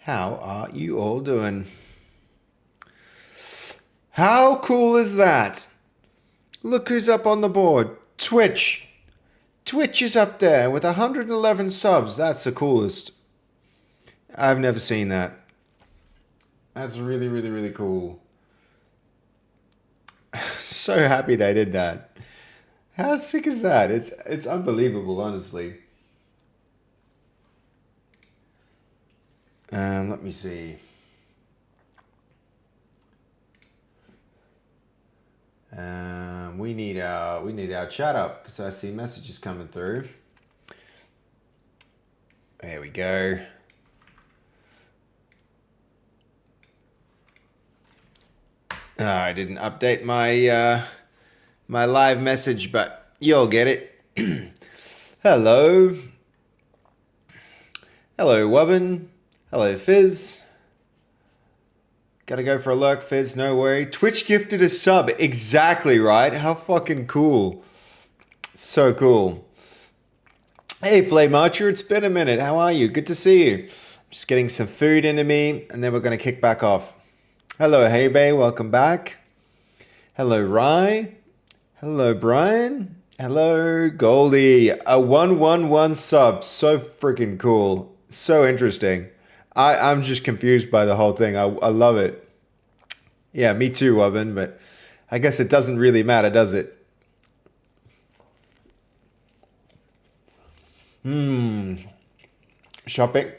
How are you all doing? How cool is that? Look who's up on the board. Twitch. Twitch is up there with 111 subs. That's the coolest. I've never seen that. That's really, really, really cool. So happy they did that. How sick is that? It's unbelievable, honestly. Let me see. We need our chat up because I see messages coming through. There we go. I didn't update my live message, but you'll get it. Hello. Hello, Wubbin. Hello, Fizz. Gotta go for a lurk, Fizz, no worry. Twitch gifted a sub. Exactly right. How fucking cool. So cool. Hey, Flame Archer, it's been a minute. How are you? Good to see you. Just getting some food into me, and then we're gonna kick back off. Hello, Hey Bay, welcome back. Hello, Rye. Hello, Brian. Hello, Goldie. A 111 sub. So freaking cool. So interesting. I'm just confused by the whole thing. I love it. Yeah, me too, Wubbin, but I guess it doesn't really matter, does it? Shopping.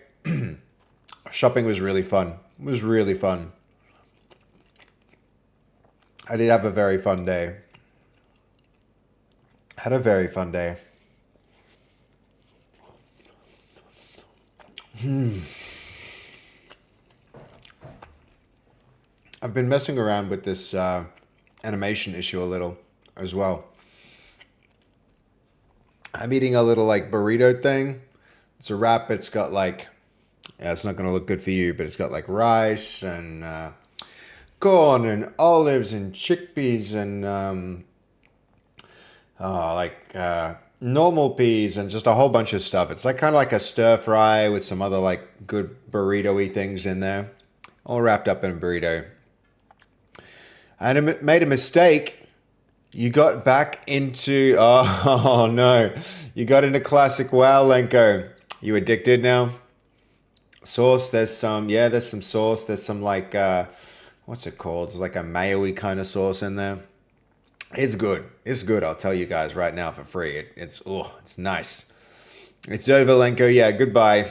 Shopping was really fun. It was really fun. I did have a very fun day. Had a very fun day. I've been messing around with this animation issue a little as well. I'm eating a little like burrito thing. It's a wrap. It's got like, yeah, it's not going to look good for you, but it's got like rice and corn and olives and chickpeas and normal peas and just a whole bunch of stuff. It's like kind of like a stir fry with some other like good burrito-y things in there, all wrapped up in a burrito. And I made a mistake. You got back into, oh no, you got into classic WoW, Lenko. You addicted now? Sauce, there's some sauce. There's some like, what's it called? It's like a mayo-y kind of sauce in there. It's good. It's good. I'll tell you guys right now for free. It's nice. It's over, Lenko. Yeah, goodbye.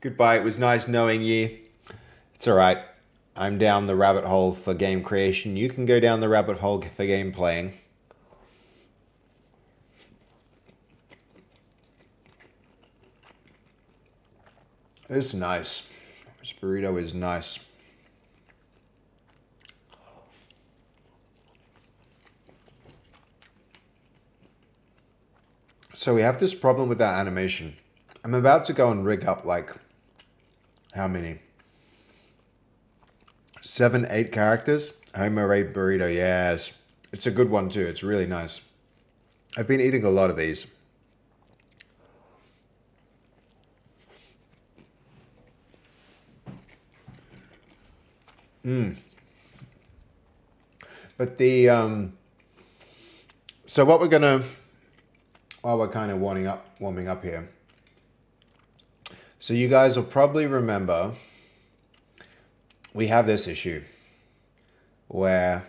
Goodbye. It was nice knowing you. It's all right. I'm down the rabbit hole for game creation. You can go down the rabbit hole for game playing. It's nice. This burrito is nice. So we have this problem with that animation. I'm about to go and rig up like, how many? 7, 8 characters. Homemade burrito, yes. It's a good one too. It's really nice. I've been eating a lot of these. But so what we're gonna, while we're kind of warming up here. So you guys will probably remember we have this issue where,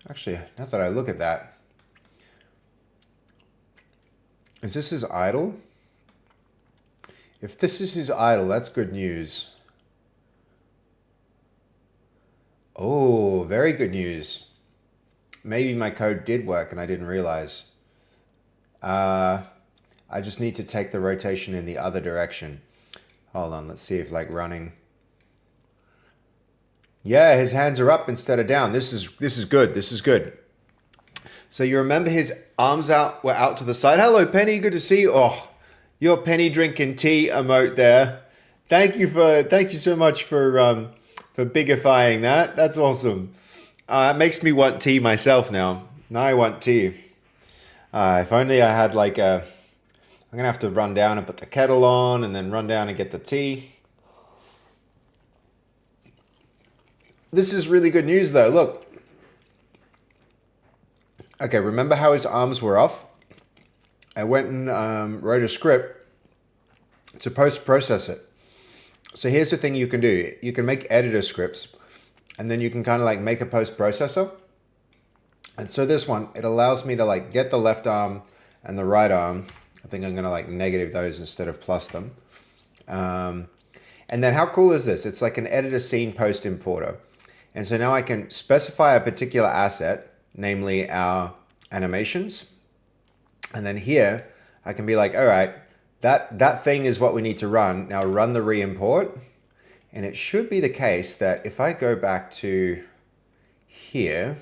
actually, now that I look at that, is this his idol? If this is his idol, that's good news. Oh, very good news. Maybe my code did work and I didn't realize. I just need to take the rotation in the other direction. Hold on, let's see if like running. Yeah, his hands are up instead of down. This is good. This is good. So you remember his arms were out to the side. Hello, Penny. Good to see you. Oh, your Penny drinking tea emote there. Thank you so much for bigifying that. That's awesome. It makes me want tea myself now. Now I want tea. If only I had like a. I'm gonna have to run down and put the kettle on, and then run down and get the tea. This is really good news though. Look. Okay, remember how his arms were off? I went and wrote a script to post-process it. So here's the thing you can do. You can make editor scripts, and then you can kind of like make a post-processor. And so this one, it allows me to like get the left arm and the right arm. I think I'm going to like negative those instead of plus them. And then how cool is this? It's like an editor scene post importer. And so now I can specify a particular asset, namely our animations. And then here I can be like, all right, that thing is what we need to run. Now run the re-import. And it should be the case that if I go back to here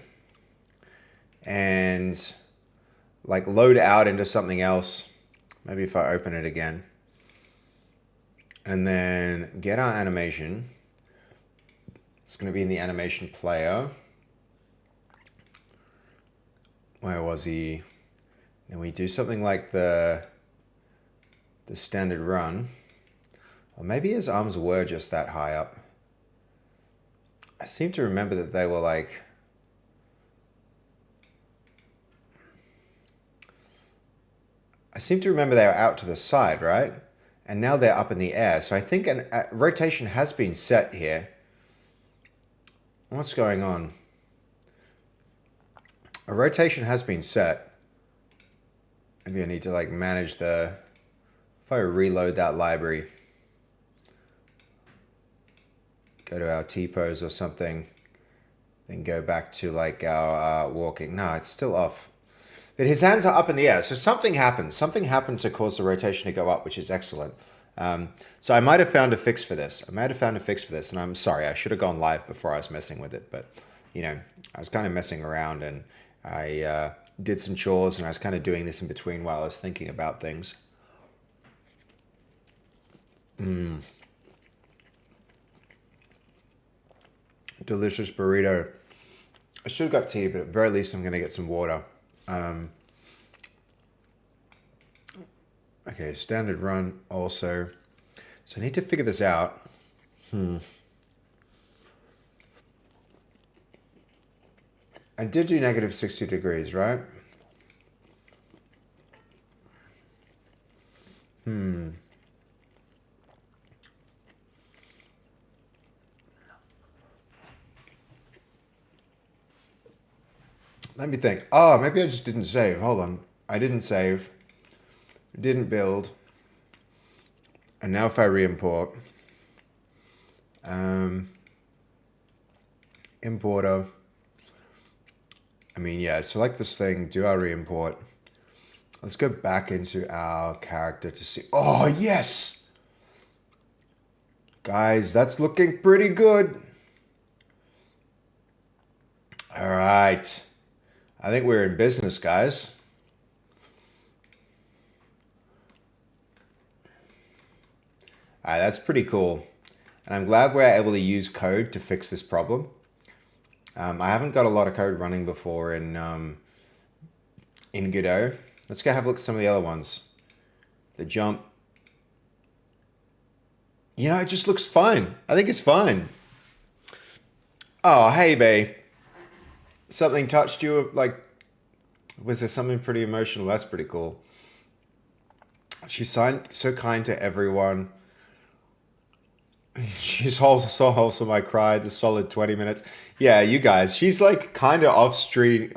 and like load out into something else, maybe if I open it again, and then get our animation, it's going to be in the animation player. Where was he? Then we do something like the standard run. Or maybe his arms were just that high up. I seem to remember that they were like... I seem to remember they were out to the side, right? And now they're up in the air. So I think a rotation has been set here. What's going on? A rotation has been set. Maybe I need to like manage the... If I reload that library, go to our T-pose or something, then go back to like our walking. No, it's still off. But his hands are up in the air. So something happened. Something happened to cause the rotation to go up, which is excellent. So I might have found a fix for this. And I'm sorry, I should have gone live before I was messing with it. But, you know, I was kind of messing around and I did some chores and I was kind of doing this in between while I was thinking about things. Delicious burrito. I should have got tea, but at the very least I'm going to get some water. Okay, standard run also. So I need to figure this out. I did do negative 60 degrees, right? Let me think. Oh, maybe I just didn't save. Hold on. I didn't save. Didn't build. And now if I re-import. Importer. I mean, yeah, select this thing, do our re-import. Let's go back into our character to see. Oh, yes! Guys, that's looking pretty good. All right. I think we're in business, guys. All right, that's pretty cool. And I'm glad we're able to use code to fix this problem. I haven't got a lot of code running before in Godot. Let's go have a look at some of the other ones. The jump. You know, it just looks fine. I think it's fine. Oh, hey, babe. Something touched you, like, was there something pretty emotional? That's pretty cool. She's so kind to everyone. She's so wholesome. I cried the solid 20 minutes. Yeah, you guys. She's like kind of off screen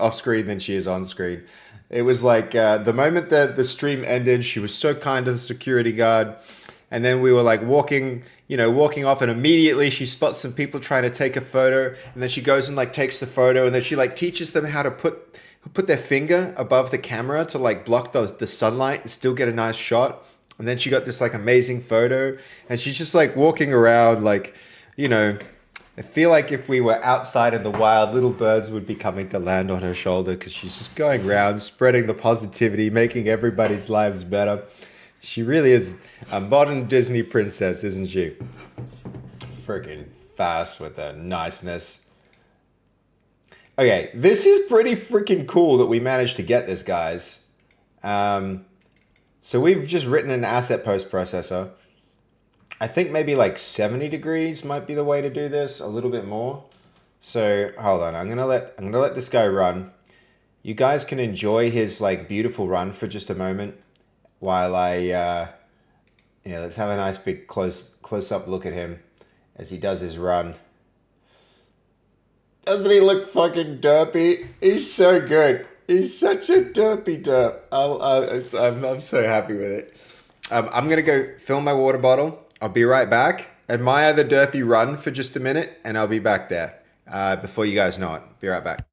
than she is on screen. It was like the moment that the stream ended, she was so kind to the security guard. And then we were like walking off, and immediately she spots some people trying to take a photo. And then she goes and like takes the photo, and then she like teaches them how to put their finger above the camera to like block the sunlight and still get a nice shot. And then she got this like amazing photo, and she's just like walking around like, you know, I feel like if we were outside in the wild, little birds would be coming to land on her shoulder because she's just going around spreading the positivity, making everybody's lives better. She really is a modern Disney princess, isn't she? Freaking fast with her niceness. Okay, this is pretty freaking cool that we managed to get this, guys. So we've just written an asset post processor. I think maybe like 70 degrees might be the way to do this, a little bit more. So hold on, I'm gonna let this guy run. You guys can enjoy his like beautiful run for just a moment while yeah, let's have a nice big close up look at him as he does his run. Doesn't he look fucking derpy? He's so good. He's such a derpy derp. I'm so happy with it. I'm gonna go fill my water bottle. I'll be right back. Admire the derpy run for just a minute, and I'll be back there. Before you guys know it. Be right back.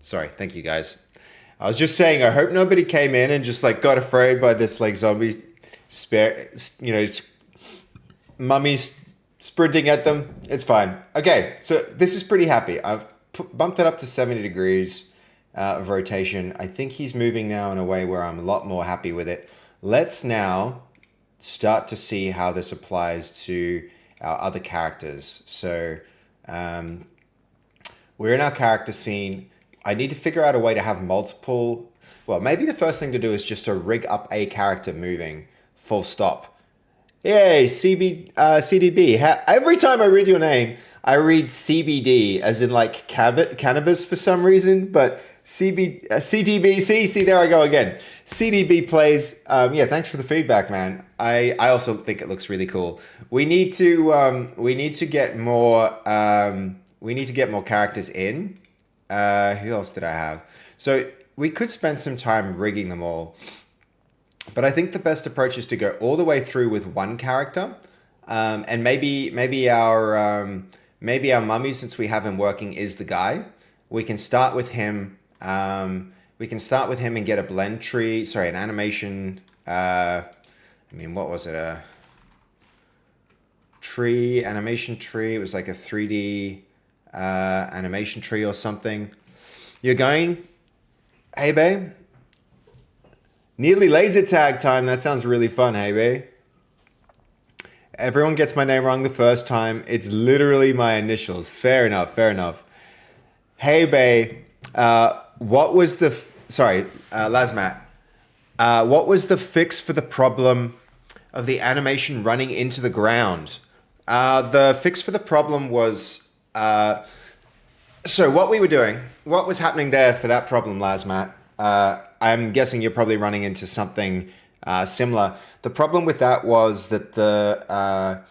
Sorry, thank you guys. I was just saying, I hope nobody came in and just like got afraid by this like zombie spare, mummies sprinting at them. It's fine. Okay, so this is pretty happy. I've bumped it up to 70 degrees of rotation. I think he's moving now in a way where I'm a lot more happy with it. Let's now start to see how this applies to our other characters. So um, we're in our character scene. I need to figure out a way to have multiple. Well, maybe the first thing to do is just to rig up a character moving, full stop. Yay, CDB. Every time I read your name, I read CBD as in like cannabis for some reason, but CDB, see, there I go again. CDB plays. Yeah, thanks for the feedback, man. I also think it looks really cool. We need to get more, we need to get more characters in. Who else did I have? So we could spend some time rigging them all. But I think the best approach is to go all the way through with one character, and maybe our mummy, since we have him working, is the guy. We can start with him. We can start with him and get a blend tree. Sorry, an animation. I mean, what was it? A tree animation tree. It was like a 3D animation tree or something. You're going. Hey, babe. Nearly laser tag time. That sounds really fun, hey, babe. Everyone gets my name wrong the first time. It's literally my initials. Fair enough, fair enough. Hey, babe. What was the... Sorry, Lazmat. What was the fix for the problem of the animation running into the ground? The fix for the problem was... So what we were doing, what was happening there for that problem, Lazmat? I'm guessing you're probably running into something similar. The problem with that was that the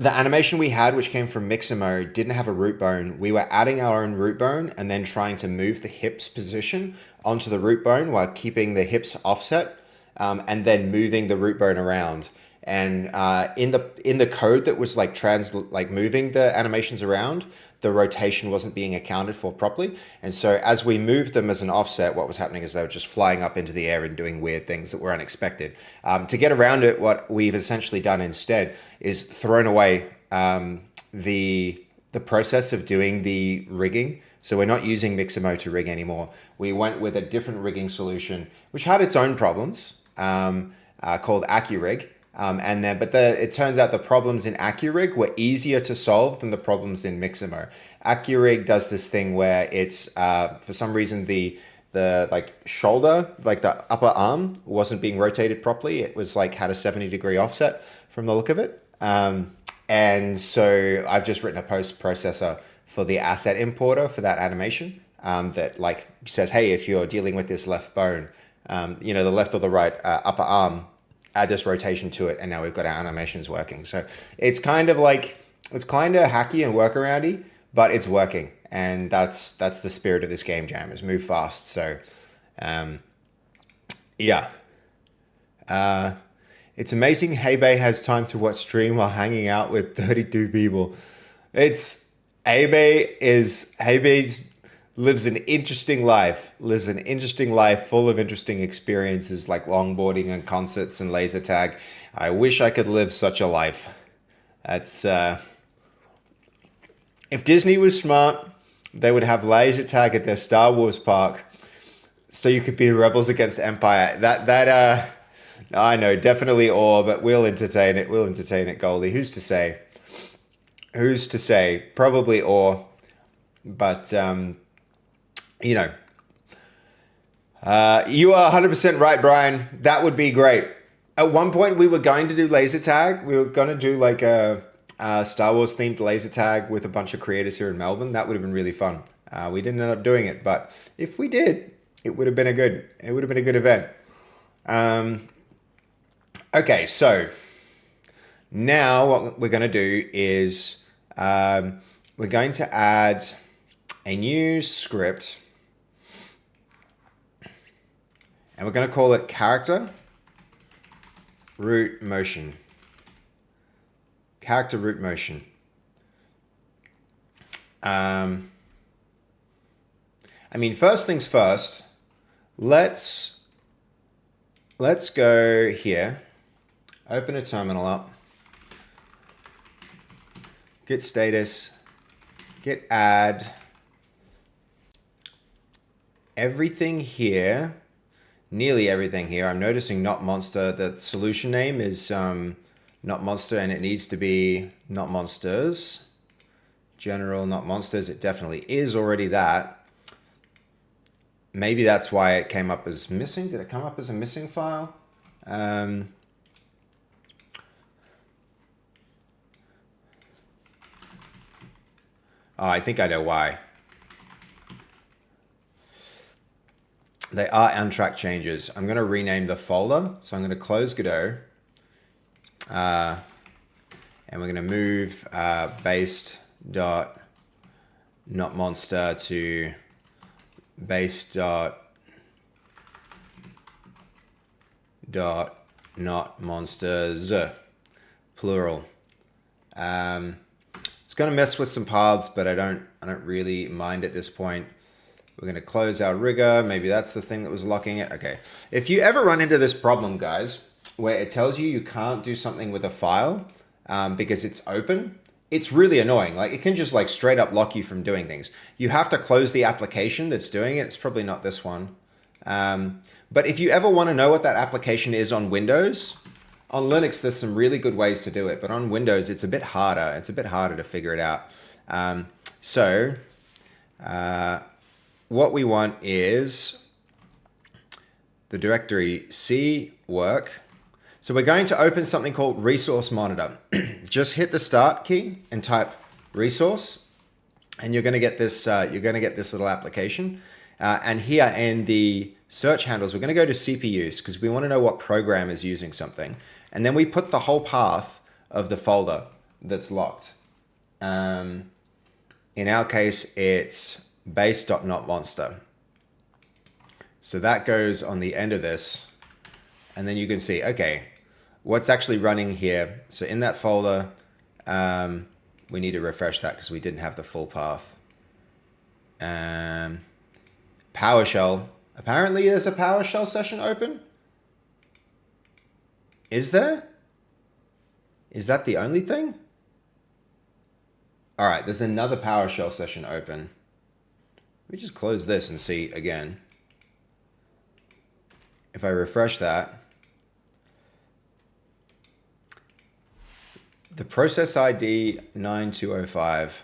animation we had, which came from mixer mode, didn't have a root bone. We were adding our own root bone and then trying to move the hips position onto the root bone while keeping the hips offset, and then moving the root bone around. And in the code that was like moving the animations around, the rotation wasn't being accounted for properly. And so as we moved them as an offset, what was happening is they were just flying up into the air and doing weird things that were unexpected. To get around it, what we've essentially done instead is thrown away the process of doing the rigging. So we're not using Mixamo to rig anymore. We went with a different rigging solution, which had its own problems, called AccuRig. It turns out the problems in AccuRig were easier to solve than the problems in Mixamo. AccuRig does this thing where it's for some reason the like shoulder, like the upper arm, wasn't being rotated properly. It was like had a 70-degree offset from the look of it. And so I've just written a post processor for the asset importer for that animation that like says, hey, if you're dealing with this left bone, the left or the right upper arm, add this rotation to it, and now we've got our animations working. So it's kind of hacky and workaroundy, but it's working, and that's the spirit of this game jam, is move fast. So it's amazing Heybei has time to watch stream while hanging out with 32 people. Heybei lives an interesting life full of interesting experiences like longboarding and concerts and laser tag. I wish I could live such a life. That's if Disney was smart, they would have laser tag at their Star Wars park so you could be Rebels Against Empire. I know, definitely awe, but we'll entertain it, Goldie. Who's to say? Probably awe, but you are 100% right, Brian. That would be great. At one point, we were going to do laser tag. We were going to do like a Star Wars themed laser tag with a bunch of creators here in Melbourne. That would have been really fun. We didn't end up doing it, but if we did, it would have been a good event. Okay, so now what we're going to do is we're going to add a new script. And we're going to call it character root motion. Character root motion. First things first, let's go here, open a terminal up, git status, git add, everything here, nearly everything here. I'm noticing not monster. The solution name is not monster, and it needs to be not monsters. General not monsters. It definitely is already that. Maybe that's why it came up as missing. Did it come up as a missing file? I think I know why. They are untracked changes. I'm going to rename the folder. So I'm going to close Godot. And we're going to move based dot not monster to base dot not monsters, plural. It's going to mess with some paths, but I don't really mind at this point. We're going to close our rigger. Maybe that's the thing that was locking it. Okay. If you ever run into this problem, guys, where it tells you can't do something with a file because it's open, it's really annoying. Like, it can just like straight up lock you from doing things. You have to close the application that's doing it. It's probably not this one. But if you ever want to know what that application is on Windows, on Linux, there's some really good ways to do it. But on Windows, it's a bit harder. It's a bit harder to figure it out. What we want is the directory C work. So we're going to open something called resource monitor. Just hit the start key and type resource, and you're going to get this. Little application. And here in the search handles, we're going to go to CPUs because we want to know what program is using something, and then we put the whole path of the folder that's locked. In our case, it's base.notmonster. So that goes on the end of this. And then you can see, okay, what's actually running here. So in that folder, we need to refresh that because we didn't have the full path. PowerShell. Apparently there's a PowerShell session open. Is there? Is that the only thing? All right, there's another PowerShell session open. Let me just close this and see again. If I refresh that, the process ID 9205.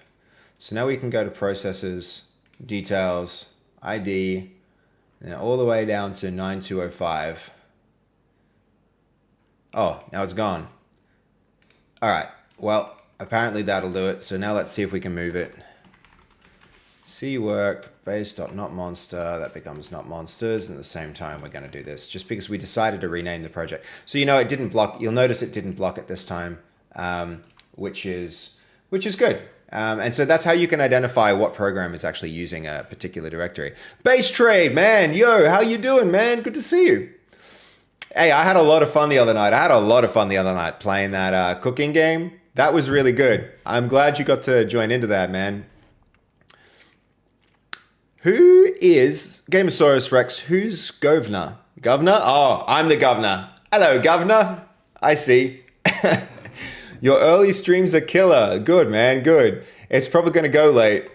So now we can go to processes, details, ID, and all the way down to 9205. Oh, now it's gone. All right, well, apparently that'll do it. So now let's see if we can move it. C work, base.notmonster, that becomes not monsters, and at the same time we're going to do this just because we decided to rename the project. So it didn't block, you'll notice it didn't block it this time, which is good. And so that's how you can identify what program is actually using a particular directory. Base trade, man, yo, how you doing, man? Good to see you. Hey, I had a lot of fun the other night. Playing that cooking game. That was really good. I'm glad you got to join into that, man. Who is Gamosaurus Rex? Who's governor? Governor? Oh, I'm the governor. Hello, governor. I see. Your early streams are killer. Good, man. Good. It's probably going to go late.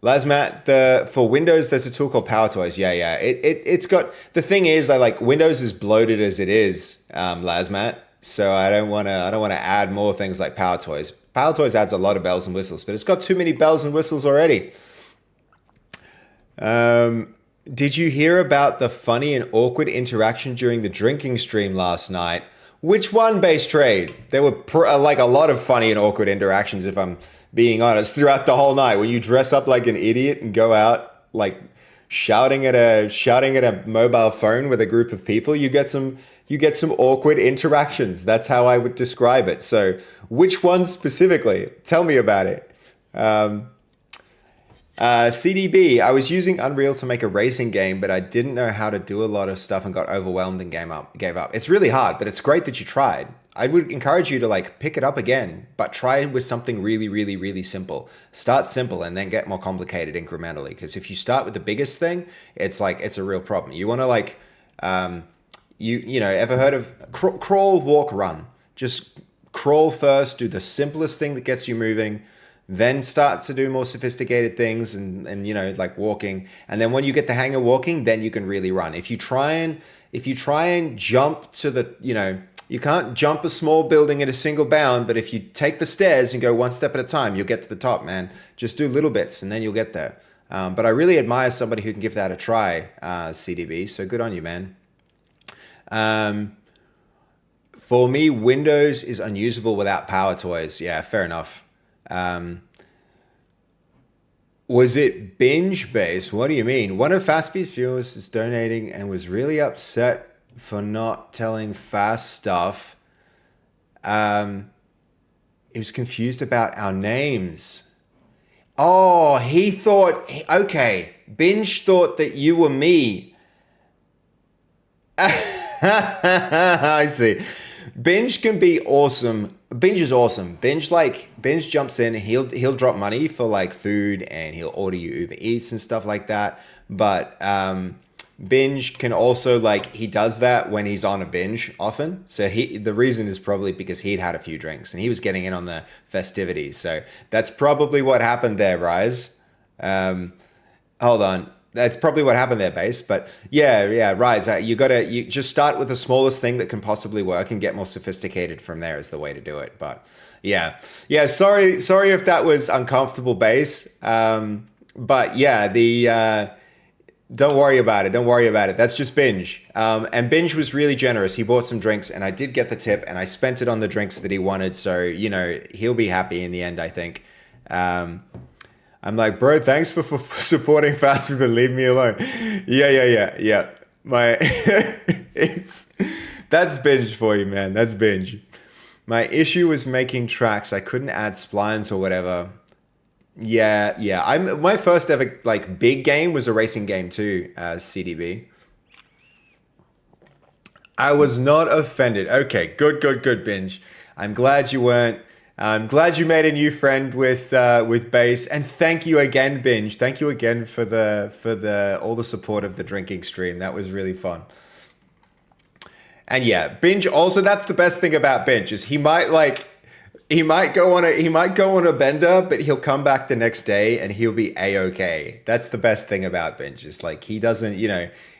Lasmat, for Windows, there's a tool called PowerToys. Yeah. It's got, the thing is, Windows is bloated as it is, Lasmat. So I don't want to add more things like PowerToys. PowerToys adds a lot of bells and whistles, but it's got too many bells and whistles already. Did you hear about the funny and awkward interaction during the drinking stream last night? Which one, Base Trade? There were a lot of funny and awkward interactions, if I'm being honest, throughout the whole night. When you dress up like an idiot and go out shouting at a mobile phone with a group of people, you get some awkward interactions. That's how I would describe it. So, which one specifically? Tell me about it. CDB, I was using Unreal to make a racing game, but I didn't know how to do a lot of stuff and got overwhelmed and gave up. It's really hard, but it's great that you tried. I would encourage you to pick it up again, but try with something really, really, really simple. Start simple and then get more complicated incrementally. Because if you start with the biggest thing, it's a real problem. You want to ever heard of crawl, walk, run? Just crawl first, do the simplest thing that gets you moving. Then start to do more sophisticated things and walking. And then when you get the hang of walking, then you can really run. If you try and jump to the, you can't jump a small building in a single bound, but if you take the stairs and go one step at a time, you'll get to the top, man. Just do little bits and then you'll get there. But I really admire somebody who can give that a try, CDB. So good on you, man. For me, Windows is unusable without PowerToys. Yeah, fair enough. Was it binge based? What do you mean? One of Fastbeat's viewers is donating and was really upset for not telling Fast stuff. He was confused about our names. Oh, he thought, okay, Binge thought that you were me. I see. Binge can be awesome. Binge is awesome. Binge jumps in. He'll drop money for food and he'll order you Uber Eats and stuff like that. But Binge can also he does that when he's on a binge often. So the reason is probably because he'd had a few drinks and he was getting in on the festivities. So that's probably what happened there, Rise. Hold on. That's probably what happened there, Base. But yeah, Rise. You just start with the smallest thing that can possibly work and get more sophisticated from there is the way to do it. But yeah. Sorry if that was uncomfortable, Base. But yeah, don't worry about it. That's just Binge. And Binge was really generous. He bought some drinks, and I did get the tip, and I spent it on the drinks that he wanted. So he'll be happy in the end, I think. I'm like, bro, thanks for supporting Fast Food, but leave me alone. Yeah. That's Binge for you, man. That's Binge. My issue was making tracks. I couldn't add splines or whatever. Yeah. My first ever big game was a racing game too, CDB. I was not offended. Okay, good, good, good, Binge. I'm glad you weren't. I'm glad you made a new friend with Base, and thank you again, Binge. Thank you again for the all the support of the drinking stream. That was really fun. And yeah, Binge also, that's the best thing about Binge is he might go on a bender, but he'll come back the next day and he'll be a-okay. That's the best thing about Binge. It's like he doesn't,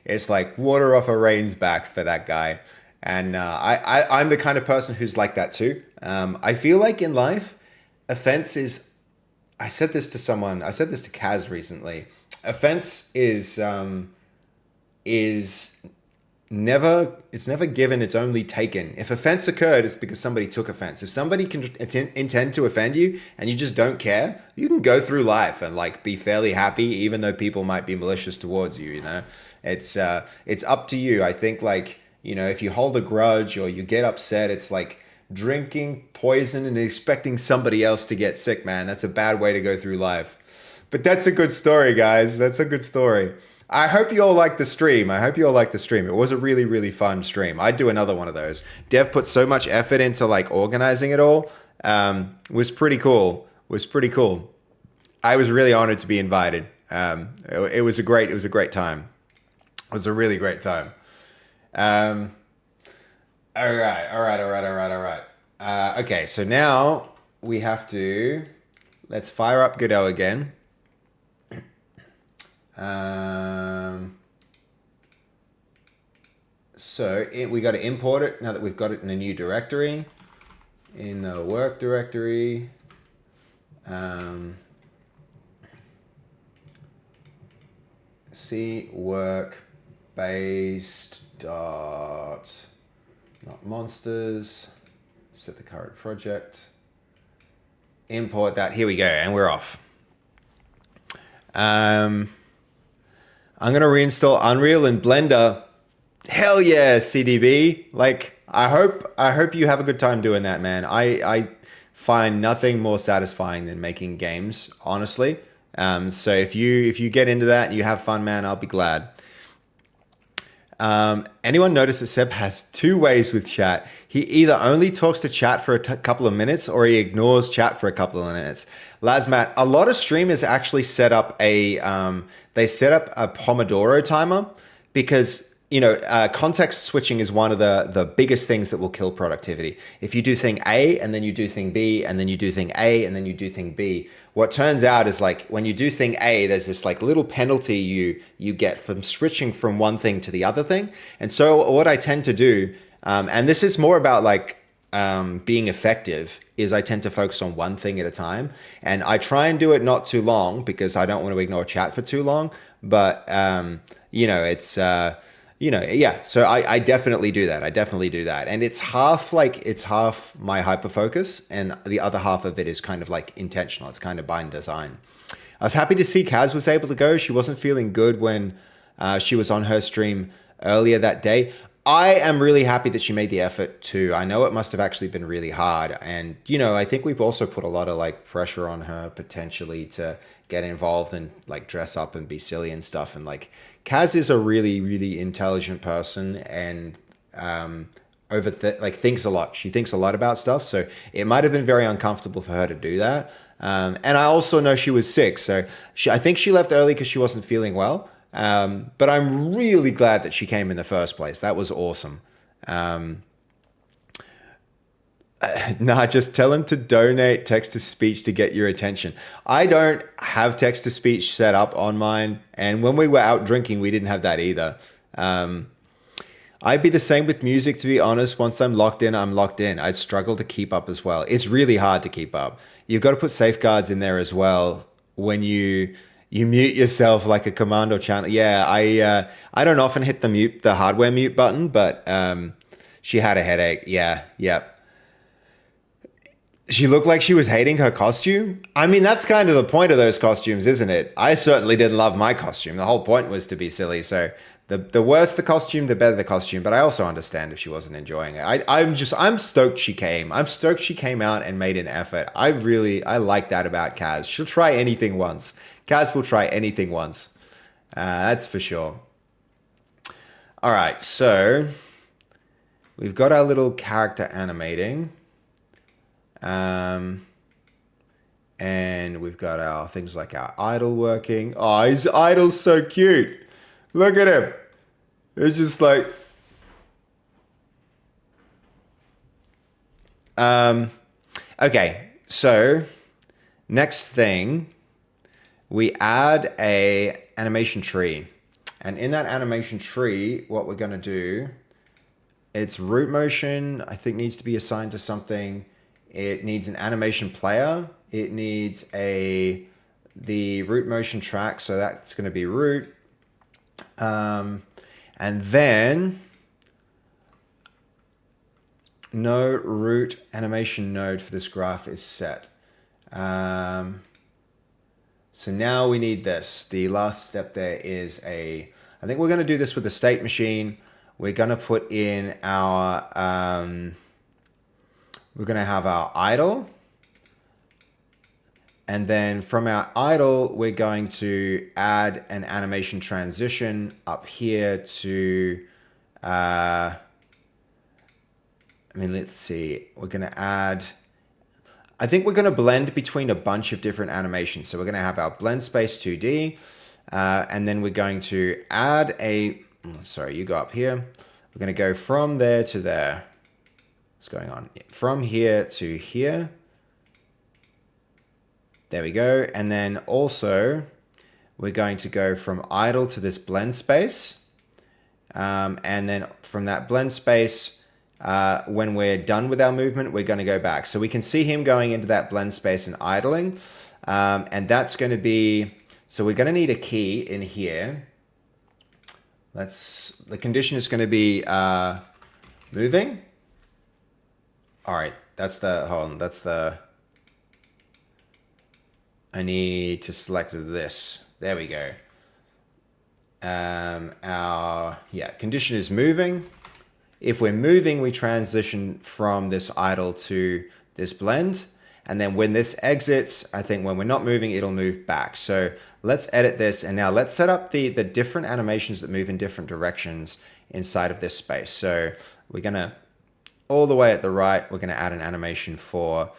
it's like water off a rain's back for that guy. And I'm the kind of person who's like that too. I feel like in life, offense is, I said this to Kaz recently. Offense is never, it's never given, it's only taken. If offense occurred, it's because somebody took offense. If somebody can intend to offend you and you just don't care, you can go through life and like be fairly happy even though people might be malicious towards you, it's up to you. I think like, if you hold a grudge or you get upset, it's like drinking poison and expecting somebody else to get sick, man. That's a bad way to go through life. But that's a good story, guys. That's a good story. I hope you all liked the stream. It was a really, really fun stream. I'd do another one of those. Dev put so much effort into like organizing it all. Was pretty cool. I was really honored to be invited. It was a great time. It was a really great time. All right. Okay, so now we have to, let's fire up Godot again. We got to import it now that we've got it in a new directory, in the work directory. C work based dot, not monsters, set the current project, import that. Here we go, and we're off. I'm gonna reinstall Unreal and Blender. Hell yeah, CDB. Like, I hope you have a good time doing that, man. I find nothing more satisfying than making games, honestly. So if you get into that and you have fun, man, I'll be glad. Anyone notice that Seb has two ways with chat? He either only talks to chat for a couple of minutes or he ignores chat for a couple of minutes. Lazmat, a lot of streamers actually set up a Pomodoro timer because context switching is one of the biggest things that will kill productivity. If you do thing A and then you do thing B and then you do thing A and then you do thing B, what turns out is like when you do thing A, there's this like little penalty you get from switching from one thing to the other thing. And so what I tend to do, and this is more about like being effective, is I tend to focus on one thing at a time. And I try and do it not too long because I don't want to ignore chat for too long. But, so I definitely do that. And it's half my hyper focus and the other half of it is kind of like intentional. It's kind of by design. I was happy to see Kaz was able to go. She wasn't feeling good when she was on her stream earlier that day. I am really happy that she made the effort too. I know it must have actually been really hard. And, I think we've also put a lot of like pressure on her potentially to get involved and like dress up and be silly and stuff. And like Kaz is a really, really intelligent person and thinks a lot. She thinks a lot about stuff. So it might have been very uncomfortable for her to do that. And I also know she was sick. So I think she left early because she wasn't feeling well. But I'm really glad that she came in the first place. That was awesome. Just tell him to donate text-to-speech to get your attention. I don't have text-to-speech set up on mine. And when we were out drinking, we didn't have that either. I'd be the same with music, to be honest. Once I'm locked in, I'm locked in. I'd struggle to keep up as well. It's really hard to keep up. You've got to put safeguards in there as well when you mute yourself like a commando channel. Yeah, I don't often hit the hardware mute button, but she had a headache. Yeah. She looked like she was hating her costume. I mean, that's kind of the point of those costumes, isn't it? I certainly didn't love my costume. The whole point was to be silly. So the worse the costume, the better the costume. But I also understand if she wasn't enjoying it. I'm stoked she came. I'm stoked she came out and made an effort. I like that about Kaz. She'll try anything once. Kaz will try anything once. That's for sure. All right, so we've got our little character animating. And we've got our things like our idle working. Oh, his idle's so cute. Look at him. It's just like... Okay, so next thing, we add a animation tree. And in that animation tree, what we're going to do, its root motion, I think, needs to be assigned to something. It needs an animation player. It needs the root motion track, so that's going to be root. And then no root animation node for this graph is set. So now we need this. The last step there is I think we're going to do this with the state machine. We're going to put in our, we're going to have our idle. And then from our idle, we're going to add an animation transition up here to, let's see. We're going to add, I think we're going to blend between a bunch of different animations. So we're going to have our blend space 2D, and then we're going to add sorry, you go up here. We're going to go from there to there. What's going on? From here to here. There we go. And then also we're going to go from idle to this blend space. And then from that blend space, when we're done with our movement, we're going to go back. So we can see him going into that blend space and idling. And that's going to be, so we're going to need a key in here. The condition is going to be moving. All right, I need to select this. There we go. Condition is moving. If we're moving, we transition from this idle to this blend. And then when this exits, I think when we're not moving, it'll move back. So let's edit this. And now let's set up the different animations that move in different directions inside of this space. So we're going to, all the way at the right, we're going to add an animation for,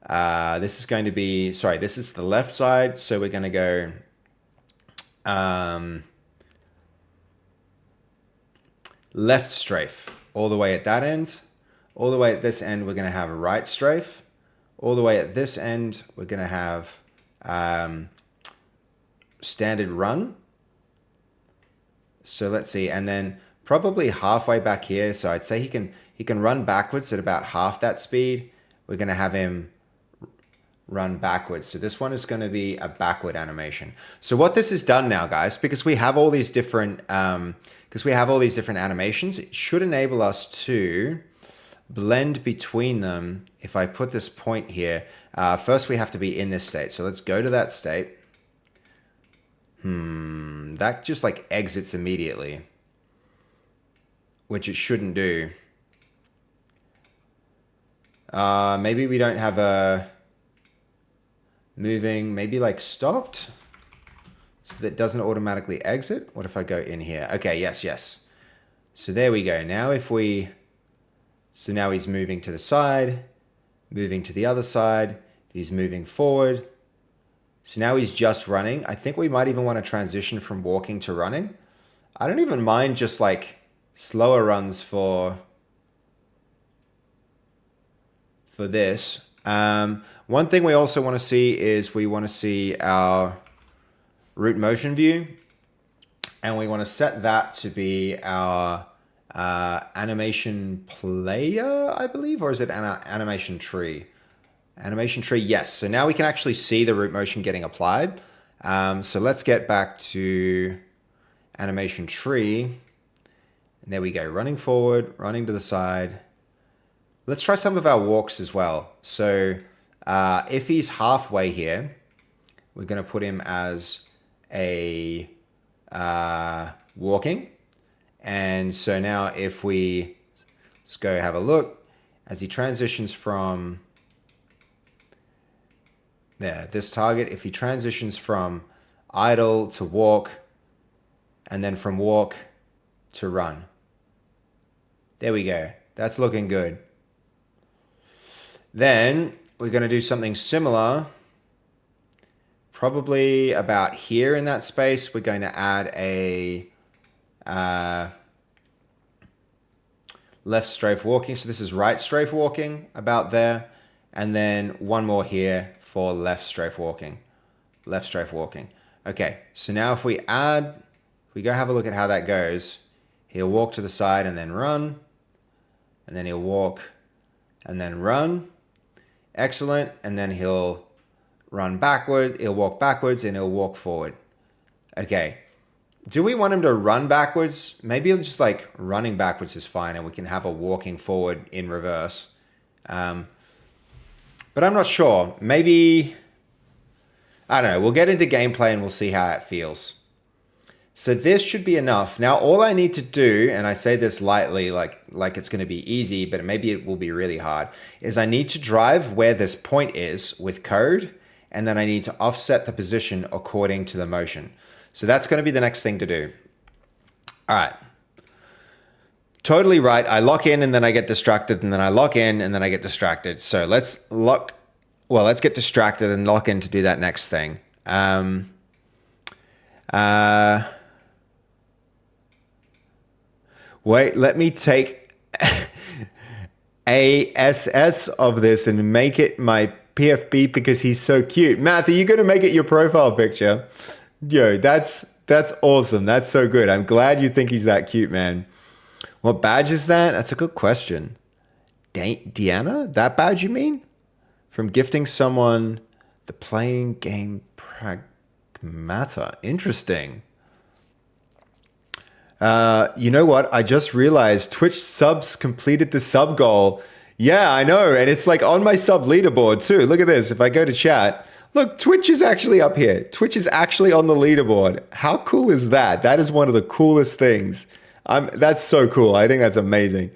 this is going to be, sorry, this is the left side. So we're going to go, left strafe all the way at that end. All the way at this end, we're going to have a right strafe. All the way at this end, we're going to have standard run. So let's see, and then probably halfway back here. So I'd say he can run backwards at about half that speed. We're going to have him run backwards. So this one is going to be a backward animation. So what this has done now, guys, because we have all these different animations, it should enable us to blend between them. If I put this point here, first we have to be in this state. So let's go to that state. That just like exits immediately, which it shouldn't do. Maybe we don't have a moving, maybe like stopped, so that doesn't automatically exit. What if I go in here? Okay, yes. So there we go. Now so now he's moving to the side, moving to the other side. He's moving forward. So now he's just running. I think we might even want to transition from walking to running. I don't even mind just like slower runs for this. One thing we also want to see is we want to see our root motion view, and we want to set that to be our animation player, I believe, or is it an animation tree? Animation tree, yes. So now we can actually see the root motion getting applied. So let's get back to animation tree. And there we go, running forward, running to the side. Let's try some of our walks as well. So if he's halfway here, we're going to put him as a walking. And so now if let's go have a look, as he transitions from this target, if he transitions from idle to walk, and then from walk to run. There we go. that's looking good. Then we're going to do something similar. Probably about here in that space, we're going to add a left strafe walking. So this is right strafe walking about there. And then one more here for left strafe walking. Left strafe walking. Okay, so now if we go have a look at how that goes, he'll walk to the side and then run. And then he'll walk and then run. Excellent. And then he'll run backward. He'll walk backwards and he'll walk forward. Okay. Do we want him to run backwards? Maybe just like running backwards is fine and we can have a walking forward in reverse. But I'm not sure. Maybe, I don't know. We'll get into gameplay and we'll see how it feels. So this should be enough. Now, all I need to do, and I say this lightly, like it's going to be easy, but maybe it will be really hard, is I need to drive where this point is with code, and then I need to offset the position according to the motion. So that's going to be the next thing to do. All right. Totally right. I lock in and then I get distracted, and then I lock in and then I get distracted. So let's get distracted and lock in to do that next thing. Wait, let me take ASS of this and make it my PFP because he's so cute. Matt, are you going to make it your profile picture? Yo, that's awesome. That's so good. I'm glad you think he's that cute, man. What badge is that? That's a good question. Deanna? That badge you mean? From gifting someone the playing game Pragmata. Interesting. You know what? I just realized Twitch subs completed the sub goal. Yeah, I know. And it's like on my sub leaderboard too. Look at this. If I go to chat, look, Twitch is actually up here. Twitch is actually on the leaderboard. How cool is that? That is one of the coolest things. That's so cool. I think that's amazing.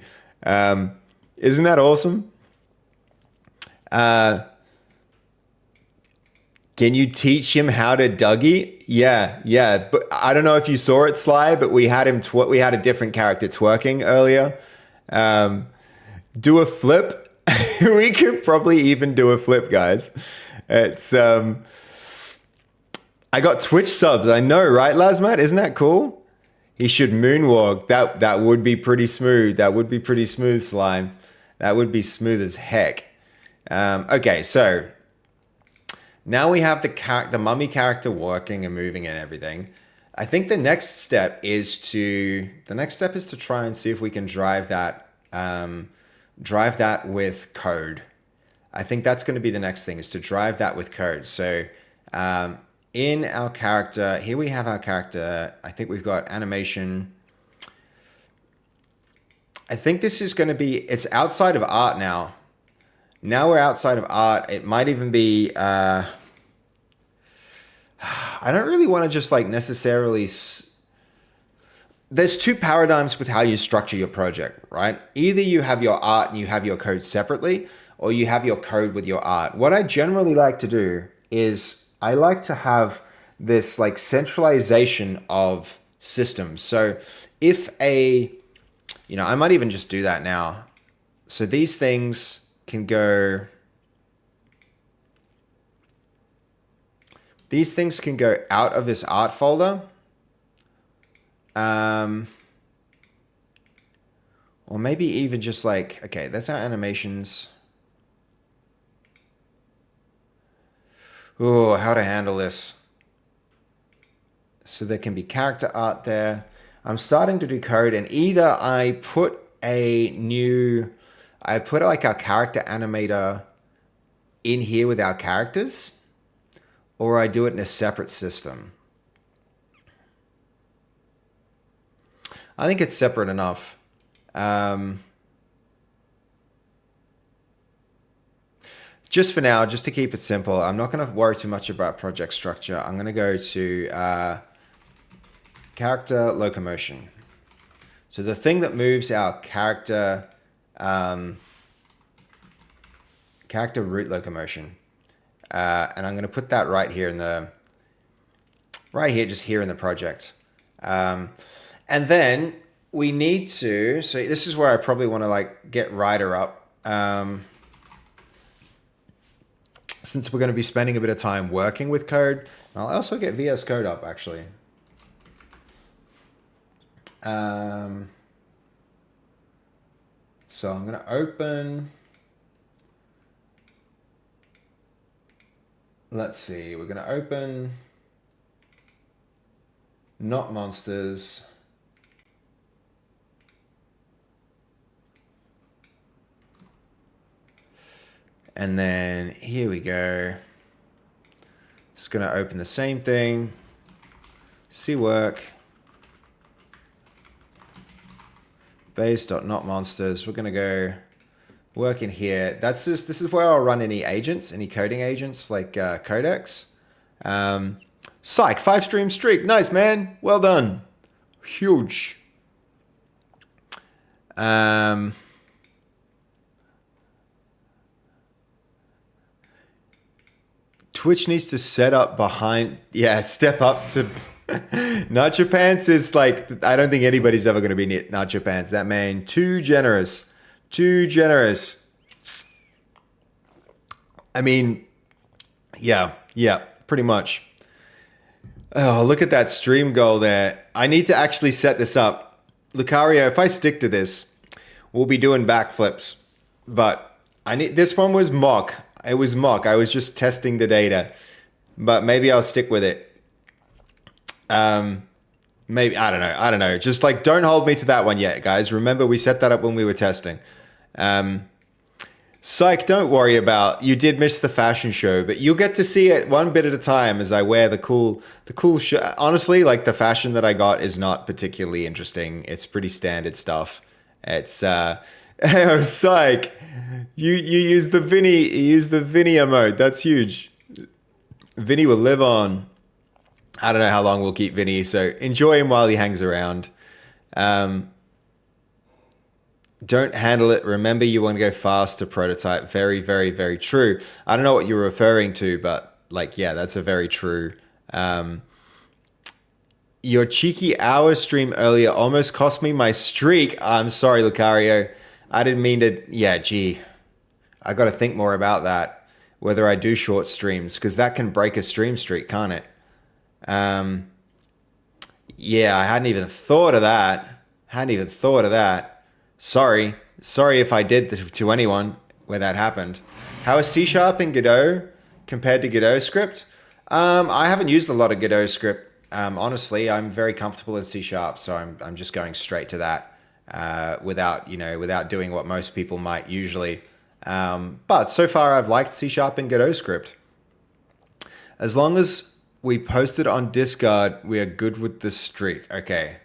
Isn't that awesome? Can you teach him how to Dougie? Yeah. But I don't know if you saw it, Sly, but we had we had a different character twerking earlier. Do a flip. We could probably even do a flip, guys. It's I got Twitch subs. I know, right, Lazmat? Isn't that cool? He should moonwalk. That would be pretty smooth. That would be pretty smooth, Slime. That would be smooth as heck. Okay, so now we have the mummy character working and moving and everything. I think the next step is to try and see if we can drive that with code. I think that's going to be the next thing, is to drive that with code. So in our character, here we have our character. I think we've got animation. I think this is going to be, it's outside of art now. Now we're outside of art. It might even be, I don't really want to just like necessarily, there's two paradigms with how you structure your project, right? Either you have your art and you have your code separately, or you have your code with your art. What I generally like to do is I like to have this like centralization of systems. So if I might even just do that now. So these things can go out of this art folder. Or maybe even just like, okay, that's our animations. Oh, how to handle this. So there can be character art there. I'm starting to do code, and either I put like our character animator in here with our characters, or I do it in a separate system. I think it's separate enough. Just for now, just to keep it simple, I'm not going to worry too much about project structure. I'm going to go to character locomotion. So the thing that moves our character root locomotion. And I'm going to put that right here just here in the project. And then we need to, so this is where I probably want to like get Rider up. Since we're going to be spending a bit of time working with code, I'll also get VS Code up actually. So I'm going to open, let's see, we're going to open Not Monsters. And then here we go. It's going to open the same thing. See work. Base.notmonsters. We're going to go work in here. This is where I'll run any agents, any coding agents like Codex. Psych, 5-stream streak. Nice, man. Well done. Huge. Twitch needs to set up behind, step up to Nacho Pants is like, I don't think anybody's ever going to be near Nacho Pants. That man, too generous. Too generous. I mean, yeah, pretty much. Oh, look at that stream goal there. I need to actually set this up. Lucario, if I stick to this, we'll be doing backflips. But this one was mock. It was mock. I was just testing the data. But maybe I'll stick with it. Maybe, I don't know. Just like, don't hold me to that one yet, guys. Remember, we set that up when we were testing. Psych, don't worry about, you did miss the fashion show, but you'll get to see it one bit at a time as I wear the cool honestly, like the fashion that I got is not particularly interesting. It's pretty standard stuff. It's, oh, Psych, you use the Vinny emote. That's huge. Vinny will live on. I don't know how long we'll keep Vinny, so enjoy him while he hangs around. Don't handle it. Remember, you want to go fast to prototype. Very, very, very true. I don't know what you're referring to, but like, yeah, that's a very true. Your cheeky hour stream earlier almost cost me my streak. I'm sorry, Lucario. I didn't mean to. Yeah, gee. I got to think more about that. Whether I do short streams, because that can break a stream streak, can't it? Yeah, I hadn't even thought of that. Sorry if I did to anyone where that happened. How is C# in Godot compared to Godot script? I haven't used a lot of Godot script. Honestly, I'm very comfortable in C#, so I'm just going straight to that without doing what most people might usually. But so far, I've liked C# in Godot script. As long as we posted on Discord, we are good with the streak. Okay.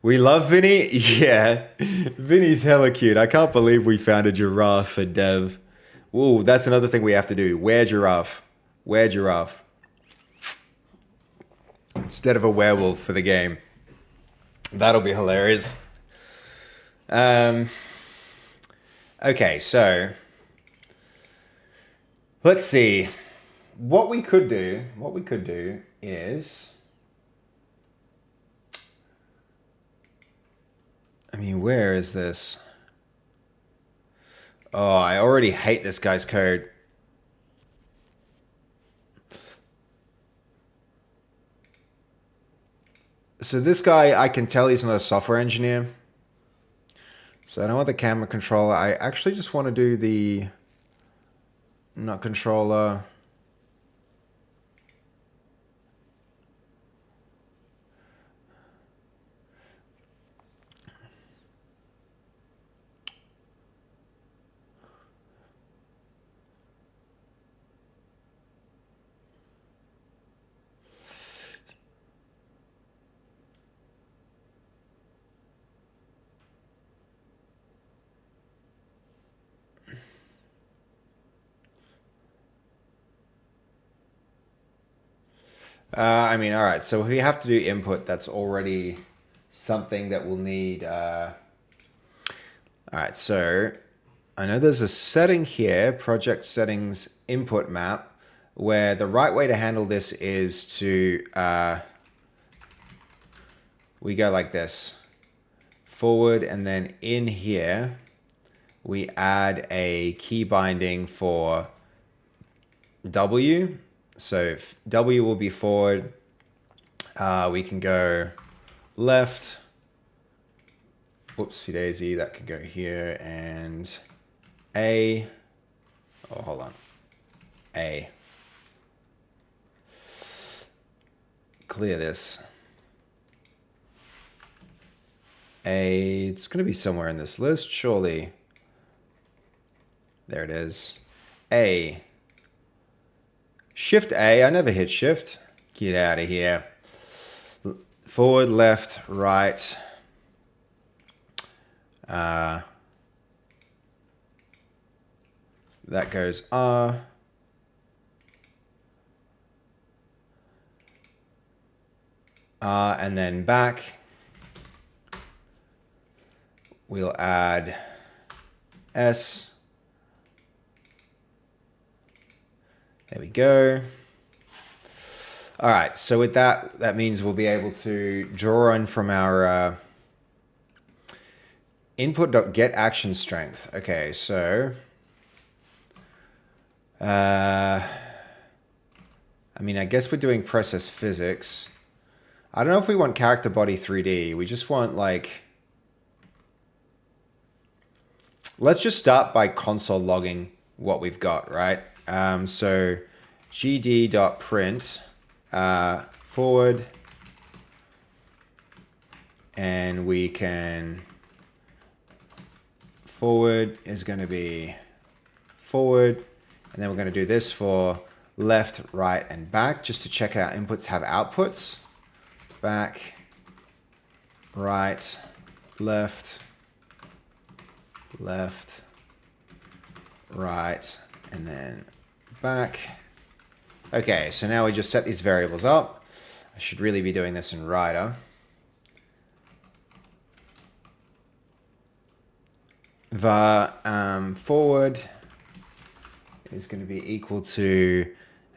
We love Vinny? Yeah. Vinny's hella cute. I can't believe we found a giraffe for Dev. Ooh, that's another thing we have to do. Wear giraffe. Instead of a werewolf for the game. That'll be hilarious. Okay, so let's see. What we could do is, I mean, where is this? Oh, I already hate this guy's code. So this guy, I can tell he's not a software engineer. So I don't want the camera controller. I actually just want to do the, not controller. I mean, all right, so we have to do input. That's already something that we'll need. All right, so I know there's a setting here, project settings input map, where the right way to handle this is to, we go like this. forward, and then in here, we add a key binding for W. So if W will be forward, we can go left. Whoopsie daisy, that could go here, and A. Oh, hold on. A. Clear this. A, it's going to be somewhere in this list, surely. There it is. A. Shift A, I never hit shift. Get out of here. Forward, left, right. That goes R. And then back. We'll add S. There we go. All right, so with that, that means we'll be able to draw in from our input.getActionStrength. Okay, so I mean, I guess we're doing process physics. I don't know if we want character body 3D. We just want like, let's just start by console logging what we've got, right? So gd.print forward, and we can, forward is going to be forward, and then we're going to do this for left, right, and back, just to check our inputs have outputs. Back, right, left, left, right, and then back. Okay, so now we just set these variables up. I should really be doing this in Rider. var forward is going to be equal to,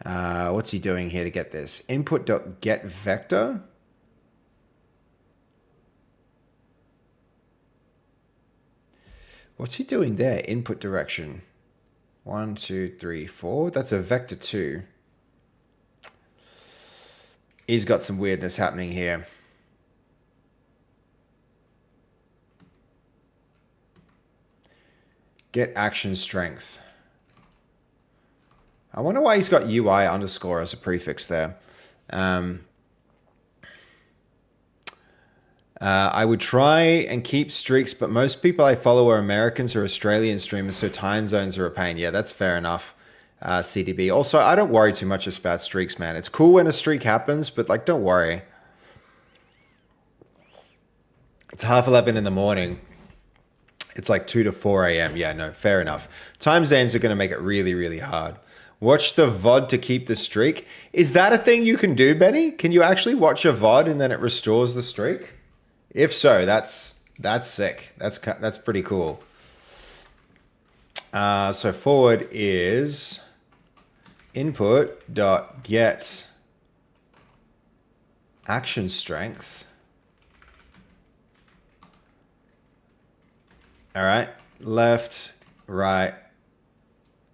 what's he doing here to get this? Input.getVector. What's he doing there? Input direction. 1, 2, 3, 4. That's a vector 2. He's got some weirdness happening here. Get action strength. I wonder why he's got UI underscore as a prefix there. I would try and keep streaks, but most people I follow are Americans or Australian streamers, so time zones are a pain. Yeah, that's fair enough, CDB. Also, I don't worry too much about streaks, man. It's cool when a streak happens, but like, don't worry. It's 11:30 in the morning. It's like 2 to 4 a.m. Yeah, no, fair enough. Time zones are going to make it really, really hard. Watch the VOD to keep the streak. Is that a thing you can do, Benny? Can you actually watch a VOD and then it restores the streak? If so, that's sick. That's pretty cool. So forward is input.get action strength. All right, left, right.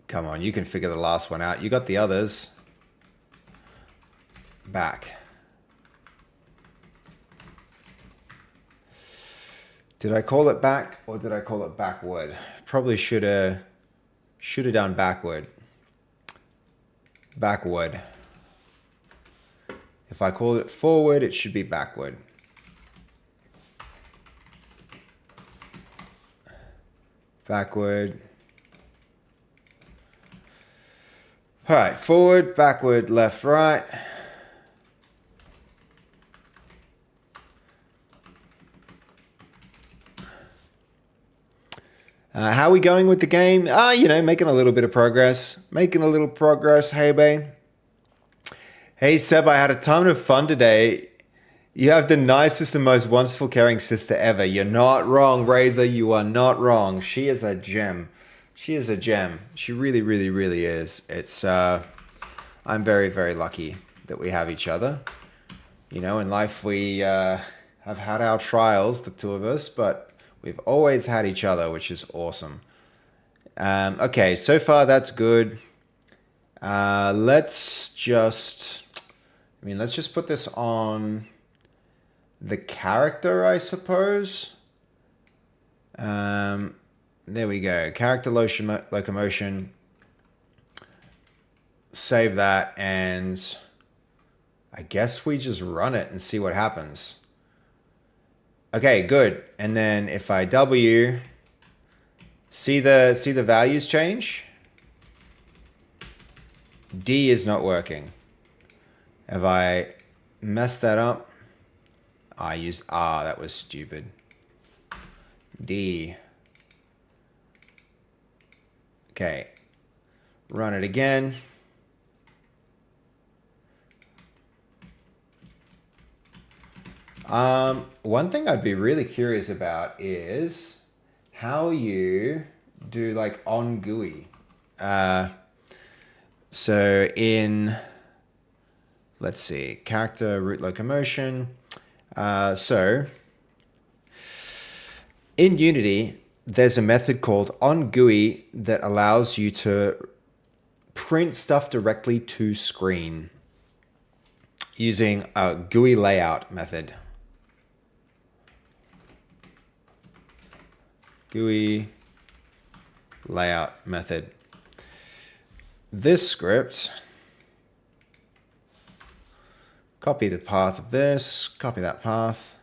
Come on, you can figure the last one out. You got the others. Back. Did I call it back or did I call it backward? Probably should have done backward. Backward. If I called it forward, it should be backward. Backward. All right, forward, backward, left, right. How are we going with the game? You know, making a little bit of progress. Making a little progress. Hey, babe. Hey, Seb, I had a ton of fun today. You have the nicest and most wonderful, caring sister ever. You're not wrong, Razor. You are not wrong. She is a gem. She is a gem. She really, really, really is. It's, I'm very, very lucky that we have each other. You know, in life, we, I have had our trials, the two of us, but we've always had each other, which is awesome. Okay, so far that's good. Let's just put this on the character, I suppose. There we go. Character locomotion. Save that, and I guess we just run it and see what happens. Okay, good. And then if I W, see the values change? D is not working. Have I messed that up? I used R, that was stupid. D. Okay. Run it again. One thing I'd be really curious about is how you do like on GUI. So in, let's see, character root locomotion. So in Unity, there's a method called onGUI that allows you to print stuff directly to screen using a GUI layout method. GUI layout method. This script, copy the path of this, copy that path.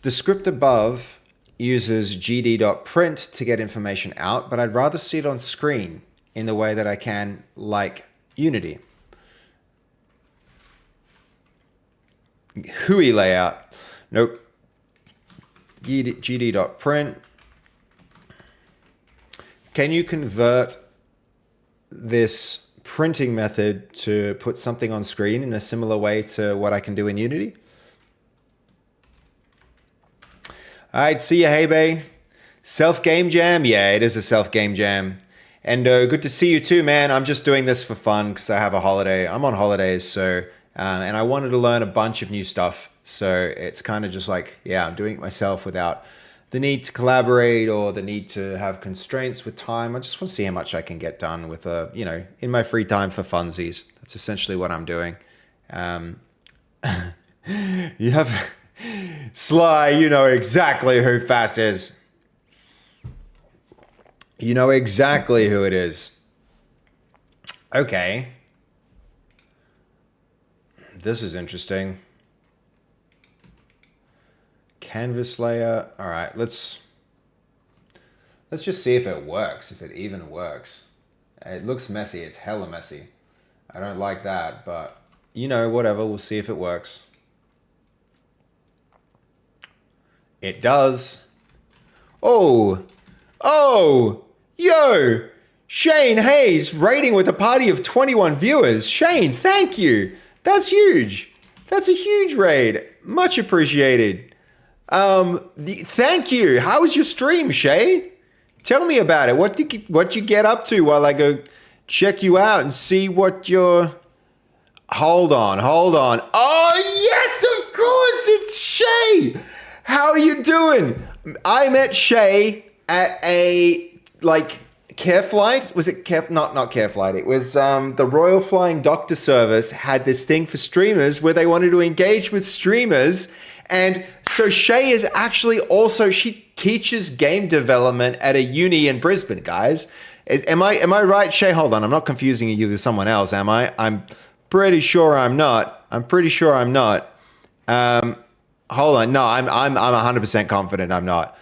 The script above uses gd.print to get information out, but I'd rather see it on screen in the way that I can like Unity. GUI layout. Nope. gd.print. Can you convert this printing method to put something on screen in a similar way to what I can do in Unity? All right, see ya, hey bay. Self game jam? Yeah, it is a self game jam. And good to see you too, man. I'm just doing this for fun because I have a holiday. I'm on holidays, so and I wanted to learn a bunch of new stuff. So it's kind of just like, yeah, I'm doing it myself without the need to collaborate or the need to have constraints with time. I just want to see how much I can get done with, in my free time for funsies. That's essentially what I'm doing. You have Sly, you know exactly who Fast is. You know exactly who it is. Okay. This is interesting. Canvas layer. All right, let's just see if it works, if it even works. It looks messy. It's hella messy. I don't like that, but whatever. We'll see if it works. It does. Oh, yo, Shane Hayes rating with a party of 21 viewers. Shane, thank you. That's huge. That's a huge raid. Much appreciated. Thank you. How was your stream, Shay? Tell me about it. What you get up to while I go check you out and see what you're... Hold on. Oh, yes, of course, it's Shay. How are you doing? I met Shay at a, Care Flight. Was it Care... Not Care Flight. It was the Royal Flying Doctor Service had this thing for streamers where they wanted to engage with streamers. And so Shay is actually also, she teaches game development at a uni in Brisbane, guys. Am I right, Shay? Hold on, I'm not confusing you with someone else, am I? I'm pretty sure I'm not. Hold on, no, I'm 100% confident I'm not.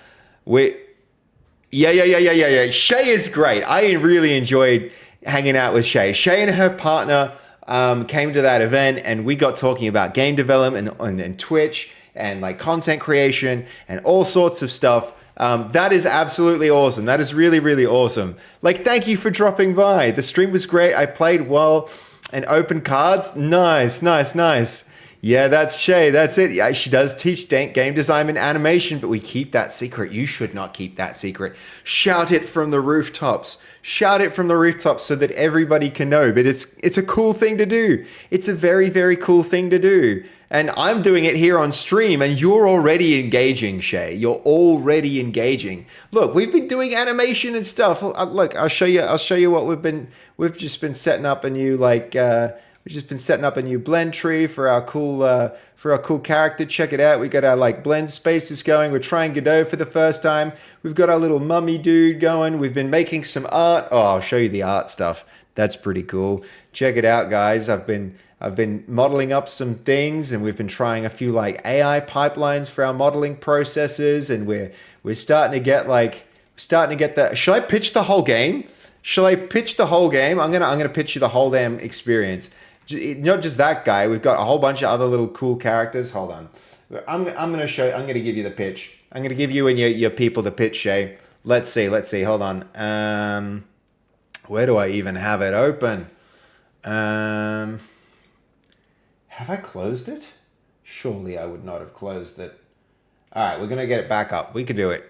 Yeah. Shay is great. I really enjoyed hanging out with Shay. Shay and her partner came to that event, and we got talking about game development and Twitch and content creation and all sorts of stuff. That is absolutely awesome. That is really, really awesome. Thank you for dropping by. The stream was great. I played well and opened cards. Nice. Yeah, that's Shay. That's it. Yeah, she does teach game design and animation, but we keep that secret. You should not keep that secret. Shout it from the rooftops. Shout it from the rooftops so that everybody can know. But it's a cool thing to do. It's a very, very cool thing to do. And I'm doing it here on stream, and you're already engaging, Shay. You're already engaging. Look, we've been doing animation and stuff. Look, I'll show you. I'll show you what we've just been setting up a new we've just been setting up a new blend tree for our cool character. Check it out. We got our like blend spaces going. We're trying Godot for the first time. We've got our little mummy dude going. We've been making some art. Oh, I'll show you the art stuff. That's pretty cool. Check it out, guys. I've been modeling up some things, and we've been trying a few like AI pipelines for our modeling processes, and we're starting to get the. Should I pitch the whole game? Shall I pitch the whole game? I'm gonna pitch you the whole damn experience. Not just that guy. We've got a whole bunch of other little cool characters. Hold on. I'm gonna give you the pitch. I'm gonna give you and your people the pitch, Shay. Let's see. Hold on. Where do I even have it open? Have I closed it? Surely I would not have closed it. All right, we're gonna get it back up. We can do it.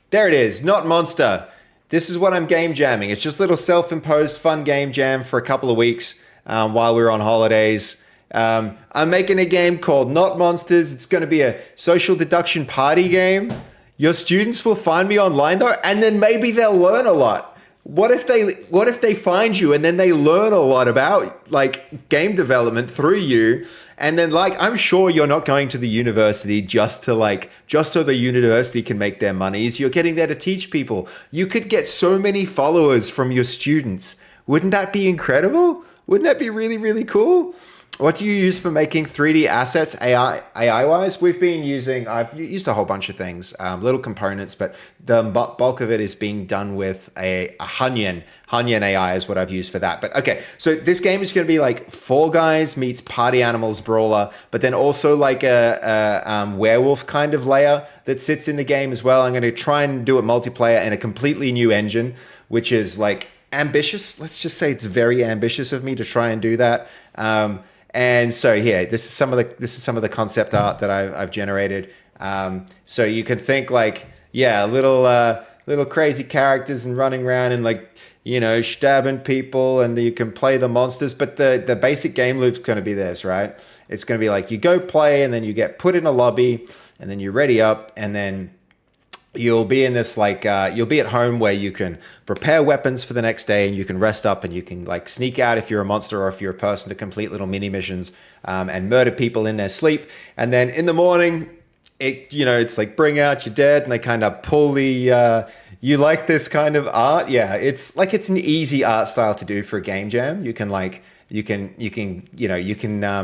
There it is. Not Monster. This is what I'm game jamming. It's just a little self-imposed fun game jam for a couple of weeks. While we're on holidays. I'm making a game called Not Monsters. It's going to be a social deduction party game. Your students will find me online though, and then maybe they'll learn a lot. What if they find you and then they learn a lot about like game development through you, and then like I'm sure you're not going to the university just so the university can make their monies. You're getting there to teach people. You could get so many followers from your students. Wouldn't that be incredible? Wouldn't that be really, really cool? What do you use for making 3D assets AI-wise? I've used a whole bunch of things, little components, but the bulk of it is being done with a Hunyan. Hunyan AI is what I've used for that. But okay, so this game is going to be like Fall Guys meets Party Animals Brawler, but then also like a werewolf kind of layer that sits in the game as well. I'm going to try and do it multiplayer in a completely new engine, which is like ambitious. Let's just say it's very ambitious of me to try and do that. And so here, this is some of the concept art that I've generated. So you can think like, yeah, little crazy characters and running around and like, stabbing people, and you can play the monsters. But the basic game loop's going to be this, right? It's going to be like you go play, and then you get put in a lobby, and then you ready up, and then you'll be in this you'll be at home where you can prepare weapons for the next day, and you can rest up, and you can like sneak out if you're a monster or if you're a person to complete little mini missions and murder people in their sleep. And then in the morning, it's like bring out your dead, and they kind of pull the you like this kind of art? Yeah, it's an easy art style to do for a game jam. You can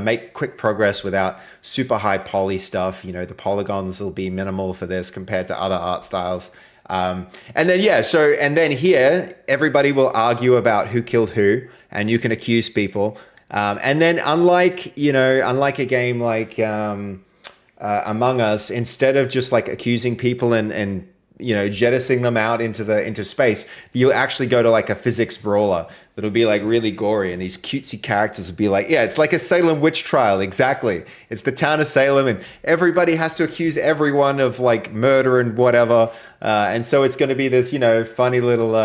make quick progress without super high poly stuff. The polygons will be minimal for this compared to other art styles. And then here, everybody will argue about who killed who, and you can accuse people. And then unlike a game like Among Us, instead of just like accusing people and jettisoning them out into space, you'll actually go to like a physics brawler that'll be like really gory, and these cutesy characters will be like, yeah, it's like a Salem witch trial. Exactly. It's the town of Salem, and everybody has to accuse everyone of like murder and whatever. And so it's going to be this, funny little,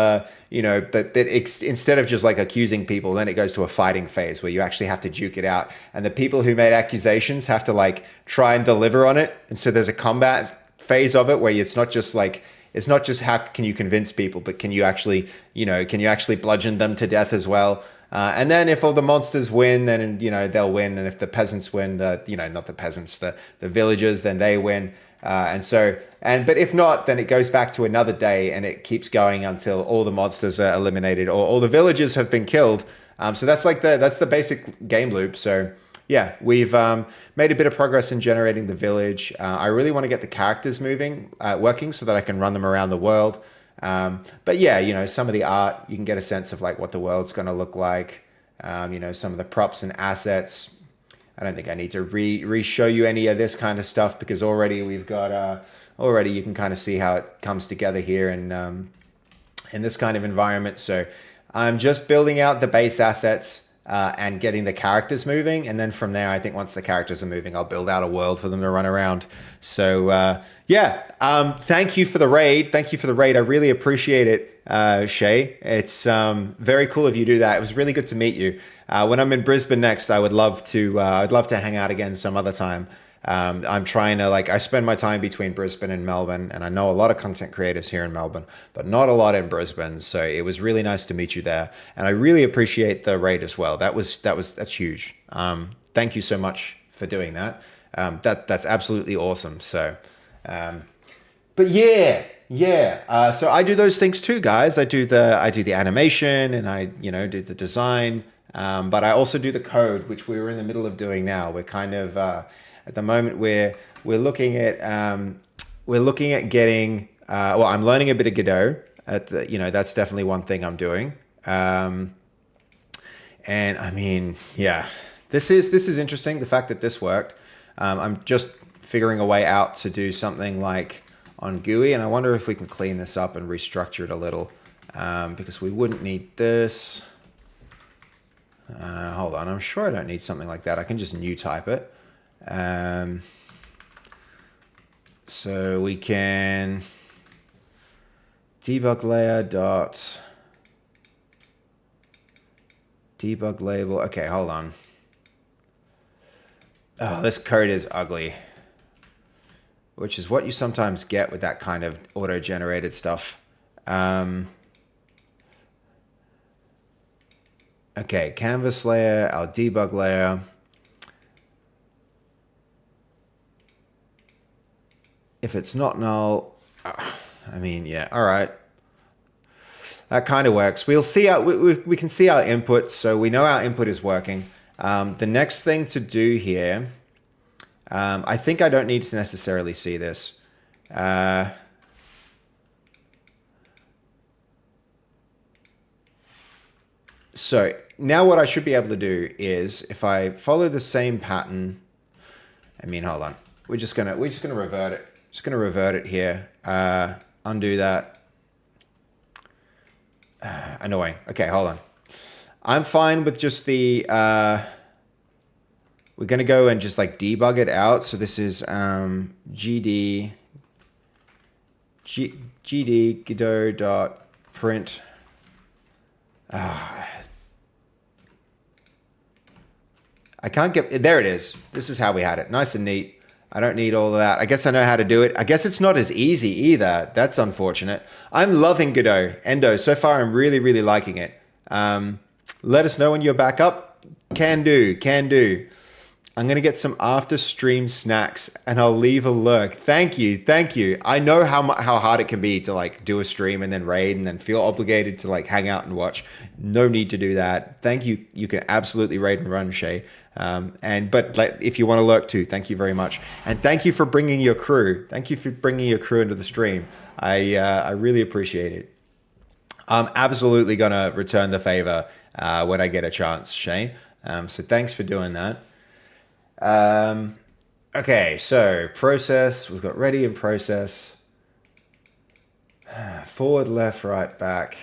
instead of just like accusing people, then it goes to a fighting phase where you actually have to duke it out. And the people who made accusations have to like try and deliver on it. And so there's a combat phase of it where it's not just how can you convince people, but can you actually bludgeon them to death as well. And then if all the monsters win, then they'll win, and if the peasants win, not the peasants, the villagers, then they win. But if not, then it goes back to another day, and it keeps going until all the monsters are eliminated or all the villagers have been killed. So that's the basic game loop. So yeah, we've made a bit of progress in generating the village. I really want to get the characters working so that I can run them around the world. But yeah, some of the art, you can get a sense of like what the world's going to look like. Some of the props and assets. I don't think I need to re-show you any of this kind of stuff, because already we've got, already you can kind of see how it comes together here in this kind of environment. So I'm just building out the base assets. and getting the characters moving. And then from there, I think once the characters are moving, I'll build out a world for them to run around. So thank you for the raid. Thank you for the raid. I really appreciate it, Shay. It's very cool of you to do that. It was really good to meet you. When I'm in Brisbane next, I'd love to hang out again some other time. I'm trying to I spend my time between Brisbane and Melbourne, and I know a lot of content creators here in Melbourne, but not a lot in Brisbane. So it was really nice to meet you there, and I really appreciate the raid as well. That's huge. Thank you so much for doing that. That's absolutely awesome. So, but yeah. So I do those things too, guys. I do the animation, and I do the design. But I also do the code, which we're in the middle of doing now. We're kind of at the moment we're looking at getting I'm learning a bit of Godot. That's definitely one thing I'm doing. And I mean, yeah, this is interesting. The fact that this worked. I'm just figuring a way out to do something like on GUI, and I wonder if we can clean this up and restructure it a little, because we wouldn't need this. Hold on, I'm sure I don't need something like that. I can just new type it. So we can debug layer dot debug label. Okay, hold on. Oh, this code is ugly, which is what you sometimes get with that kind of auto-generated stuff. Okay, canvas layer, our debug layer. If it's not null, I mean, yeah, all right. That kind of works. We'll see we can see our input, so we know our input is working. The next thing to do here, I think I don't need to necessarily see this. So now what I should be able to do is, if I follow the same pattern, I mean, hold on. We're just gonna revert it. Just gonna revert it here. Undo that. Annoying. Okay, hold on. I'm fine with just the. We're gonna go and just debug it out. So this is gd Godot dot print. I can't get, there it is. This is how we had it. Nice and neat. I don't need all of that. I guess I know how to do it. I guess it's not as easy either. That's unfortunate. I'm loving Godot. Endo, so far I'm really, really liking it. Let us know when you're back up. Can do. I'm going to get some after stream snacks and I'll leave a lurk. Thank you. I know how hard it can be to do a stream and then raid and then feel obligated to hang out and watch. No need to do that. Thank you. You can absolutely raid and run, Shay. But if you want to lurk too, thank you very much. And thank you for bringing your crew. Thank you for bringing your crew into the stream. I really appreciate it. I'm absolutely going to return the favor when I get a chance, Shay. So thanks for doing that. Okay, so process, we've got ready and process, forward, left, right, back.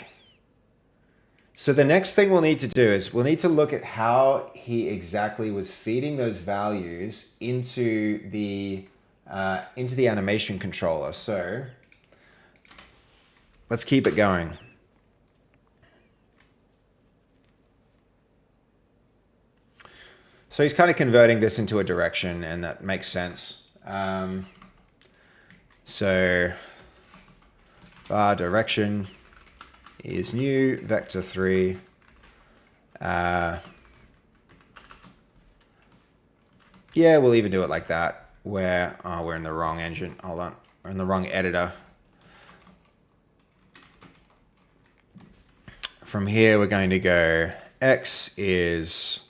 So the next thing we'll need to do is we'll need to look at how he exactly was feeding those values into the animation controller. So let's keep it going. So he's kind of converting this into a direction, and that makes sense. So bar direction is new, vector 3. Yeah, we'll even do it like that, where, we're in the wrong engine. Hold on, we're in the wrong editor. From here, we're going to go X is...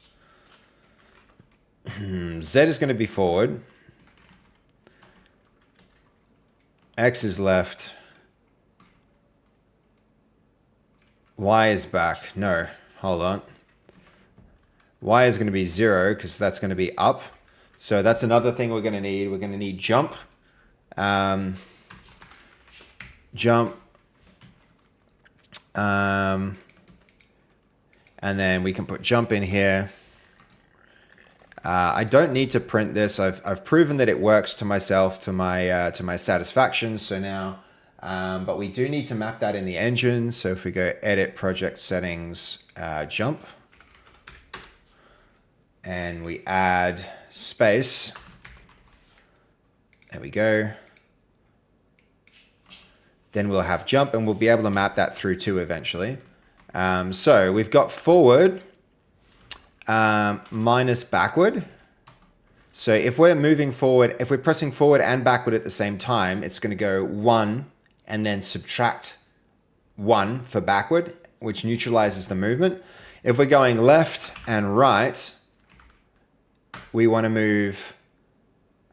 Z is going to be forward. X is left. Y is back. No, hold on. Y is going to be 0 because that's going to be up. So that's another thing we're going to need. We're going to need jump. Jump. And then we can put jump in here. I don't need to print this. I've proven that it works to myself, to my satisfaction. So now, but we do need to map that in the engine. So if we go edit project settings, jump, and we add space, there we go. Then we'll have jump, and we'll be able to map that through too eventually. So we've got forward minus backward. So if we're moving forward, if we're pressing forward and backward at the same time, it's going to go 1 and then subtract 1 for backward, which neutralizes the movement. If we're going left and right, we want to move,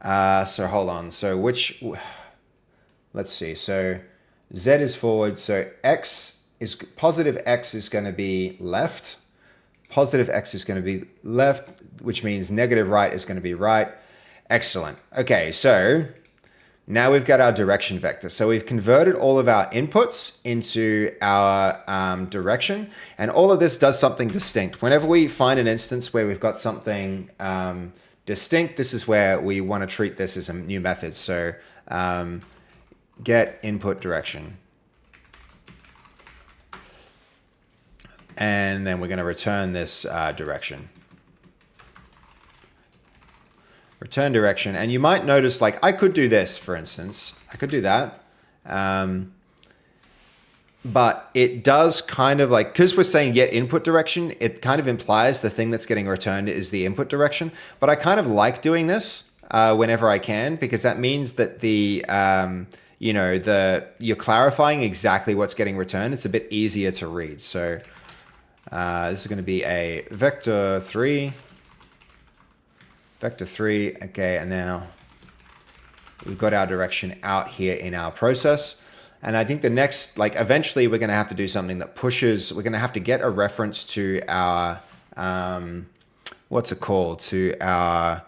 so hold on. So let's see. So Z is forward. So positive X is going to be left. Positive X is going to be left, which means negative right is going to be right. Excellent. Okay, so now we've got our direction vector. So we've converted all of our inputs into our direction, and all of this does something distinct. Whenever we find an instance where we've got something distinct, this is where we want to treat this as a new method. So get input direction. And then we're going to return this direction. Return direction. And you might notice, like, I could do this, for instance. I could do that. But it does kind of like, because we're saying get input direction, it kind of implies the thing that's getting returned is the input direction. But I kind of like doing this whenever I can, because that means that you're clarifying exactly what's getting returned. It's a bit easier to read. So this is going to be a vector 3. Vector 3, okay, and now we've got our direction out here in our process. And I think the next, like, eventually we're going to have to do something that pushes, we're going to have to get a reference to our, what's it called, to our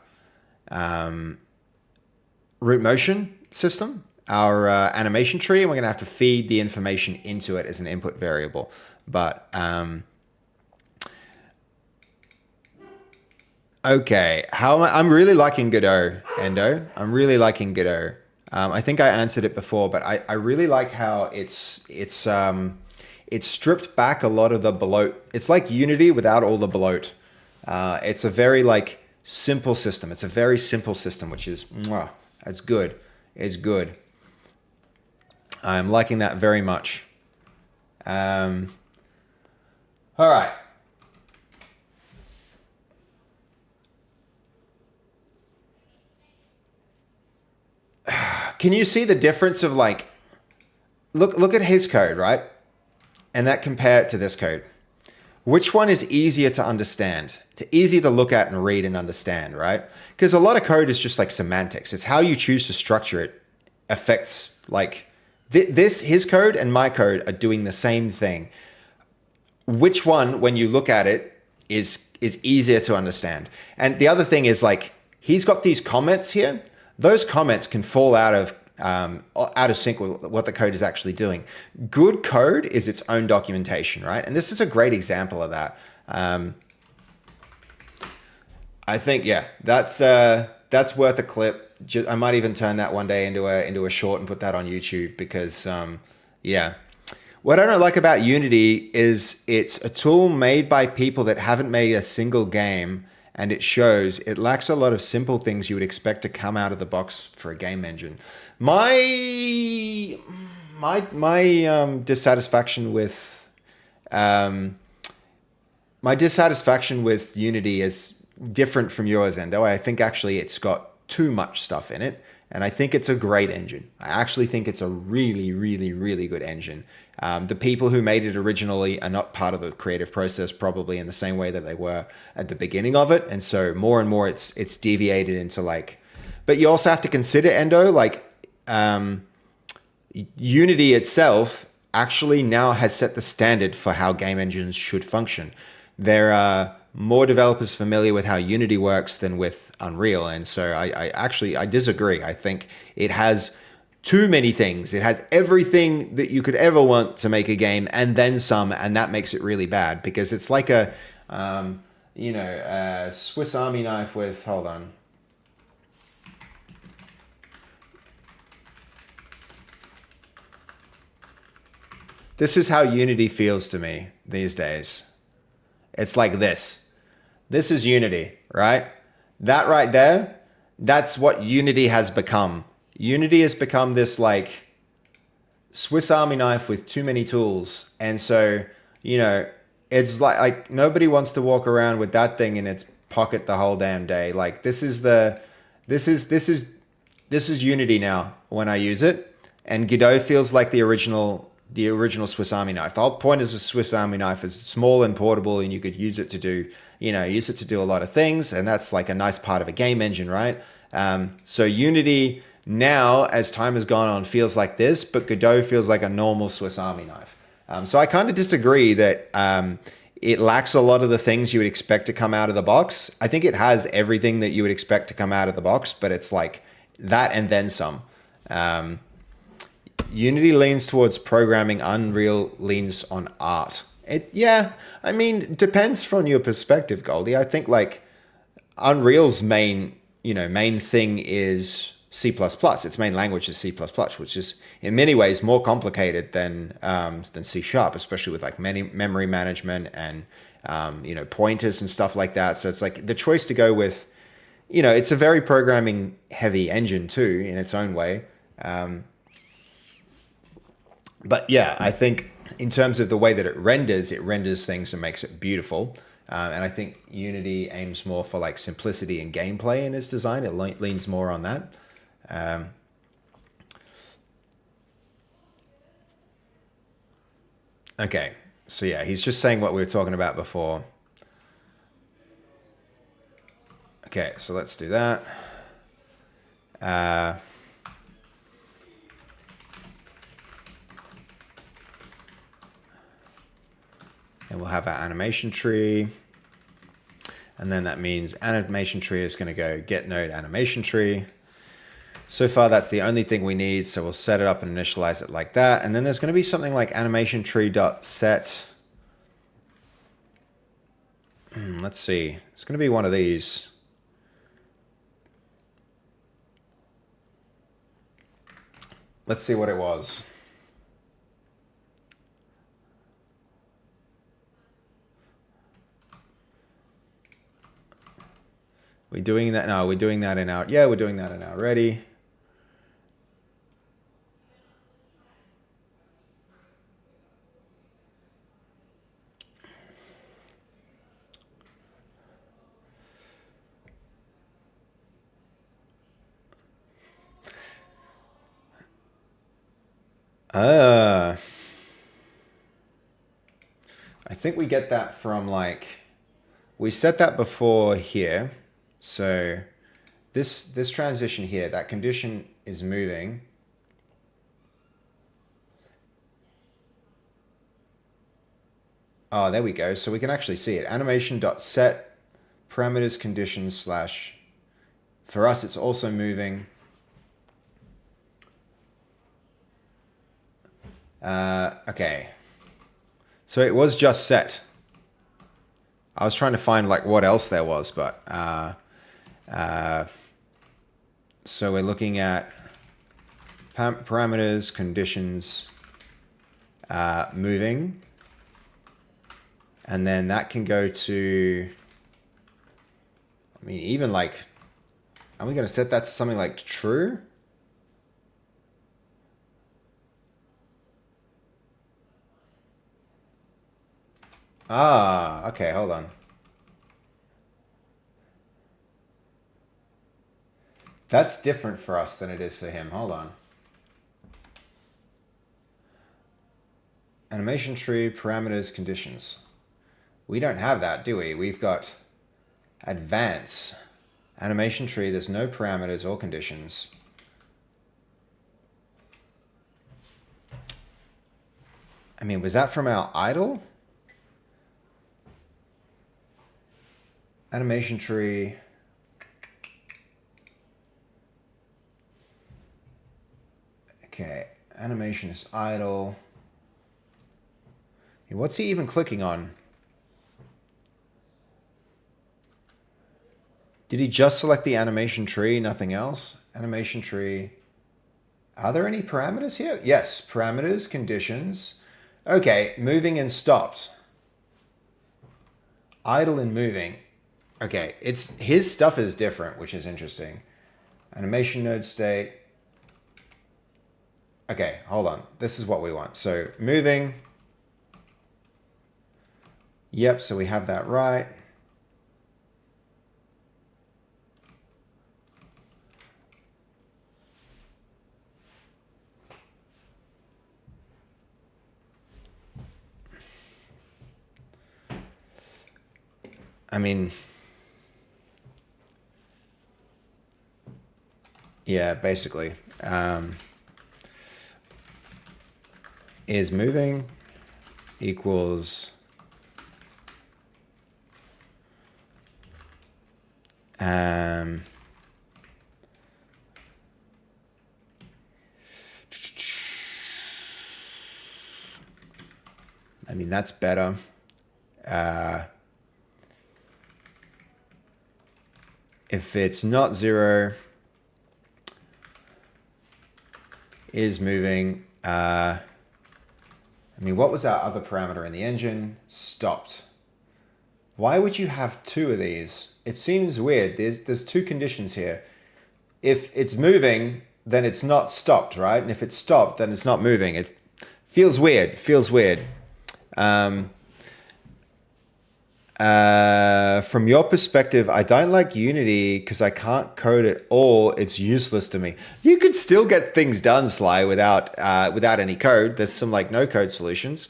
root motion system, our animation tree, and we're going to have to feed the information into it as an input variable. But okay, I'm really liking Godot, Endo. I'm really liking Godot. I think I answered it before, but I really like how it's stripped back a lot of the bloat. It's like Unity without all the bloat. It's a very like simple system. It's a very simple system, which is it's good. It's good. I'm liking that very much. All right. Can you see the difference of like, look at his code, right? And that compare it to this code. Which one is easier to understand? Easier to look at and read and understand, right? Because a lot of code is just like semantics. It's how you choose to structure it affects like his code and my code are doing the same thing. Which one, when you look at it, is easier to understand? And the other thing is like, he's got these comments here. Those comments can fall out of sync with what the code is actually doing. Good code is its own documentation, right? And this is a great example of that. I think, yeah, that's worth a clip. I might even turn that one day into a short and put that on YouTube because, yeah. What I don't like about Unity is it's a tool made by people that haven't made a single game. And it shows it lacks a lot of simple things you would expect to come out of the box for a game engine. My dissatisfaction with Unity is different from yours, Endo. I think actually it's got too much stuff in it, and I think it's a great engine. I actually think it's a really, really, really good engine. The people who made it originally are not part of the creative process, probably in the same way that they were at the beginning of it. And so more and more it's deviated into like, but you also have to consider, Endo, like Unity itself actually now has set the standard for how game engines should function. There are more developers familiar with how Unity works than with Unreal. And so I disagree. I think it has too many things. It has everything that you could ever want to make a game and then some, and that makes it really bad because it's like a, a Swiss Army knife with, hold on. This is how Unity feels to me these days. It's like this. This is Unity, right? That right there, that's what Unity has become. Unity has become this like Swiss Army knife with too many tools. And so, it's like nobody wants to walk around with that thing in its pocket the whole damn day. Like this is Unity now when I use it. And Godot feels like the original Swiss Army knife. The whole point of a Swiss Army knife is small and portable, and you could use it to do, a lot of things, and that's like a nice part of a game engine, right? So Unity now, as time has gone on, feels like this, but Godot feels like a normal Swiss Army knife. So I kind of disagree that it lacks a lot of the things you would expect to come out of the box. I think it has everything that you would expect to come out of the box, but it's like that and then some. Unity leans towards programming. Unreal leans on art. Depends from your perspective, Goldie. I think like Unreal's main thing is C++. Its main language is C++, which is in many ways more complicated than C#, especially with like memory management and pointers and stuff like that. So it's like the choice to go with, it's a very programming heavy engine too in its own way. But yeah, I think in terms of the way that it renders things and makes it beautiful. And I think Unity aims more for like simplicity and gameplay in its design. It leans more on that. Okay, so yeah, he's just saying what we were talking about before. Okay, so let's do that. And we'll have our animation tree. And then that means animation tree is going to go get node animation tree. So far, that's the only thing we need. So we'll set it up and initialize it like that. And then there's going to be something like animation tree.set. Let's see. It's going to be one of these. Let's see what it was. We're doing that now. We're doing that in our, we're doing that in our ready. I think we get that from like, we set that before here. So this transition here, that condition is moving. Oh, there we go. So we can actually see it. Animation.set parameters conditions slash, for us, it's also moving. Okay. So it was just set. I was trying to find like what else there was, but so we're looking at parameters, conditions, moving, and then that can go to, I mean, even like, are we going to set that to something like true? Ah, okay, hold on. That's different for us than it is for him. Hold on. Animation tree, parameters, conditions. We don't have that, do we? We've got advance. Animation tree, there's no parameters or conditions. I mean, was that from our idle? Animation tree. Okay, animation is idle. What's he even clicking on? Did he just select the animation tree, nothing else? Animation tree. Are there any parameters here? Yes, parameters, conditions. Okay, moving and stopped. Idle and moving. Okay, it's his stuff is different, which is interesting. Animation node state. Okay, hold on. This is what we want. So moving. Yep, so we have that right. I mean, yeah, basically. Is moving equals I mean, that's better. If it's not 0, is moving. I mean, what was our other parameter in the engine? Stopped. Why would you have 2 of these? It seems weird. There's 2 conditions here. If it's moving, then it's not stopped, right? And if it's stopped, then it's not moving. It feels weird. Feels weird. From your perspective, I don't like Unity because I can't code it all. It's useless to me. You could still get things done, Sly, without any code. There's some like no code solutions.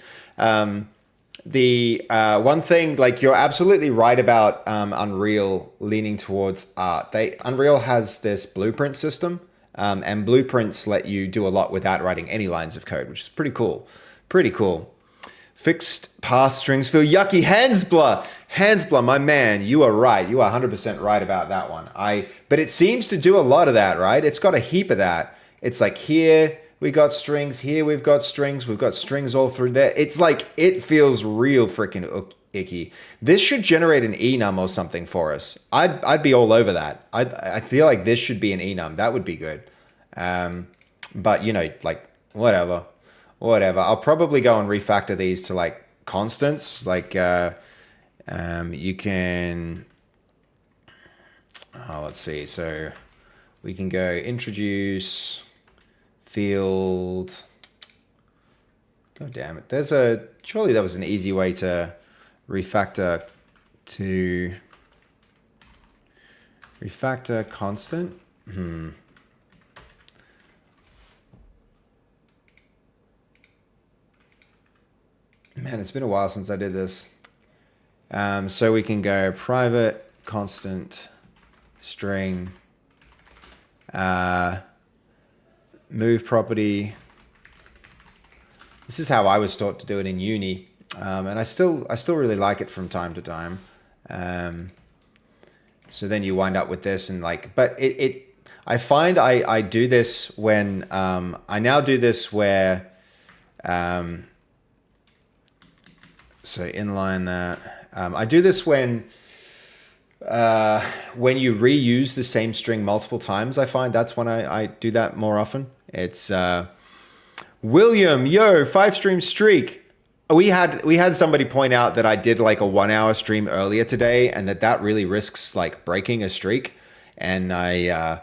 The one thing, like you're absolutely right about Unreal leaning towards art. Unreal has this blueprint system, and blueprints let you do a lot without writing any lines of code, which is pretty cool. Pretty cool. Fixed path strings feel yucky. Hansblah, my man, you are right. You are 100% right about that one. But it seems to do a lot of that, right? It's got a heap of that. It's like here we got strings, here we've got strings all through there. It's like, it feels real freaking icky. This should generate an enum or something for us. I'd be all over that. I feel like this should be an enum. That would be good. But you know, like whatever. I'll probably go and refactor these to like constants. Like you can, let's see. So we can go introduce field. God damn it. Surely there was an easy way to refactor constant. Man, it's been a while since I did this. So we can go private constant string move property. This is how I was taught to do it in uni, and I still really like it from time to time. So then you wind up with this and like, but I find I do this when I now do this where. So inline that. I do this when you reuse the same string multiple times. I find that's when I do that more often. It's William, 5-stream streak. We had somebody point out that I did like a 1-hour stream earlier today, and that really risks like breaking a streak. And I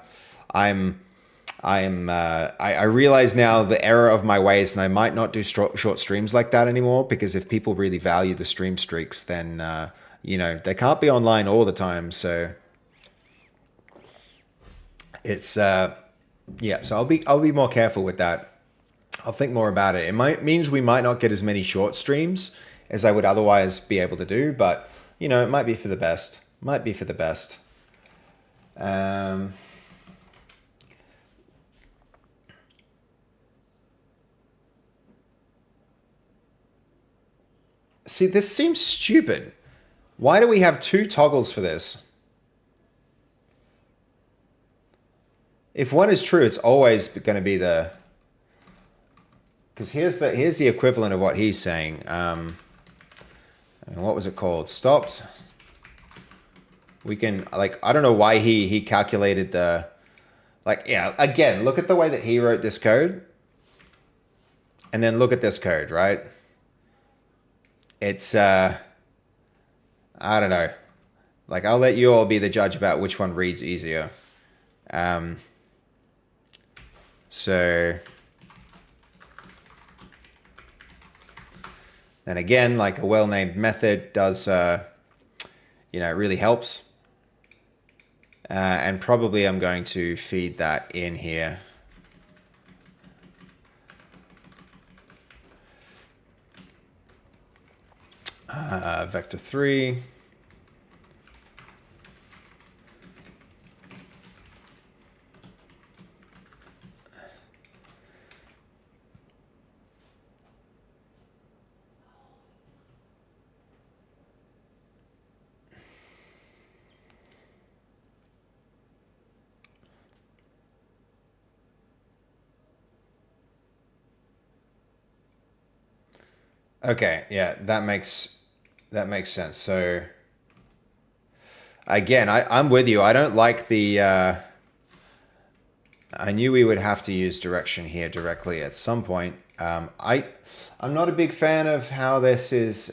realize now the error of my ways, and I might not do short streams like that anymore, because if people really value the stream streaks, then they can't be online all the time. So it's so I'll be more careful with that. I'll think more about it. It means we might not get as many short streams as I would otherwise be able to do, but it might be for the best. See, this seems stupid. Why do we have 2 toggles for this? If one is true, it's always going to be the because here's the equivalent of what he's saying. And what was it called? Stopped. We can, like, I don't know why he calculated the, like, yeah, again, look at the way that he wrote this code. And then look at this code, right? It's, I don't know. Like, I'll let you all be the judge about which one reads easier. So, and again, like a well-named method does, you know, it really helps. And probably I'm going to feed that in here. Vector 3. Okay, yeah, that makes sense. So again, I'm with you. I don't like the I knew we would have to use direction here directly at some point. I'm not a big fan of how this is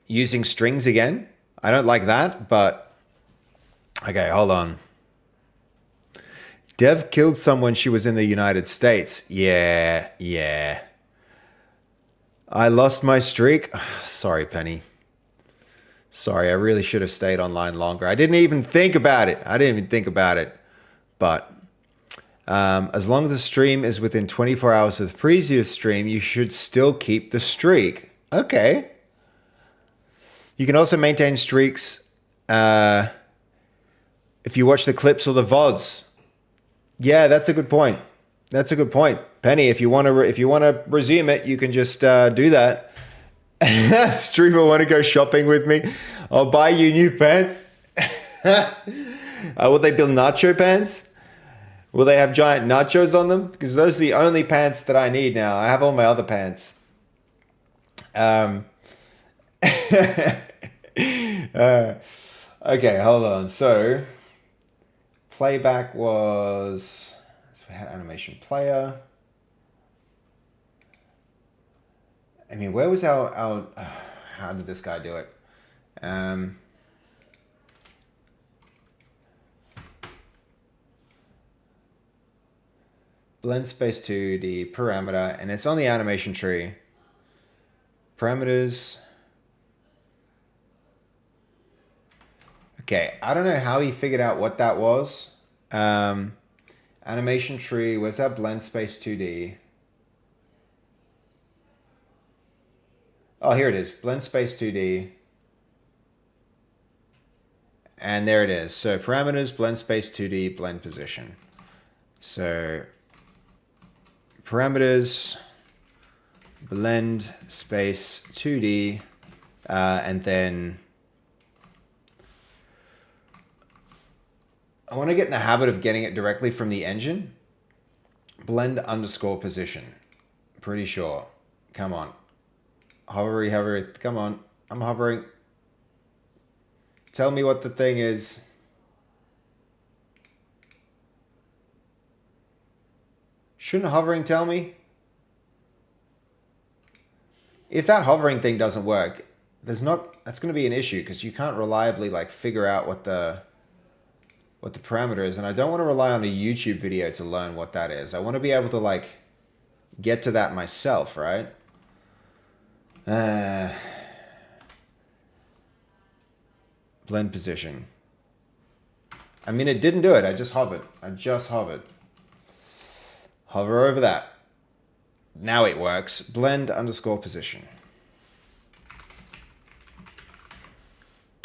using strings again. I don't like that, but okay, hold on. Dev killed someone. She was in the United States. Yeah. I lost my streak. Sorry, Penny. Sorry, I really should have stayed online longer. I didn't even think about it. But as long as the stream is within 24 hours of the previous stream, you should still keep the streak. Okay. You can also maintain streaks if you watch the clips or the VODs. Yeah, that's a good point. Penny, if you want to resume it, you can just do that. Streamer want to go shopping with me? I'll buy you new pants. Will they build nacho pants? Will they have giant nachos on them? Because those are the only pants that I need now. I have all my other pants. Okay, hold on. So playback was, so we had animation player. I mean, where was our how did this guy do it? Blend space 2D parameter, and it's on the animation tree. Parameters. Okay, I don't know how he figured out what that was. Animation tree, where's that blend space 2D? Oh, here it is, blend space 2D. And there it is. So parameters, blend space 2D, blend position. So parameters, blend space 2D, and then I want to get in the habit of getting it directly from the engine. Blend underscore position. Pretty sure. Come on. Hover. Come on. I'm hovering. Tell me what the thing is. Shouldn't hovering tell me? If that hovering thing doesn't work, that's going to be an issue because you can't reliably like figure out what the parameter is, and I don't want to rely on a YouTube video to learn what that is. I want to be able to like get to that myself, right? Blend position. I mean, it didn't do it. I just hovered. Hover over that. Now it works. Blend underscore position.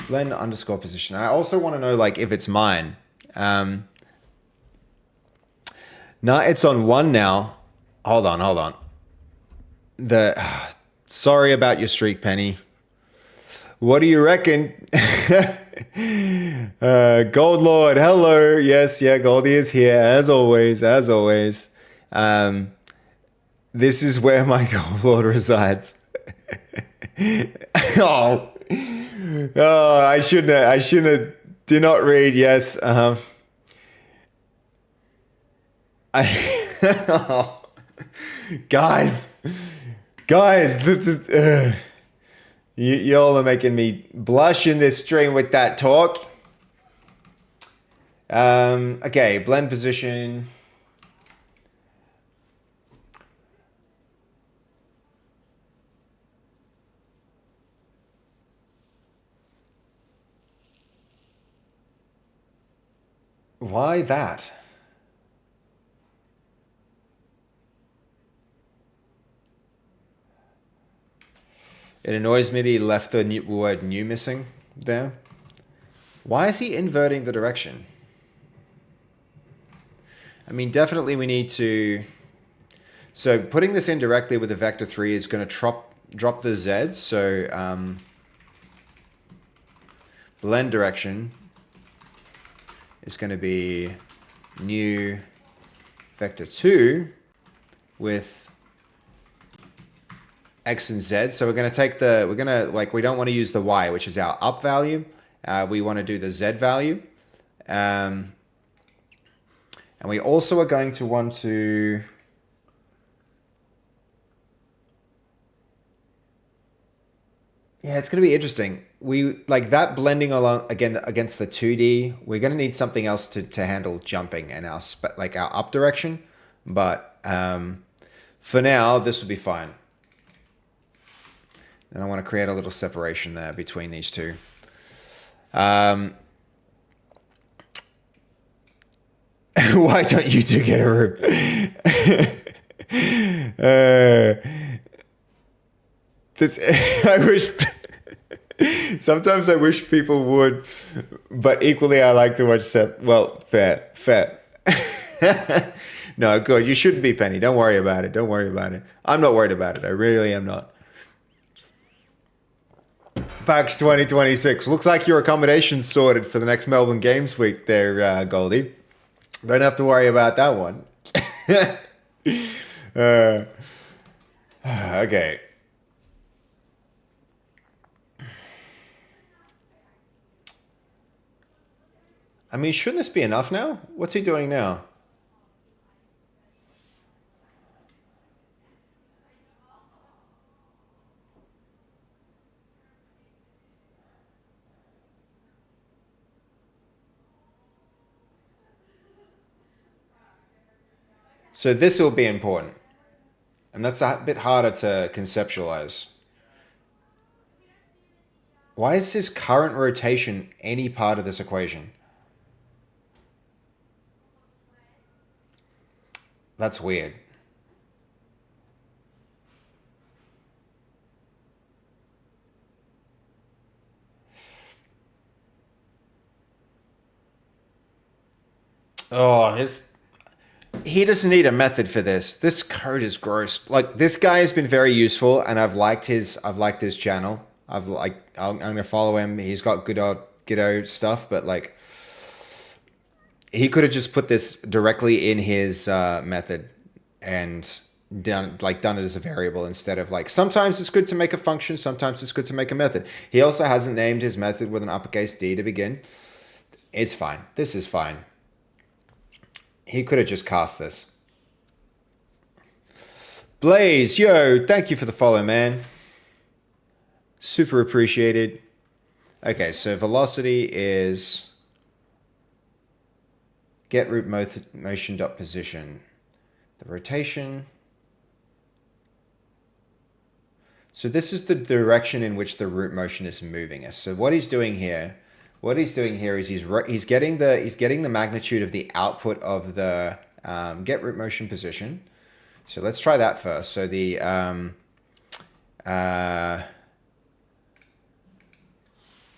Blend underscore position. I also want to know like if it's mine. Nah, it's on 1 now. Hold on. Sorry about your streak, Penny. What do you reckon? Gold Lord, hello. Yes, yeah, Goldie is here as always. This is where my goal lord resides. Oh, oh, I shouldn't have. I shouldn't have. Do not read. Yes. I. Guys, guys, y'all are making me blush in this stream with that talk. Okay, blend position. Why that? It annoys me that he left the word new missing there. Why is he inverting the direction? I mean, definitely we need to... So putting this in directly with the vector 3 is going to drop the Z. So blend direction is going to be new vector 2 with X and Z. So we're going to take the, we don't want to use the Y, which is our up value. We want to do the Z value. And we also are going to want to, yeah, it's going to be interesting. We like that blending along again against the 2D. We're going to need something else to handle jumping and our up direction. But for now, this will be fine. And I want to create a little separation there between these two. Why don't you two get a room? I wish. Sometimes I wish people would, but equally I like to watch that. Well, fair. No, good. You shouldn't be, Penny. Don't worry about it. I'm not worried about it. I really am not. PAX 2026. Looks like your accommodation's sorted for the next Melbourne Games Week there, Goldie. Don't have to worry about that one. Okay. I mean, shouldn't this be enough now? What's he doing now? So this will be important. And that's a bit harder to conceptualize. Why is his current rotation any part of this equation? That's weird. Oh, he doesn't need a method for this. This code is gross. Like, this guy has been very useful, and I've liked his channel. I'm gonna follow him. He's got good old stuff, but like, he could have just put this directly in his method and done it as a variable instead of like, sometimes it's good to make a function, sometimes it's good to make a method. He also hasn't named his method with an uppercase D to begin. It's fine. This is fine. He could have just cast this. Blaze, yo, thank you for the follow, man. Super appreciated. Okay, so velocity is get root motion dot position. The rotation. So this is the direction in which the root motion is moving us. So what he's doing here is he's getting the magnitude of the output of the get root motion position. So let's try that first. So the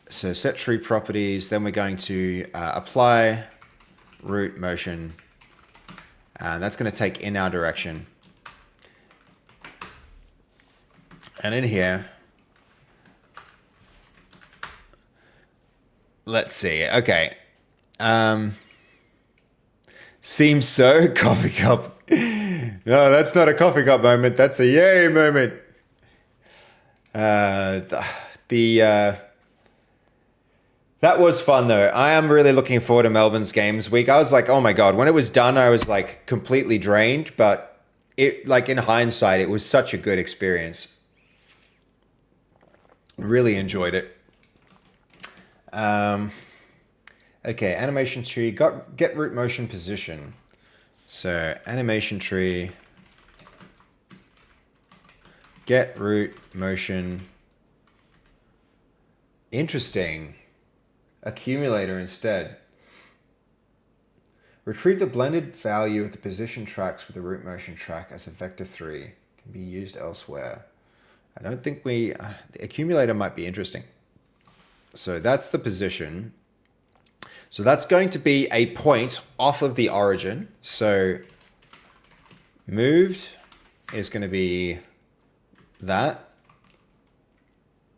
so set tree properties. Then we're going to apply root motion, and that's going to take in our direction. And in here, let's see. Okay. Seems so. Coffee cup. No, that's not a coffee cup moment. That's a yay moment. The that was fun though. I am really looking forward to Melbourne's Games Week. I was like, oh my God, when it was done, I was like completely drained, but it, like in hindsight, it was such a good experience. Really enjoyed it. Okay, animation tree, get root motion position. So animation tree, get root motion. Interesting. Accumulator instead. Retrieve the blended value of the position tracks with the root motion track as a vector 3. Can be used elsewhere. I don't think the accumulator might be interesting. So that's the position. So that's going to be a point off of the origin. So moved is going to be that.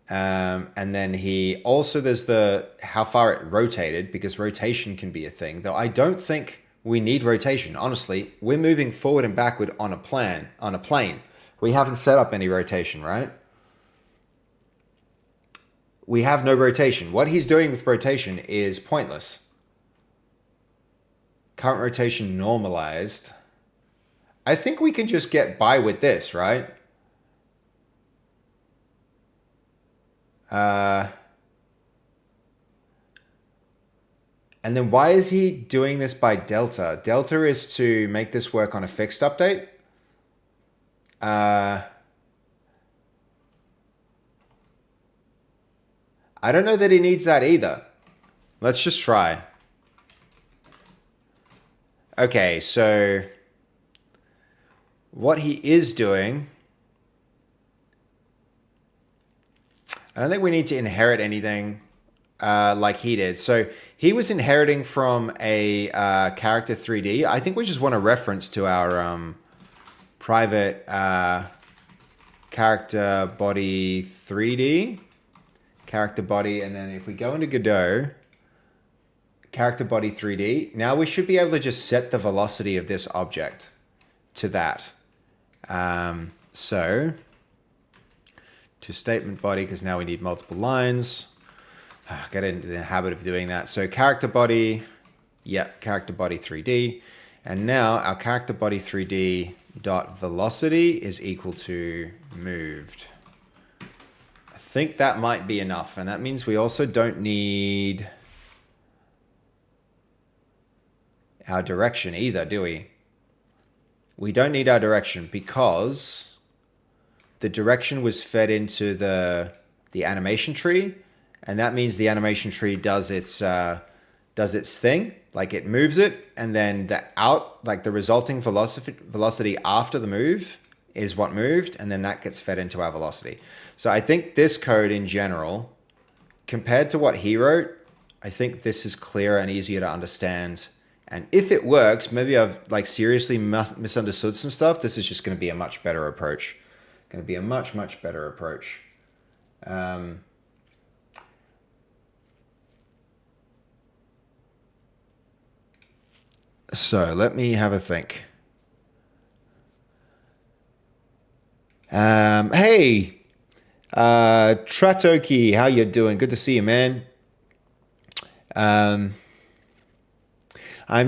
And then he also, there's the how far it rotated, because rotation can be a thing, though I don't think we need rotation. Honestly, we're moving forward and backward on a plane. We haven't set up any rotation, right? We have no rotation. What he's doing with rotation is pointless. Current rotation normalized. I think we can just get by with this, right? And then why is he doing this by delta? Delta is to make this work on a fixed update. I don't know that he needs that either. Let's just try. Okay, so what he is doing, I don't think we need to inherit anything like he did. So he was inheriting from a character 3D. I think we just want a reference to our private character body 3D. Character body, and then if we go into Godot, character body 3D, now we should be able to just set the velocity of this object to that. So to statement body, because now we need multiple lines. Get into the habit of doing that. So character body, character body 3D. And now our character body 3D dot velocity is equal to moved. I think that might be enough. And that means we also don't need our direction either, do we? We don't need our direction because the direction was fed into the animation tree. And that means the animation tree does its thing, like it moves it, and then the resulting velocity after the move is what moved, and then that gets fed into our velocity. So I think this code in general, compared to what he wrote, I think this is clearer and easier to understand. And if it works, maybe I've seriously misunderstood some stuff. This is just going to be a much better approach. Going to be a much, much better approach. So let me have a think. Hey, Tratoki, how you doing? Good to see you, man. I'm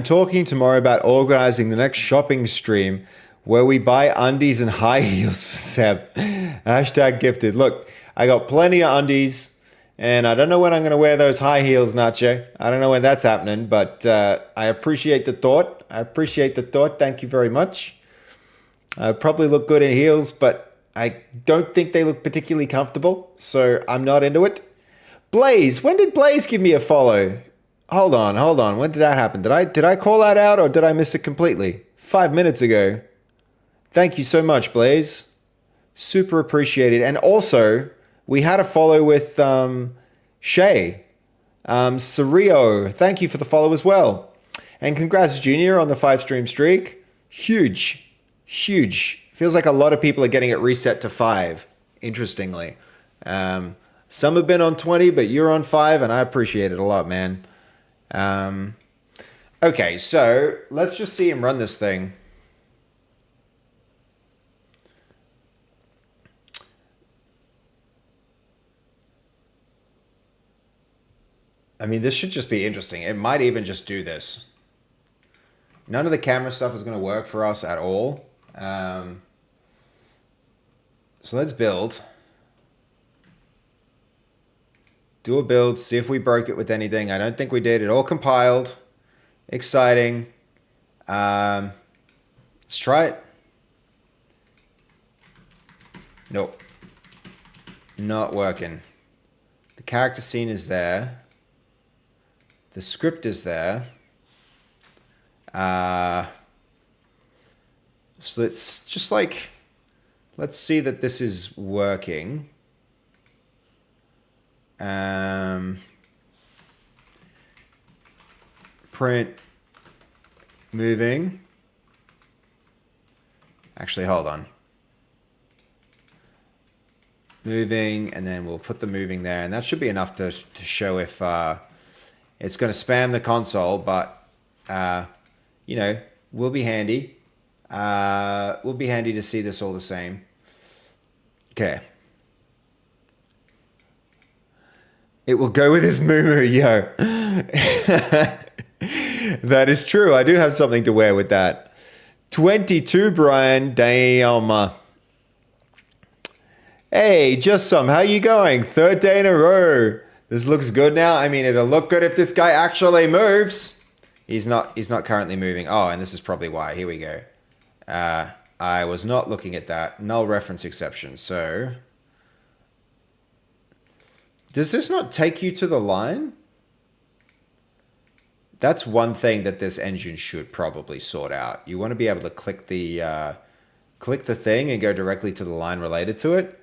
talking tomorrow about organizing the next shopping stream where we buy undies and high heels for Seb. Hashtag gifted. Look, I got plenty of undies, and I don't know when I'm going to wear those high heels, Nacho. I don't know when that's happening, but I appreciate the thought. Thank you very much. I probably look good in heels, but I don't think they look particularly comfortable, so I'm not into it. Blaze, when did Blaze give me a follow? Hold on. When did that happen? Did I call that out, or did I miss it completely? 5 minutes ago. Thank you so much, Blaze. Super appreciated. And also, we had a follow with Shay. Sario, thank you for the follow as well. And congrats, Junior, on the 5-stream streak. Huge. Feels like a lot of people are getting it reset to 5, interestingly. Some have been on 20, but you're on 5, and I appreciate it a lot, man. Okay, so let's just see him run this thing. I mean, this should just be interesting. It might even just do this. None of the camera stuff is going to work for us at all. So let's build. Do a build, see if we broke it with anything. I don't think we did. It all compiled. Exciting. Let's try it. Nope. Not working. The character scene is there. The script is there. So it's just like, let's see that this is working. Print, moving. Actually, hold on. Moving, and then we'll put the moving there, and that should be enough to show if it's going to spam the console, but you know, will be handy. Will be handy to see this all the same. Okay. It will go with his moo yo. That is true. I do have something to wear with that. 22, Brian. Damn. Hey, just some. How you going? Third day in a row. This looks good now. I mean, it'll look good if this guy actually moves. He's not currently moving. Oh, and this is probably why. Here we go. I was not looking at that. Null reference exception. So, does this not take you to the line? That's one thing that this engine should probably sort out. You want to be able to click the thing and go directly to the line related to it.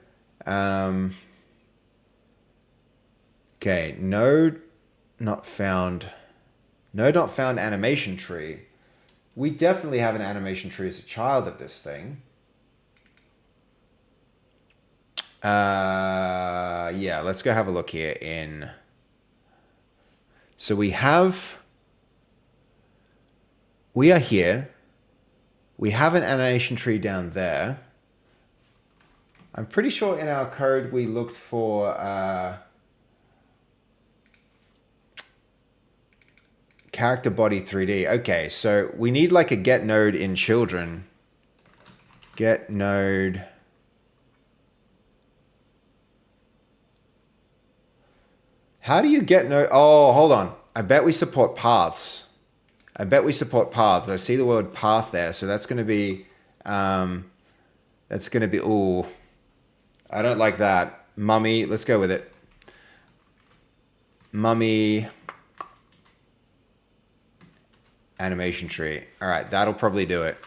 Okay, node not found animation tree. We definitely have an animation tree as a child of this thing. Yeah, let's go have a look here in. So we are here. We have an animation tree down there. I'm pretty sure in our code we looked for character body 3D. Okay, so we need like a get node in children. Get node. How do you get node? Oh, hold on. I bet we support paths. I see the word path there, so that's going to be, ooh, I don't like that. Mummy, let's go with it. Mummy animation tree. All right, that'll probably do it.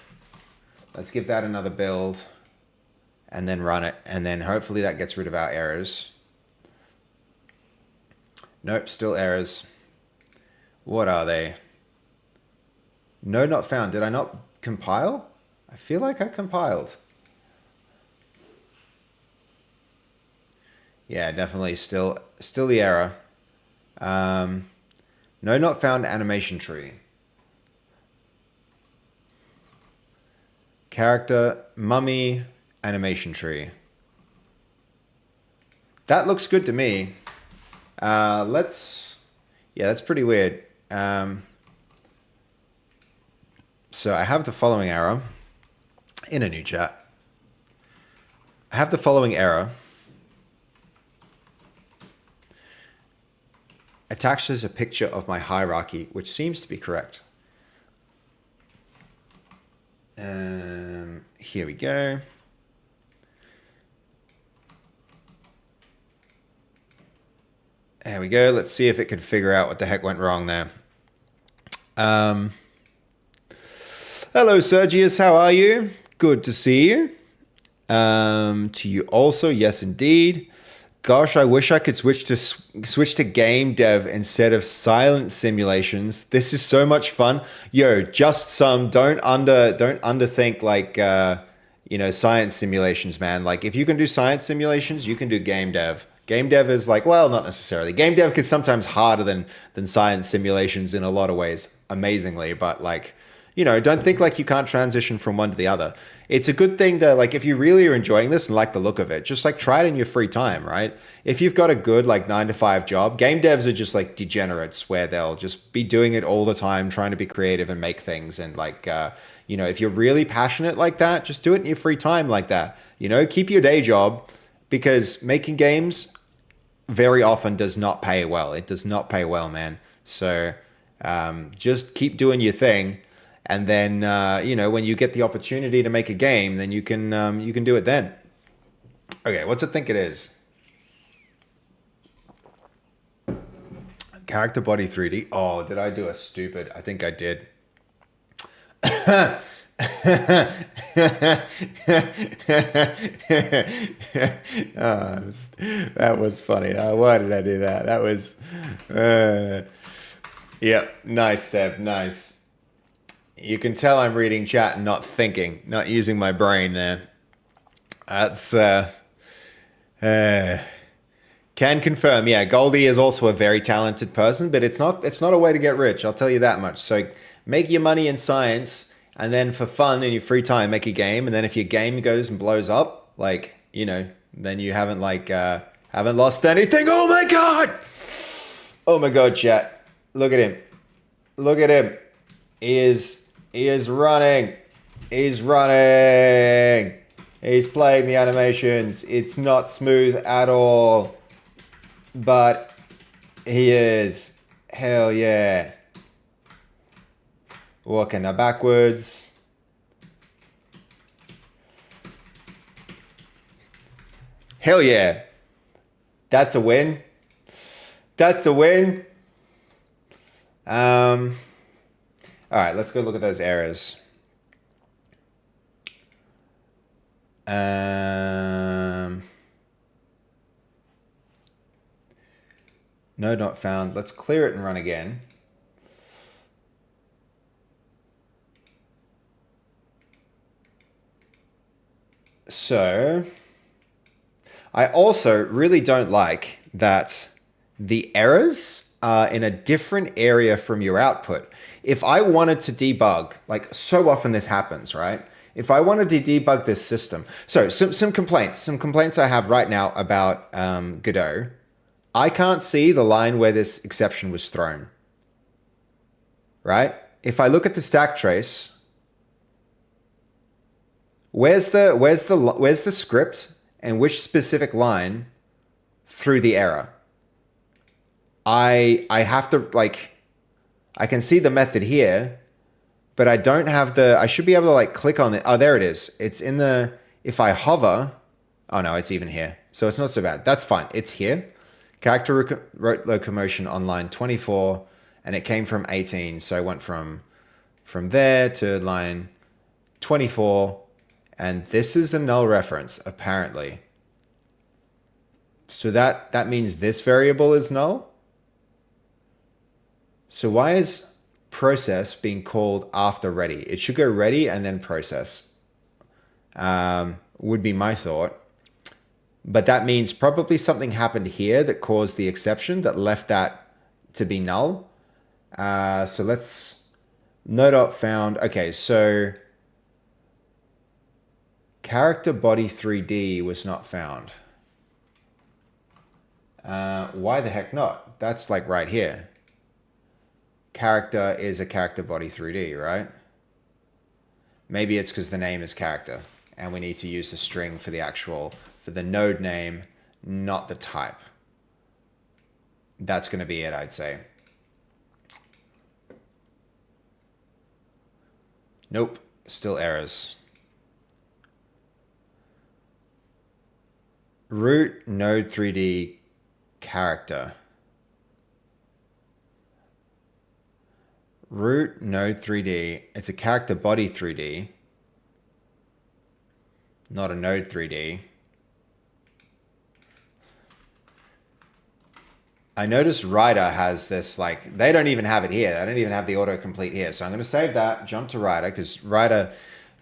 Let's give that another build and then run it. And then hopefully that gets rid of our errors. Nope, still errors. What are they? No, not found. Did I not compile? I feel like I compiled. Yeah, definitely still the error. No, not found animation tree. Character, mummy, animation tree. That looks good to me. Yeah, that's pretty weird. So I have the following error in a new chat. I have the following error. Attaches a picture of my hierarchy, which seems to be correct. Here we go. There we go. Let's see if it can figure out what the heck went wrong there. Hello, Sergius. How are you? Good to see you. To you also, yes, indeed. Gosh, I wish I could switch to game dev instead of silent simulations. This is so much fun. Yo, just some. Don't underthink like science simulations, man. Like if you can do science simulations, you can do game dev. Game dev is like, well, not necessarily. Game dev is sometimes harder than science simulations in a lot of ways, amazingly. But like, you know, don't think like you can't transition from one to the other. It's a good thing to like, if you really are enjoying this and like the look of it, just like try it in your free time, right? If you've got a good like 9 to 5 job, game devs are just like degenerates where they'll just be doing it all the time, trying to be creative and make things. And like, you know, if you're really passionate like that, just do it in your free time like that. You know, keep your day job, because making games very often does not pay well. It does not pay well, man. So just keep doing your thing. And then, you know, when you get the opportunity to make a game, then you can do it then. Okay, what's it think it is? Character body 3D. Oh, did I do a stupid? I think I did. That was funny. Why did I do that? That was... Yep, nice, Seb, nice. You can tell I'm reading chat and not thinking, not using my brain there. That's can confirm. Yeah, Goldie is also a very talented person, but it's not a way to get rich. I'll tell you that much. So make your money in science, and then for fun in your free time, make a game. And then if your game goes and blows up, like, you know, then you haven't lost anything. Oh my god! Oh my god, chat. Look at him. Look at him. He is running. He's running. He's playing the animations. It's not smooth at all. But he is. Hell yeah. Walking now backwards. Hell yeah. That's a win. That's a win. All right, let's go look at those errors. No, not found. Let's clear it and run again. So, I also really don't like that the errors are in a different area from your output. If I wanted to debug, like so often this happens, right? If I wanted to debug this system, so some complaints I have right now about Godot. I can't see the line where this exception was thrown, right? If I look at the stack trace, where's the script and which specific line threw the error? I have to, like, I can see the method here, but I don't have I should be able to like click on it. Oh, there it is. It's in the, if I hover, oh no, it's even here. So it's not so bad. That's fine. It's here. Character wrote locomotion on line 24 and it came from 18. So I went from there to line 24 and this is a null reference apparently. So that means this variable is null. So why is process being called after ready? It should go ready and then process. Would be my thought. But that means probably something happened here that caused the exception that left that to be null. So let's no found. Okay, so character body 3D was not found. Why the heck not? That's like right here. Character is a character body 3D, right? Maybe it's because the name is character and we need to use the string for the node name, not the type. That's going to be it, I'd say. Nope, still errors. Root node 3D character. Root node 3D. It's a character body 3D, not a node 3D. I noticed Rider has this, like, they don't even have it here. I don't even have the autocomplete here. So I'm going to save that, jump to Rider, because Rider,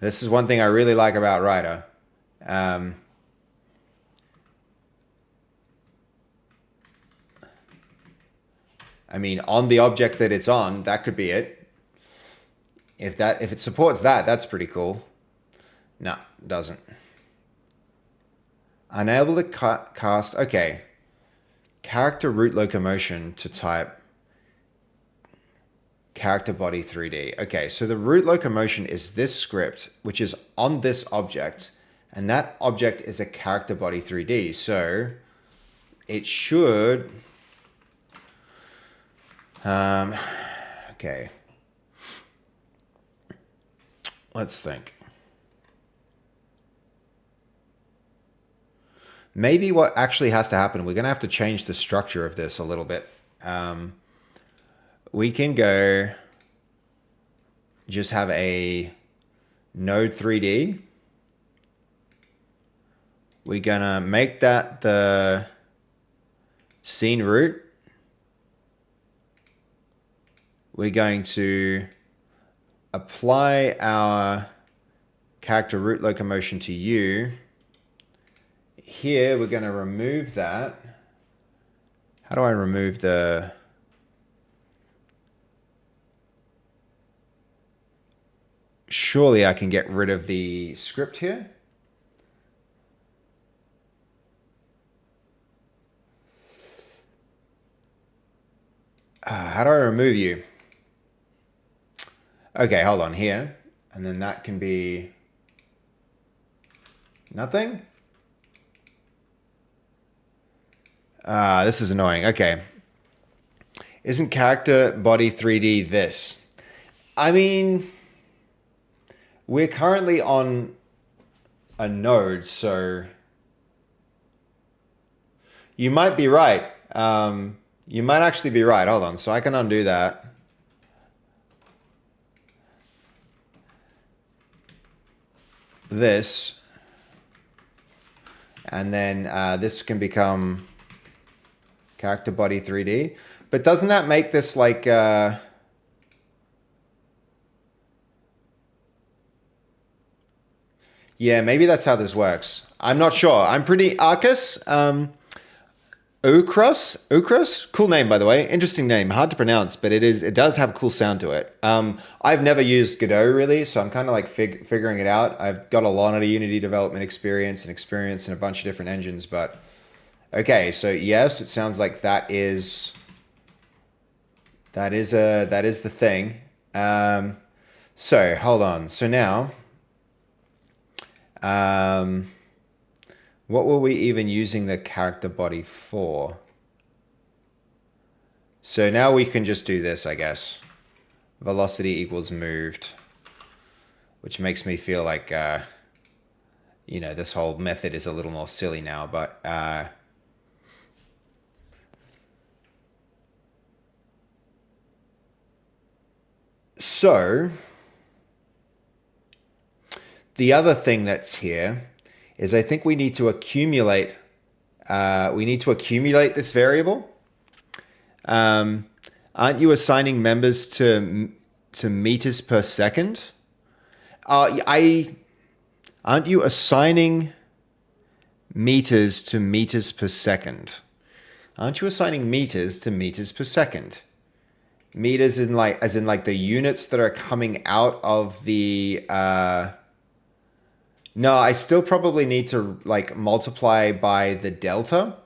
this is one thing I really like about Rider. I mean, on the object that it's on, that could be it. If it supports that, that's pretty cool. No, it doesn't. Unable to cast. Okay. Character root locomotion to type character body 3D. Okay, so the root locomotion is this script, which is on this object, and that object is a character body 3D. So it should. Okay. Let's think. Maybe what actually has to happen, we're going to have to change the structure of this a little bit. We can go just have a node 3D. We're going to make that the scene root. We're going to apply our character root locomotion to you. Here, we're going to remove that. How do I remove the... Surely I can get rid of the script here. How do I remove you? Okay, hold on here. And then that can be nothing. This is annoying. Okay. Isn't character body 3D this? I mean, we're currently on a node, so you might be right. You might actually be right. Hold on. So I can undo that. This. And then this can become character body 3D. But doesn't that make this like... Yeah, maybe that's how this works. I'm not sure. I'm pretty... Arcus? Ukros? Cool name, by the way. Interesting name. Hard to pronounce, but it does have a cool sound to it. I've never used Godot, really, so I'm kind of like figuring it out. I've got a lot of Unity development experience in a bunch of different engines, but... Okay, so yes, it sounds like that is the thing. So hold on. So now, what were we even using the character body for? So now we can just do this, I guess. Velocity equals moved, which makes me feel like, you know, this whole method is a little more silly now, but, so the other thing that's here is I think we need to accumulate this variable. Aren't you assigning members to meters per second? Aren't you assigning meters to meters per second? Aren't you assigning meters to meters per second? Meters as in the units that are coming out of the no, I still probably need to like multiply by the delta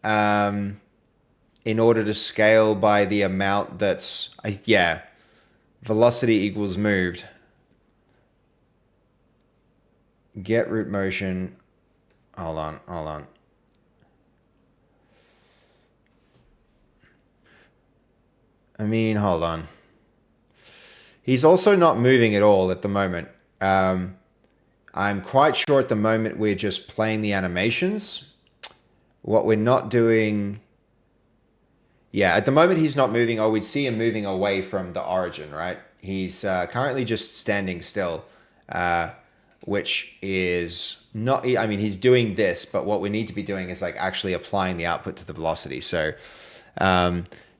in order to scale by the amount that's yeah, velocity equals moved. Get root motion. Hold on. I mean, hold on. He's also not moving at all at the moment. I'm quite sure at the moment we're just playing the animations. What we're not doing... Yeah, at the moment he's not moving. Oh, we'd see him moving away from the origin, right? He's currently just standing still, which is not... I mean, he's doing this, but what we need to be doing is like actually applying the output to the velocity. So...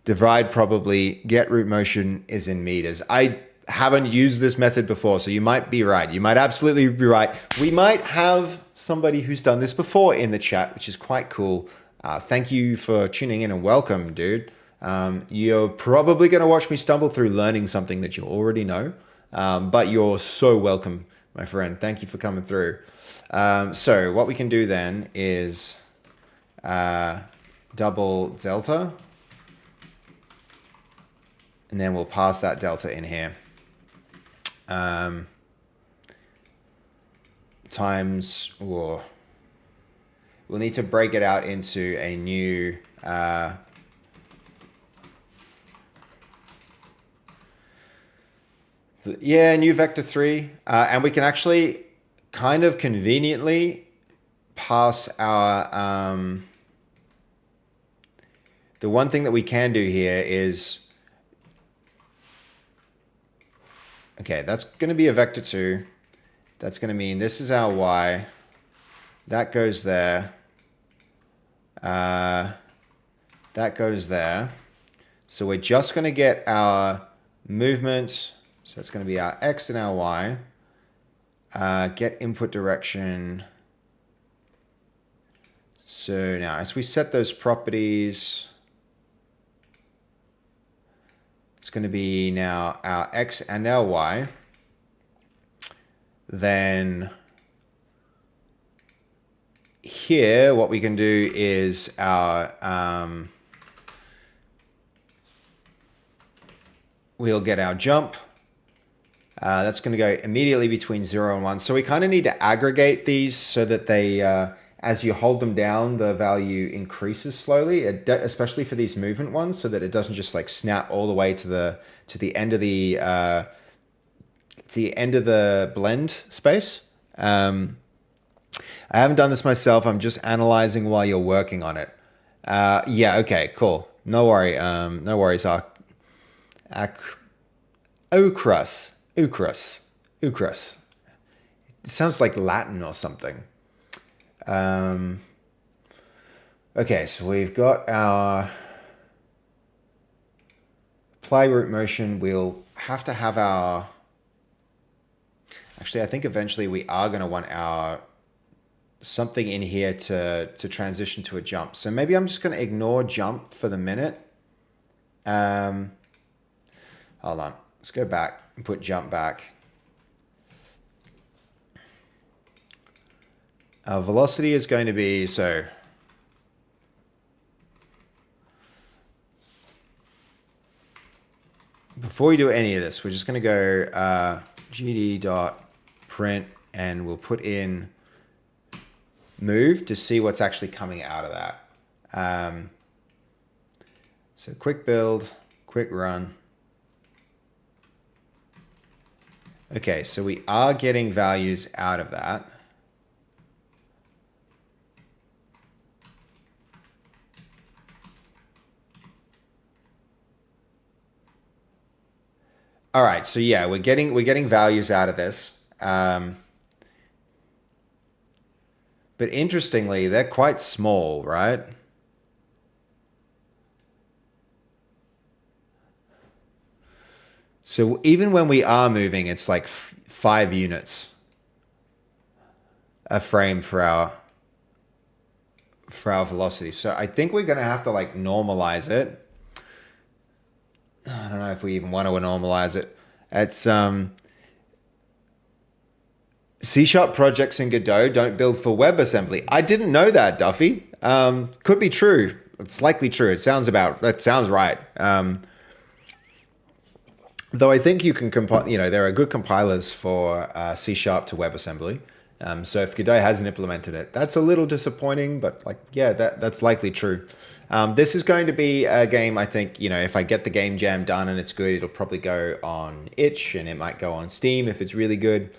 divide probably, get root motion is in meters. I haven't used this method before, so you might be right. You might absolutely be right. We might have somebody who's done this before in the chat, which is quite cool. Thank you for tuning in and welcome, dude. You're probably going to watch me stumble through learning something that you already know. But you're so welcome, my friend. Thank you for coming through. So what we can do then is double delta. And then we'll pass that delta in here. Times, or we'll need to break it out into a new new vector 3. And we can actually kind of conveniently pass our the one thing that we can do here is, okay, that's going to be a vector 2. That's going to mean this is our y. That goes there. That goes there. So we're just going to get our movement. So that's going to be our x and our y. Get input direction. So now as we set those properties, it's going to be now our x and our y. Then here, what we can do is our we'll get our jump. That's going to go immediately between 0 and 1. So we kind of need to aggregate these so that they, as you hold them down, the value increases slowly, especially for these movement ones, so that it doesn't just like snap all the way to the end of the blend space. I haven't done this myself. I'm just analyzing while you're working on it. Yeah, okay, cool. No worries. Ocrus. It sounds like Latin or something. Okay, so we've got our apply root motion. We'll have to have our... Actually, I think eventually we are going to want our something in here to transition to a jump. So maybe I'm just going to ignore jump for the minute. Hold on. Let's go back and put jump back. Our velocity is going to be, so before we do any of this, we're just going to go gd.print and we'll put in move to see what's actually coming out of that. So quick build, quick run. Okay, so we are getting values out of that. All right, so yeah, we're getting values out of this. But interestingly, they're quite small, right? So even when we are moving, it's like 5 units a frame for our velocity. So I think we're going to have to like normalize it. I don't know if we even want to normalize it. It's C# projects in Godot don't build for WebAssembly. I didn't know that, Duffy. Could be true. It's likely true. That sounds right. Though I think you can compile, there are good compilers for C# to WebAssembly. So if Godot hasn't implemented it, that's a little disappointing, but that's likely true. This is going to be a game, I think, if I get the game jam done and it's good, it'll probably go on itch and it might go on Steam if it's really good.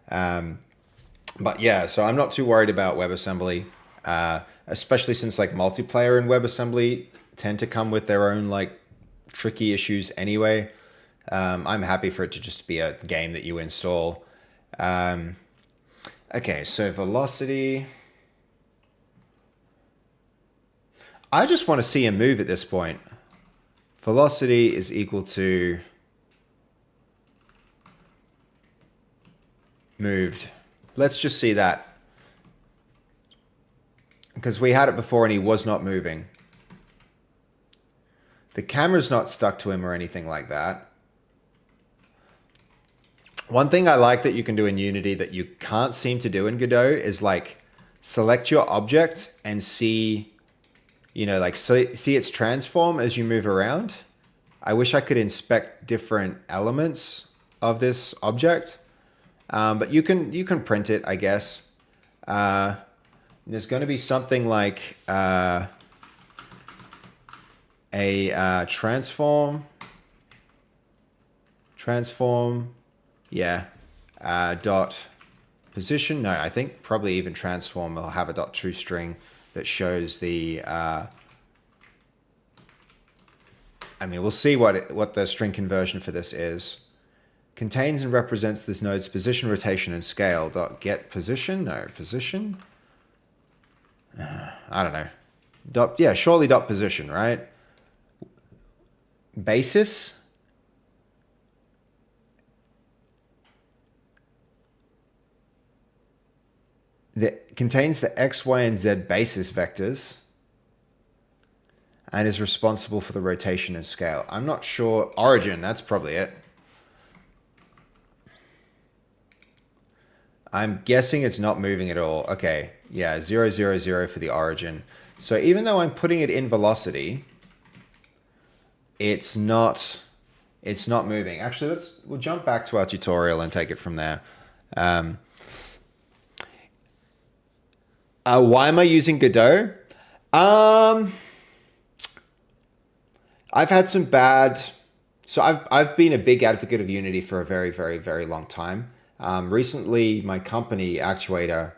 But yeah, so I'm not too worried about WebAssembly, especially since like multiplayer and WebAssembly tend to come with their own like tricky issues anyway. I'm happy for it to just be a game that you install. Okay, so velocity. I just want to see a move at this point. Velocity is equal to moved. Let's just see that. Because we had it before and he was not moving. The camera's not stuck to him or anything like that. One thing I like that you can do in Unity that you can't seem to do in Godot is like select your object and see, you know, like see its transform as you move around. I wish I could inspect different elements of this object, but you can print it, I guess. There's going to be something like a transform, yeah, dot position. No, I think probably even transform will have a dot toString that shows the. I mean, we'll see what the string conversion for this is. Contains and represents this node's position, rotation, and scale. Dot get position. No position. I don't know. Dot, yeah, surely dot position, right? Basis. That contains the X, Y, and Z basis vectors and is responsible for the rotation and scale. I'm not sure. Origin, that's probably it. I'm guessing it's not moving at all. Okay, yeah, 0, 0, 0 for the origin. So even though I'm putting it in velocity, it's not moving. Actually, we'll jump back to our tutorial and take it from there. Why am I using Godot? I've had some bad. So I've been a big advocate of Unity for a very, very, very long time. Recently, my company Actuator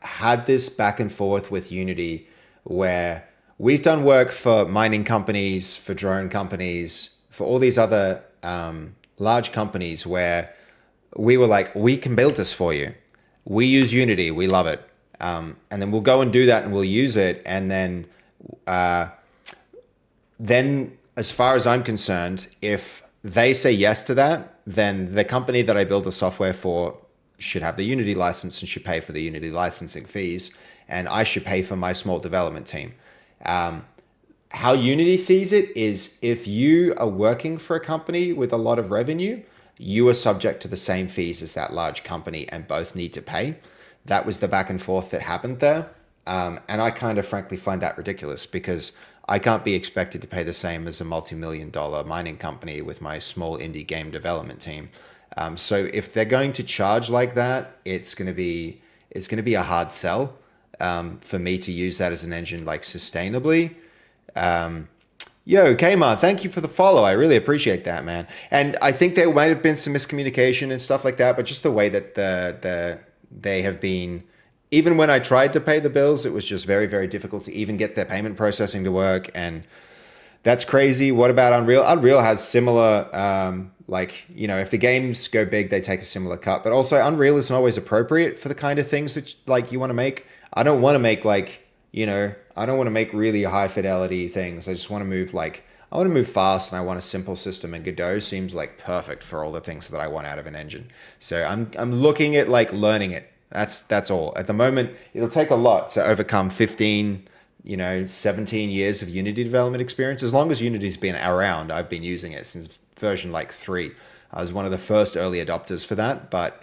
had this back and forth with Unity, where we've done work for mining companies, for drone companies, for all these other large companies, where we were like, we can build this for you. We use Unity. We love it. And then we'll go and do that and we'll use it. And then as far as I'm concerned, if they say yes to that, then the company that I build the software for should have the Unity license and should pay for the Unity licensing fees. And I should pay for my small development team. How Unity sees it is if you are working for a company with a lot of revenue, you are subject to the same fees as that large company and both need to pay. That was the back and forth that happened there. And I kind of frankly find that ridiculous because I can't be expected to pay the same as a multi-million-dollar mining company with my small indie game development team. So if they're going to charge like that, it's going to be a hard sell for me to use that as an engine like sustainably. Yo, Kmart, thank you for the follow. I really appreciate that, man. And I think there might have been some miscommunication and stuff like that, but just the way that they have been, even when I tried to pay the bills, it was just very, very difficult to even get their payment processing to work. And that's crazy. What about Unreal? Unreal has similar, if the games go big, they take a similar cut. But also Unreal isn't always appropriate for the kind of things that you want to make. I don't want to make I don't want to make really high fidelity things. I just want to move I want to move fast and I want a simple system, and Godot seems like perfect for all the things that I want out of an engine. So I'm looking at learning it. That's all. At the moment, it'll take a lot to overcome 15, 17 years of Unity development experience. As long as Unity's been around, I've been using it since version 3. I was one of the first early adopters for that, but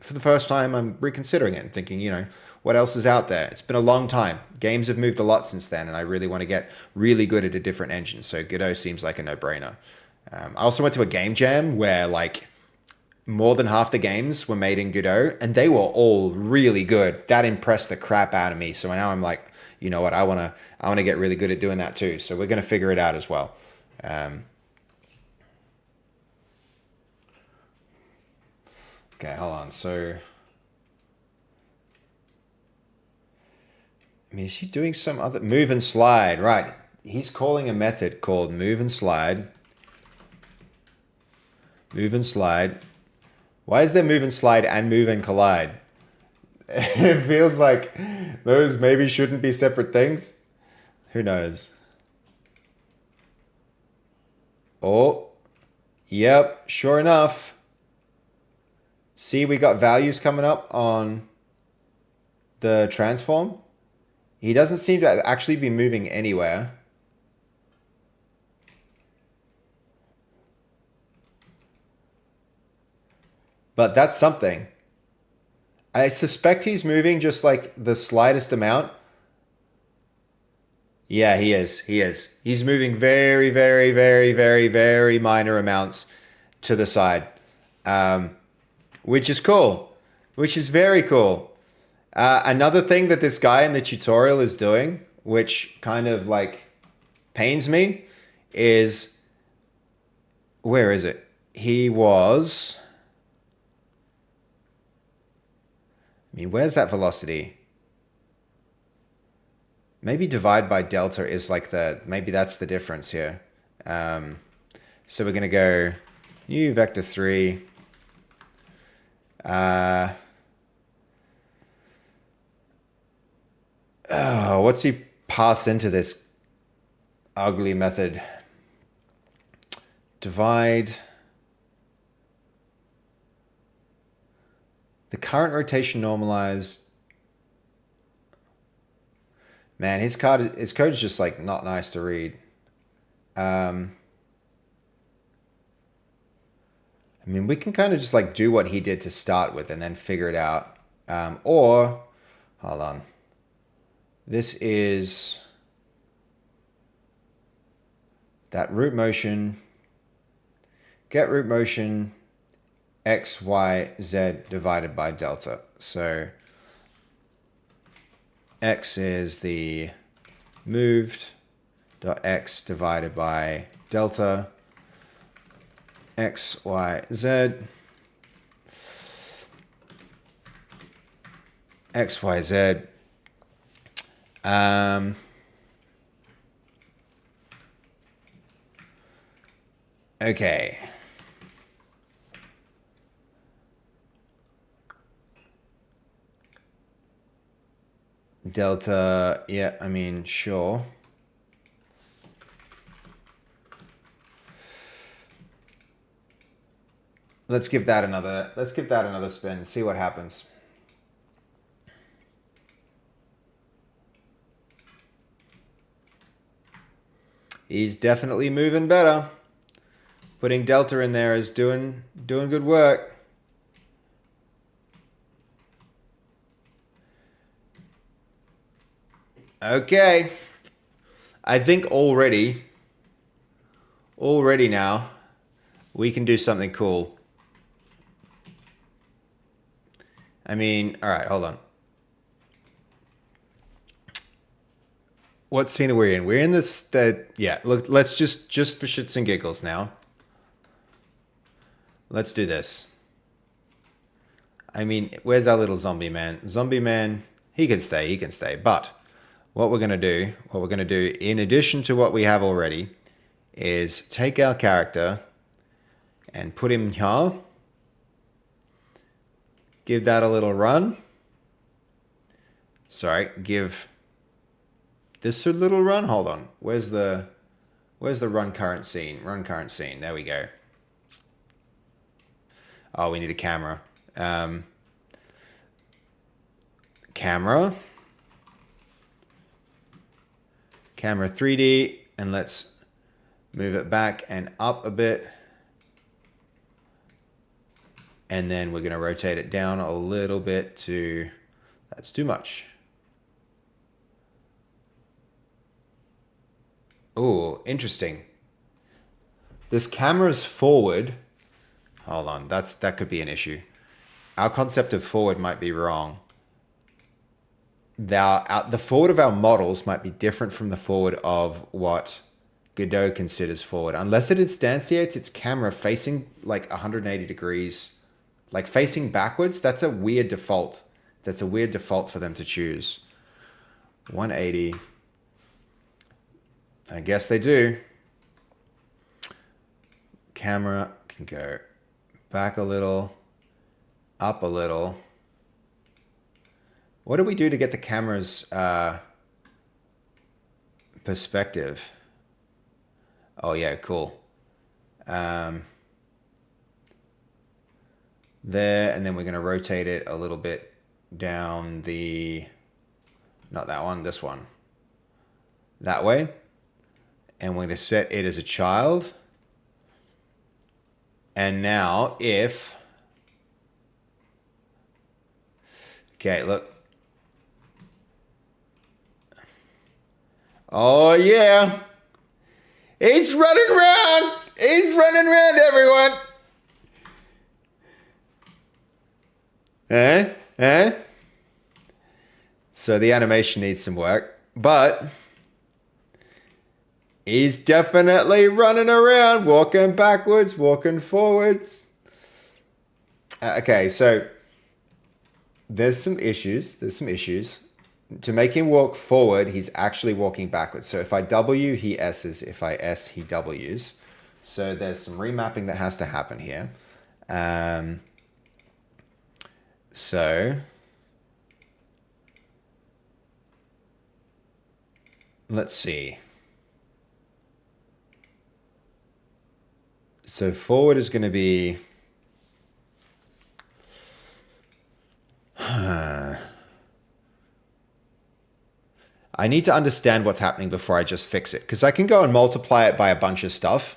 for the first time, I'm reconsidering it and thinking, what else is out there? It's been a long time. Games have moved a lot since then, and I really want to get really good at a different engine. So Godot seems like a no-brainer. I also went to a game jam where more than half the games were made in Godot, and they were all really good. That impressed the crap out of me. So now I'm like, you know what? I want to get really good at doing that too. So we're going to figure it out as well. Okay, hold on. So, is he doing some other move and slide? Right. He's calling a method called move and slide. Move and slide. Why is there move and slide and move and collide? It feels like those maybe shouldn't be separate things. Who knows? Oh, yep, sure enough. See, we got values coming up on the transform. He doesn't seem to actually be moving anywhere. but that's something. I suspect he's moving just like the slightest amount. Yeah, he is. He is. He's moving very, very, very, very, very minor amounts to the side, um, which is cool, which is very cool. Another thing that this guy in the tutorial is doing, which kind of like pains me, is where is it? He was. I mean, where's that velocity? Maybe divide by delta is like maybe that's the difference here. So we're going to go u vector 3. What's he pass into this ugly method? Divide. The current rotation normalized. Man, his code is just like not nice to read. I mean, we can kind of just like do what he did to start with and then figure it out. Or, hold on. This is that root motion, get root motion, x, y, z divided by delta. So x is the moved dot x divided by delta x, y, z, x, y, z. Okay. Delta, yeah, I mean, sure. Let's give that another spin, see what happens. He's definitely moving better. Putting delta in there is doing good work. Okay. I think already now we can do something cool. I mean, all right, hold on. What scene are we in? We're in this, yeah, look, let's just for shits and giggles now. Let's do this. I mean, where's our little zombie man? Zombie man, he can stay. But what we're going to do in addition to what we have already is take our character and put him here. Give that a little run. Sorry, give this a little run. Hold on. Where's the run current scene? Run current scene. There we go. Oh, we need a camera. Camera 3D, and let's move it back and up a bit. And then we're going to rotate it down a little bit to, that's too much. Oh, interesting. This camera's forward. Hold on, that could be an issue. Our concept of forward might be wrong. The forward of our models might be different from the forward of what Godot considers forward. Unless it instantiates its camera facing like 180 degrees, like facing backwards, that's a weird default. That's a weird default for them to choose. 180. I guess they do. Camera can go back a little, up a little. What do we do to get the camera's perspective? Oh yeah, cool. There, and then we're going to rotate it a little bit down not that one, this one. That way. And we're going to set it as a child. And now if Okay, look. Oh, yeah. He's running around. He's running around, everyone. Eh? So the animation needs some work, but he's definitely running around, walking backwards, walking forwards. Okay, so there's some issues. To make him walk forward, he's actually walking backwards. So if I W, he S's. If I S, he W's. So there's some remapping that has to happen here. So let's see. So forward is going to be... I need to understand what's happening before I just fix it, because I can go and multiply it by a bunch of stuff.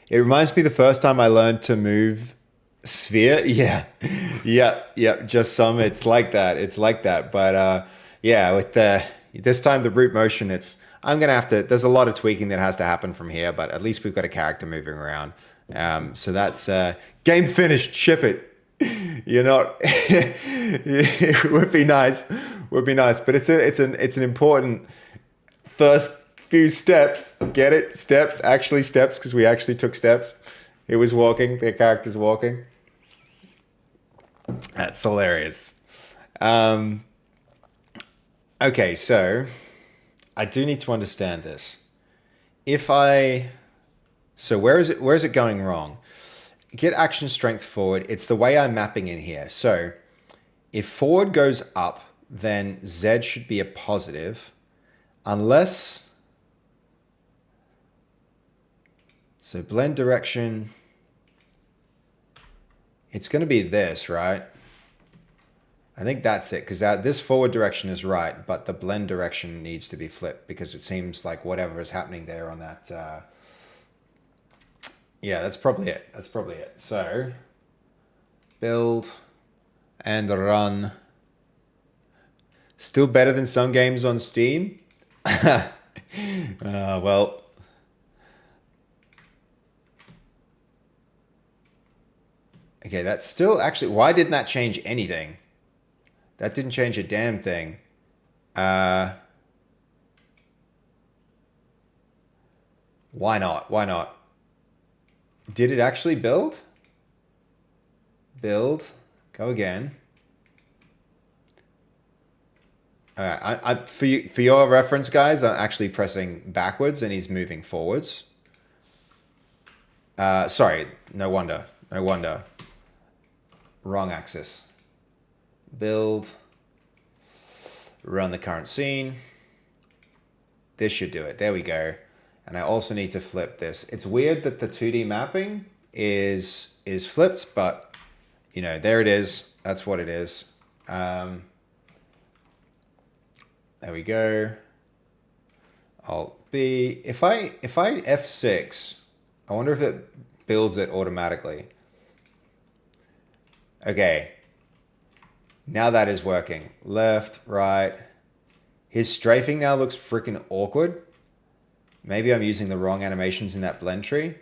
It reminds me the first time I learned to move sphere. Yeah, just some. It's like that. But yeah, with this time the root motion, I'm gonna have to. There's a lot of tweaking that has to happen from here, but at least we've got a character moving around. So that's game finished. Ship it. You're not. It would be nice, but it's an important first few steps. Get it? Steps, because we actually took steps. It was walking. The character's walking. That's hilarious. Okay, so I do need to understand this. So where is it going wrong? Get action strength forward. It's the way I'm mapping in here. So if forward goes up, then Z should be a positive, unless... So blend direction, it's going to be this, right? I think that's it, because this forward direction is right, but the blend direction needs to be flipped, because it seems like whatever is happening there on that... yeah, that's probably it. So, build and run. Still better than some games on Steam? Well. Okay, that's still actually... Why didn't that change anything? That didn't change a damn thing. Why not? Did it actually build? Build. Go again. All right. For your reference, guys, I'm actually pressing backwards and he's moving forwards. Sorry. No wonder. Wrong axis. Build. Run the current scene. This should do it. There we go. And I also need to flip this. It's weird that the 2D mapping is flipped, but you know, there it is. That's what it is. There we go. Alt B. If I F6, I wonder if it builds it automatically. Okay. Now that is working. Left, right. His strafing now looks freaking awkward. Maybe I'm using the wrong animations in that blend tree.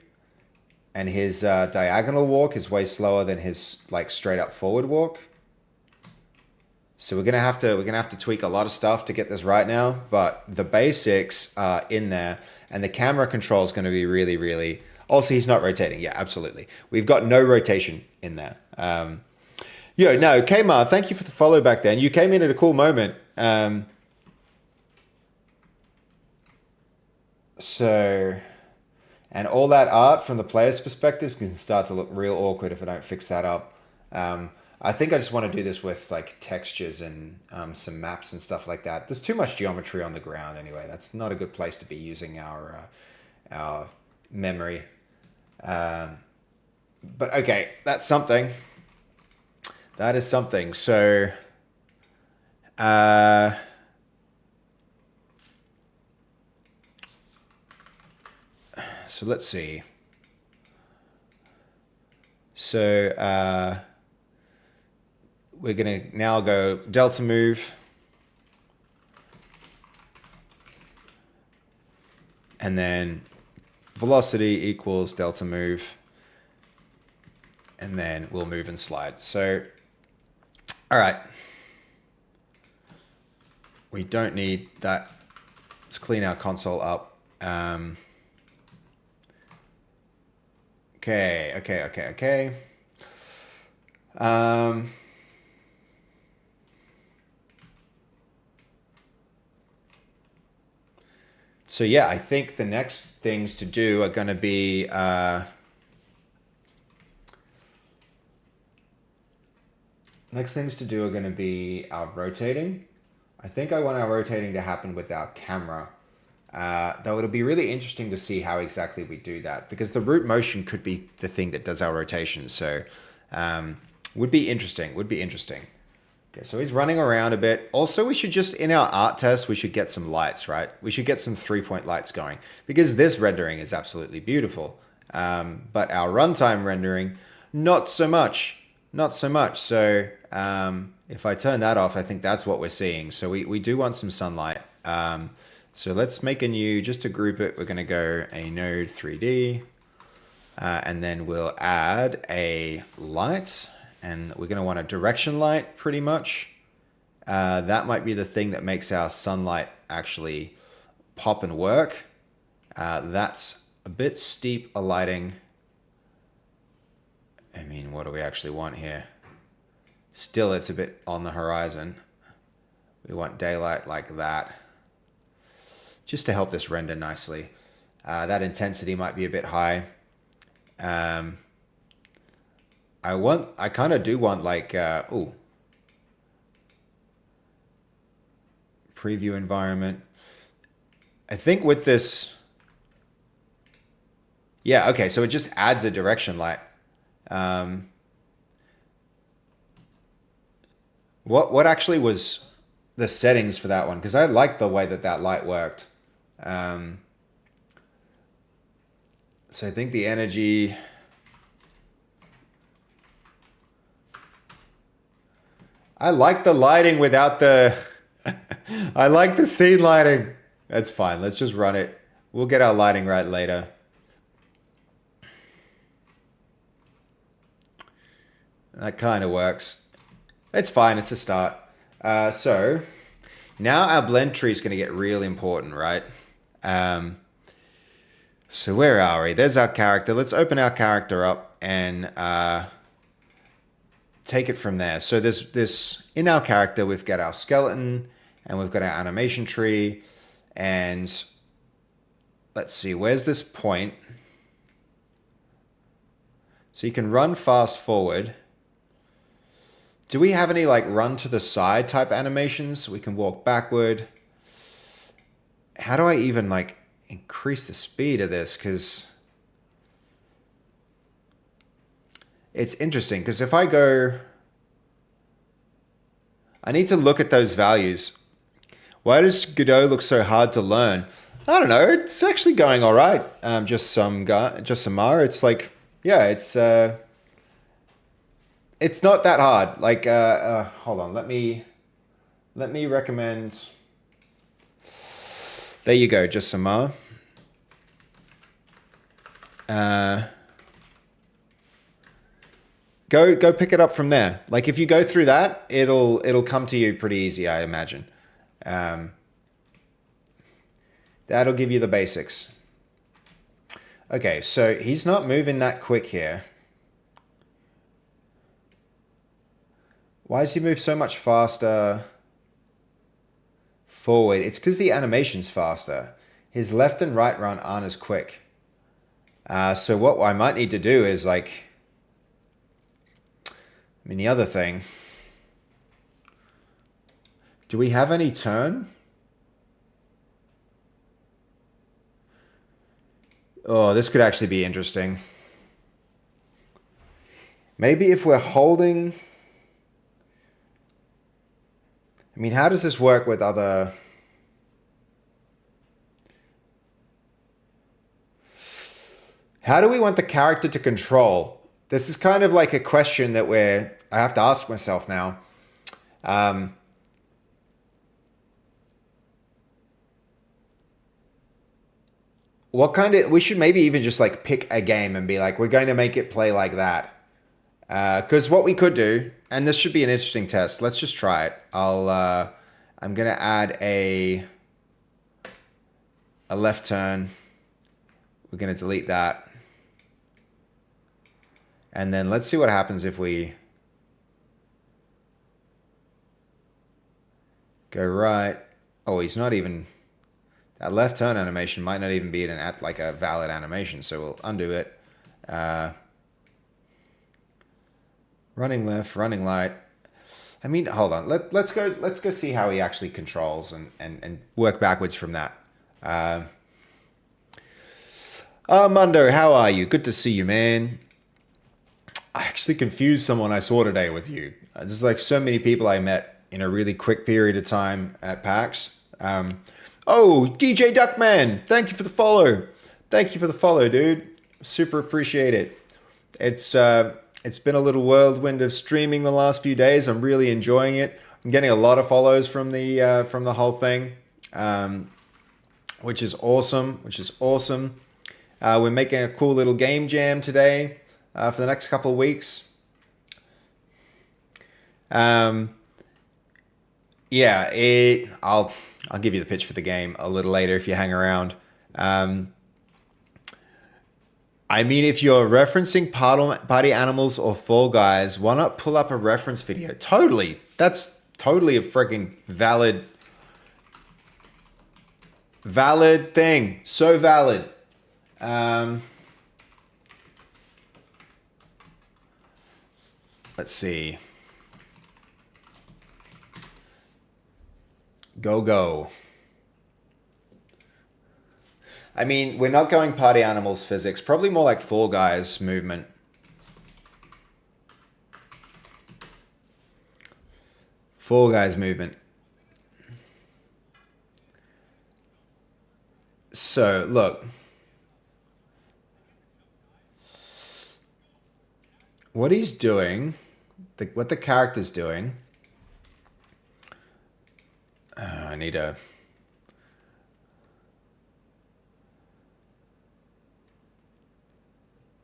And his diagonal walk is way slower than his like straight up forward walk. So we're gonna have to tweak a lot of stuff to get this right now. But the basics are in there, and the camera control is going to be really, really. Also, he's not rotating. Yeah, absolutely. We've got no rotation in there. No, Kmar, thank you for the follow back then. You came in at a cool moment. So, and all that art from the player's perspectives can start to look real awkward if I don't fix that up. I think I just want to do this with like textures and some maps and stuff like that. There's too much geometry on the ground anyway. That's not a good place to be using our memory. But okay, that's something. That is something. So, so let's see. So, we're going to now go delta move. And then velocity equals delta move. And then we'll move and slide. So, all right. We don't need that. Let's clean our console up. Okay. So yeah, I think the next things to do are going to be our rotating. I think I want our rotating to happen with our camera. Though it'll be really interesting to see how exactly we do that, because the root motion could be the thing that does our rotation. So would be interesting. Okay, so he's running around a bit. Also, we should just, in our art test, we should get some lights, right? We should get some 3-point lights going, because this rendering is absolutely beautiful. But our runtime rendering, not so much. So if I turn that off, I think that's what we're seeing. So we do want some sunlight. So let's make a new, just to group it, we're going to go a node 3D. And then we'll add a light. And we're going to want a direction light, pretty much. That might be the thing that makes our sunlight actually pop and work. That's a bit steep a lighting. I mean, what do we actually want here? Still, it's a bit on the horizon. We want daylight like that, just to help this render nicely. That intensity might be a bit high. I kind of do want like, preview environment. I think with this, yeah, okay, so it just adds a direction light. What actually was the settings for that one? Because I like the way that light worked. So I think the energy... I like the lighting without the... I like the scene lighting. That's fine. Let's just run it. We'll get our lighting right later. That kind of works. It's fine. It's a start. So now our blend tree is going to get really important, right? So where are we? There's our character. Let's open our character up and... take it from there. So there's this, in our character, we've got our skeleton and we've got our animation tree. And let's see, where's this point? So you can run fast forward. Do we have any like run to the side type animations? We can walk backward. How do I even like increase the speed of this? Because it's interesting, because if I go... I need to look at those values. Why does Godot look so hard to learn? I don't know. It's actually going all right. Just some R. It's like, yeah, it's not that hard. Like, hold on. Let me recommend... There you go, just some R. Go pick it up from there. Like if you go through that, it'll come to you pretty easy, I imagine. That'll give you the basics. Okay, so he's not moving that quick here. Why does he move so much faster forward? It's because the animation's faster. His left and right run aren't as quick. So what I might need to do is like... I mean, the other thing, do we have any turn? Oh, this could actually be interesting. Maybe if we're holding... I mean, how does this work with other... How do we want the character to control? This is kind of like a question that I have to ask myself now. What kind of, we should maybe even just like pick a game and be like, we're going to make it play like that. Because what we could do, and this should be an interesting test. Let's just try it. I'm gonna add a left turn. We're gonna delete that, and then let's see what happens if we go right. Oh, he's not even. That left turn animation might not even be like a valid animation, so we'll undo it. Running left, running right. I mean, hold on. Let's go see how he actually controls and work backwards from that. Mundo, how are you? Good to see you, man. I actually confused someone I saw today with you. There's like so many people I met in a really quick period of time at PAX. Oh, DJ Duckman, thank you for the follow. Thank you for the follow, dude. Super appreciate it. It's been a little whirlwind of streaming the last few days. I'm really enjoying it. I'm getting a lot of follows from the whole thing, which is awesome. We're making a cool little game jam today for the next couple of weeks. I'll give you the pitch for the game a little later if you hang around. I mean, if you're referencing Party Animals or Fall Guys, why not pull up a reference video? Totally. That's totally a freaking valid thing. So valid. Let's see. Go. I mean, we're not going Party Animals physics. Probably more like Fall Guys movement. Fall Guys movement. So, look. What he's doing, what the character's doing. I need a...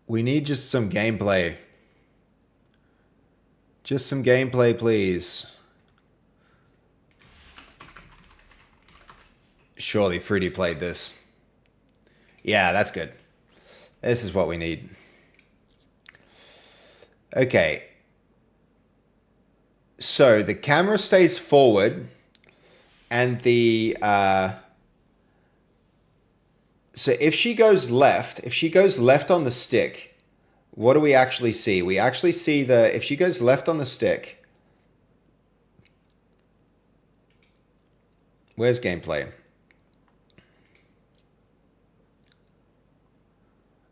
We need just some gameplay. Just some gameplay, please. Surely Fruity played this. Yeah, that's good. This is what we need. Okay. So the camera stays forward and the... So if she goes left on the stick, what do we actually see? We actually see if she goes left on the stick. Where's gameplay?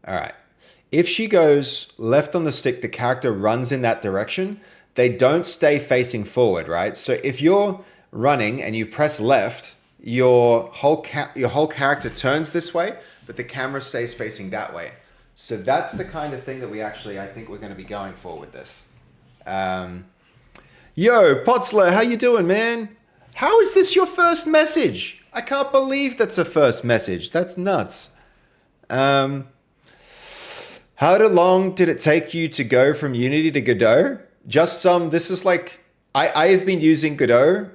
All right. If she goes left on the stick, the character runs in that direction. They don't stay facing forward, right? So if you're running and you press left, your whole character turns this way, but the camera stays facing that way. So that's the kind of thing that I think we're going to be going for with this. Yo, Potzler, how you doing, man? How is this your first message? I can't believe that's a first message. That's nuts. How long did it take you to go from Unity to Godot? This is like, I have been using Godot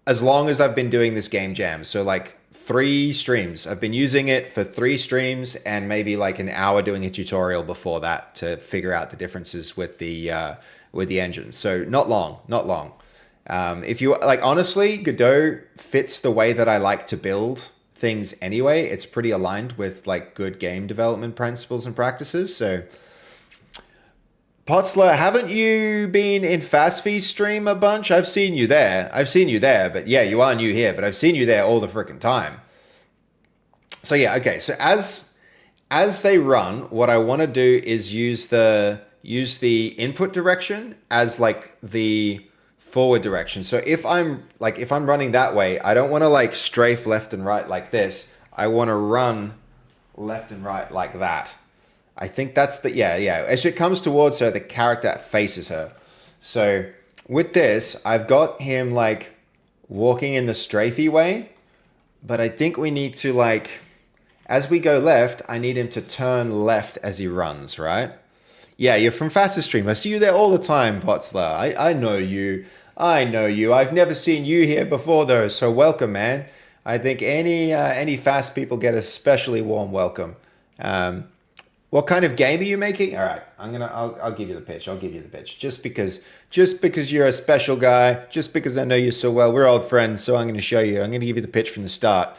as long as I've been doing this game jam. So like 3 streams. I've been using it for 3 streams and maybe like an hour doing a tutorial before that to figure out the differences with the engine. So not long. If you like, honestly, Godot fits the way that I like to build things anyway. It's pretty aligned with like good game development principles and practices. So Potzler, haven't you been in FastFee's stream a bunch? I've seen you there, but yeah, you are new here, but I've seen you there all the freaking time. So yeah, okay. So as they run, what I want to do is use the input direction as like the forward direction. So if I'm running that way, I don't want to like strafe left and right like this. I want to run left and right like that. I think that's yeah. As it comes towards her, the character faces her. So with this, I've got him like walking in the strafey way, but I think we need to like, as we go left, I need him to turn left as he runs, right? Yeah, you're from Fastest Stream. I see you there all the time, Potsler. I know you. I know you. I've never seen you here before though, so welcome, man. I think any fast people get a especially warm welcome. Um, what kind of game are you making? All right, I'll give you the pitch. I'll give you the pitch. Just because you're a special guy, just because I know you so well, we're old friends, so I'm gonna show you. I'm gonna give you the pitch from the start.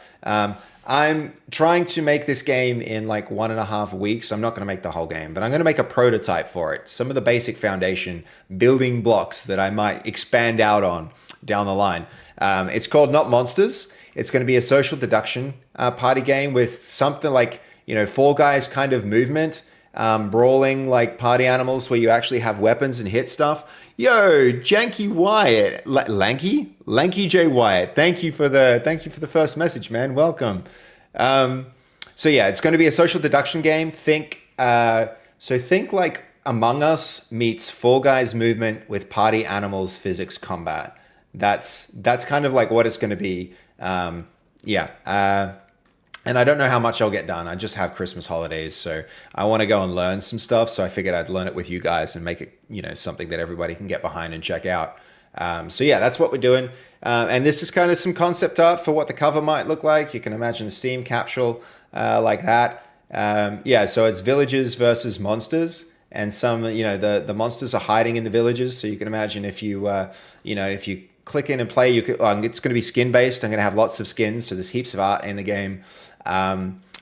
I'm trying to make this game in like 1.5 weeks. I'm not going to make the whole game, but I'm going to make a prototype for it. Some of the basic foundation building blocks that I might expand out on down the line. It's called Not Monsters. It's going to be a social deduction party game with something like, Fall Guys kind of movement, brawling like party animals where you actually have weapons and hit stuff. Yo, Janky Wyatt, Lanky J Wyatt. Thank you for the first message, man. Welcome. So yeah, it's going to be a social deduction game. Think like Among Us meets Fall Guys movement with party animals physics combat. That's kind of like what it's going to be. And I don't know how much I'll get done. I just have Christmas holidays, so I want to go and learn some stuff. So I figured I'd learn it with you guys and make it, something that everybody can get behind and check out. So yeah, that's what we're doing. And this is kind of some concept art for what the cover might look like. You can imagine a Steam capsule like that. So it's villages versus monsters. And some, the monsters are hiding in the villages. So you can imagine if you click in and play, it's going to be skin based. I'm going to have lots of skins. So there's heaps of art in the game.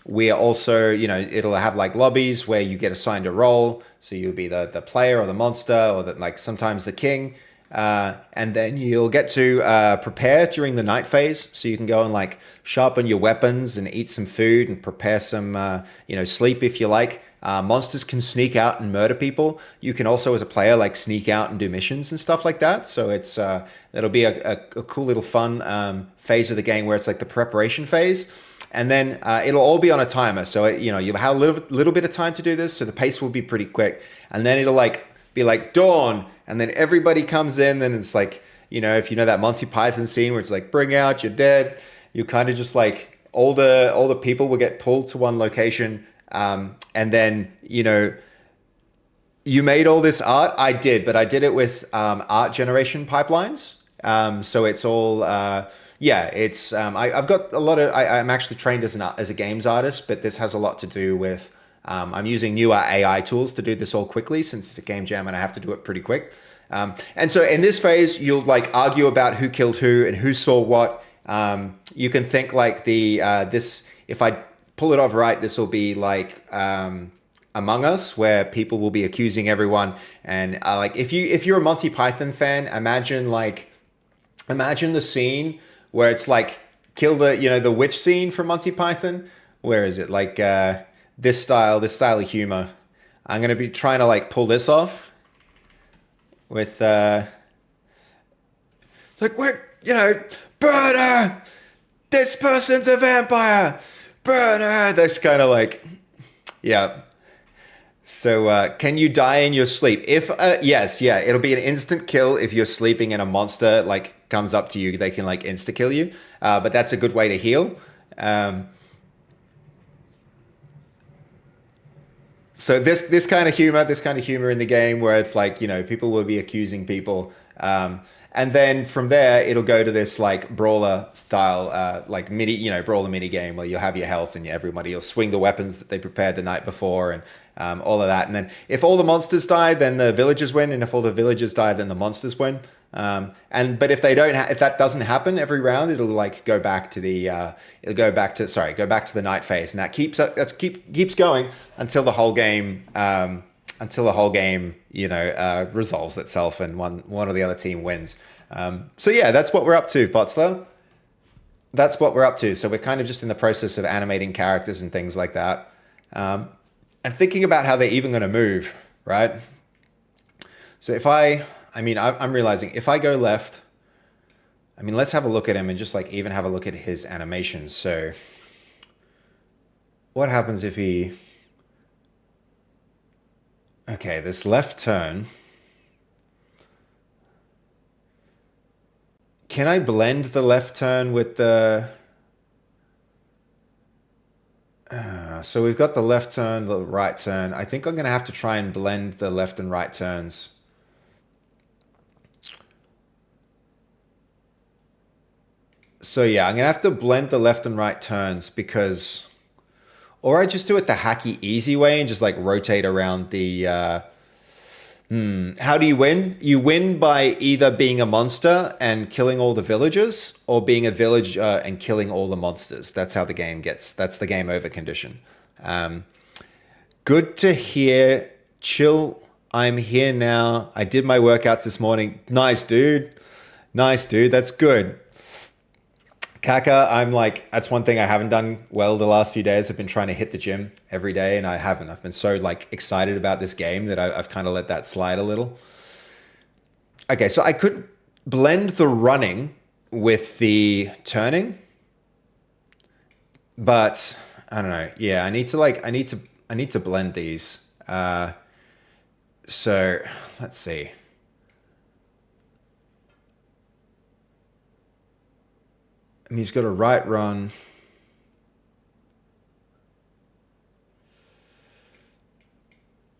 We are also, it'll have like lobbies where you get assigned a role. So you'll be the player or the monster or sometimes the king. And then you'll get to prepare during the night phase. So you can go and like sharpen your weapons and eat some food and prepare some, sleep if you like. Monsters can sneak out and murder people. You can also, as a player, like sneak out and do missions and stuff like that. So it'll be a cool little fun phase of the game where it's like the preparation phase. And then it'll all be on a timer. So, you'll have a little bit of time to do this. So the pace will be pretty quick. And then it'll be like dawn. And then everybody comes in. And it's like, if you know that Monty Python scene where it's like, bring out your dead. You kind of just like all the people will get pulled to one location. And then, you made all this art. I did, but I did it with art generation pipelines. So it's all, I've got a lot of, I'm actually trained as a games artist, but this has a lot to do with, I'm using newer AI tools to do this all quickly since it's a game jam and I have to do it pretty quick. And so in this phase, you'll like argue about who killed who and who saw what. You can think like if I pull it off right, this will be like Among Us, where people will be accusing everyone. And like if you're a Monty Python fan, imagine the scene where it's like kill the witch scene from Monty Python. Where is it? Like this style of humor. I'm gonna be trying to like pull this off with like we're burn her. This person's a vampire. Burn her. That's kind of like, yeah. So can you die in your sleep? If yes, yeah, it'll be an instant kill if you're sleeping and a monster like comes up to you. They can like insta kill you, but that's a good way to heal. So this kind of humor in the game where it's like people will be accusing people, and then from there it'll go to this like brawler style like brawler mini game where you'll have your health and everybody will swing the weapons that they prepared the night before and all of that. And then if all the monsters die, then the villagers win, and if all the villagers die, then the monsters win. But if if that doesn't happen every round, it'll like go back to the night phase, and that keeps going until the whole game resolves itself and one or the other team wins. So yeah, that's what we're up to, Botsler. That's what we're up to. So we're kind of just in the process of animating characters and things like that, and thinking about how they're even going to move, right? So I'm realizing if I go left, let's have a look at him and just like even have a look at his animations. So what happens if he, okay, this left turn, Can I blend the left turn with the... so we've got the left turn, the right turn. I think I'm going to have to try and blend the left and right turns. So yeah, I'm going to have to blend the left and right turns because... Or I just do it the hacky easy way and just like rotate around the... How do you win? You win by either being a monster and killing all the villagers, or being a villager and killing all the monsters. That's how the game gets. That's the game over condition. Good to hear. Chill. I'm here now. I did my workouts this morning. Nice, dude. Nice, dude. That's good. Kaka, I'm like, that's one thing I haven't done well the last few days. I've been trying to hit the gym every day and I haven't. I've been so like excited about this game that I've kind of let that slide a little. Okay, so I could blend the running with the turning, but I don't know. Yeah, I need to blend these. So let's see. And he's got a right run.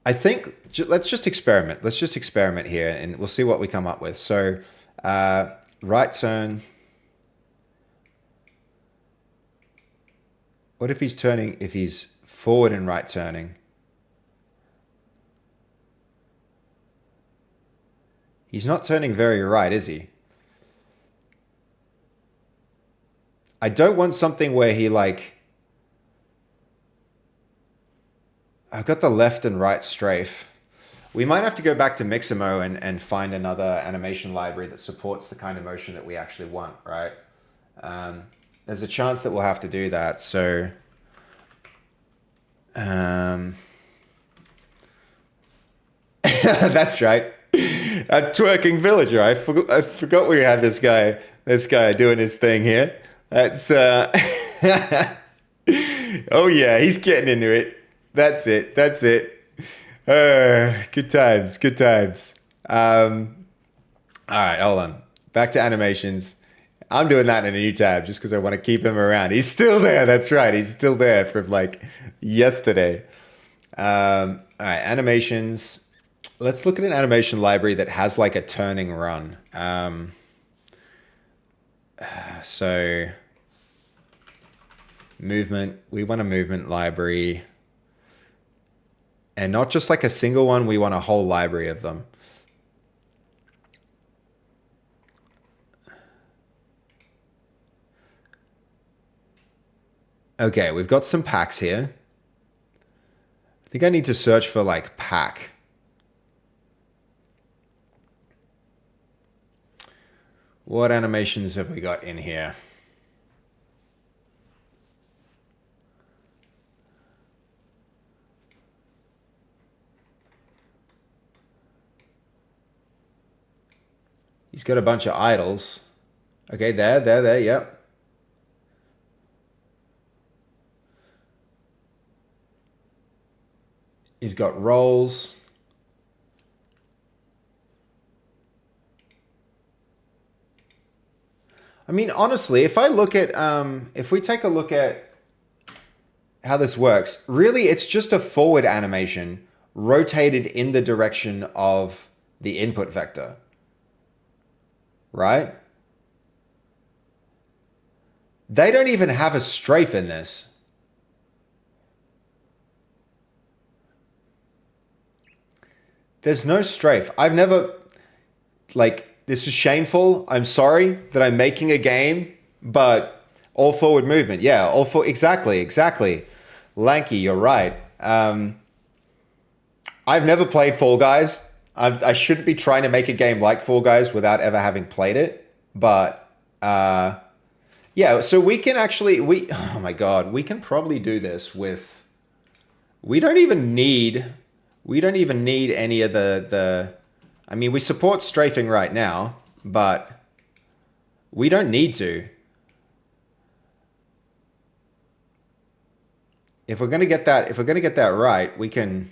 I think let's just experiment. Let's just experiment here and we'll see what we come up with. So right turn. What if he's turning, if he's forward and right turning? He's not turning very right, is he? I don't want something where he like... I've got the left and right strafe. We might have to go back to Mixamo and find another animation library that supports the kind of motion that we actually want, right? There's a chance that we'll have to do that. So... that's right. A twerking villager. I forgot we had this guy doing his thing here. That's oh yeah, he's getting into it. That's it. Good times, good times. All right, hold on. Back to animations. I'm doing that in a new tab just because I want to keep him around. He's still there. That's right. He's still there from like yesterday. All right, animations. Let's look at an animation library that has like a turning run. So movement, we want a movement library. And not just like a single one, we want a whole library of them. Okay, we've got some packs here. I think I need to search for like pack. What animations have we got in here? He's got a bunch of idols. Okay, there, yep. He's got rolls. I mean, honestly, if I look at, if we take a look at how this works, really it's just a forward animation rotated in the direction of the input vector, right? They don't even have a strafe in this. There's no strafe. I've never, like, this is shameful. I'm sorry that I'm making a game, but all forward movement. Yeah, all for exactly. Lanky, you're right. I've never played Fall Guys. I shouldn't be trying to make a game like Fall Guys without ever having played it. But yeah, so we can actually, oh my God, we can probably do this with, we don't even need any of the I mean, we support strafing right now, but we don't need to. If we're gonna get that right, we can.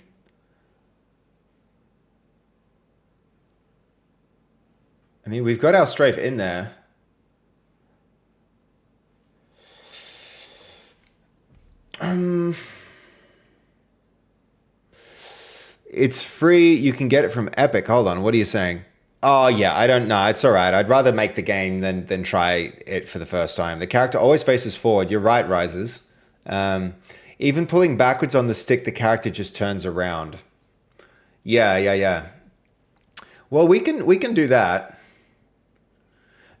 I mean, we've got our strafe in there. It's free. You can get it from Epic. Hold on. What are you saying? Oh yeah, I don't know. It's all right. I'd rather make the game than try it for the first time. The character always faces forward. You're right, Rises. Um, Even pulling backwards on the stick, the character just turns around. Yeah, yeah, yeah. Well, we can do that.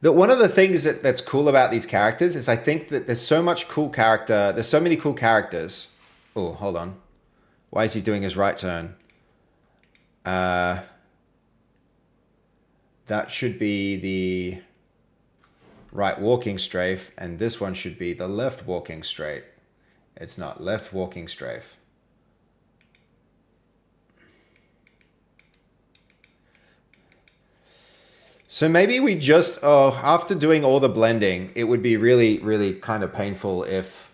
One of the things that's cool about these characters is I think that there's so much cool character. There's so many cool characters. Oh, hold on. Why is he doing his right turn? Uh, that should be the right walking strafe, and this one should be the left walking straight. It's not left walking strafe. So maybe we just, oh, after doing all the blending, it would be really, really kind of painful if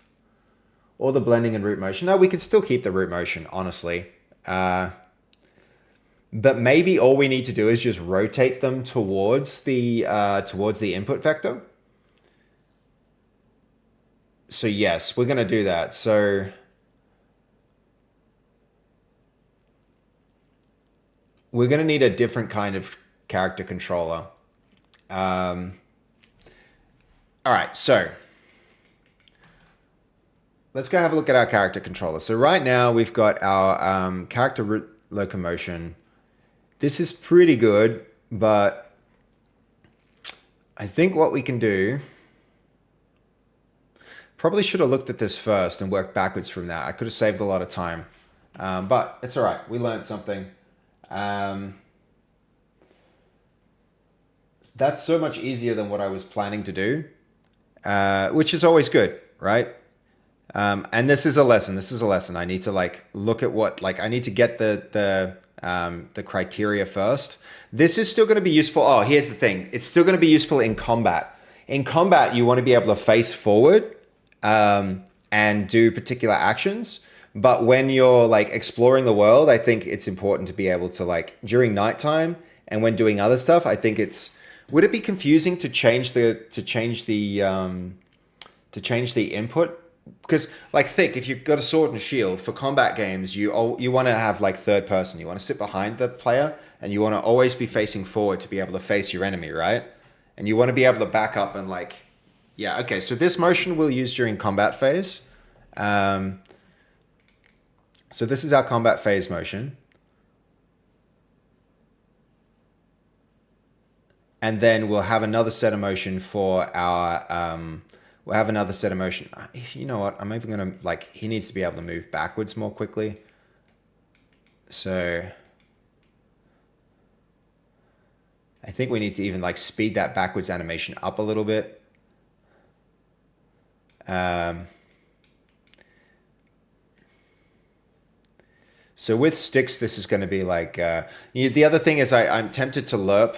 all the blending and root motion. No, we could still keep the root motion, honestly. But maybe all we need to do is just rotate them towards the input vector. So yes, we're going to do that. So we're going to need a different kind of character controller. All right, so let's go have a look at our character controller. So right now we've got our character root locomotion. This is pretty good, but I think what we can do, probably should have looked at this first and worked backwards from that. I could have saved a lot of time, but it's all right. We learned something. That's so much easier than what I was planning to do, which is always good, right? And this is a lesson. This is a lesson. I need to like look at what, like I need to get the criteria first. This is still going to be useful. Oh, here's the thing. It's still going to be useful in combat. In combat, you want to be able to face forward and do particular actions. But when you're like exploring the world, I think it's important to be able to like during nighttime and when doing other stuff, I think it's, would it be confusing to change the input? Because like think if you've got a sword and shield for combat games, you want to have like third person. You want to sit behind the player and you want to always be facing forward to be able to face your enemy, right? And you want to be able to back up and like, yeah, okay. So this motion we'll use during combat phase. So this is our combat phase motion. And then we'll have another set of motion for our, we'll have another set of motion. You know what? I'm even going to, like, he needs to be able to move backwards more quickly. So I think we need to even, like, speed that backwards animation up a little bit. So with sticks, this is going to be like, the other thing is I'm tempted to lerp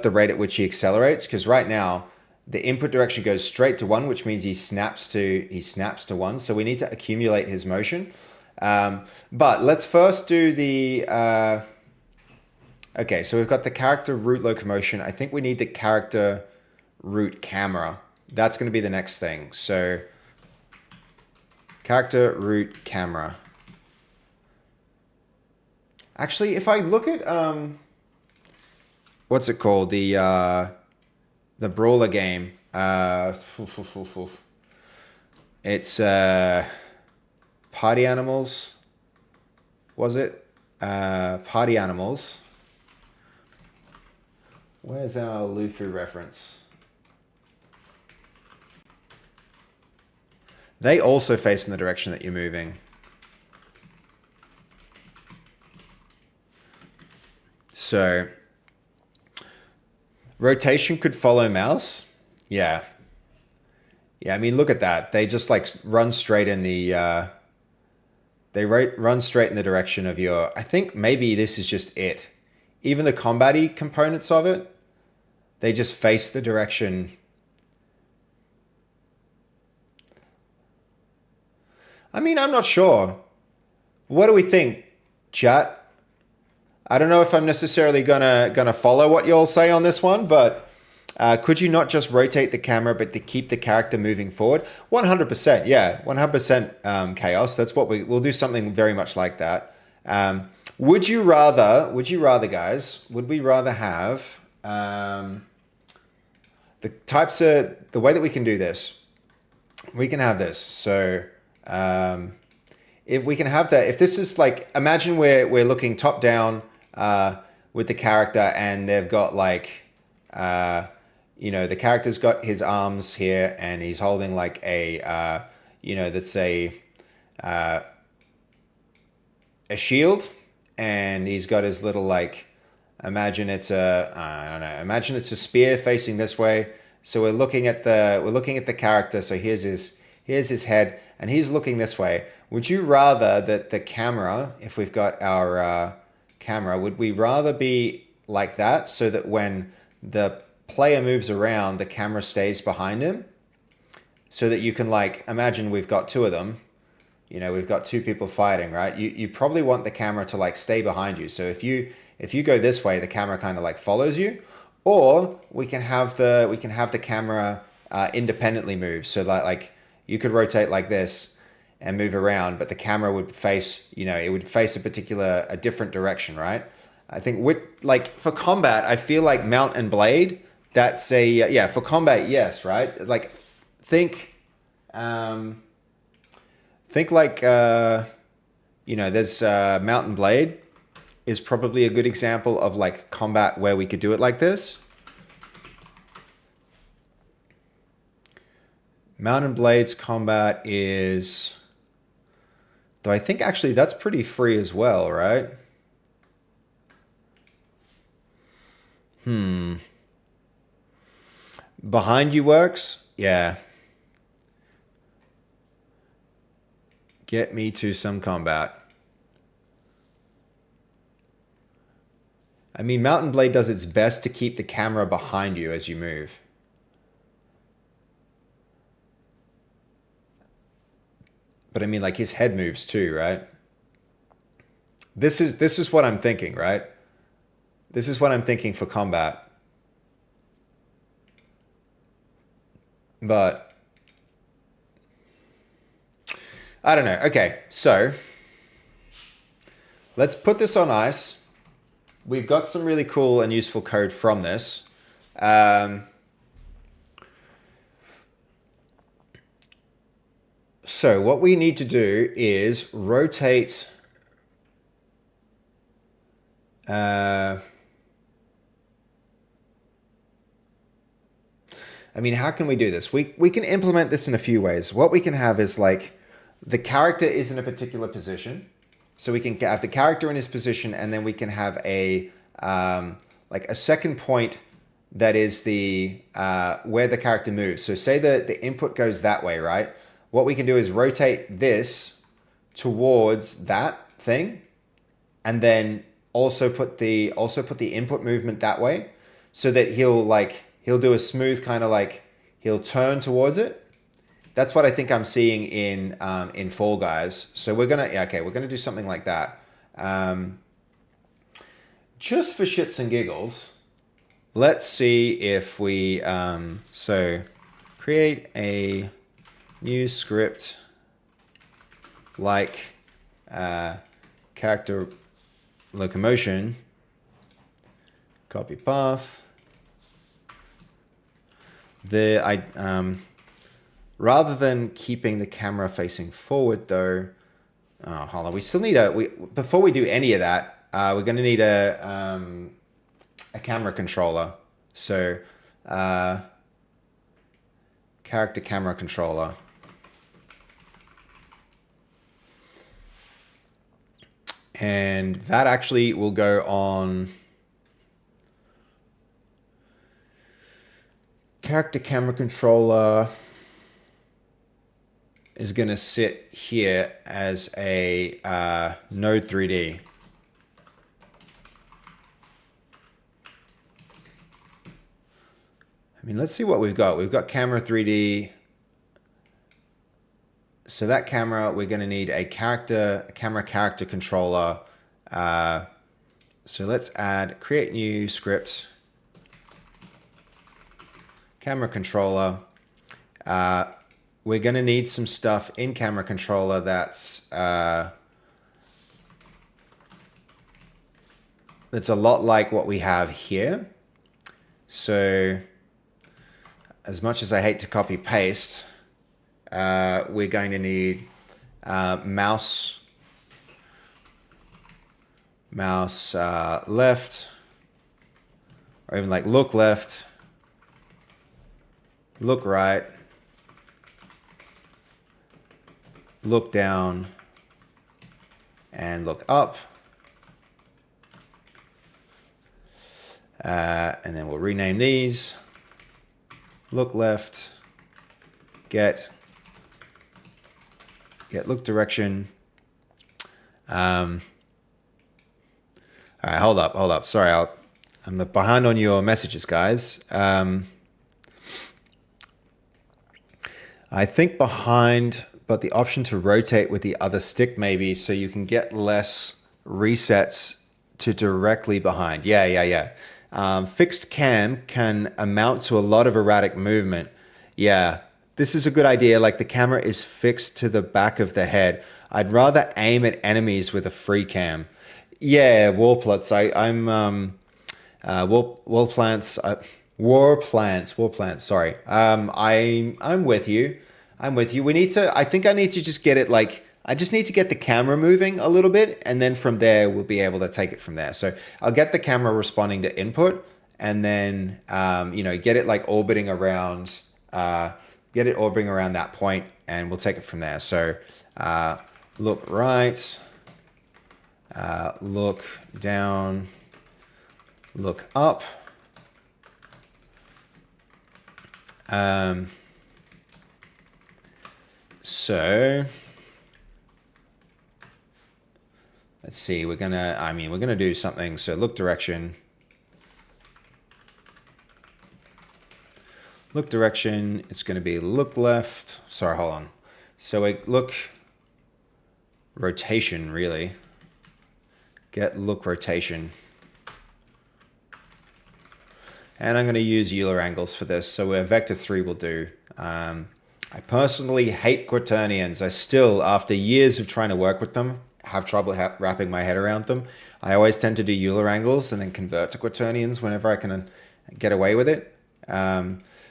the rate at which he accelerates, because right now the input direction goes straight to 1, which means he snaps to 1. So we need to accumulate his motion. But let's first do the, okay, so we've got the character root locomotion. I think we need the character root camera. That's going to be the next thing. So character root camera. Actually, if I look at, what's it called? The brawler game. It's Party Animals. Was it? Party Animals. Where's our Luffy reference? They also face in the direction that you're moving. So rotation could follow mouse. Yeah. Yeah, I mean, look at that. They just like run straight in the, run straight in the direction of your, I think maybe this is just it. Even the combat-y components of it, they just face the direction. I mean, I'm not sure. What do we think, chat? I don't know if I'm necessarily gonna follow what you all say on this one, but could you not just rotate the camera but to keep the character moving forward? 100%, yeah, 100% chaos. That's what we'll do, something very much like that. Would you rather, guys, would we rather have the way that we can do this? We can have this. So if we can have that, if this is like, imagine we're looking top down with the character, and they've got like, the character's got his arms here, and he's holding like a, that's a shield, and he's got his little like, imagine it's imagine it's a spear facing this way. So we're looking at the character. So here's his head, and he's looking this way. Would you rather that the camera, if we've got our camera, would we rather be like that, so that when the player moves around, the camera stays behind him, so that you can like imagine we've got two of them. We've got two people fighting, right? You probably want the camera to like stay behind you. So if you go this way, the camera kind of like follows you, or we can have the camera independently move. So that like you could rotate like this and move around, but the camera would face, it would face a different direction, right? I think with like for combat, I feel like mount and blade. That's for combat, yes, right? Like think like, there's Mount and Blade is probably a good example of like combat where we could do it like this. Mount and Blade's combat is, though I think actually that's pretty free as well, right? Behind you works? Yeah. Get me to some combat. I mean, Mount and Blade does its best to keep the camera behind you as you move. But I mean, like his head moves too, right? This is what I'm thinking, right? This is what I'm thinking for combat. But I don't know. Okay, so let's put this on ice. We've got some really cool and useful code from this. So what we need to do is rotate. I mean, how can we do this? We can implement this in a few ways. What we can have is like the character is in a particular position. So we can have the character in his position, and then we can have a like a second point that is the where the character moves. So say the input goes that way, right? What we can do is rotate this towards that thing, and then also put the input movement that way, so that he'll do a smooth kind of like he'll turn towards it. That's what I think I'm seeing in Fall Guys. So we're gonna do something like that. Just for shits and giggles, let's see if we so create a new script like character locomotion, copy path. Rather than keeping the camera facing forward though, hold on, we still need before we do any of that, we're going to need a camera controller. So character camera controller. And that actually will go on character camera controller is going to sit here as a node 3D. I mean, let's see what we've got. We've got camera 3D. So that camera, we're going to need a camera character controller. So let's create new script. Camera controller. We're going to need some stuff in camera controller that's that's a lot like what we have here. So as much as I hate to copy paste, we're going to need mouse left, or even like look left, look right, look down, and look up. And then we'll rename these. Look left, get look direction. All right, hold up. Sorry, I'm behind on your messages, guys. I think behind, but the option to rotate with the other stick maybe, so you can get less resets to directly behind. Yeah. Fixed cam can amount to a lot of erratic movement. Yeah, this is a good idea. Like the camera is fixed to the back of the head. I'd rather aim at enemies with a free cam. Yeah, war plants. War plants. Sorry. I'm with you. We need to. I think I need to just get it like. I just need to get the camera moving a little bit, and then from there we'll be able to take it from there. So I'll get the camera responding to input, and then get it like orbiting around. Get it orbiting around that point, and we'll take it from there. So look right. Look down, look up. So let's see, we're gonna do something. So look direction. Look direction, it's gonna be look left. Sorry, hold on. So we look rotation really. Get look rotation. And I'm going to use Euler angles for this. So vector 3 will do. I personally hate quaternions. I still, after years of trying to work with them, have trouble wrapping my head around them. I always tend to do Euler angles and then convert to quaternions whenever I can get away with it.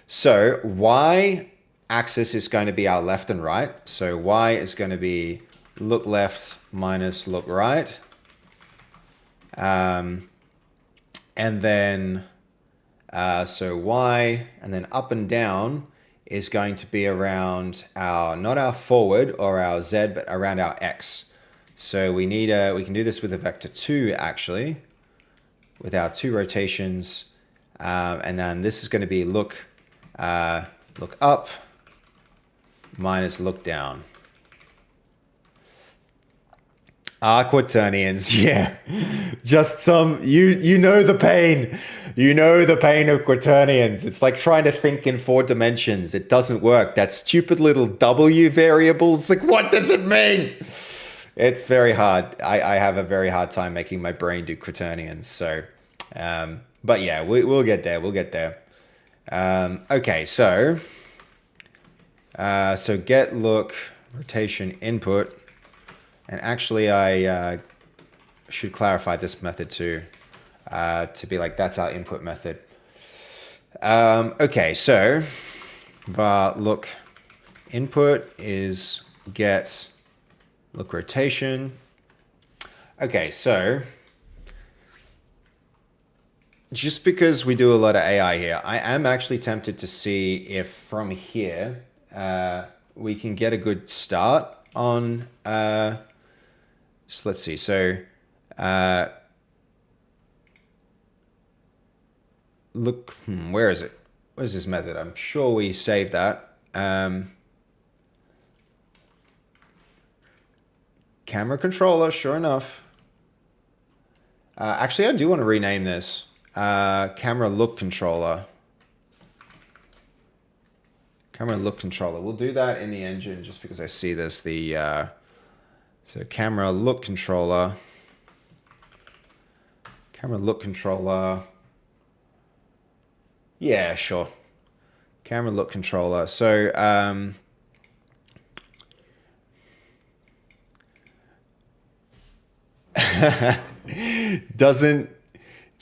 So Y axis is going to be our left and right. So Y is going to be look left minus look right. And then, so Y, and then up and down is going to be around not our forward or our Z, but around our X. So we can do this with a vector 2 actually, with our 2 rotations. And then this is going to be look up minus look down. Quaternions, yeah. Just some, you know the pain. You know the pain of quaternions. It's like trying to think in 4 dimensions. It doesn't work. That stupid little W variables, like what does it mean? It's very hard. I have a very hard time making my brain do quaternions. So, but yeah, we'll get there. We'll get there. Okay, so get look rotation input. And actually, I should clarify this method too, to be like, that's our input method. Okay, so look input is get look rotation. Okay, so just because we do a lot of AI here, I am actually tempted to see if from here we can get a good start on... So let's see. So look, where is it? Where's this method? I'm sure we saved that. Camera controller, sure enough. Actually, I do want to rename this. Camera look controller. Camera look controller. We'll do that in the engine just because I see this. So camera look controller. Camera look controller. Yeah, sure. Camera look controller. So doesn't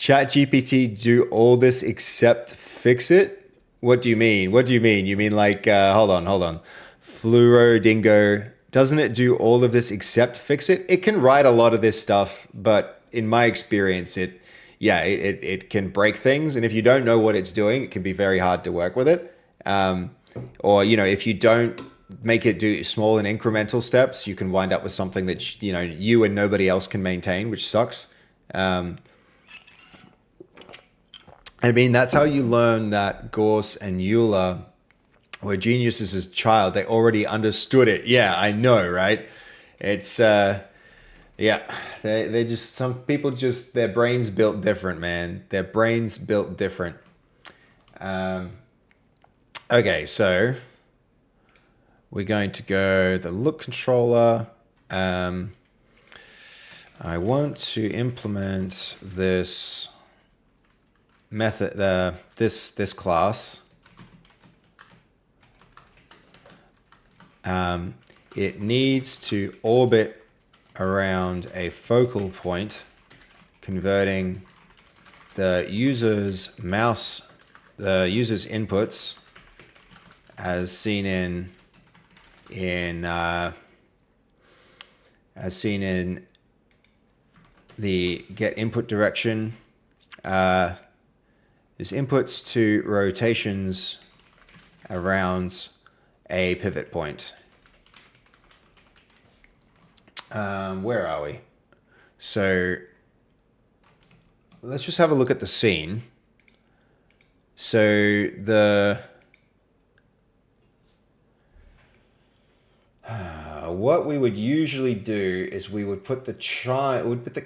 ChatGPT do all this except fix it? What do you mean? What do you mean? You mean like, hold on. Fluoro Dingo, doesn't it do all of this except fix it? It can write a lot of this stuff, but in my experience, it can break things. And if you don't know what it's doing, it can be very hard to work with it. Or, if you don't make it do small and incremental steps, you can wind up with something that, you and nobody else can maintain, which sucks. That's how you learn that Gauss and Euler were geniuses as a child. They already understood it. Yeah, I know, right? It's, they just, some people just, their brains built different, man. Their brains built different. Okay, so we're going to go the look controller. I want to implement this method, this class. It needs to orbit around a focal point, converting the user's inputs as seen in the get input direction. Is inputs to rotations around a pivot point. Where are we? So let's just have a look at the scene. So what we would usually do is we would put the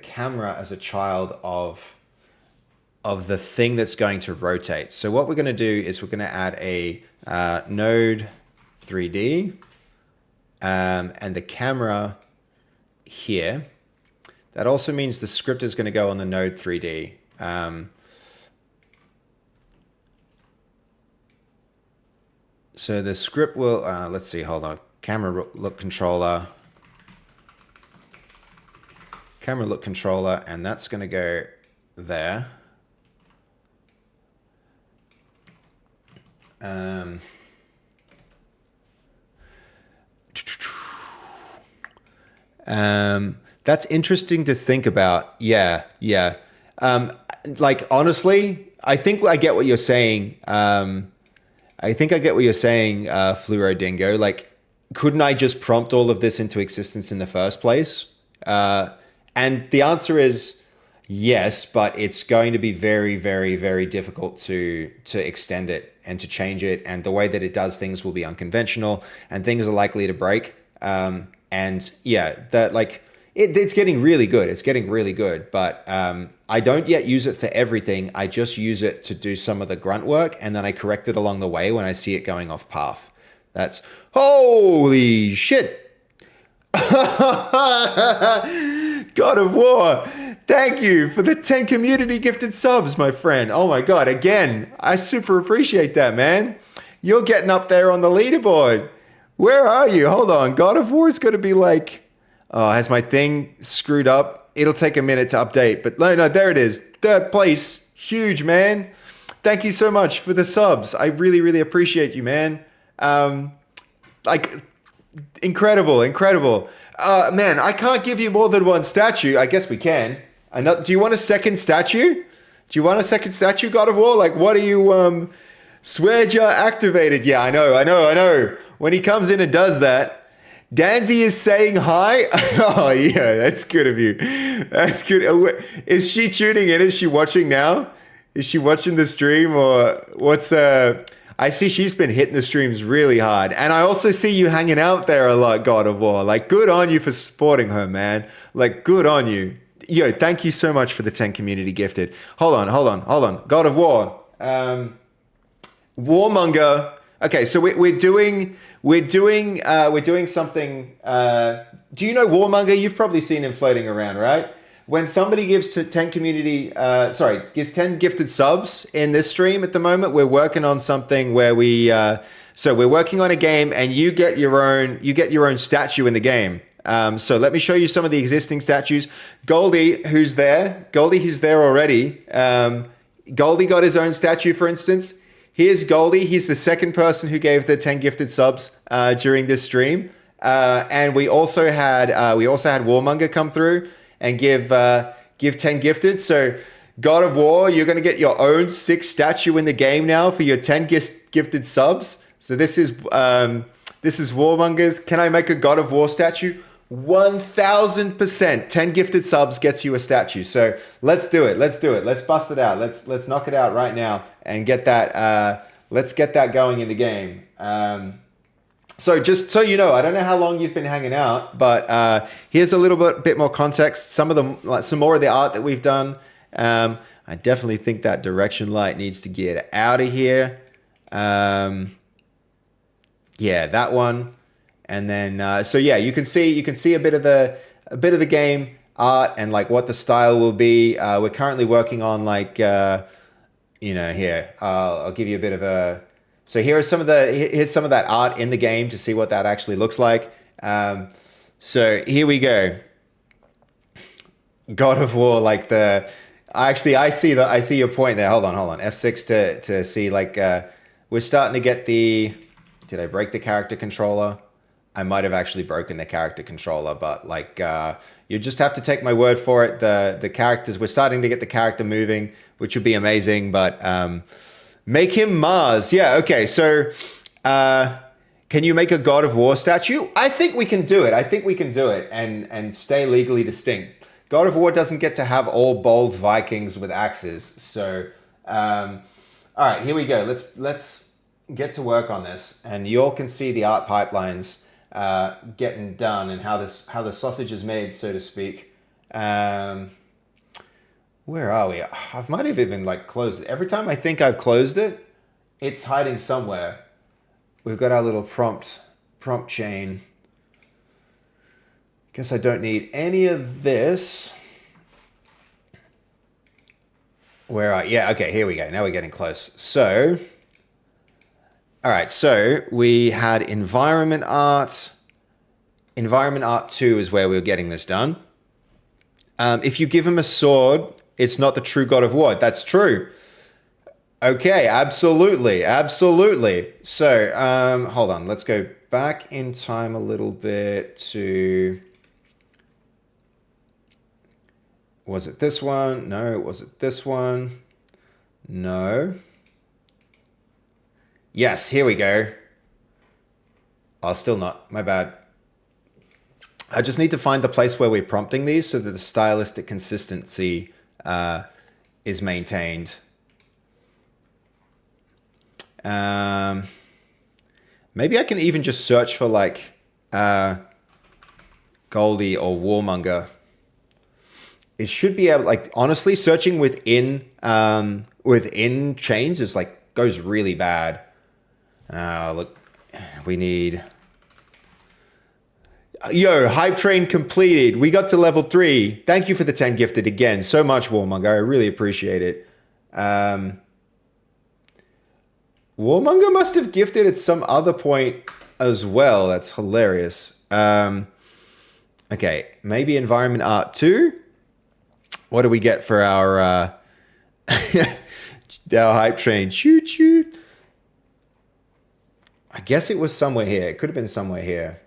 camera as a child of the thing that's going to rotate. So what we're going to do is we're going to add a node 3D and the camera here. That also means the script is going to go on the node 3D. So the script will, let's see, hold on. Camera look controller, and that's going to go there. That's interesting to think about. Yeah. Like, honestly, I think I get what you're saying. Fluoro Dingo. Like, couldn't I just prompt all of this into existence in the first place? And the answer is yes, but it's going to be very, very, very difficult to extend it and to change it. And the way that it does things will be unconventional, and things are likely to break. And yeah, it's getting really good. It's getting really good, but I don't yet use it for everything. I just use it to do some of the grunt work, and then I correct it along the way when I see it going off path. That's holy shit. God of War. Thank you for the 10 community gifted subs, my friend. Oh my God. Again, I super appreciate that, man. You're getting up there on the leaderboard. Where are you? Hold on. God of War is going to be like, oh, has my thing screwed up? It'll take a minute to update, but no, there it is. Third place. Huge, man. Thank you so much for the subs. I really, really appreciate you, man. Incredible. Man, I can't give you more than one statue. I guess we can. Do you want a second statue? God of War? Like, what are you, Swearja activated? Yeah, I know. When he comes in and does that, Danzy is saying hi. Oh, yeah, that's good of you. That's good. Is she tuning in? Is she watching now? Is she watching the stream, or what's, I see she's been hitting the streams really hard. And I also see you hanging out there a lot, God of War. Like, good on you for supporting her, man. Like, good on you. Yo, thank you so much for the 10 community gifted. Hold on. God of War. Warmonger. Okay, so we're doing something. Do you know Warmonger? You've probably seen him floating around, right? When somebody gives 10 gifted subs in this stream at the moment, we're working on something where we're working on a game, and you get your own statue in the game. So let me show you some of the existing statues. Goldie, who's there? Goldie, he's there already. Goldie got his own statue, for instance. Here's Goldie. He's the second person who gave the 10 gifted subs during this stream. And we also had Warmonger come through and give 10 gifted. So God of War, you're going to get your own 6 statue in the game now for your 10 gifted subs. So this is Warmonger's. Can I make a God of War statue? 1000%. 10 gifted subs gets you a statue. So let's do it. Let's bust it out. Let's knock it out right now and get that. Let's get that going in the game. So just so you know, I don't know how long you've been hanging out, but here's a little bit more context. Some more of the art that we've done. I definitely think that direction light needs to get out of here. Yeah, that one. And then, so yeah, you can see a bit of the game art and like what the style will be. We're currently working on like, here, I'll give you a bit of a, so here's some of that art in the game to see what that actually looks like. So here we go. God of War, like I see your point there. Hold on. F6 to see like, we're starting to get did I break the character controller? I might have actually broken the character controller, but like you just have to take my word for it. The characters, we're starting to get the character moving, which would be amazing. But make him Mars. Yeah, okay. So can you make a God of War statue? I think we can do it. And stay legally distinct. God of War doesn't get to have all bold Vikings with axes. So all right, here we go. Let's get to work on this, and you all can see the art pipelines getting done and how the sausage is made, so to speak. Where are we? I might have even like closed it. Every time I think I've closed it, it's hiding somewhere. We've got our little prompt chain. Guess I don't need any of this. Yeah, okay, here we go. Now we're getting close. So, all right, so we had environment art. Environment art 2 is where we're getting this done. If you give him a sword, it's not the true God of War. That's true. Okay, absolutely. So, hold on. Let's go back in time a little bit to... Was it this one? No. Was it this one? No. Yes, here we go. Oh, still not. My bad. I just need to find the place where we're prompting these so that the stylistic consistency is maintained. Maybe I can even just search for like Goldie or Warmonger. It should be able, like, honestly, searching within chains is like goes really bad. Look, we need. Yo, hype train completed. We got to level 3. Thank you for the 10 gifted again so much, Warmonger. I really appreciate it. Warmonger must have gifted at some other point as well. That's hilarious. Okay, maybe environment art 2. What do we get for our our hype train? Choo. I guess it was somewhere here. It could have been somewhere here.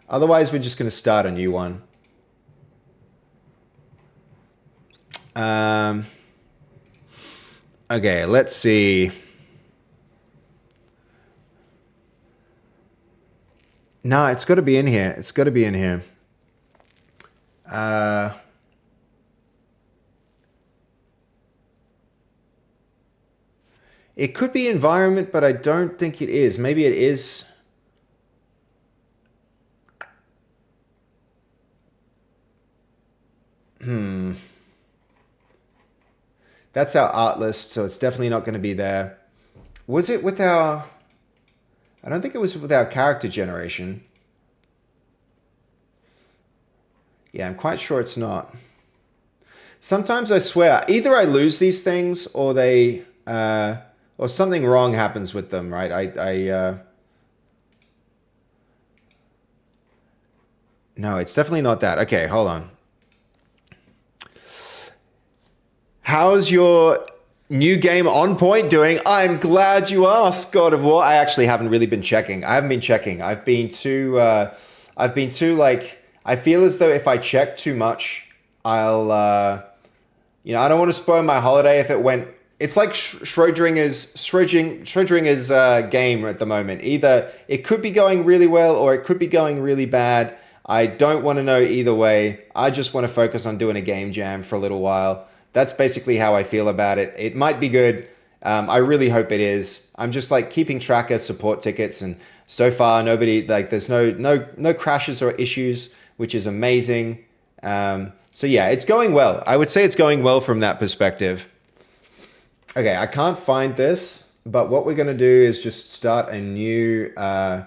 Otherwise, we're just going to start a new one. Okay, let's see. No, it's got to be in here. It could be environment, but I don't think it is. Maybe it is. That's our art list, so it's definitely not going to be there. Was it with our... I don't think it was with our character generation. Yeah, I'm quite sure it's not. Sometimes I swear, either I lose these things or they... or something wrong happens with them, right? No, it's definitely not that. Okay, hold on. How's your new game On Point doing? I'm glad you asked, God of War. I actually haven't really been checking. I haven't been checking. I've been too like, I feel as though if I check too much, I'll, I don't want to spoil my holiday if it went. It's like Schrodinger's game at the moment. Either it could be going really well or it could be going really bad. I don't want to know either way. I just want to focus on doing a game jam for a little while. That's basically how I feel about it. It might be good. I really hope it is. I'm just like keeping track of support tickets, and so far nobody like there's no crashes or issues, which is amazing. So yeah, it's going well. I would say it's going well from that perspective. Okay, I can't find this, but what we're gonna do is just start a new. We're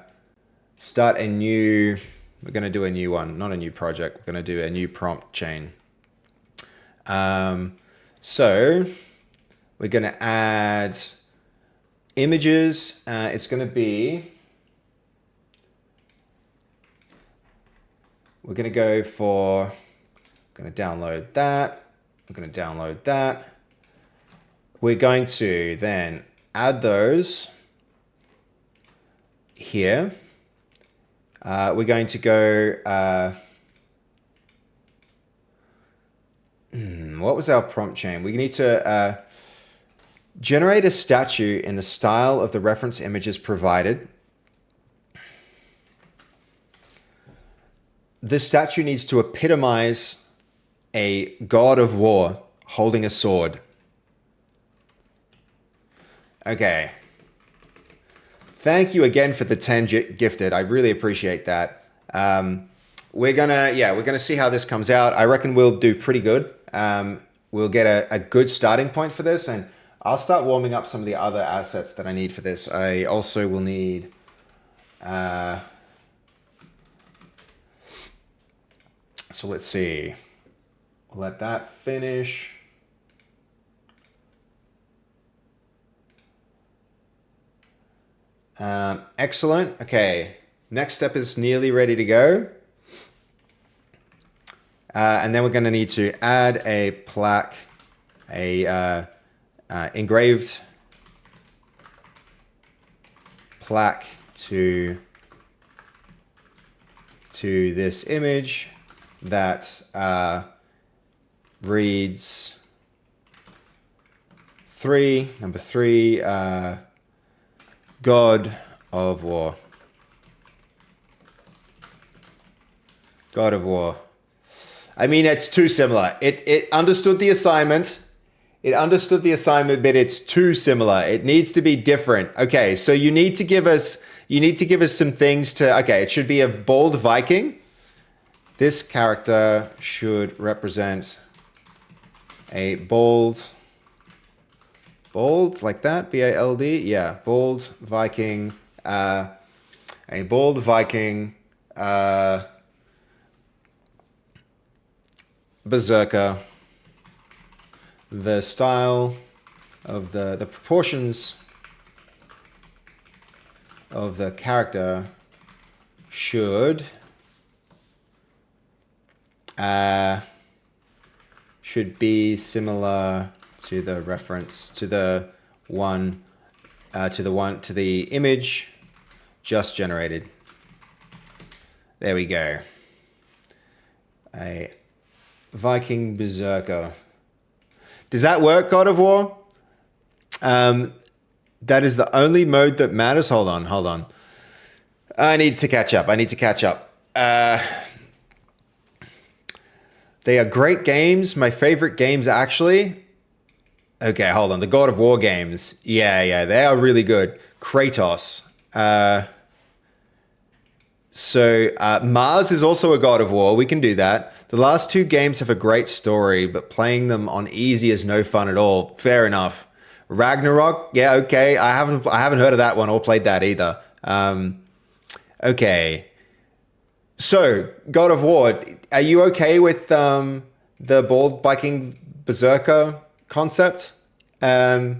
gonna do a new one, not a new project. We're gonna do a new prompt chain. So we're going to add images. It's going to be, we're going to go for, going to download that. I'm going to download that. We're going to then add those here. We're going to go, what was our prompt chain? We need to generate a statue in the style of the reference images provided. This statue needs to epitomize a god of war holding a sword. Okay. Thank you again for the 10 gifted. I really appreciate that. We're gonna see how this comes out. I reckon we'll do pretty good. We'll get a good starting point for this, and I'll start warming up some of the other assets that I need for this. I also will need so let's see. We'll let that finish. Excellent. Okay. Next step is nearly ready to go. And then we're going to need to add a plaque, engraved plaque to this image that reads number three, God of War. God of War. I mean, it's too similar. It understood the assignment. It understood the assignment, but it's too similar. It needs to be different. Okay, so you need to give us some things to. Okay, it should be a bald Viking. This character should represent a bald like that, B-A-L-D. Yeah, bald Viking. A bald Viking. Berserker. The style of the proportions of the character should be similar to the reference to the image just generated. There we go. A Viking Berserker. Does that work, God of War? That is the only mode that matters. Hold on. I need to catch up. They are great games. My favorite games, actually. Okay, hold on. The God of War games. Yeah, they are really good. Kratos. So Mars is also a God of War. We can do that. The last two games have a great story, but playing them on easy is no fun at all. Fair enough. Ragnarok, yeah, okay. I haven't heard of that one or played that either. Okay. So, God of War, are you okay with the bald Viking Berserker concept? I'll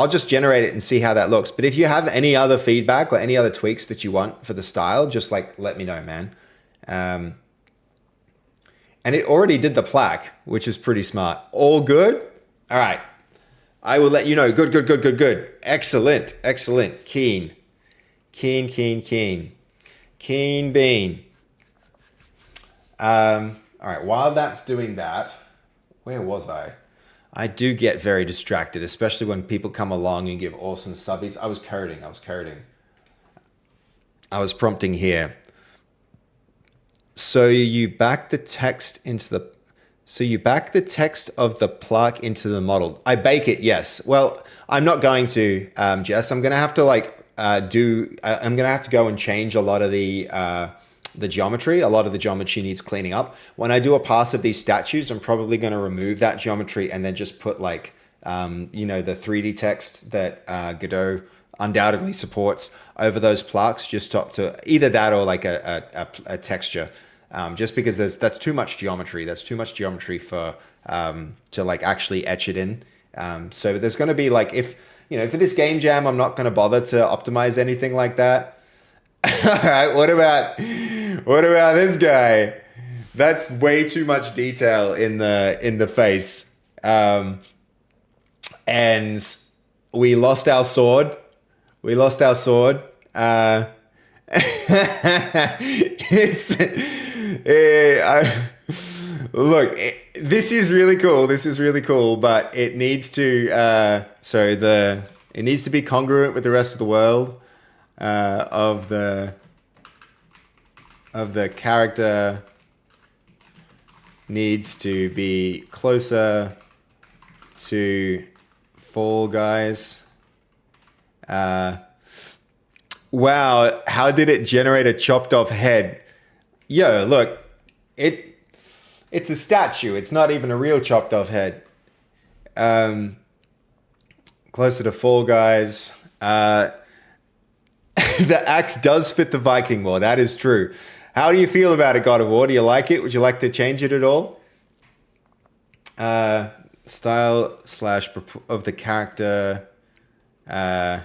just generate it and see how that looks. But if you have any other feedback or any other tweaks that you want for the style, just like let me know, man. And it already did the plaque, which is pretty smart. All good? All right. I will let you know. Good, good, good, good, good. Excellent, excellent. Keen. Keen, keen, keen. Keen bean. All right, while that's doing that, where was I? I do get very distracted, especially when people come along and give awesome subbies. I was coding. I was prompting here. So you back the text of the plaque into the model. I bake it, yes. Well, I'm not going to, Jess. I'm gonna have to I'm gonna have to go and change a lot of the geometry. A lot of the geometry needs cleaning up. When I do a pass of these statues, I'm probably gonna remove that geometry and then just put the 3D text that Godot undoubtedly supports over those plaques, just to either that or like a texture. Just because that's too much geometry. That's too much geometry for to like actually etch it in. So there's going to be like, if for this game jam, I'm not going to bother to optimize anything like that. All right, what about this guy? That's way too much detail in the face. And we lost our sword. Look, this is really cool, but it needs to it needs to be congruent with the rest of the world of the character needs to be closer to Fall Guys. Wow, how did it generate a chopped off head? Yo, look, it's a statue. It's not even a real chopped off head. Closer to Fall Guys. The axe does fit the Viking more. That is true. How do you feel about it, God of War? Do you like it? Would you like to change it at all? Style / of the character. Yeah,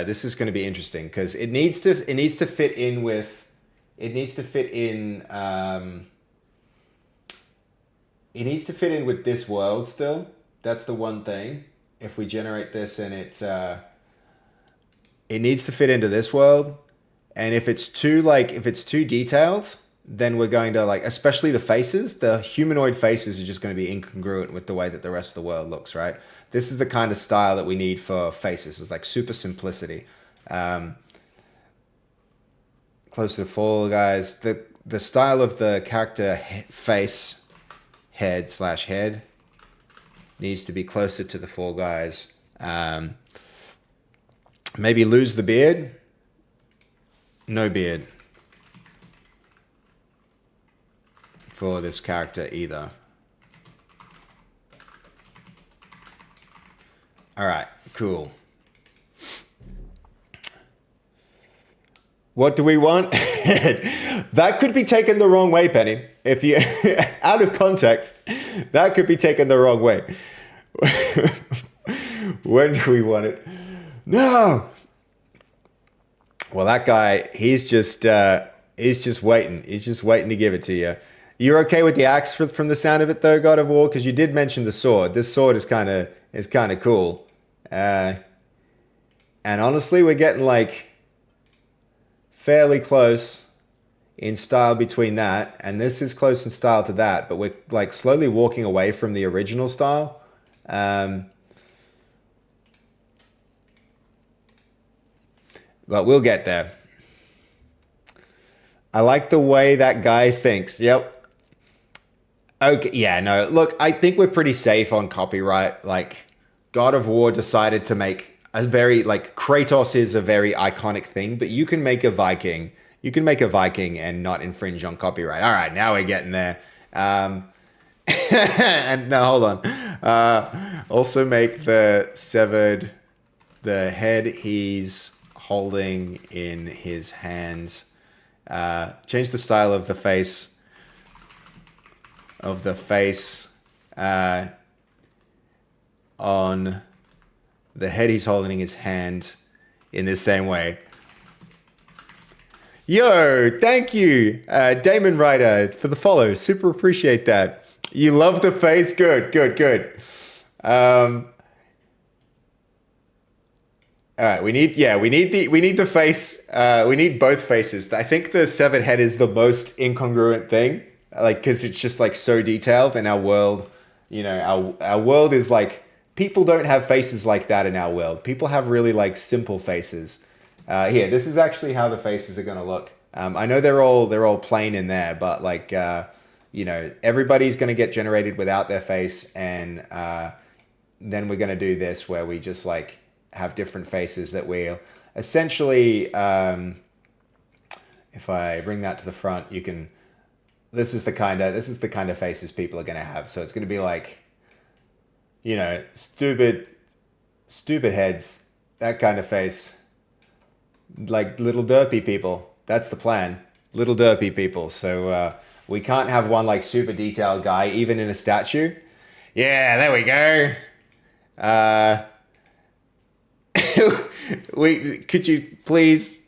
this is going to be interesting because it needs to fit in with this world still. That's the one thing. If we generate this and it needs to fit into this world, and if it's too detailed, then we're going to especially the humanoid faces are just going to be incongruent with the way that the rest of the world looks, right? This is the kind of style that we need for faces. It's like super simplicity. Close to the Fall Guys. The style of the character face, head needs to be closer to the Fall Guys. Maybe lose the beard. No beard for this character either. All right, cool. What do we want? That could be taken the wrong way, Penny. If you out of context, that could be taken the wrong way. When do we want it? No. Well, that guy, he's just waiting. He's just waiting to give it to you. You're okay with the axe from the sound of it, though, God of War, because you did mention the sword. This sword is kind of cool. And honestly, we're getting fairly close in style between that, and this is close in style to that, but we're slowly walking away from the original style. But we'll get there. I like the way that guy thinks. Yep. Okay, yeah, no, look, I think we're pretty safe on copyright. God of War decided to make a very, Kratos is a very iconic thing, but you can make a Viking. You can make a Viking and not infringe on copyright. All right, now we're getting there. And now, hold on. Also make the head he's holding in his hands. Change the style of the face. On the head he's holding in his hand in the same way. Yo, thank you, Damon Ryder, for the follow. Super appreciate that. You love the face? Good, good, good. Um, all right, we need the face. We need both faces. I think the severed head is the most incongruent thing, like because it's just like so detailed in our world. Our world is like people don't have faces like that in our world. People have really like simple faces. Here, this is actually how the faces are gonna look. I know they're all plain in there, but like everybody's gonna get generated without their face, and then we're gonna do this where we just like have different faces that we'll essentially. If I bring that to the front, you can. This is the kind of faces people are gonna have. So it's gonna be like, stupid heads, that kind of face. Like little derpy people. That's the plan. Little derpy people. So we can't have one like super detailed guy, even in a statue. Yeah, there we go. Uh, could you please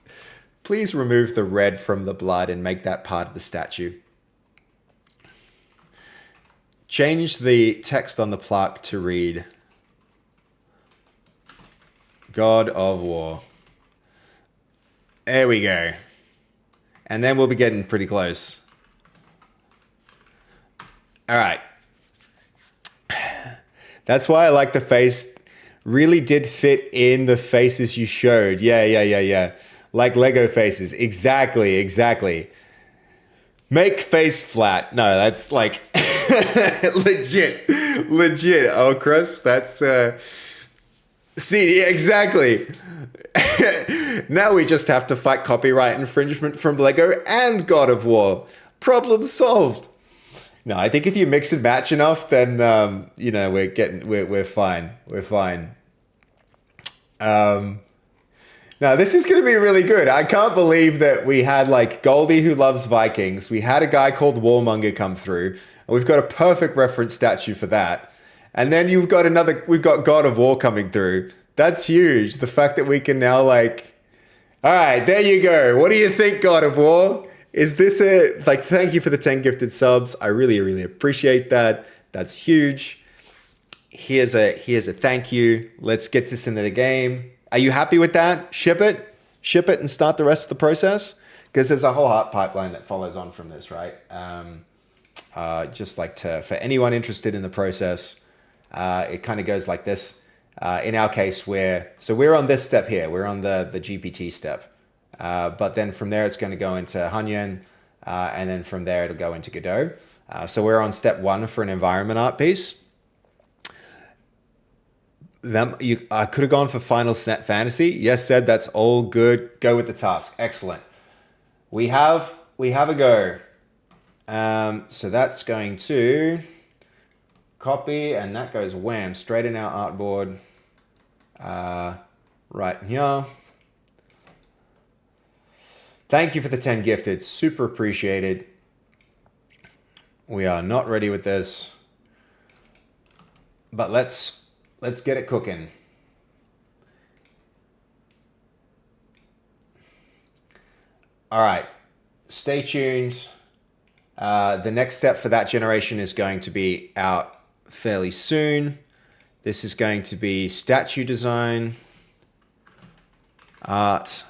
remove the red from the blood and make that part of the statue? Change the text on the plaque to read God of War. There we go. And then we'll be getting pretty close. All right. That's why I like the face. Really did fit in the faces you showed. Yeah. Like Lego faces. Exactly. Make face flat. No, that's like legit. Oh, Chris, that's see, exactly. Now we just have to fight copyright infringement from Lego and God of War. Problem solved. No, I think if you mix and match enough, then we're fine. We're fine. Now this is going to be really good. I can't believe that we had like Goldie who loves Vikings. We had a guy called Warmonger come through, and we've got a perfect reference statue for that. And then we've got God of War coming through. That's huge. The fact that we can now like, all right, there you go. What do you think, God of War? Is this it? Like, thank you for the 10 gifted subs. I really appreciate that. That's huge. Here's a thank you. Let's get this into the game. Are you happy with that? Ship it and start the rest of the process? Because there's a whole heart pipeline that follows on from this, right? Just like for anyone interested in the process, it kind of goes like this. In our case, we're on this step here. We're on the GPT step. But then from there, it's going to go into Hanyan. And then from there, it'll go into Godot. So we're on step 1 for an environment art piece. I could have gone for Final Fantasy. Yes, said that's all good. Go with the task. Excellent. We have a go. So that's going to copy, and that goes wham straight in our artboard. Right here. Thank you for the 10 gifted. Super appreciated. We are not ready with this, but let's get it cooking. All right, stay tuned. The next step for that generation is going to be out fairly soon. This is going to be statue design, art,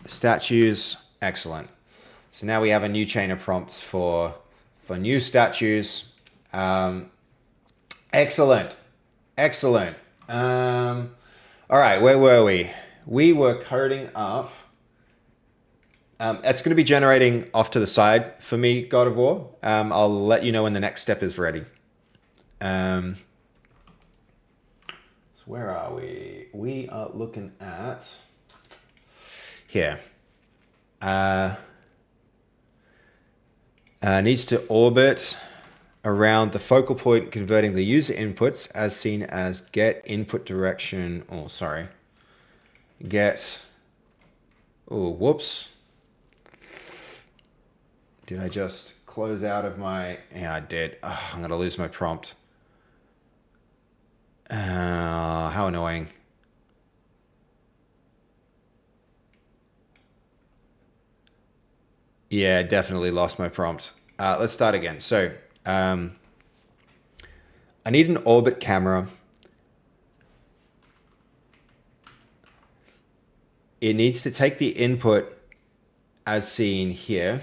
statues. Excellent. So now we have a new chain of prompts for new statues. Excellent. All right, where were we? We were coding up. It's going to be generating off to the side for me, God of War. I'll let you know when the next step is ready. So where are we? We are looking at here. Needs to orbit around the focal point, converting the user inputs as seen as get input direction. Whoops. Did I just close out of my... Yeah, I did. I'm going to lose my prompt. How annoying. Yeah, definitely lost my prompt. Let's start again. So, I need an orbit camera. It needs to take the input as seen here.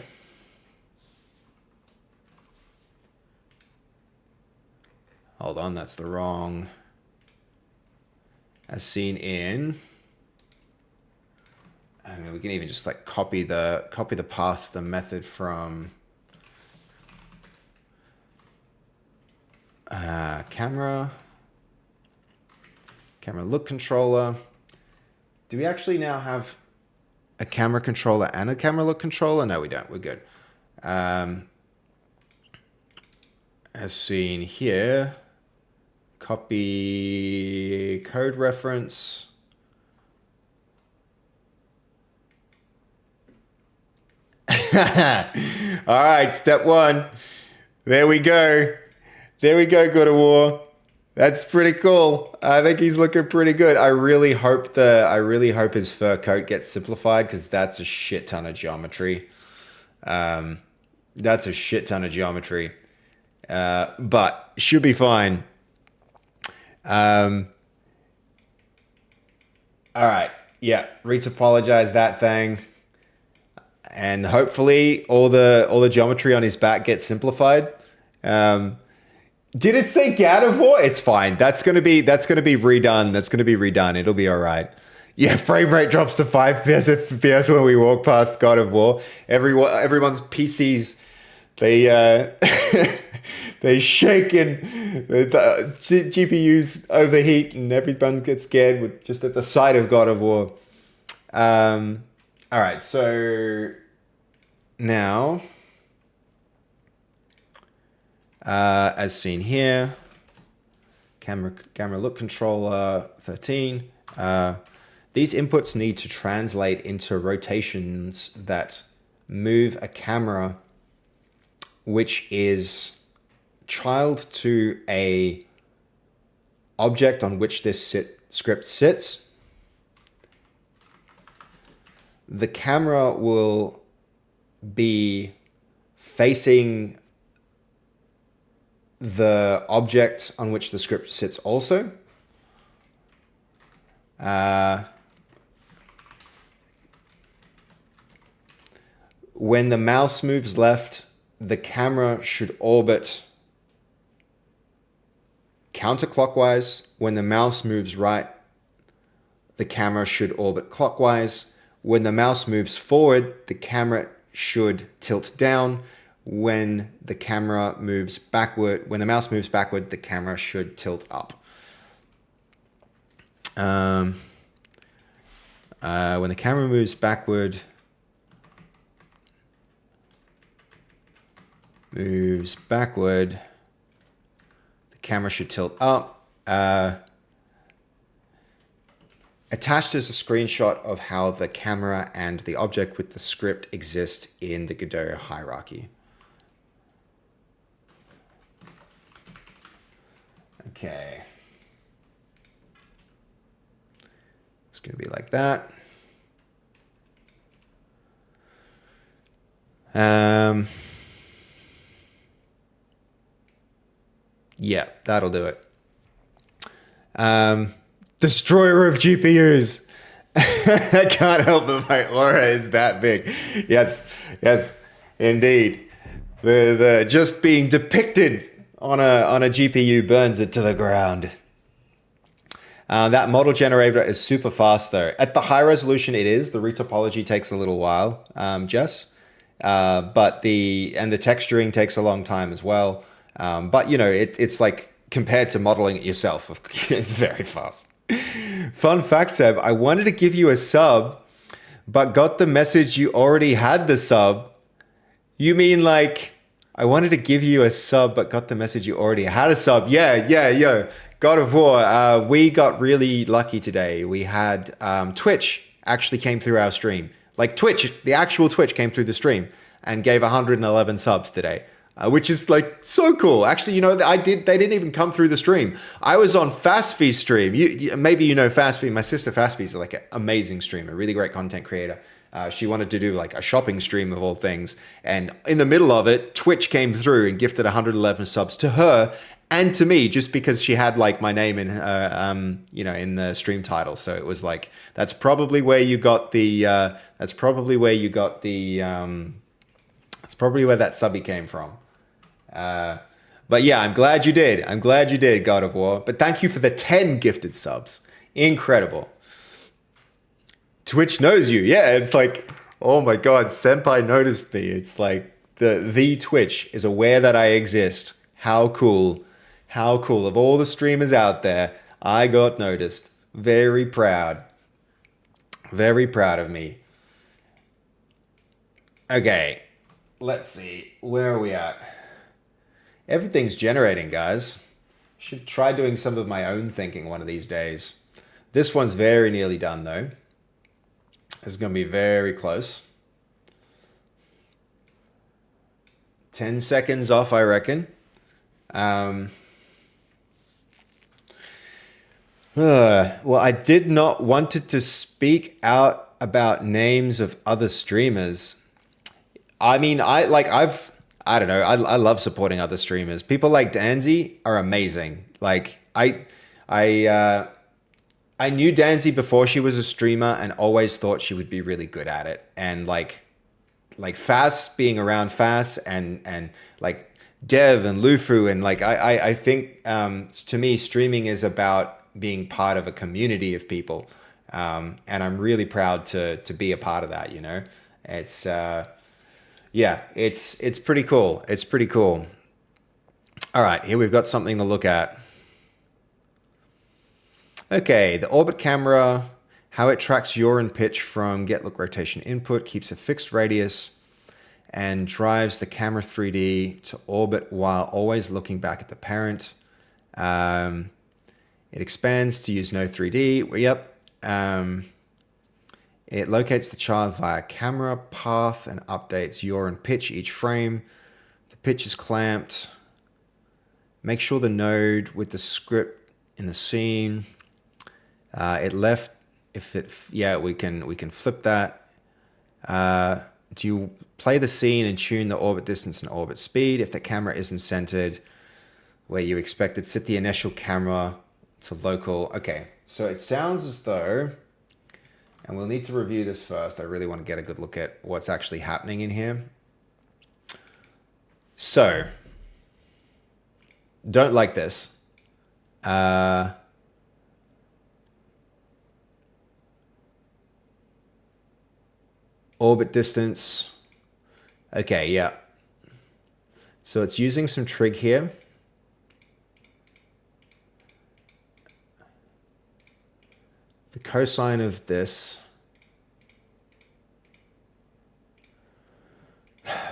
Hold on, that's the wrong. As seen in. I mean, we can even just like copy the path, the method from camera look controller. Do we actually now have a camera controller and a camera look controller? No, we don't. We're good. As seen here, copy code reference. All right, step one. There we go. There we go, God of War. That's pretty cool. I think he's looking pretty good. I really hope his fur coat gets simplified, because that's a shit ton of geometry. But should be fine. All right. Yeah, retopologize that thing. And hopefully all the geometry on his back gets simplified. Did it say God of War? It's fine. That's gonna be redone. It'll be all right. Yeah, frame rate drops to 5 FPS when we walk past God of War. Everyone's PCs, they they shake and the GPUs overheat and everyone gets scared with just at the sight of God of War. All right, so now, as seen here, camera look controller 13. These inputs need to translate into rotations that move a camera which is child to a object on which this script sits. The camera will be facing the object on which the script sits also. When the mouse moves left, the camera should orbit counterclockwise. When the mouse moves right, the camera should orbit clockwise. When the mouse moves forward, the camera should tilt down. When the mouse moves backward, the camera should tilt up. When the camera moves backward, the camera should tilt up. Attached is a screenshot of how the camera and the object with the script exist in the Godot hierarchy. Okay. It's going to be like that. Yeah, that'll do it. Destroyer of GPUs. I can't help it. My aura is that big. Yes, indeed. The just being depicted on a GPU burns it to the ground. That model generator is super fast though. At the high resolution it is. The retopology takes a little while, Jess. But the texturing takes a long time as well. But you know, it's like compared to modeling it yourself, it's very fast. Fun fact, Seb, I wanted to give you a sub, but got the message you already had the sub. You mean like, I wanted to give you a sub, but got the message you already had a sub. Yeah. God of War, we got really lucky today. We had Twitch actually came through our stream. Like Twitch, the actual Twitch came through the stream and gave 111 subs today. Which is like so cool. Actually, you know, they didn't even come through the stream. I was on Fastfee's stream. Maybe you know Fastfee. My sister Fastfee's like an amazing streamer, really great content creator. She wanted to do like a shopping stream of all things. And in the middle of it, Twitch came through and gifted 111 subs to her and to me, just because she had like my name in her, in the stream title. So it was like, that's probably where you got the, that's probably where that subby came from. But yeah, I'm glad you did. I'm glad you did, God of War. But thank you for the 10 gifted subs. Incredible. Twitch knows you. Yeah, it's like, oh my God, Senpai noticed me. It's like the Twitch is aware that I exist. How cool. How cool. Of all the streamers out there, I got noticed. Very proud. Very proud of me. Okay, let's see. Where are we at? Everything's generating, guys. Should try doing some of my own thinking one of these days. This one's very nearly done, though. It's going to be very close. 10 seconds off, I reckon. Well, I did not want it to speak out about names of other streamers. I mean, I don't know. I love supporting other streamers. People like Danzy are amazing. Like I knew Danzy before she was a streamer and always thought she would be really good at it. And like Fass, being around Fass and like Dev and Lufu, and like I think to me streaming is about being part of a community of people. And I'm really proud to be a part of that, you know. It's yeah, it's pretty cool. It's pretty cool. All right, here we've got something to look at. Okay, the orbit camera, how it tracks yaw and pitch from get look rotation input, keeps a fixed radius, and drives the camera 3D to orbit while always looking back at the parent. It expands to use no 3D. Yep. It locates the child via camera path and updates yaw and pitch each frame. The pitch is clamped. Make sure the node with the script in the scene. It left. We can flip that. Do you play the scene and tune the orbit distance and orbit speed? If the camera isn't centered where you expect it, set the initial camera to local. Okay, so it sounds as though, and we'll need to review this first. I really want to get a good look at what's actually happening in here. So, don't like this. Orbit distance. Okay, yeah. So it's using some trig here. The cosine of this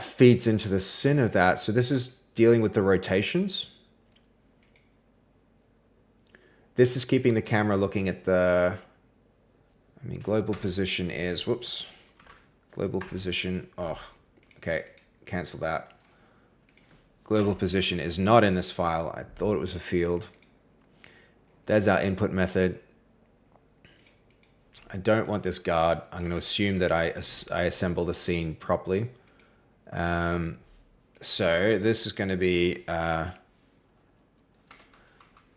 feeds into the sin of that. So this is dealing with the rotations. This is keeping the camera looking at the, global position is, whoops. Global position, okay, cancel that. Global position is not in this file. I thought it was a field. There's our input method. I don't want this guard. I'm going to assume that I assemble the scene properly. So this is going to be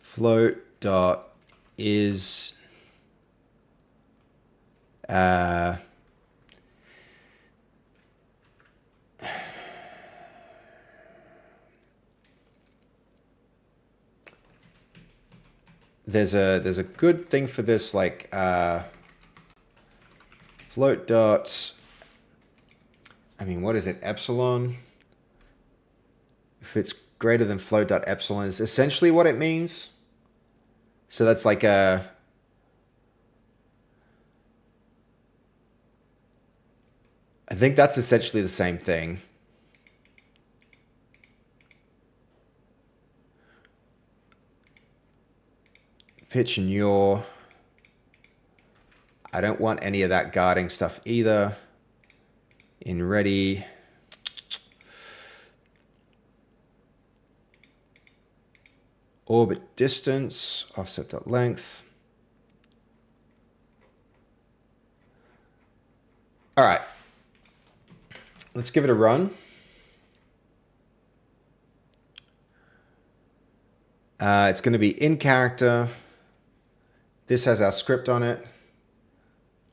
float dot is there's a good thing for this, like float dot, what is it, epsilon? If it's greater than float dot epsilon is essentially what it means. So that's like I think that's essentially the same thing. Pitch and yaw. I don't want any of that guarding stuff either. In ready. Orbit distance, offset that length. All right. Let's give it a run. It's going to be in character. This has our script on it.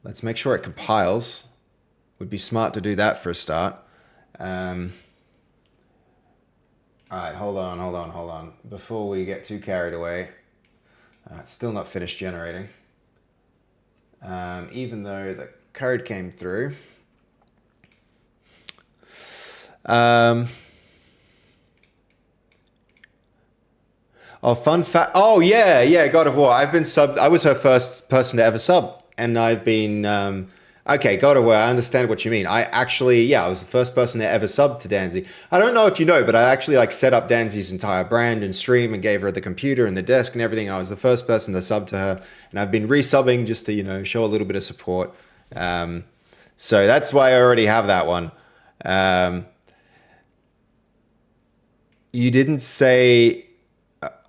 Let's make sure it compiles. Would be smart to do that for a start. All right, hold on. Before we get too carried away, it's still not finished generating. Even though the code came through. Oh, fun fact. Oh, yeah, God of War. I've been subbed. I was her first person to ever sub. And I've been, okay, God of War, I understand what you mean. I was the first person to ever sub to Danzy. I don't know if you know, but I actually like set up Danzy's entire brand and stream and gave her the computer and the desk and everything. I was the first person to sub to her. And I've been resubbing just to, show a little bit of support. So that's why I already have that one. You didn't say...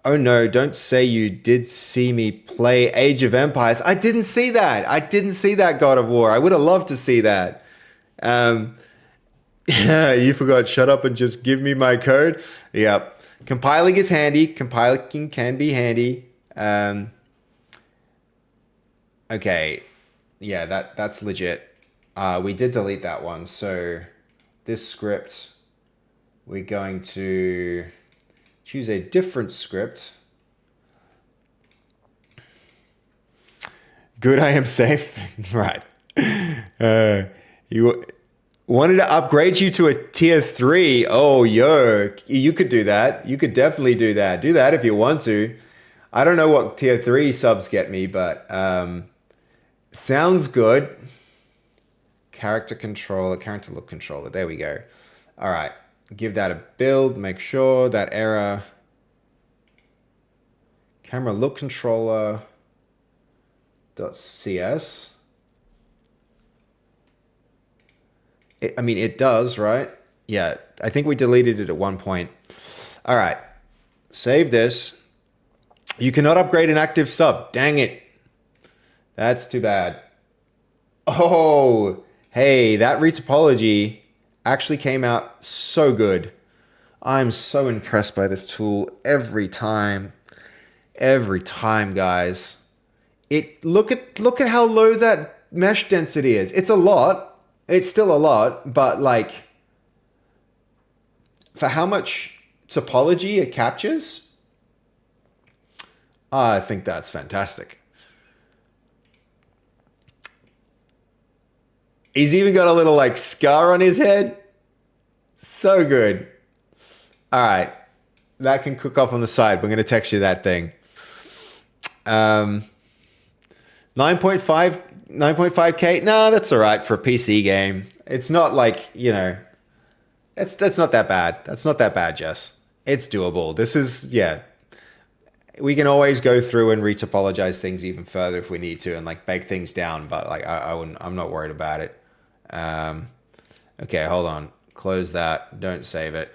Oh no, don't say you did see me play Age of Empires. I didn't see that. God of War. I would have loved to see that. You forgot. Shut up and just give me my code. Yep. Compiling is handy. Compiling can be handy. Okay. Yeah, that's legit. We did delete that one. So this script, we're going to... choose a different script. Good, I am safe. Right. You wanted to upgrade you to a tier 3. Oh, you could do that. You could definitely do that. Do that if you want to. I don't know what tier 3 subs get me, but sounds good. Character look controller. There we go. All right. Give that a build, make sure that error, camera look controller .cs. It does, right? Yeah, I think we deleted it at one point. All right, save this. You cannot upgrade an active sub. Dang it. That's too bad. Oh, hey, that retopology actually came out so good. I'm so impressed by this tool every time. Every time, guys. Look at how low that mesh density is. It's a lot. It's still a lot, but like for how much topology it captures, I think that's fantastic. He's even got a little like scar on his head. So good. All right. That can cook off on the side. We're going to text you that thing. 9.5K. No, that's all right for a PC game. It's not like, that's not that bad. That's not that bad, Jess. It's doable. This is, we can always go through and retopologize things even further if we need to and like bake things down. But like, I'm not worried about it. Okay, hold on. Close that. Don't save it.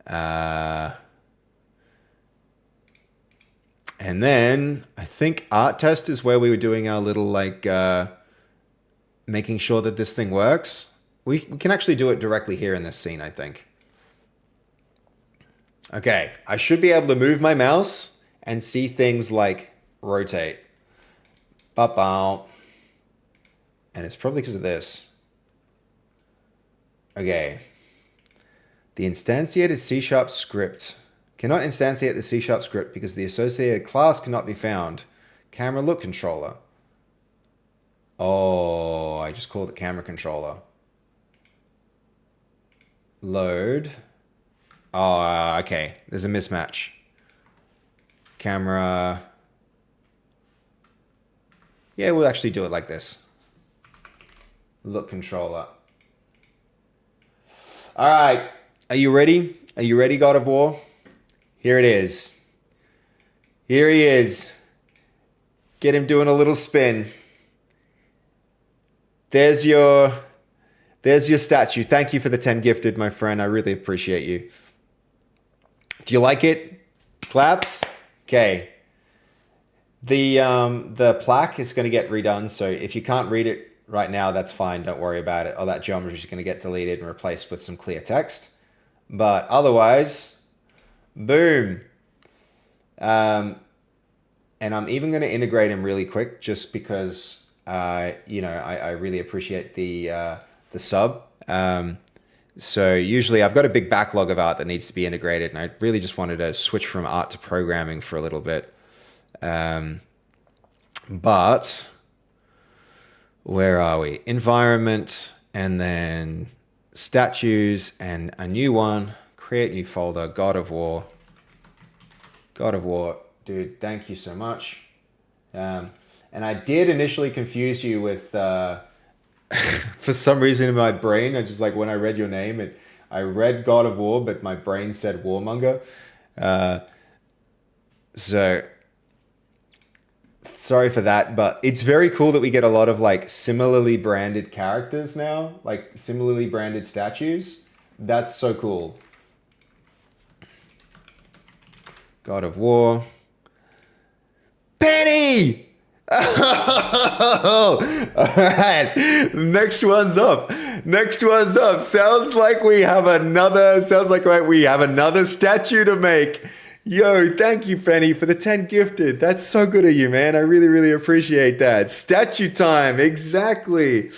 And then I think art test is where we were doing our little like making sure that this thing works. We can actually do it directly here in this scene, I think. Okay, I should be able to move my mouse and see things like rotate. Ba-bow. And it's probably because of this. Okay. The instantiated C# script. Cannot instantiate the C# script because the associated class cannot be found. Camera look controller. Oh, I just called it camera controller. Load. Oh, okay. There's a mismatch. Camera. Yeah, we'll actually do it like this. Look controller. All right. Are you ready? Are you ready, God of War? Here it is. Here he is. Get him doing a little spin. There's your statue. Thank you for the 10 gifted, my friend. I really appreciate you. Do you like it? Claps? Okay. The plaque is going to get redone, so if you can't read it right now, that's fine. Don't worry about it. All that geometry is going to get deleted and replaced with some clear text. But otherwise, boom. And I'm even going to integrate him really quick just because, I really appreciate the sub. So usually I've got a big backlog of art that needs to be integrated, and I really just wanted to switch from art to programming for a little bit. But where are we? Environment, and then statues, and a new one. Create new folder, God of War. God of War. Dude, thank you so much. And I did initially confuse you with... for some reason in my brain, I just like when I read your name, I read God of War, but my brain said Warmonger. So sorry for that, but it's very cool that we get a lot of like similarly branded characters now, like similarly branded statues. That's so cool. God of War. Penny! Oh, all right. Next one's up. Next one's up. Sounds like we have another statue to make. Yo, thank you, Penny, for the 10 gifted. That's so good of you, man. I really, really appreciate that. Statue time. Exactly.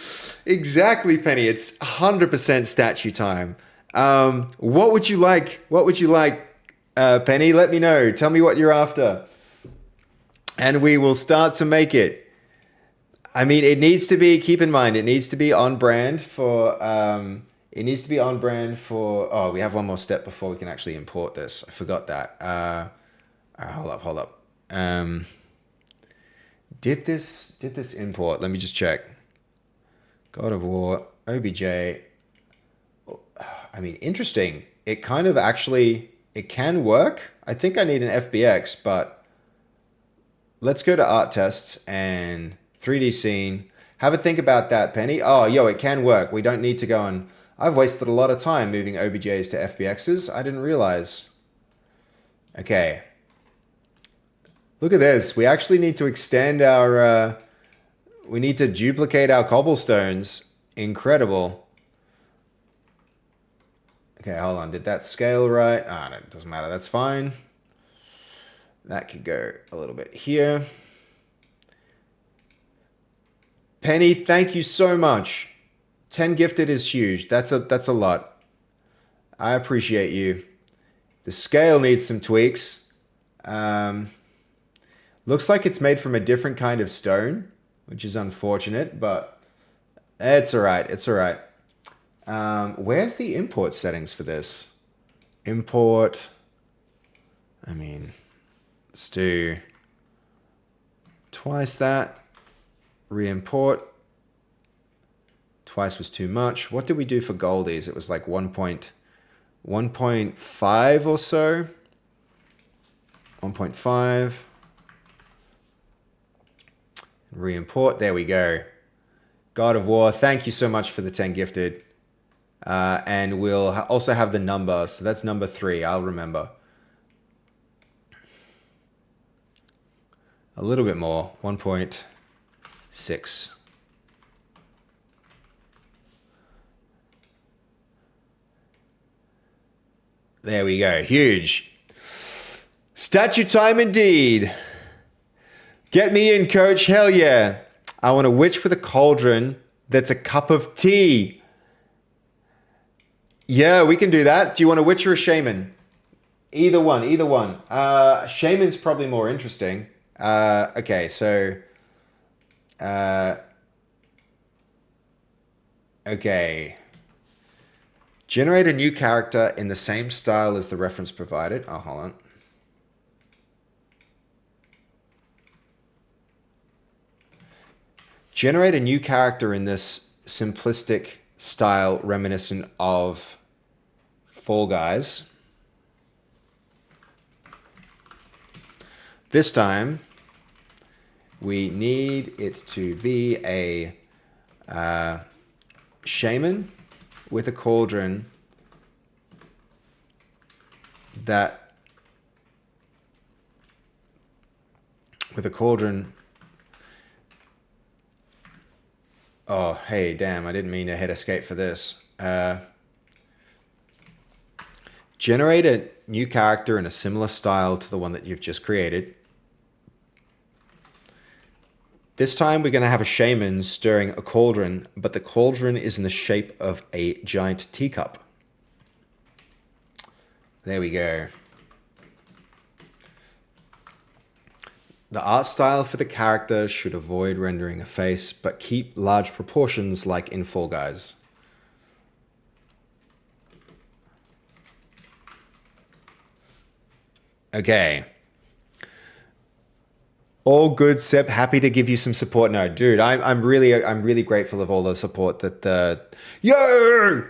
Exactly, Penny. It's 100% statue time. What would you like? What would you like, Penny? Let me know. Tell me what you're after. And we will start to make it. I mean, it needs to be, keep in mind, it needs to be on brand for, oh, we have one more step before we can actually import this. I forgot that. Hold up. Did this import? Let me just check. God of War, OBJ. I mean, interesting. It kind of actually, it can work. I think I need an FBX, but let's go to art tests and 3D scene. Have a think about that, Penny. Oh, yo, it can work. We don't need to go and... I've wasted a lot of time moving OBJs to FBXs. I didn't realize. Okay. Look at this. We actually need to extend our... we need to duplicate our cobblestones. Incredible. Okay, hold on. Did that scale right? No, it doesn't matter. That's fine. That could go a little bit here. Penny, thank you so much. 10 gifted is huge. That's a lot. I appreciate you. The scale needs some tweaks. Looks like it's made from a different kind of stone, which is unfortunate, but it's all right. It's all right. Where's the import settings for this? Import. I mean... Let's do twice that. Re-import. Twice was too much. What did we do for Goldies? It was like 1.5 or so. 1.5. Re-import. There we go. God of War. Thank you so much for the 10 gifted. And we'll also have the number. So that's number 3. I'll remember. A little bit more, 1.6. There we go, huge. Statue time indeed. Get me in, coach, hell yeah. I want a witch with a cauldron that's a cup of tea. Yeah, we can do that. Do you want a witch or a shaman? Either one. Shaman's probably more interesting. Okay, so... okay. Generate a new character in the same style as the reference provided. Oh, hold on. Generate a new character in this simplistic style reminiscent of Fall Guys. This time, we need it to be a shaman with a cauldron Oh, hey, damn, I didn't mean to hit escape for this. Generate a new character in a similar style to the one that you've just created. This time we're going to have a shaman stirring a cauldron, but the cauldron is in the shape of a giant teacup. There we go. The art style for the character should avoid rendering a face, but keep large proportions like in Fall Guys. Okay. All good, Seb. Happy to give you some support. No, dude, I'm really grateful of all the support that Yo!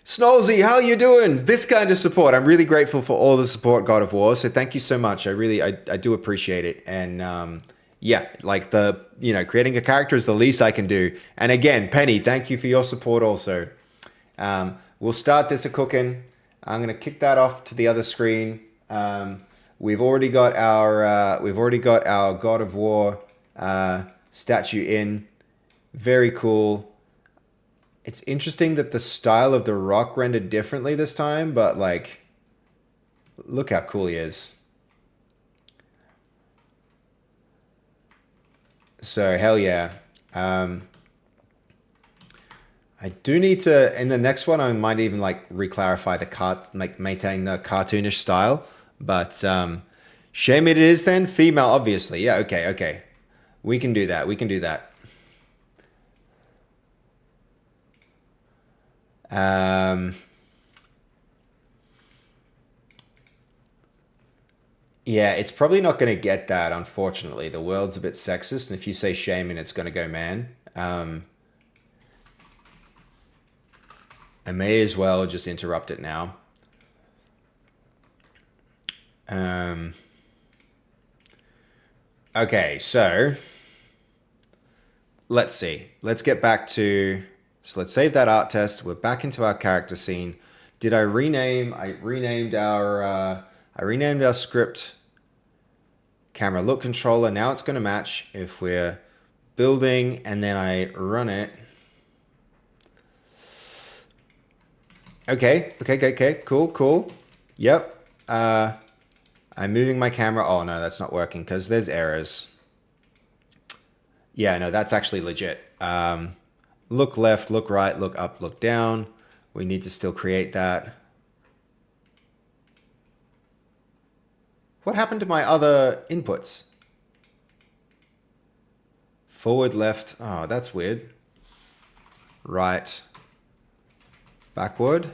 Snolzy, how you doing? This kind of support. I'm really grateful for all the support, God of War. So thank you so much. I do appreciate it. And yeah, like creating a character is the least I can do. And again, Penny, thank you for your support also. We'll start this a cooking. I'm gonna kick that off to the other screen. We've already got our God of War statue in. Very cool. It's interesting that the style of the rock rendered differently this time, but like, look how cool he is. So hell yeah. I do need to, in the next one, I might even like re-clarify maintain the cartoonish style. But shame it is then. Female, obviously. Yeah, okay. We can do that. Yeah, it's probably not going to get that, unfortunately. The world's a bit sexist, and if you say shaman, it's going to go man. I may as well just interrupt it now. Okay, so let's see. Let's get back to, so let's save that art test. We're back into our character scene. Did I rename? I renamed our script camera look controller. Now it's going to match if we're building and then I run it. Okay, cool. Yep. I'm moving my camera. Oh no, that's not working because there's errors. Yeah, no, that's actually legit. Look left, look right, look up, look down. We need to still create that. What happened to my other inputs? Forward, left. Oh, that's weird. Right. Backward.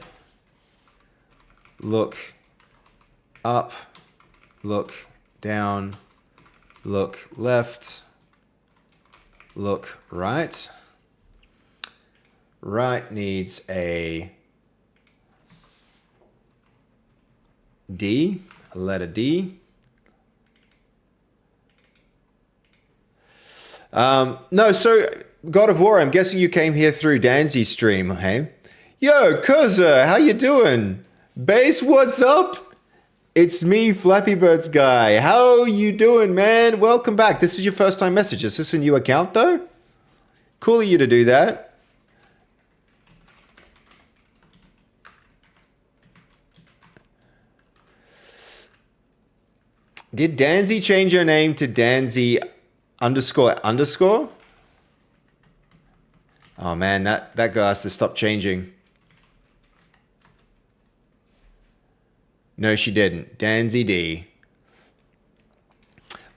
Look up. Look down, look left, look right. Right needs a D, a letter D. No, so God of War, I'm guessing you came here through Danzy's stream, hey? Yo, Kuza, how you doing? Base, what's up? It's me, Flappy Birds guy. How you doing, man? Welcome back. This is your first time message. Is this a new account, though? Cool of you to do that. Did Danzy change her name to Danzy __? Oh, man, that girl has to stop changing. No, she didn't. Danzy D.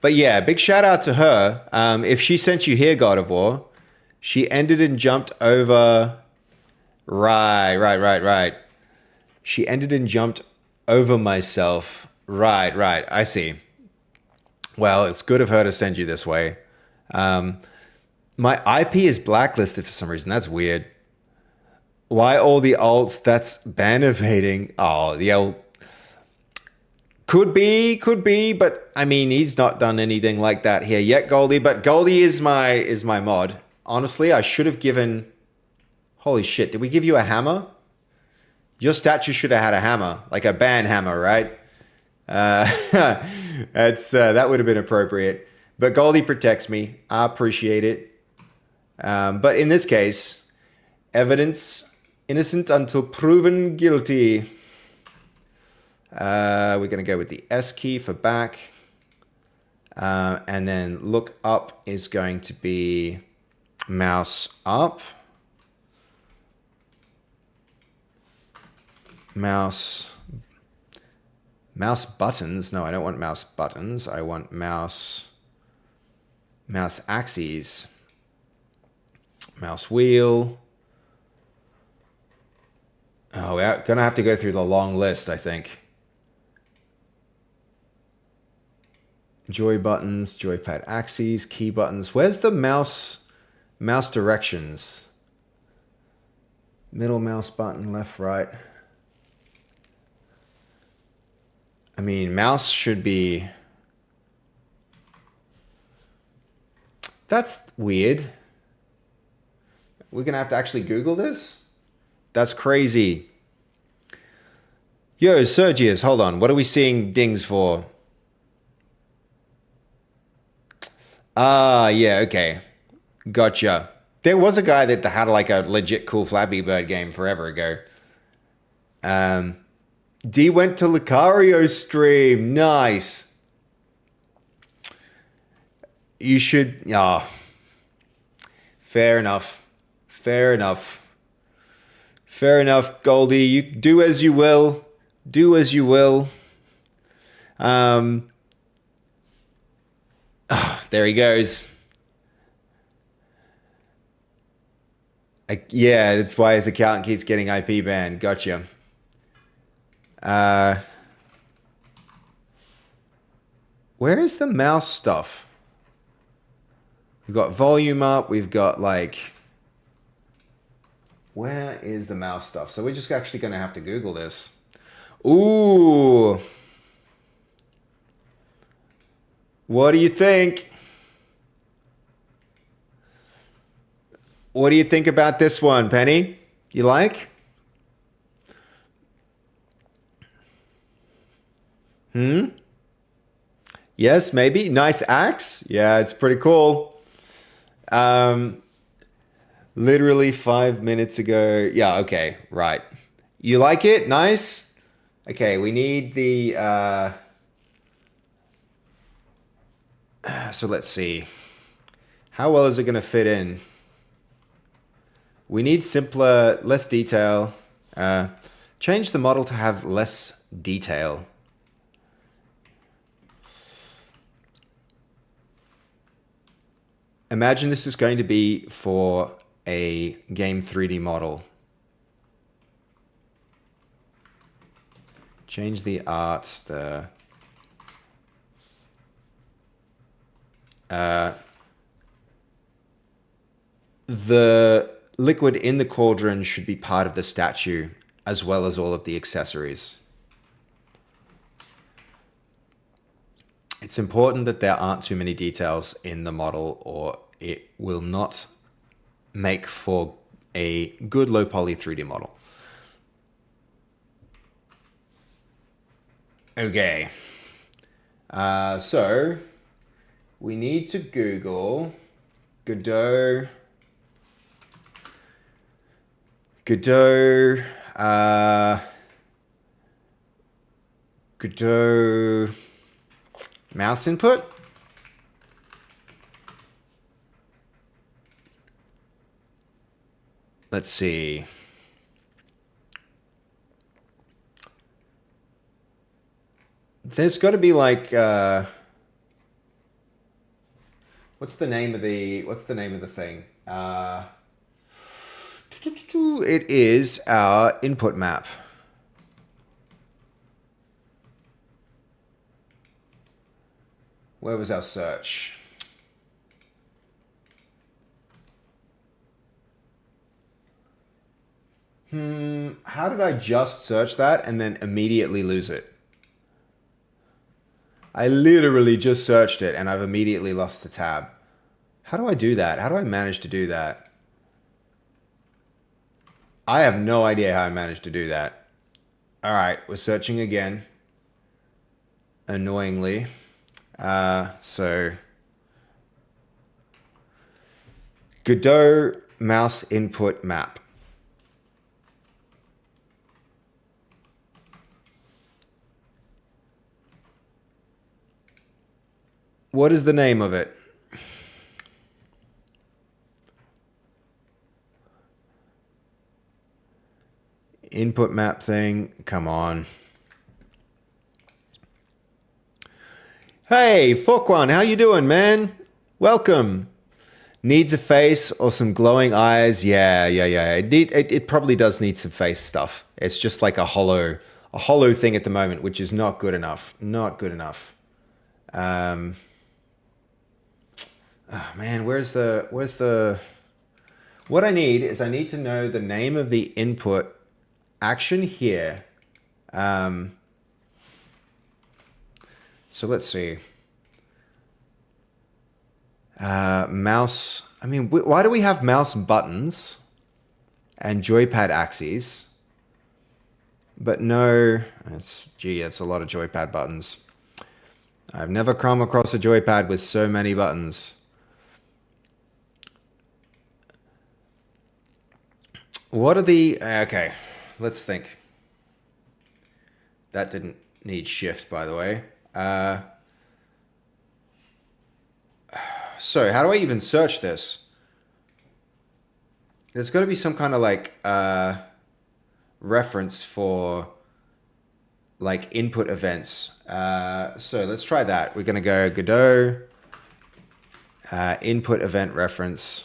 But yeah, big shout out to her. If she sent you here, God of War, she ended and jumped over. Right. She ended and jumped over myself. Right. I see. Well, it's good of her to send you this way. My IP is blacklisted for some reason. That's weird. Why all the alts? That's ban evading. Oh, the old. Could be, but I mean, he's not done anything like that here yet, Goldie. But Goldie is my mod. Honestly, I should have given. Holy shit! Did we give you a hammer? Your statue should have had a hammer, like a ban hammer, right? That would have been appropriate. But Goldie protects me. I appreciate it. But in this case, evidence innocent until proven guilty. We're going to go with the S key for back. And then look up is going to be mouse up. Mouse buttons. No, I don't want mouse buttons. I want mouse axes. Mouse wheel. Oh, we're going to have to go through the long list, I think. Joy buttons, joypad axes, key buttons. Where's the mouse directions? Middle mouse button, left, right. I mean, mouse should be... That's weird. We're going to have to actually Google this? That's crazy. Yo, Sergius, hold on. What are we seeing dings for? Ah, yeah, okay. Gotcha. There was a guy that had like a legit cool Flappy Bird game forever ago. D went to Lucario's stream. Nice. You should... fair enough. Fair enough. Fair enough, Goldie. You do as you will. Do as you will. There he goes. Yeah, that's why his account keeps getting IP banned. Gotcha. Where is the mouse stuff? We've got volume up. We've got like... Where is the mouse stuff? So we're just actually going to have to Google this. Ooh. What do you think? What do you think about this one, Penny? You like? Yes, maybe. Nice axe. Yeah, it's pretty cool. Literally 5 minutes ago. Yeah, okay, right. You like it? Nice. Okay, we need the... So let's see. How well is it going to fit in? We need simpler, less detail. Change the model to have less detail. Imagine this is going to be for a game 3D model. Change the art, the liquid in the cauldron should be part of the statue, as well as all of the accessories. It's important that there aren't too many details in the model, or it will not make for a good low poly 3D model. Okay. So we need to Google Godot, Godot mouse input. Let's see. There's got to be like what's the name of the thing? It is our input map. Where was our search? How did I just search that and then immediately lose it? I literally just searched it and I've immediately lost the tab. How do I do that? How do I manage to do that? I have no idea how I managed to do that. All right, we're searching again. Annoyingly. So Godot mouse input map. What is the name of it? Input map thing. Come on. Hey, Fokwan, how you doing, man? Welcome. Needs a face or some glowing eyes. Yeah. It probably does need some face stuff. It's just like a hollow thing at the moment, which is not good enough. Not good enough. Oh man, where's the? What I need is I need to know the name of the input action here. So let's see. Mouse. I mean, why do we have mouse buttons and joypad axes? But no, it's a lot of joypad buttons. I've never come across a joypad with so many buttons. What are the... Okay, let's think. That didn't need shift, by the way. So how do I even search this? There's got to be some kind of like reference for like input events. So let's try that. We're going to go Godot input event reference.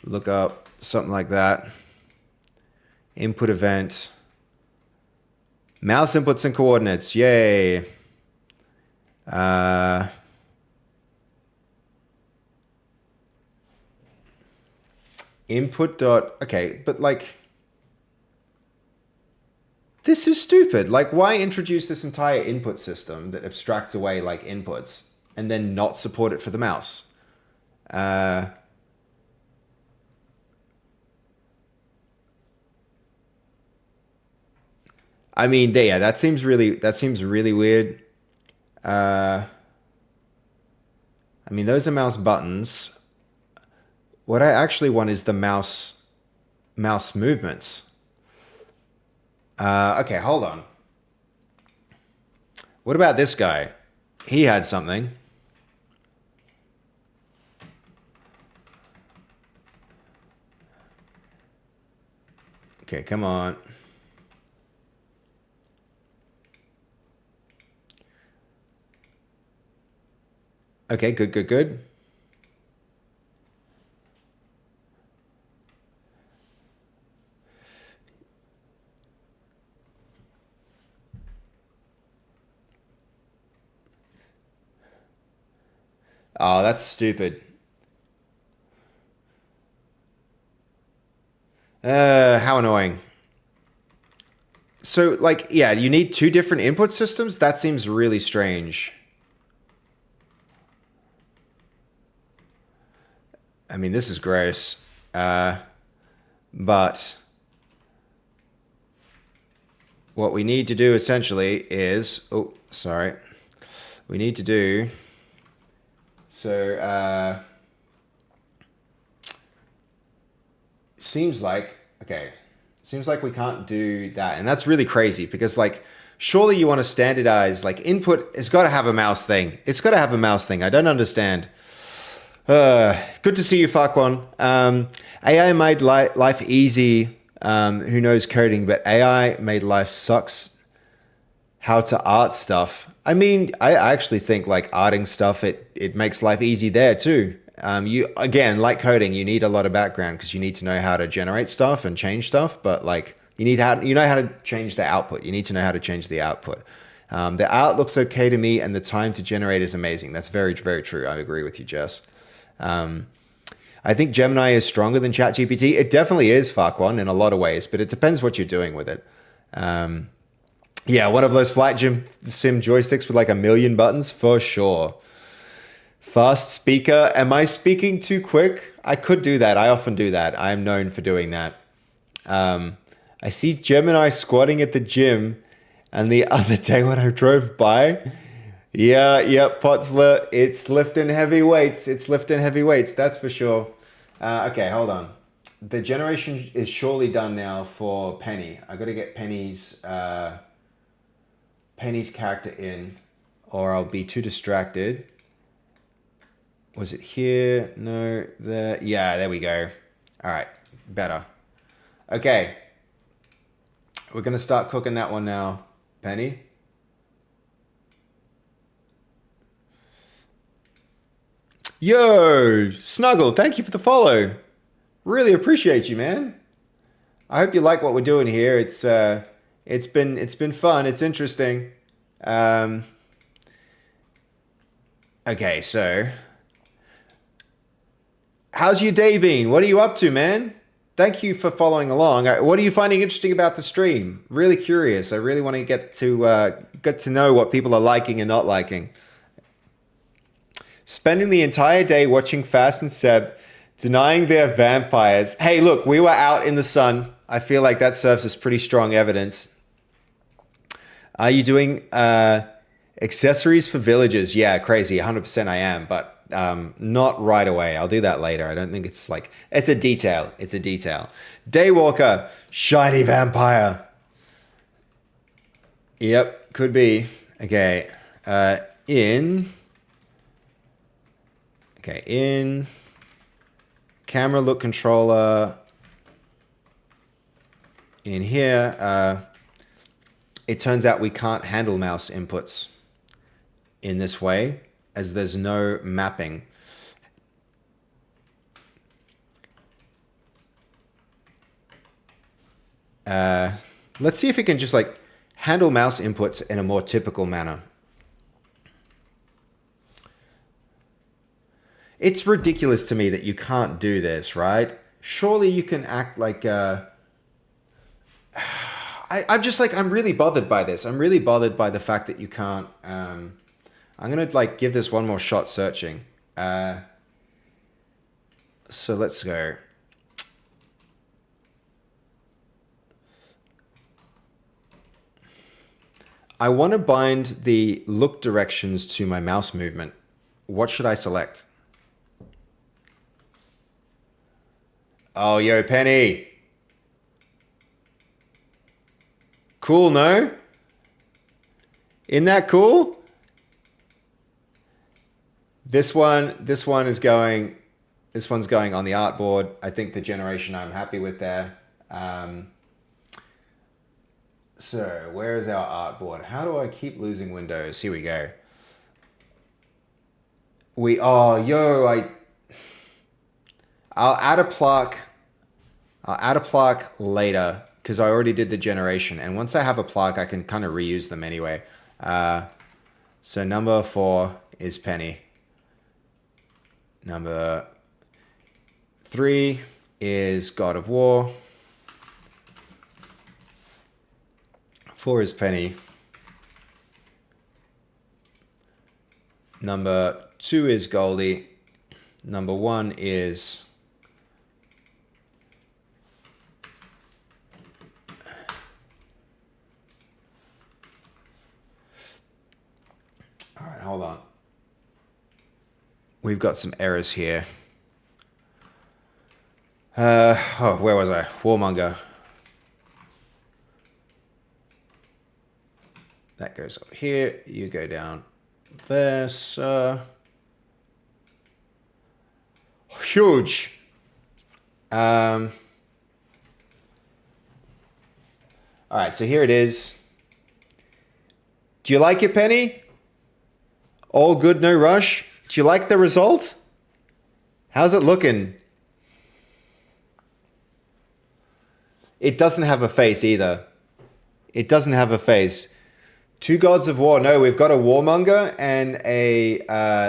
Look up something like that. Input event. Mouse inputs and coordinates. Yay. Input dot. Okay, but like, this is stupid. Like, why introduce this entire input system that abstracts away like inputs and then not support it for the mouse? I mean, yeah, that seems really weird. I mean, those are mouse buttons. What I actually want is the mouse movements. Okay, hold on. What about this guy? He had something. Okay, come on. Okay, good. Oh, that's stupid. How annoying. So, like, yeah, you need two different input systems? That seems really strange. I mean, this is gross. But what we need to do essentially is... Oh, sorry. We need to do... So, seems like we can't do that. And that's really crazy because, like, surely you want to standardize, like, input has got to have a mouse thing. It's got to have a mouse thing. I don't understand. Good to see you, Farquan. AI made life easy. Who knows coding, but AI made life sucks. How to art stuff. I mean, I actually think like arting stuff, it makes life easy there too. You again, like coding, you need a lot of background because you need to know how to generate stuff and change stuff. But like you know how to change the output. You need to know how to change the output. The art looks okay to me, and the time to generate is amazing. That's very, very true. I agree with you, Jess. I think Gemini is stronger than ChatGPT. It definitely is, Farquan, in a lot of ways, but it depends what you're doing with it. Yeah, one of those flight sim joysticks with like 1 million buttons, for sure. Fast speaker. Am I speaking too quick? I could do that. I often do that. I am known for doing that. I see Gemini squatting at the gym, and the other day when I drove by, Yeah, it's lifting heavy weights. It's lifting heavy weights, that's for sure. Okay, hold on. The generation is surely done now for Penny. I got to get Penny's character in, or I'll be too distracted. Was it here? No, there. Yeah, there we go. All right, better. Okay, we're gonna start cooking that one now, Penny. Yo, Snuggle, thank you for the follow. Really appreciate you, man. I hope you like what we're doing here. It's been fun. It's interesting. Okay, so how's your day been? What are you up to, man? Thank you for following along. What are you finding interesting about the stream? Really curious. I really want to get to know what people are liking and not liking. Spending the entire day watching Fast and Seb denying they're vampires. Hey, look, we were out in the sun. I feel like that serves as pretty strong evidence. Are you doing accessories for villagers? Yeah, crazy. 100% I am, but not right away. I'll do that later. I don't think it's like... It's a detail. It's a detail. Daywalker, shiny vampire. Yep, could be. Okay, in camera look controller. In here, it turns out we can't handle mouse inputs in this way, as there's no mapping. Let's see if we can just like handle mouse inputs in a more typical manner. It's ridiculous to me that you can't do this, right? Surely you can act like... I'm just like, I'm really bothered by this. I'm really bothered by the fact that you can't... I'm going to like give this one more shot searching. So let's go. I want to bind the look directions to my mouse movement. What should I select? Oh, yo, Penny. Cool, no? Isn't that cool? This one's going on the artboard. I think the generation I'm happy with there. So where is our artboard? How do I keep losing windows? Here we go. I'll add a plaque. I'll add a plaque later because I already did the generation. And once I have a plaque, I can kind of reuse them anyway. So number 4 is Penny. Number 3 is God of War. 4 is Penny. Number 2 is Goldie. Number 1 is... All right, hold on. We've got some errors here. Where was I? Warmonger. That goes over here. You go down there, sir. Huge. All right, so here it is. Do you like it, Penny? All good, no rush. Do you like the result? How's it looking? It doesn't have a face either. It doesn't have a face. 2 Gods of War. No, we've got a Warmonger and a...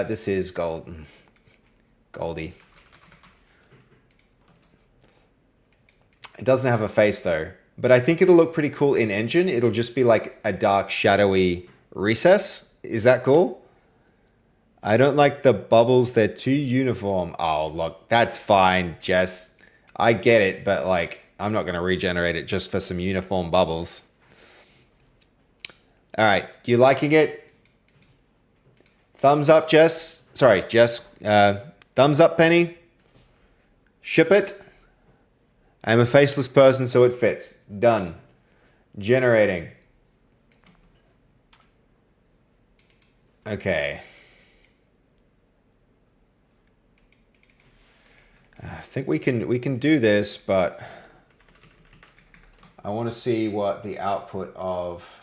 this is Goldie. It doesn't have a face though. But I think it'll look pretty cool in engine. It'll just be like a dark, shadowy recess. Is that cool? I don't like the bubbles. They're too uniform. Oh, look, that's fine, Jess. I get it, but like, I'm not going to regenerate it just for some uniform bubbles. All right, you liking it? Thumbs up, Jess. Sorry, Jess. Thumbs up, Penny. Ship it. I'm a faceless person, so it fits. Done. Generating. Okay. I think we can do this, but I want to see what the output of.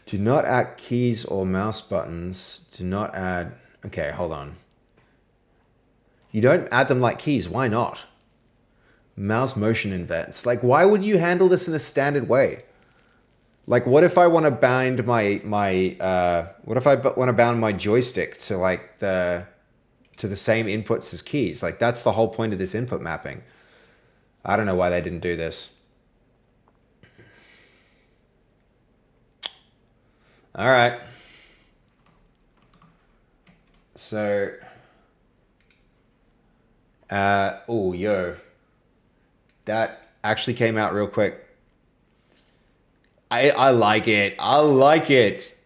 Do not add keys or mouse buttons. Do not add. Okay, hold on. You don't add them like keys. Why not? Mouse motion events. Like, why would you handle this in a standard way? Like, what if I want to bind my what if I want to bound my joystick to like the same inputs as keys? Like, that's the whole point of this input mapping. I don't know why they didn't do this. All right. So, oh, yo, that actually came out real quick. I like it. I like it.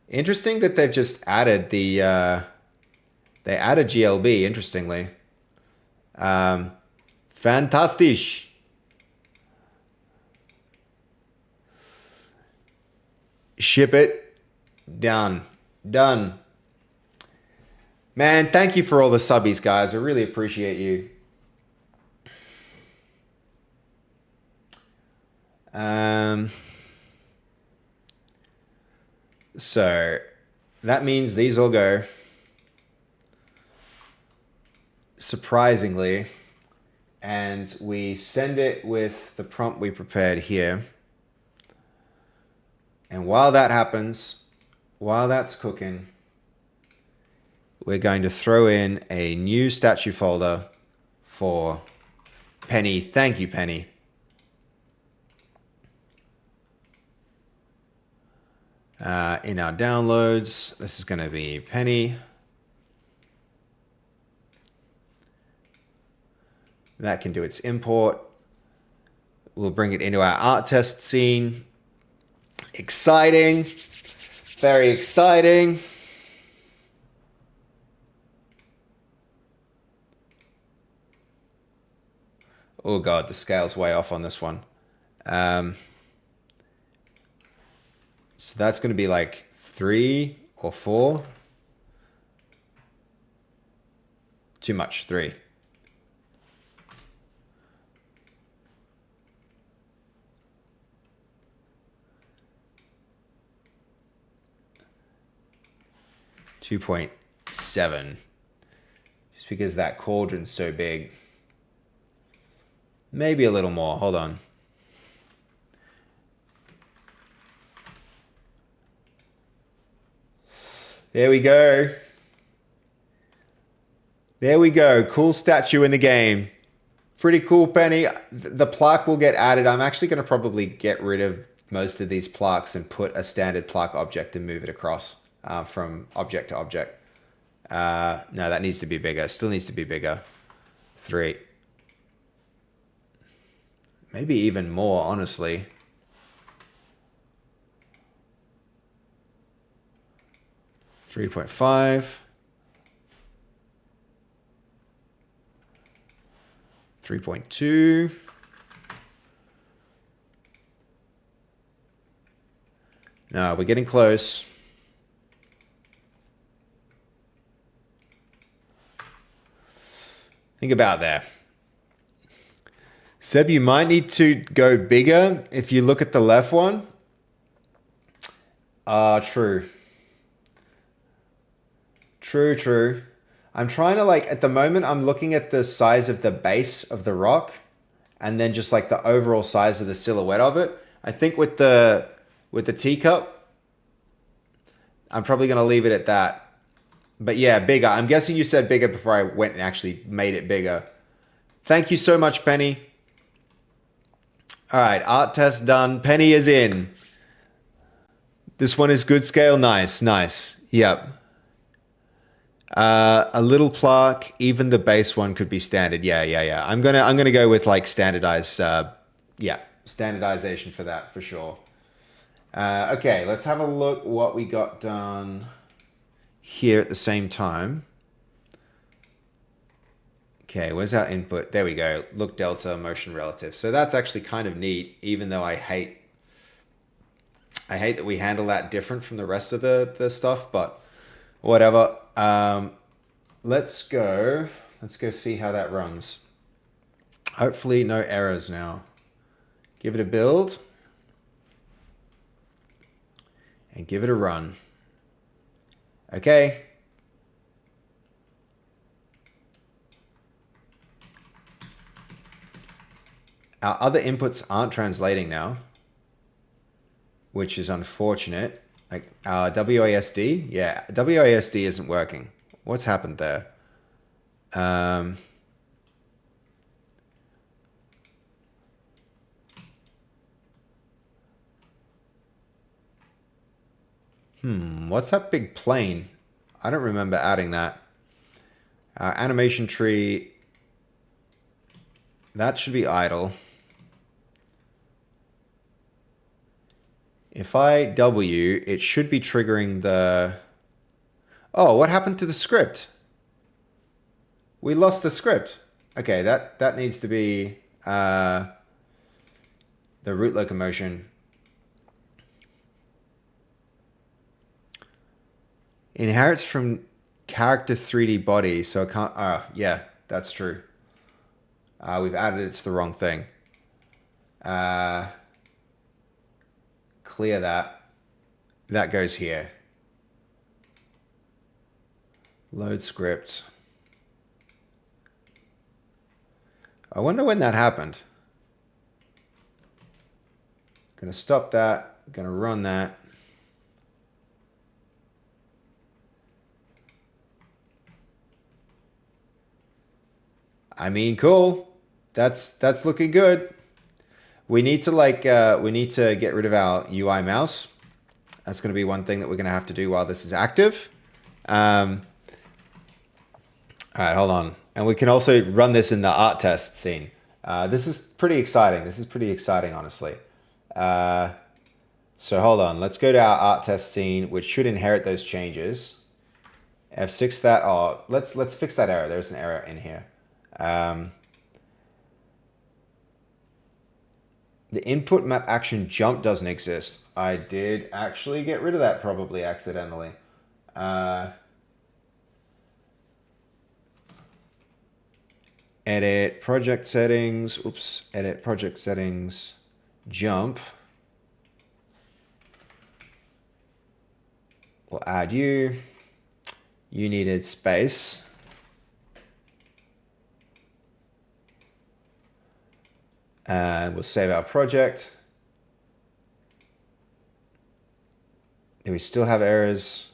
Interesting that they've just added the, they added GLB, interestingly. Fantastisch. Ship it. Done. Done. Man, thank you for all the subbies, guys. I really appreciate you. So that means these all go. Surprisingly. And we send it with the prompt we prepared here. And while that happens, while that's cooking, we're going to throw in a new statue folder for Penny. Thank you, Penny. In our downloads, this is going to be Penny. That can do its import. We'll bring it into our art test scene. Exciting. Very exciting. Oh God, the scale's way off on this one. So that's going to be like 3 or 4. Too much, 3. .7, just because that cauldron's so big. Maybe a little more. Hold on. There we go. There we go. Cool statue in the game. Pretty cool, Penny. The plaque will get added. I'm actually going to probably get rid of most of these plaques and put a standard plaque object and move it across from object to object. No, that needs to be bigger. Still needs to be bigger. 3. Maybe even more, honestly. .5. 3.2. No, we're getting close. Think about that. Seb, you might need to go bigger if you look at the left one. True. True. I'm trying to like, at the moment, I'm looking at the size of the base of the rock and then just like the overall size of the silhouette of it. I think with the teacup, I'm probably going to leave it at that. But yeah, bigger. I'm guessing you said bigger before I went and actually made it bigger. Thank you so much, Penny. All right, art test done. Penny is in. This one is good scale. Nice. Yep. A little plaque, even the base one could be standard. Yeah. I'm gonna go with like standardized. Yeah, standardization for that for sure. Okay, let's have a look what we got done here at the same time. Okay, where's our input? There we go. Look delta, motion relative. So that's actually kind of neat, even though I hate that we handle that different from the rest of the stuff, but whatever. Let's go see how that runs. Hopefully no errors now. Give it a build and give it a run. Okay. Our other inputs aren't translating now, which is unfortunate. Like WASD, yeah, WASD isn't working. What's happened there? What's that big plane? I don't remember adding that. Animation tree, that should be idle. If I W, it should be triggering the... Oh, what happened to the script? We lost the script. Okay, that needs to be the root locomotion. Inherits from character 3D body, so I can't... Oh, yeah, that's true. We've added it to the wrong thing. Clear that. That goes here. Load script. I wonder when that happened. Gonna stop that. Gonna run that. I mean, cool. That's looking good. We need to get rid of our UI mouse. That's going to be one thing that we're going to have to do while this is active. All right, hold on. And we can also run this in the art test scene. This is pretty exciting. This is pretty exciting, honestly. So hold on. Let's go to our art test scene, which should inherit those changes. F6 that. Oh, let's fix that error. There's an error in here. The input map action jump doesn't exist. I did actually get rid of that probably accidentally. Edit project settings. Oops. Edit project settings. Jump. We'll add you. You needed space. And we'll save our project. Do we still have errors?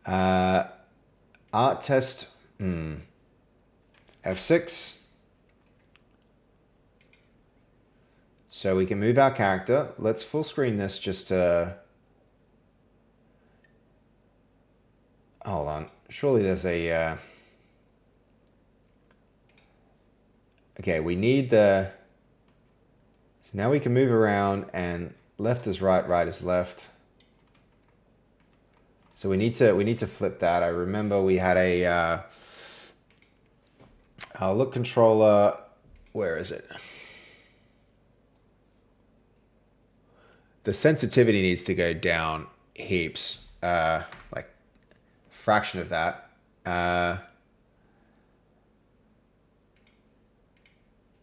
Art test. F6. So we can move our character. Let's full screen this just to... Hold on. Surely there's a... Okay, we need the... So now we can move around and left is right, right is left. So we need to flip that. I remember we had a look controller. Where is it? The sensitivity needs to go down heaps, like fraction of that.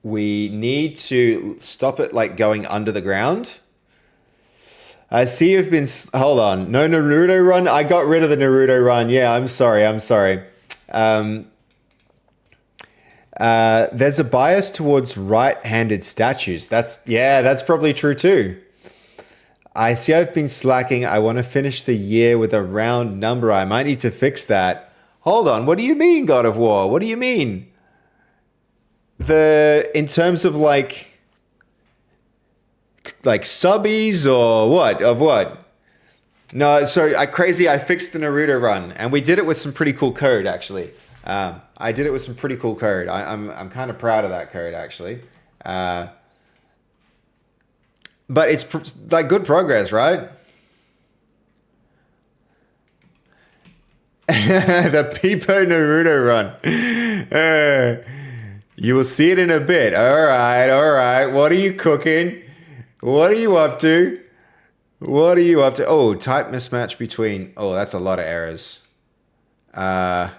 We need to stop it like going under the ground. I see you've been... Hold on. No Naruto run? I got rid of the Naruto run. Yeah, I'm sorry. There's a bias towards right-handed statues. That's probably true too. I see I've been slacking. I want to finish the year with a round number. I might need to fix that. Hold on. What do you mean, God of War? What do you mean? In terms of like subbies or what? Of what? No, so I fixed the Naruto run, and we did it with some pretty cool code actually. I did it with some pretty cool code. I'm kind of proud of that code actually. Uh, but it's like good progress, right? The Peepo Naruto run. You will see it in a bit. All right, all right. What are you cooking? What are you up to? What are you up to? Oh, type mismatch between. Oh, that's a lot of errors. Uh,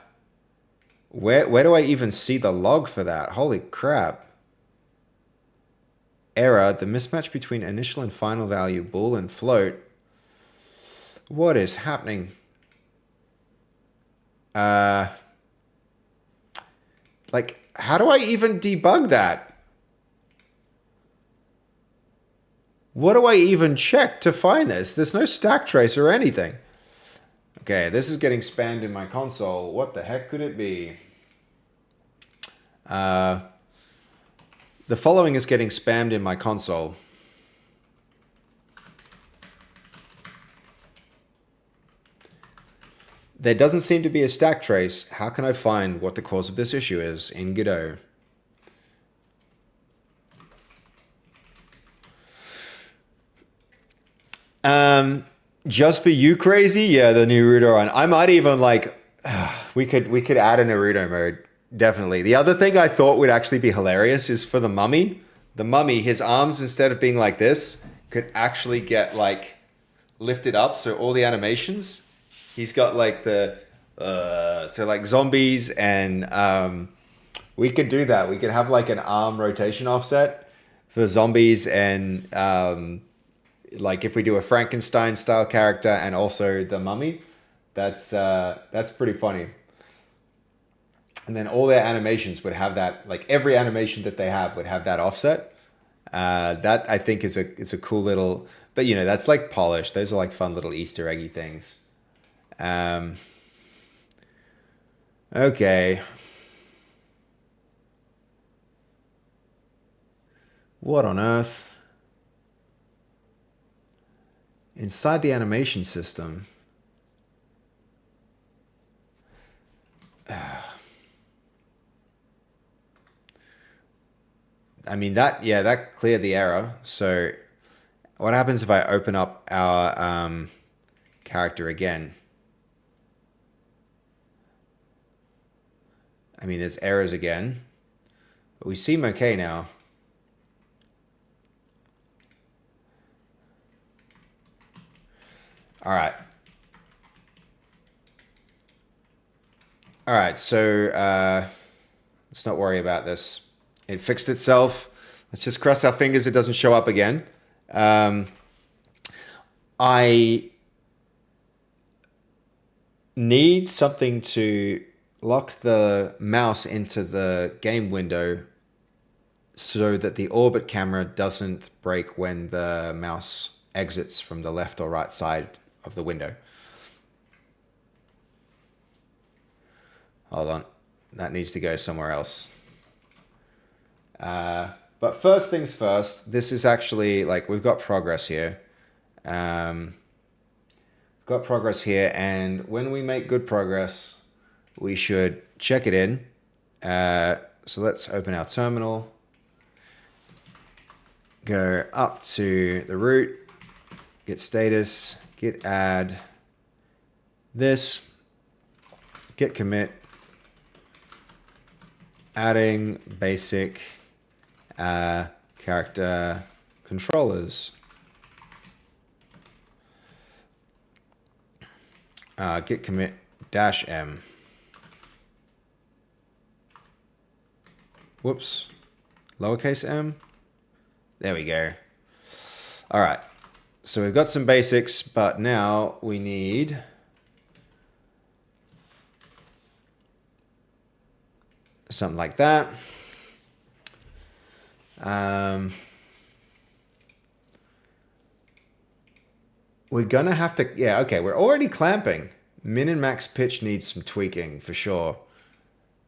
where do I even see the log for that? Holy crap. Error, the mismatch between initial and final value, bool and float. What is happening? Uh, like, how do I even debug that? What do I even check to find this? There's no stack trace or anything. Okay, this is getting spammed in my console. What the heck could it be? The following is getting spammed in my console. There doesn't seem to be a stack trace. How can I find what the cause of this issue is in Godot? Just for you, crazy? Yeah, the Naruto one. I might even like. We could add a Naruto mode. Definitely. The other thing I thought would actually be hilarious is for the mummy. The mummy, his arms instead of being like this, could actually get like lifted up. So all the animations, he's got like the so like zombies and we could do that. We could have like an arm rotation offset for zombies and like if we do a Frankenstein style character and also the mummy, that's pretty funny. And then all their animations would have that, like every animation that they have would have that offset. That I think is it's a cool little, but you know that's like polished. Those are like fun little Easter eggy things. Okay. What on earth? Inside the animation system. I mean that cleared the error. So what happens if I open up our character again? I mean there's errors again, but we seem okay now. All right. All right, so let's not worry about this. It fixed itself. Let's just cross our fingers it doesn't show up again. I need something to lock the mouse into the game window so that the orbit camera doesn't break when the mouse exits from the left or right side of the window. Hold on. That needs to go somewhere else. But first things first, this is actually like we've got progress here. Got progress here, and when we make good progress, we should check it in. So let's open our terminal. Go up to the root, git status, git add this, git commit, adding basic character controllers. Git commit -m. Whoops. Lowercase m. There we go. All right. So we've got some basics, but now we need something like that. We're gonna have to, yeah, okay, we're already clamping. Min and max pitch needs some tweaking for sure.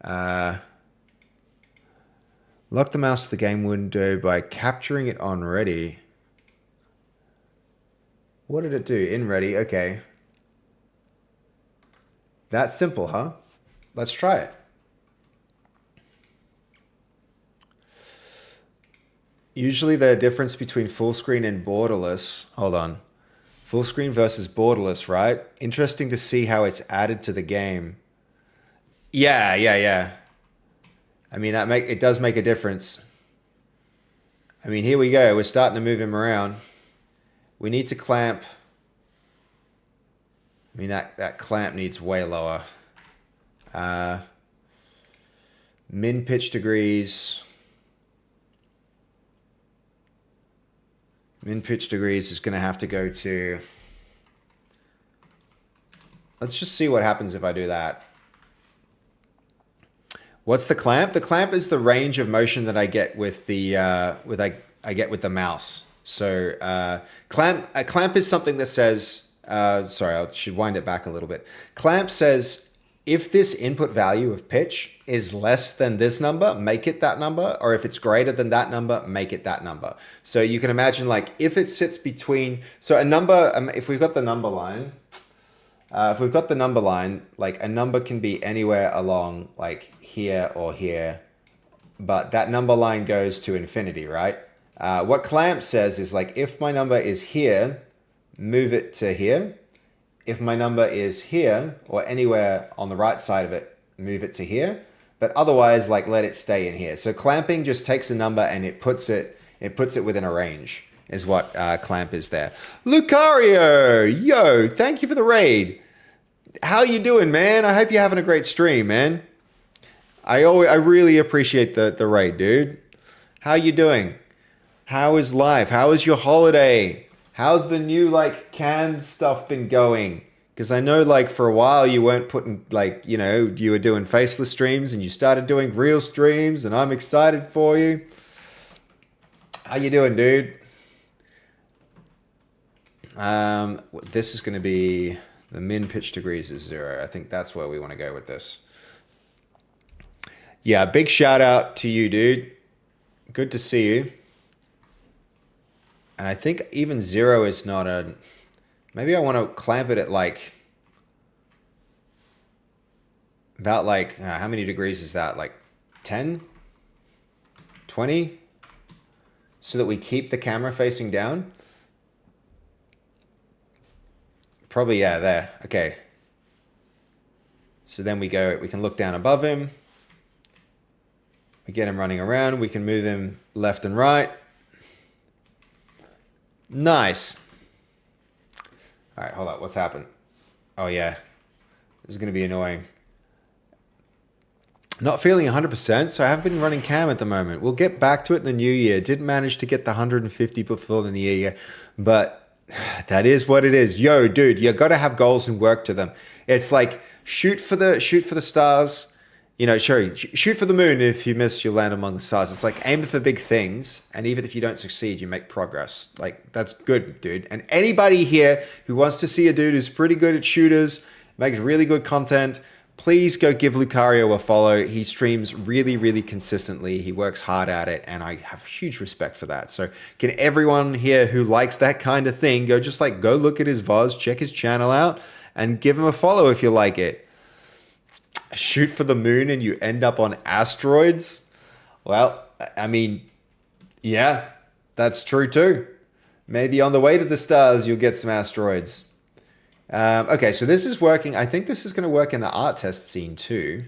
Lock the mouse to the game window by capturing it on ready. What did it do? In ready, okay. That's simple, huh? Let's try it. Usually the difference between full screen and borderless, hold on. Full screen versus borderless, right? Interesting to see how it's added to the game. Yeah. I mean, it does make a difference. I mean, here we go. We're starting to move him around. We need to clamp. I mean, that clamp needs way lower. Min pitch degrees. Min pitch degrees is going to have to go to... Let's just see what happens if I do that. What's the clamp? The clamp is the range of motion that I get with the I get with the mouse. So a clamp is something that says, sorry, I should wind it back a little bit. Clamp says if this input value of pitch is less than this number, make it that number, or if it's greater than that number, make it that number. So you can imagine like if it sits between, so a number, if we've got the number line, like a number can be anywhere along like here or here, but that number line goes to infinity, right? What clamp says is like, if my number is here, move it to here. If my number is here or anywhere on the right side of it, move it to here. But otherwise, like let it stay in here. So clamping just takes a number and it puts it within a range is what clamp is there. Lucario, yo, thank you for the raid. How you doing, man? I hope you're having a great stream, man. I really appreciate the raid, dude. How you doing? How is life? How is your holiday? How's the new like cam stuff been going? Because I know like for a while you weren't putting like, you know, you were doing faceless streams and you started doing real streams and I'm excited for you. How you doing, dude? This is going to be the min pitch degrees is 0. I think that's where we want to go with this. Yeah, big shout out to you, dude. Good to see you. And I think even 0 is not a... Maybe I want to clamp it at like... About like... how many degrees is that? Like 10? 20? So that we keep the camera facing down? Probably, yeah, there. Okay. So then we can look down above him. We get him running around. We can move him left and right. Nice. All right, hold up. What's happened? Oh, yeah. This is going to be annoying. Not feeling 100%, so I haven't been running cam at the moment. We'll get back to it in the new year. Didn't manage to get the 150 before the new year, but that is what it is. Yo, dude, you got to have goals and work to them. It's like shoot for the stars. You know, sure, shoot for the moon. If you miss, you'll land among the stars. It's like aim for big things, and even if you don't succeed, you make progress. Like, that's good, dude. And anybody here who wants to see a dude who's pretty good at shooters, makes really good content, please go give Lucario a follow. He streams really, really consistently. He works hard at it, and I have huge respect for that. So can everyone here who likes that kind of thing go look at his VODs, check his channel out, and give him a follow if you like it. Shoot for the moon and you end up on asteroids? Well, I mean, yeah, that's true too. Maybe on the way to the stars, you'll get some asteroids. Okay, so this is working. I think this is going to work in the art test scene too.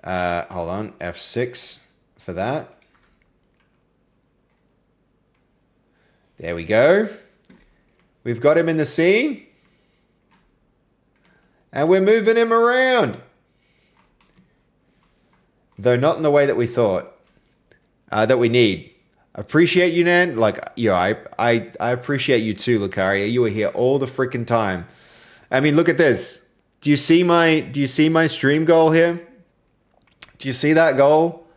Hold on, F6 for that. There we go. We've got him in the scene. And we're moving him around. Though not in the way that we thought. That we need. Appreciate you, Nan. Like, yo, I appreciate you too, Lucario. You were here all the freaking time. I mean, look at this. Do you see my stream goal here? Do you see that goal?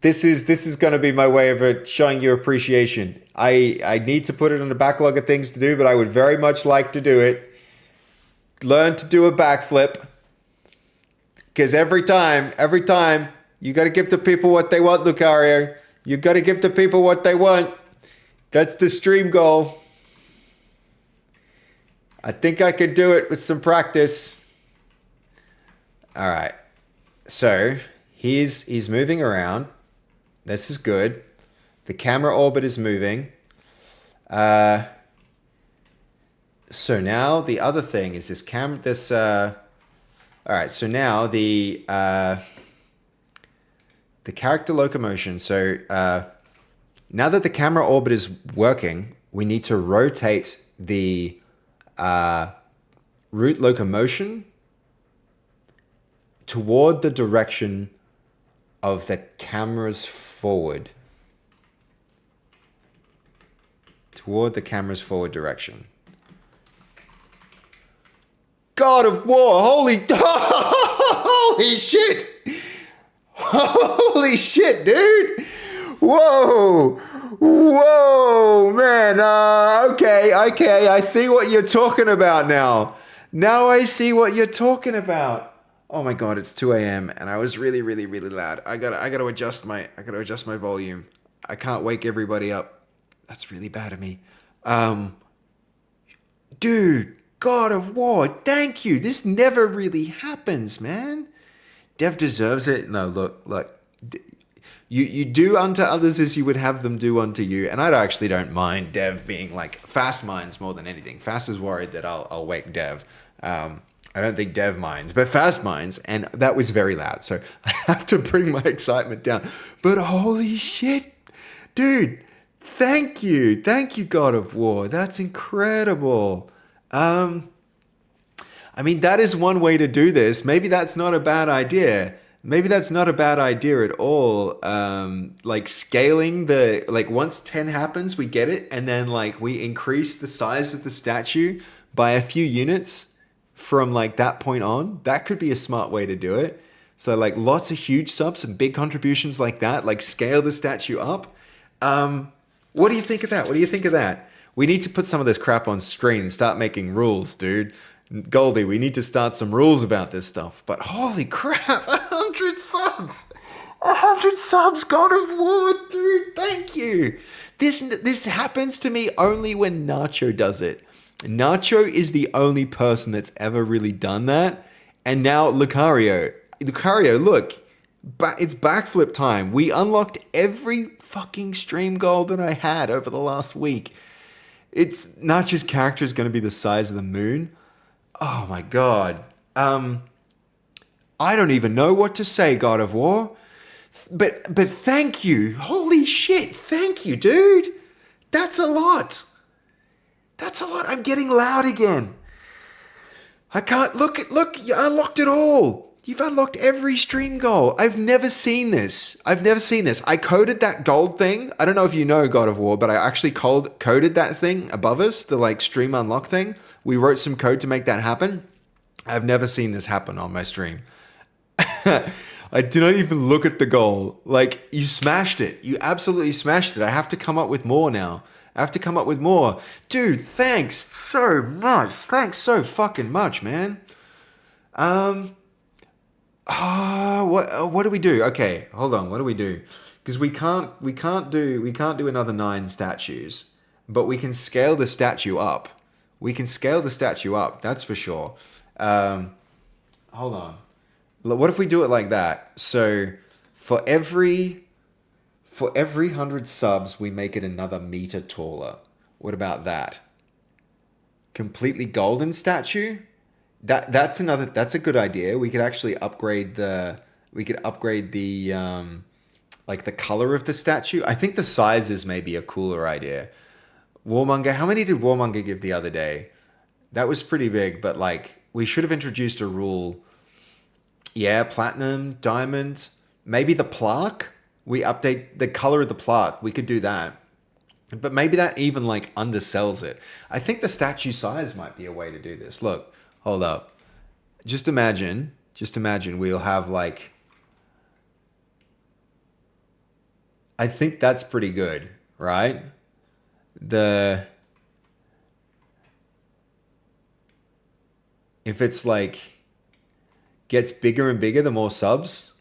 This is going to be my way of showing you appreciation. I need to put it in the backlog of things to do, but I would very much like to do it. Learn to do a backflip, because every time you got to give the people what they want, Lucario. You got to give the people what they want. That's the stream goal. I think I could do it with some practice. All right. So he's moving around. This is good. The camera orbit is moving. So now the other thing is this camera. All right. So now the character locomotion. So now that the camera orbit is working, we need to rotate the root locomotion toward the direction of the camera's forward. Toward the camera's forward direction. God of War, holy shit! Holy shit, dude! Whoa, man. Okay, I see what you're talking about now. Now I see what you're talking about. Oh my God, it's 2 a.m. and I was really, really, really loud. I gotta adjust my volume. I can't wake everybody up. That's really bad of me. Dude, God of War, thank you. This never really happens, man. Dev deserves it. No, look. You do unto others as you would have them do unto you. And I actually don't mind Dev being like Fast minds more than anything. Fast is worried that I'll wake Dev. I don't think Dev minds, but Fast minds. And that was very loud. So I have to bring my excitement down. But holy shit, dude, thank you. Thank you, God of War. That's incredible. I mean, that is one way to do this. Maybe that's not a bad idea. Maybe that's not a bad idea at all. Like scaling once 10 happens, we get it. And then like we increase the size of the statue by a few units from like that point on. That could be a smart way to do it. So like lots of huge subs and big contributions like that, like scale the statue up. What do you think of that? We need to put some of this crap on screen and start making rules, dude. Goldie, we need to start some rules about this stuff. But holy crap, 100 subs! 100 subs, God of War, dude, thank you! This happens to me only when Nacho does it. Nacho is the only person that's ever really done that. And now Lucario, look, it's backflip time. We unlocked every fucking stream goal that I had over the last week. It's Nacho's character is going to be the size of the moon. Oh my God. I don't even know what to say, God of War. But thank you. Holy shit. Thank you, dude. That's a lot. I'm getting loud again. I can't look, you unlocked it all. You've unlocked every stream goal. I've never seen this. I coded that gold thing. I don't know if you know God of War, but I actually coded that thing above us, the like stream unlock thing. We wrote some code to make that happen. I've never seen this happen on my stream. I did not even look at the goal. Like, you smashed it. You absolutely smashed it. I have to come up with more now. Dude, thanks so much. Thanks so fucking much, man. What do we do? Okay, hold on. What do we do? Because we can't do another 9 statues, but we can scale the statue up. That's for sure. Hold on. What if we do it like that? So for every 100 subs, we make it another meter taller. What about that? Completely golden statue? That's a good idea. We could actually upgrade the like the color of the statue. I think the size is maybe a cooler idea. Warmonger, how many did Warmonger give the other day? That was pretty big, but like we should have introduced a rule. Yeah, platinum, diamond, maybe the plaque. We update the color of the plaque. We could do that. But maybe that even like undersells it. I think the statue size might be a way to do this. Look, hold up. Just imagine we'll have like, I think that's pretty good, right? If it's like gets bigger and bigger the more subs.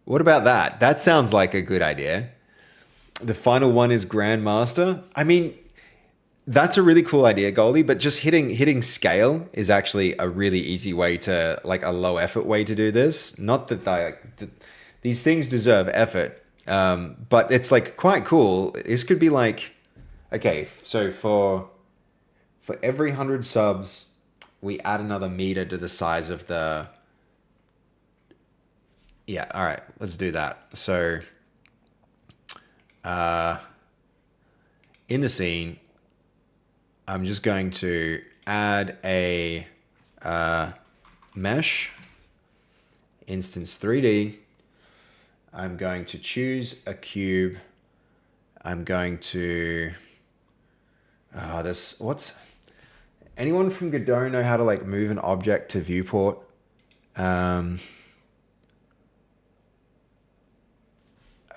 What about that? That sounds like a good idea. The final one is Grandmaster. I mean, that's a really cool idea, Goldie, but just hitting scale is actually a really easy way to, like, a low effort way to do this. Not that these things deserve effort, but it's like quite cool. This could be like, okay, so for every 100 subs, we add another meter to the size of the. Yeah, all right, let's do that. So, in the scene, I'm just going to add a mesh instance 3D. I'm going to choose a cube. I'm going to anyone from Godot know how to like move an object to viewport?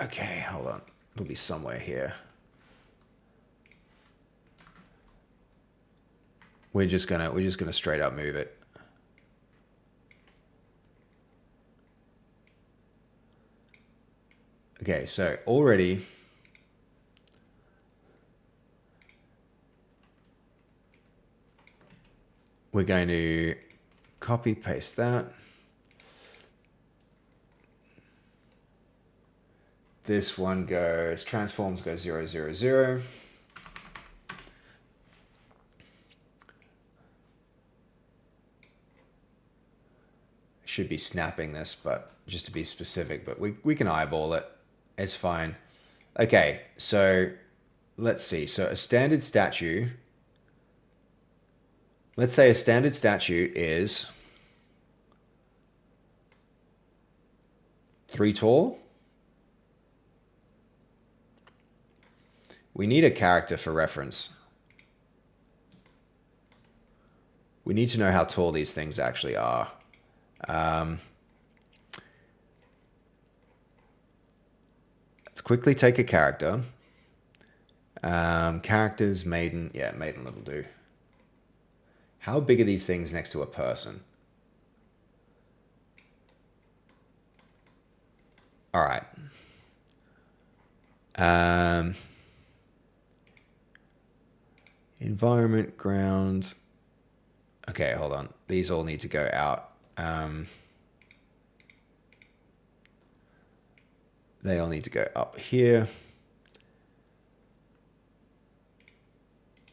Okay, hold on. It'll be somewhere here. We're just gonna straight up move it. Okay, so already we're going to copy paste that. This one goes, transforms go 0, 0, 0. Should be snapping this, but just to be specific, but we can eyeball it. It's fine. Okay, so let's see. So a standard statue, let's say a standard statue is 3 tall. We need a character for reference. We need to know how tall these things actually are. Let's quickly take a character. Characters, maiden. Yeah, maiden will do. How big are these things next to a person? All right. Environment, ground. Okay, hold on. These all need to go out. They all need to go up here.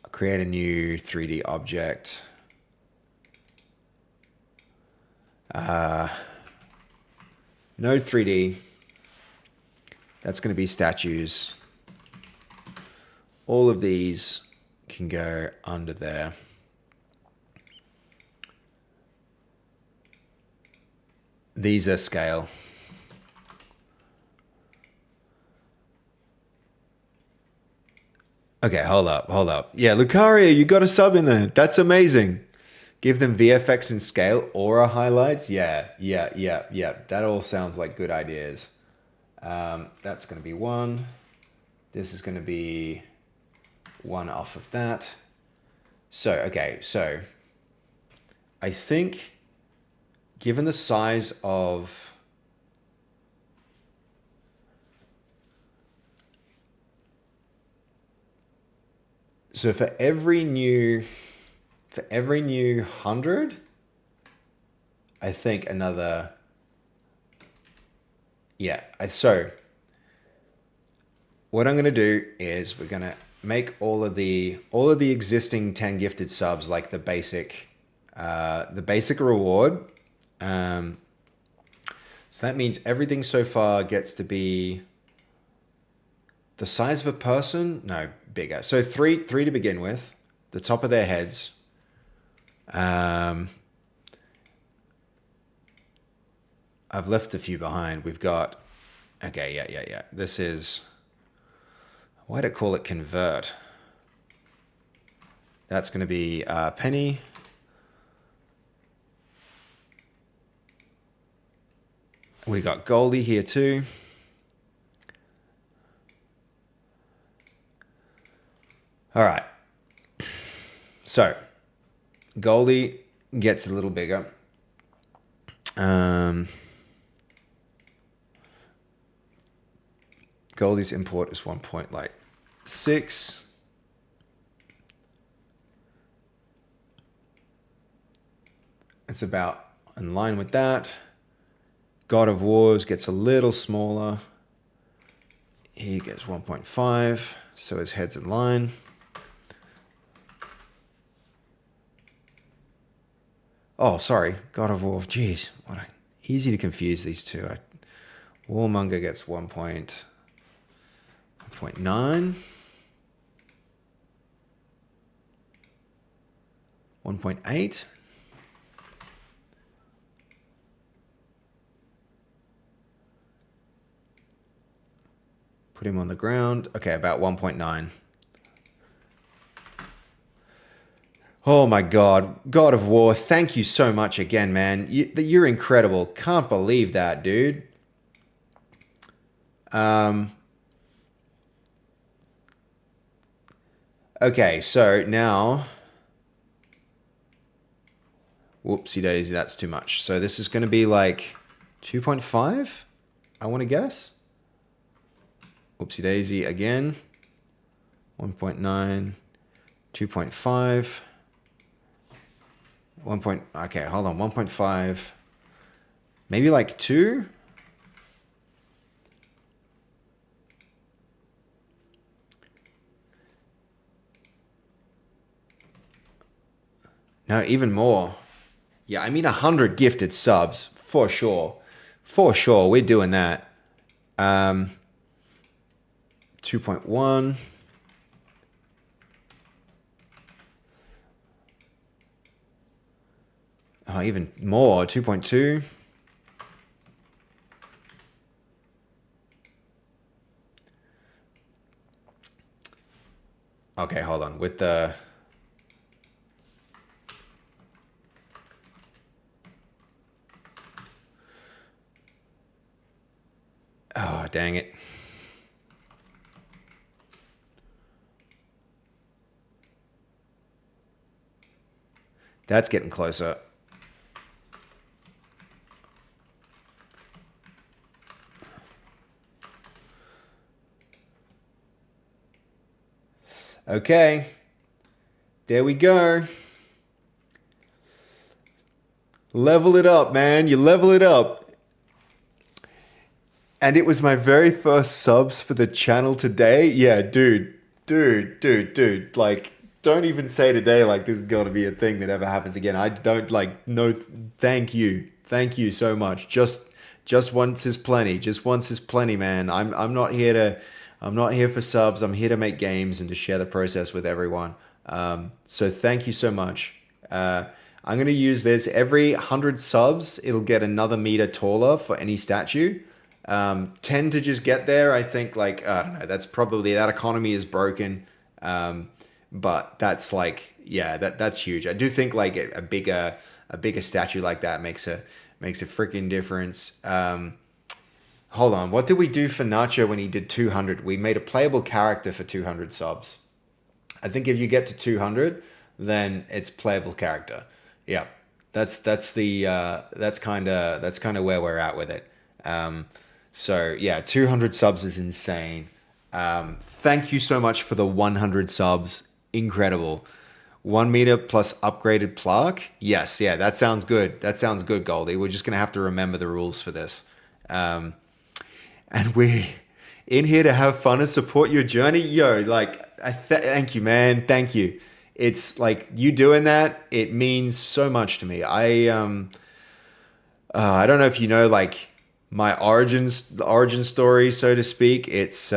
I'll create a new 3D object. Node 3D. That's going to be statues. All of these can go under there. These are scale. Okay, hold up. Yeah, Lucaria, you got a sub in there. That's amazing. Give them VFX and scale, aura highlights. Yeah. That all sounds like good ideas. That's going to be 1. This is going to be 1 off of that. So, okay, so I think given the size of so for every new 100, I think another, yeah. So what I'm going to do is we're going to make all of the existing 10 gifted subs like the basic reward. So that means everything so far gets to be the size of a person. No, bigger. So three to begin with, the top of their heads. I've left a few behind. We've got, okay, yeah. This is, why'd it call it convert? That's going to be Penny. We got Goldie here too. All right. So Goldie gets a little bigger. Got Goldie's import is 1.6. It's about in line with that. God of Wars gets a little smaller. He gets 1.5, so his head's in line. Oh, sorry, God of War. Jeez, easy to confuse these two. Warmonger gets 1.9. 1.8. Put him on the ground. Okay, about 1.9. Oh my God. God of War, thank you so much again, man. You're incredible. Can't believe that, dude. Okay, so now... Whoopsie daisy, that's too much. So this is going to be like 2.5, I want to guess. Whoopsie daisy again. 1.9, 2.5. Okay, hold on, 1.5. Maybe like 2? No, even more. Yeah, I mean 100 gifted subs, for sure. For sure, we're doing that. 2.1. Oh, even more, 2.2. Okay, hold on. With the... Oh, dang it. That's getting closer. Okay. There we go. Level it up, man. You level it up. And it was my very first subs for the channel today. Yeah, dude. Like, don't even say today like this is going to be a thing that ever happens again. I don't like, no, thank you. Thank you so much. Just once is plenty. Just once is plenty, man. I'm not here for subs. I'm here to make games and to share the process with everyone. So thank you so much. I'm going to use this every 100 subs. It'll get another meter taller for any statue. 10 to just get there. I think like, I don't know, that's probably, that economy is broken. But that's like, yeah, that's huge. I do think like a bigger statue like that makes a freaking difference. Hold on. What did we do for Nacho when he did 200? We made a playable character for 200 subs. I think if you get to 200, then it's playable character. Yeah. That's kind of where we're at with it. So yeah, 200 subs is insane. Thank you so much for the 100 subs. Incredible. 1 meter plus upgraded plaque. Yes. Yeah. That sounds good. That sounds good, Goldie. We're just going to have to remember the rules for this. And we're in here to have fun and support your journey. Yo, like, thank you, man. Thank you. It's like you doing that. It means so much to me. I don't know if you know, like my origin story, so to speak. It's,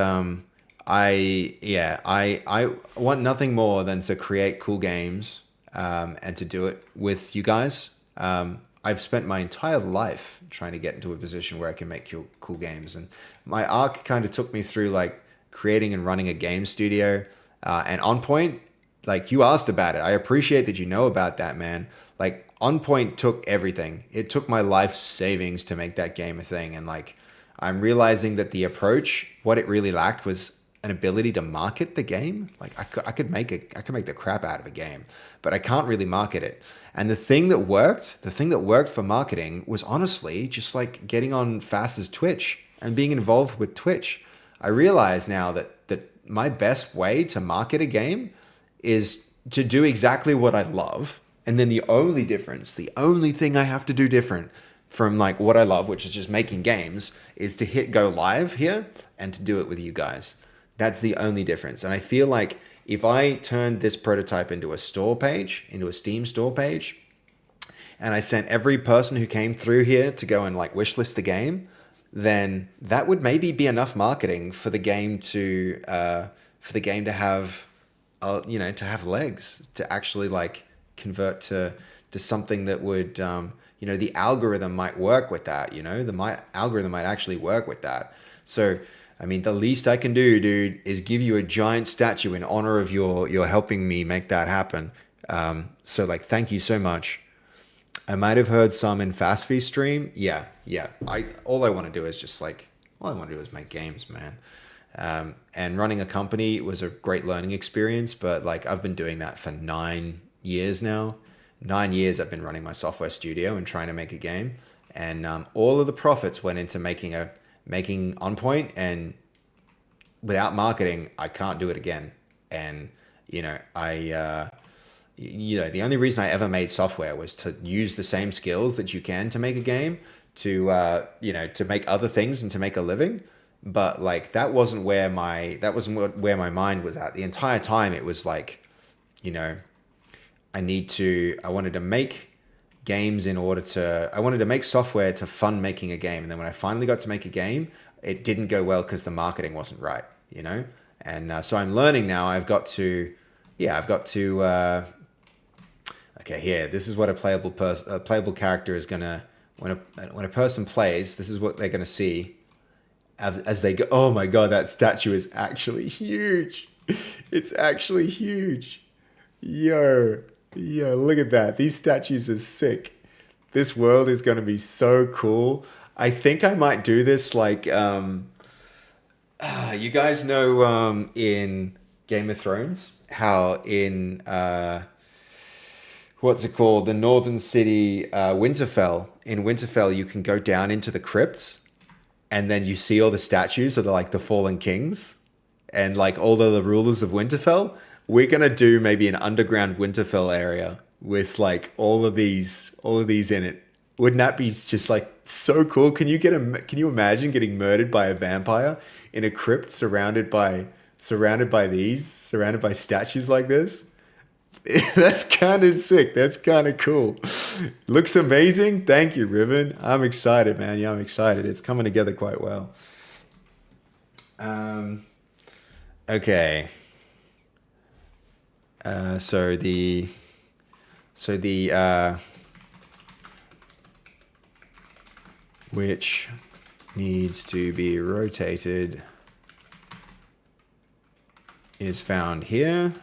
I want nothing more than to create cool games, and to do it with you guys. I've spent my entire life trying to get into a position where I can make cool games. And my arc kind of took me through like creating and running a game studio. And On Point, like you asked about it. I appreciate that you know about that, man. Like On Point took everything. It took my life savings to make that game a thing. And like, I'm realizing that the approach, what it really lacked was an ability to market the game. Like I could make the crap out of a game, but I can't really market it. And the thing that worked for marketing was honestly just like getting on Fast's Twitch and being involved with Twitch. I realize now that my best way to market a game is to do exactly what I love. And then the only difference, the only thing I have to do different from like what I love, which is just making games, is to hit go live here and to do it with you guys. That's the only difference. And I feel like if I turned this prototype into a store page, into a Steam store page, and I sent every person who came through here to go and like wishlist the game, then that would maybe be enough marketing for the game to have, to have legs, to actually like convert to something that would, the algorithm might work with that. Algorithm might actually work with that. So, I mean, the least I can do, dude, is give you a giant statue in honor of your helping me make that happen. So like, thank you so much. I might have heard some in FastFeast stream. Yeah. All I want to do is make games, man. And running a company was a great learning experience, but like I've been doing that for 9 years now. 9 years I've been running my software studio and trying to make a game, and all of the profits went into making On Point, and without marketing, I can't do it again. And the only reason I ever made software was to use the same skills that you can to make a game to make other things and to make a living. But like that wasn't where my mind was at the entire time. It was like, I wanted to make games I wanted to make software to fund making a game. And then when I finally got to make a game, it didn't go well because the marketing wasn't right, And so I'm learning now. I've got to, okay, here, this is what a playable character is gonna, when a person plays, this is what they're gonna see as they go. Oh my God, that statue is actually huge. It's actually huge. Yo, look at that. These statues are sick. This world is gonna be so cool. I think I might do this like, you guys know in Game of Thrones, how in, what's it called? The Northern City, Winterfell. In Winterfell, you can go down into the crypts, and then you see all the statues of the fallen kings, and like all the rulers of Winterfell. We're gonna do maybe an underground Winterfell area with like all of these in it. Wouldn't that be just like so cool? Can you imagine getting murdered by a vampire in a crypt surrounded by statues like this? That's kind of sick. That's kind of cool. Looks amazing. Thank you, Riven. I'm excited, man. Yeah, I'm excited. It's coming together quite well. Okay. So the which needs to be rotated is found here.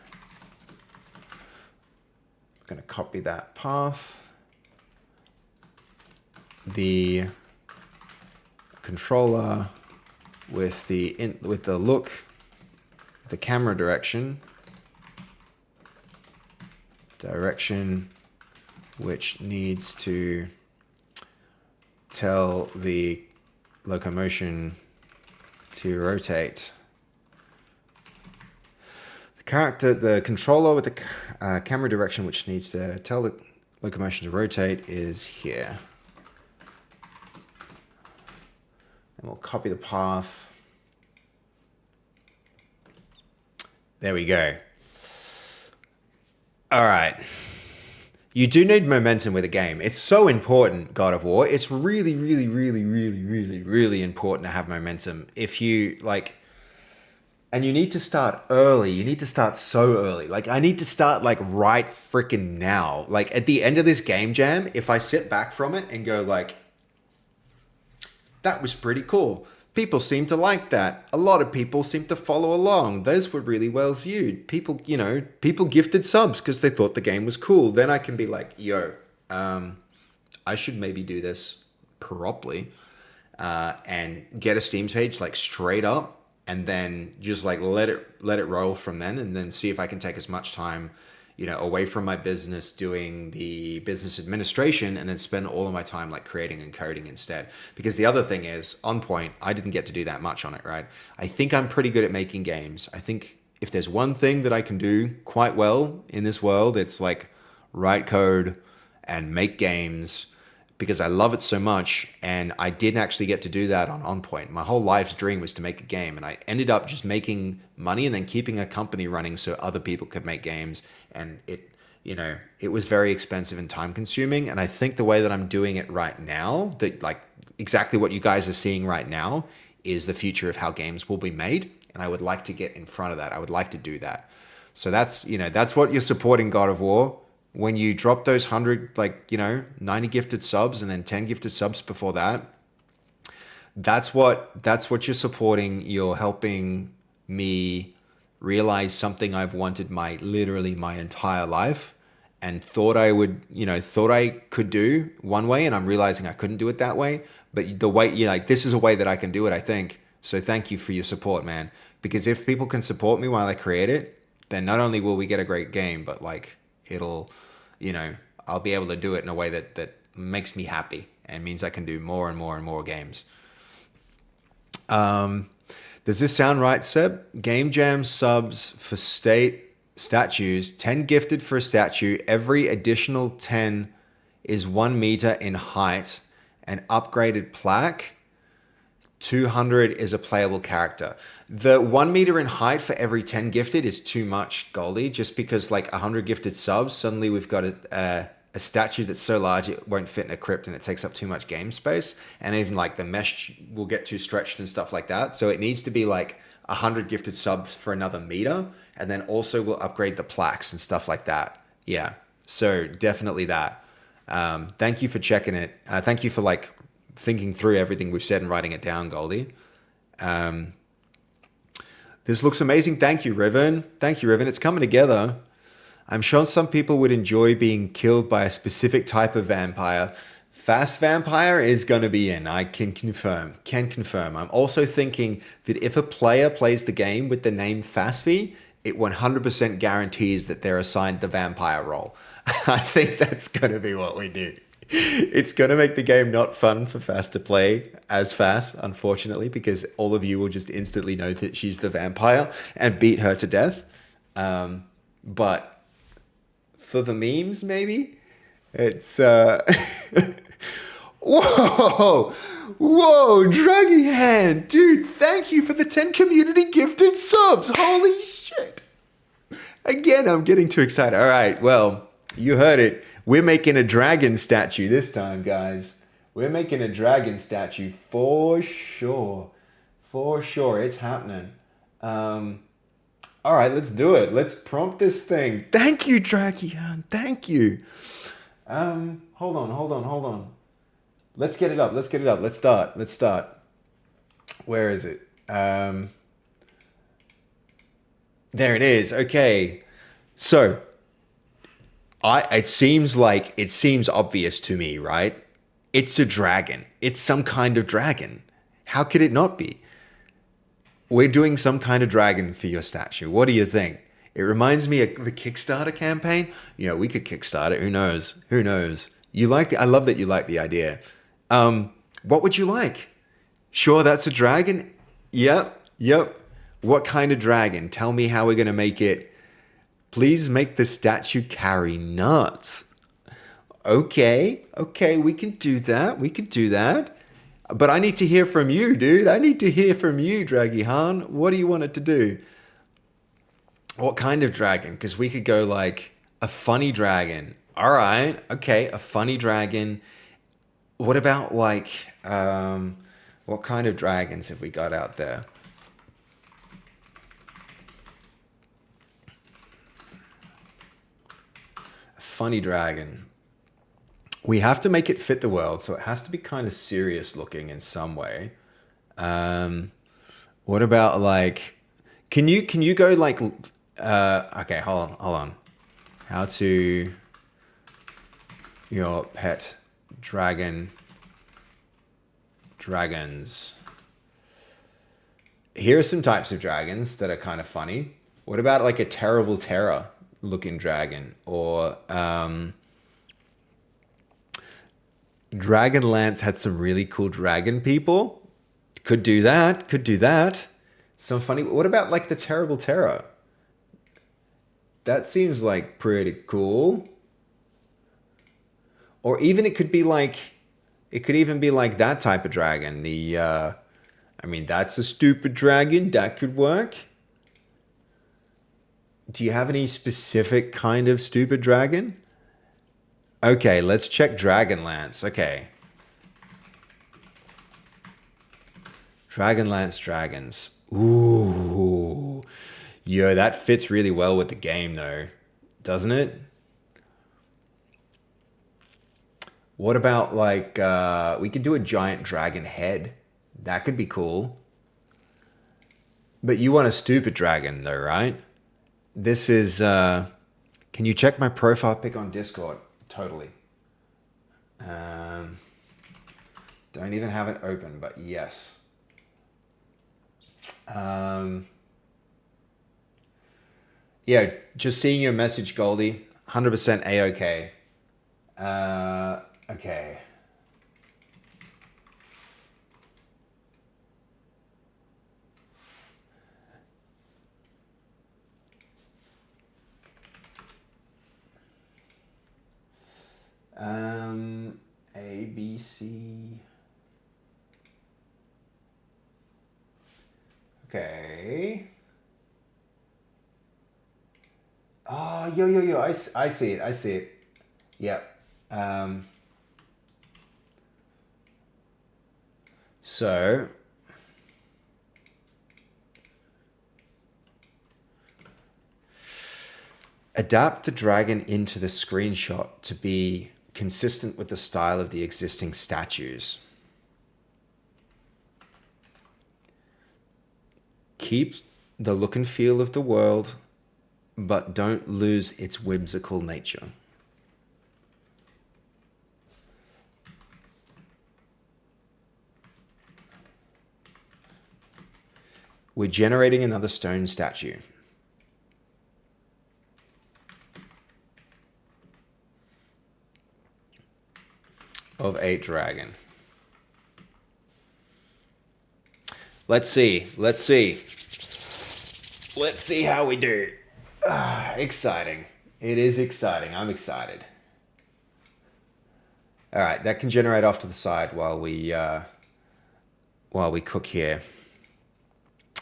I'm going to copy that path. The controller with the camera direction which needs to tell the locomotion to rotate. The controller with the camera direction which needs to tell the locomotion to rotate is here. And we'll copy the path. There we go. All right. You do need momentum with a game. It's so important, God of War. It's really, really, really, really, really, really important to have momentum. If you like... And you need to start early. You need to start so early. Like, I need to start, like, right freaking now. Like, at the end of this game jam, if I sit back from it and go, like, that was pretty cool. People seem to like that. A lot of people seem to follow along. Those were really well viewed. People gifted subs because they thought the game was cool. Then I can be like, yo, I should maybe do this properly and get a Steam page, like, straight up. And then just like let it roll from then, and then see if I can take as much time, away from my business doing the business administration and then spend all of my time like creating and coding instead. Because the other thing is, on point, I didn't get to do that much on it, right? I think I'm pretty good at making games. I think if there's one thing that I can do quite well in this world, it's like write code and make games, because I love it so much. And I didn't actually get to do that on Point. My whole life's dream was to make a game, and I ended up just making money and then keeping a company running so other people could make games. And it was very expensive and time consuming. And I think the way that I'm doing it right now, that like exactly what you guys are seeing right now, is the future of how games will be made. And I would like to get in front of that. I would like to do that. So that's what you're supporting God of War. When you drop those 100, 90 gifted subs and then 10 gifted subs before that, that's what you're supporting. You're helping me realize something I've wanted literally my entire life, and thought I could do one way, and I'm realizing I couldn't do it that way. But the way, this is a way that I can do it, I think. So thank you for your support, man. Because if people can support me while I create it, then not only will we get a great game, but I'll be able to do it in a way that makes me happy and means I can do more and more and more games. Does this sound right, Seb? Game Jam subs for state statues, 10 gifted for a statue. Every additional 10 is 1 meter in height. An upgraded plaque. 200 is a playable character. The 1 meter in height for every 10 gifted is too much, Goldie, just because 100 gifted subs, suddenly we've got a statue that's so large it won't fit in a crypt and it takes up too much game space. And even the mesh will get too stretched and stuff like that. So it needs to be 100 gifted subs for another meter. And then also we'll upgrade the plaques and stuff like that. Yeah, so definitely that. Thank you for checking it. Thank you for thinking through everything we've said and writing it down, Goldie. This looks amazing. Thank you, Riven. It's coming together. I'm sure some people would enjoy being killed by a specific type of vampire. Fast vampire is going to be in. I can confirm. I'm also thinking that if a player plays the game with the name Fasty, it 100% guarantees that they're assigned the vampire role. I think that's going to be what we do. It's going to make the game not fun for Fast to play as Fast, unfortunately, because all of you will just instantly know that she's the vampire and beat her to death. But for the memes, maybe? It's... Whoa! Draggy Hand! Dude, thank you for the 10 community gifted subs! Holy shit! Again, I'm getting too excited. All right, well, you heard it. We're making a dragon statue this time, guys. We're making a dragon statue for sure. For sure, it's happening. All right, let's do it. Let's prompt this thing. Thank you, Drakian. Thank you. Hold on. Let's get it up. Let's start. Where is it? There it is. Okay. So, it seems obvious to me, right? It's a dragon. It's some kind of dragon. How could it not be? We're doing some kind of dragon for your statue. What do you think? It reminds me of the Kickstarter campaign. We could kickstart it. Who knows? I love that you like the idea. What would you like? Sure, that's a dragon? Yep. What kind of dragon? Tell me how we're going to make it. Please make the statue carry nuts. Okay, we can do that. But I need to hear from you, dude. I need to hear from you, Draggy Han. What do you want it to do? What kind of dragon? Because we could go a funny dragon. All right, okay, a funny dragon. What about what kind of dragons have we got out there? Funny dragon. We have to make it fit the world, so it has to be kind of serious looking in some way. What about can you go okay, hold on. How to your pet dragons. Here are some types of dragons that are kind of funny. What about a terrible terror? looking dragon, or Dragonlance had some really cool dragon people. Could do that. Could do that. Some funny. What about like the Terrible Terror? That seems like pretty cool. Or even it could be like, it could even be like that type of dragon. I mean, that's a stupid dragon. That could work. Do you have any specific kind of stupid dragon? Okay, let's check Dragonlance. Okay. Dragonlance dragons. Ooh. Yo, that fits really well with the game though, doesn't it? What about like, we could do a giant dragon head. That could be cool. But you want a stupid dragon though, right? This is, can you check my profile pic on Discord? Totally. Don't even have it open, but yes. Yeah, just seeing your message, Goldie. 100% A-OK. Okay. A, B, C. Okay. Oh, yo. I see it. Yep. So adapt the dragon into the screenshot to be consistent with the style of the existing statues. Keep the look and feel of the world, but don't lose its whimsical nature. We're generating another stone statue. Of 8 dragon. Let's see how we do. Exciting. It is exciting. I'm excited. All right, that can generate off to the side while we cook here.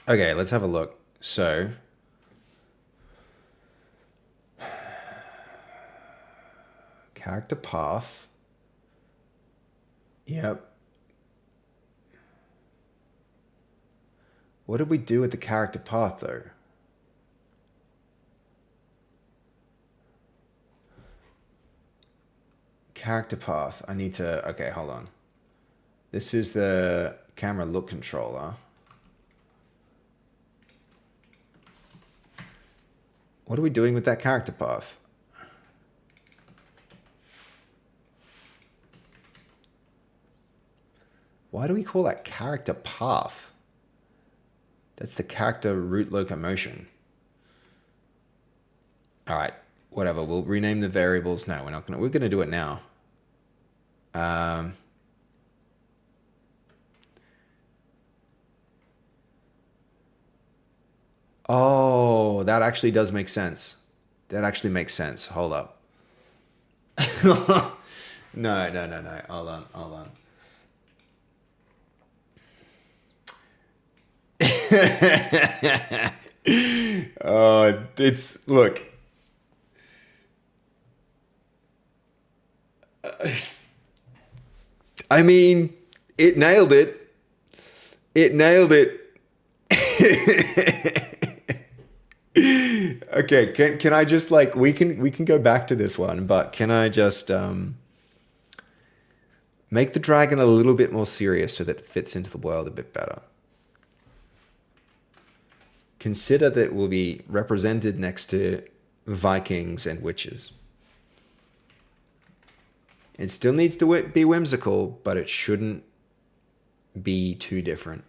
Okay, let's have a look. So, character path. Yep. What did we do with the character path though? Character path. I need to, okay, hold on. This is the camera look controller. What are we doing with that character path? Why do we call that character path? That's the character route locomotion. All right, whatever. We'll rename the variables. No, we're not gonna. We're gonna do it now. Oh, that actually does make sense. That actually makes sense. Hold up. No. Hold on. Oh, it's look. I mean, it nailed it. It nailed it. Okay, can I just like we can go back to this one, but can I just make the dragon a little bit more serious so that it fits into the world a bit better? Consider that it will be represented next to Vikings and witches. It still needs to be whimsical, but it shouldn't be too different.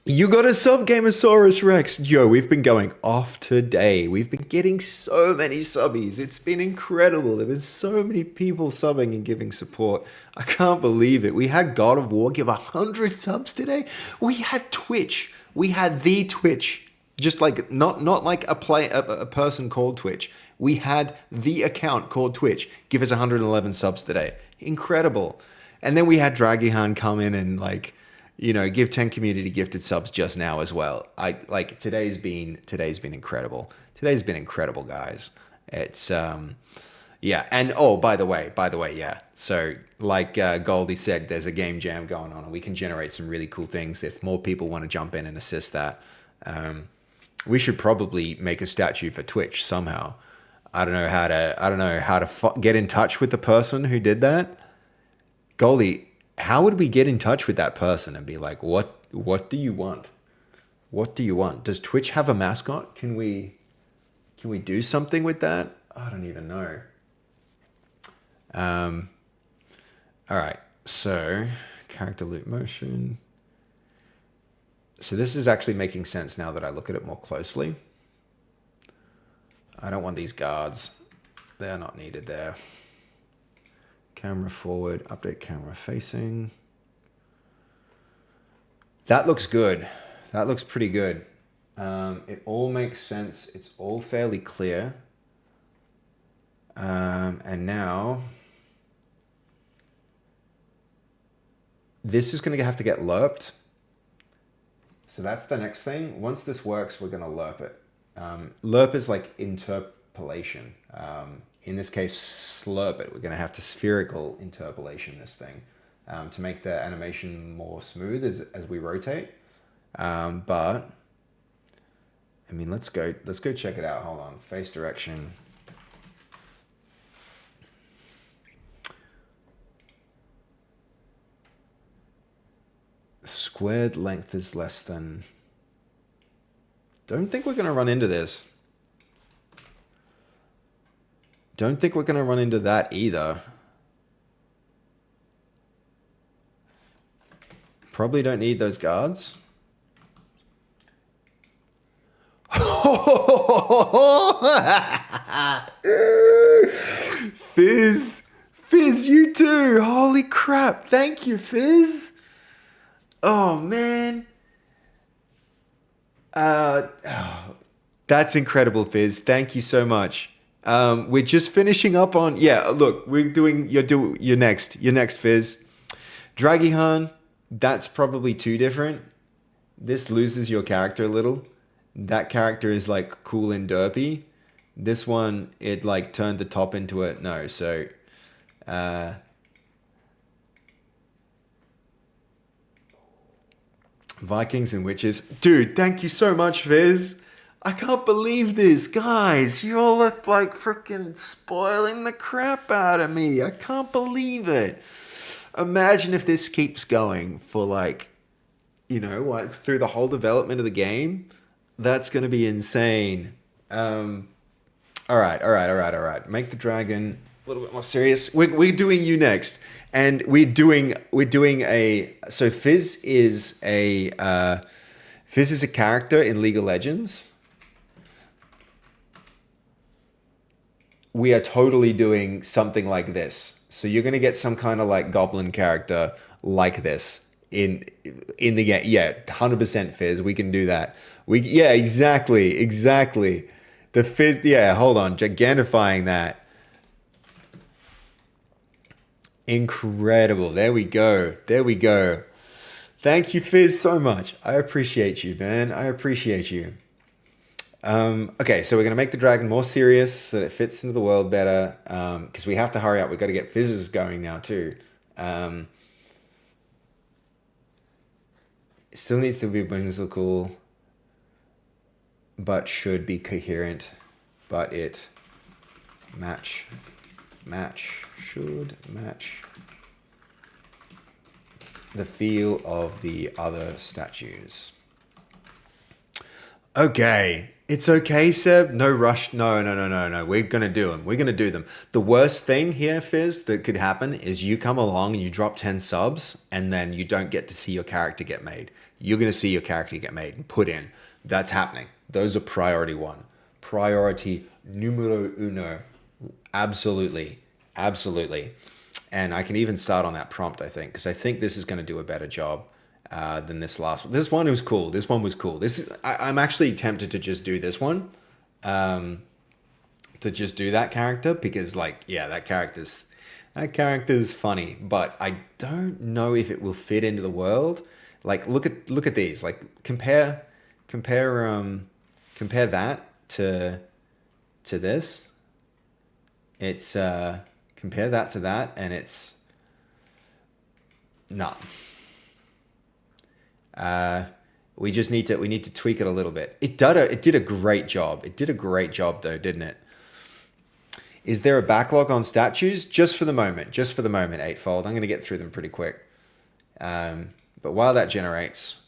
You got a sub, Gamosaurus Rex. Yo, we've been going off today. We've been getting so many subbies. It's been incredible. There have been so many people subbing and giving support. I can't believe it. We had God of War give 100 subs today. We had Twitch. We had the Twitch. Just like not like a person called Twitch. We had the account called Twitch give us 111 subs today. Incredible. And then we had Dragihan come in and like, you know, give 10 community gifted subs just now as well. I like today's been incredible. Today's been incredible, guys. It's yeah. And oh, by the way, yeah. So like Goldie said, there's a game jam going on and we can generate some really cool things if more people want to jump in and assist that. We should probably make a statue for Twitch somehow. I don't know how to get in touch with the person who did that. Goldie, how would we get in touch with that person and be like, what do you want? What do you want? Does Twitch have a mascot? Can we do something with that? I don't even know. All right. So character loop motion. So this is actually making sense now that I look at it more closely. I don't want these guards. They're not needed there. Camera forward, update camera facing. That looks good. That looks pretty good. It all makes sense. It's all fairly clear. And now this is going to have to get lerped. So that's the next thing. Once this works, we're going to lerp it. Lerp is like interpolation. In this case, slurp it. We're going to have to spherical interpolation this thing to make the animation more smooth as we rotate. But I mean, let's go check it out. Hold on, face direction. Squared length is less than. Don't think we're going to run into this. Don't think we're going to run into that either. Probably don't need those guards. Fizz, you too. Holy crap. Thank you, Fizz. Oh, man. That's incredible, Fizz. Thank you so much. We're just finishing up on, yeah, look, we're doing, you're next, Fizz. Dragihan, that's probably too different. This loses your character a little. That character is like cool and derpy. This one, it like turned the top into it. No, so, Vikings and witches. Dude, thank you so much, Fizz. I can't believe this. Guys, you all are like freaking spoiling the crap out of me. I can't believe it. Imagine if this keeps going for like, you know, what, through the whole development of the game. That's going to be insane. All right. Make the dragon a little bit more serious. We're doing you next. And we're doing a, so Fizz is a character in League of Legends. We are totally doing something like this. So you're going to get some kind of like goblin character like this in the game. Yeah, 100% Fizz. We can do that. Yeah, exactly. The Fizz, yeah, hold on. Gigantifying that. Incredible. There we go. Thank you, Fizz, so much. I appreciate you, man. I appreciate you. Okay, so we're going to make the dragon more serious so that it fits into the world better. Because we have to hurry up. We've got to get Fizzes going now, too. It still needs to be whimsical, but should be coherent. But it should match the feel of the other statues. Okay. It's okay, Seb. No rush. No. We're going to do them. We're going to do them. The worst thing here, Fizz, that could happen is you come along and you drop 10 subs and then you don't get to see your character get made. you're going to see your character get made and put in. That's happening. Those are priority one. Priority numero uno. Absolutely. Absolutely. And I can even start on that prompt, I think, because I think this is going to do a better job than this last one. This one was cool. This one was cool. I'm actually tempted to just do this one. To just do that character because, like, yeah, that character's funny, but I don't know if it will fit into the world. Like, look at these. Like, compare that to this. It's compare that to that, and it's not. We need to tweak it a little bit. It did a great job. It did a great job though, didn't it? Is there a backlog on statues? Just for the moment, Eightfold. I'm going to get through them pretty quick. But while that generates,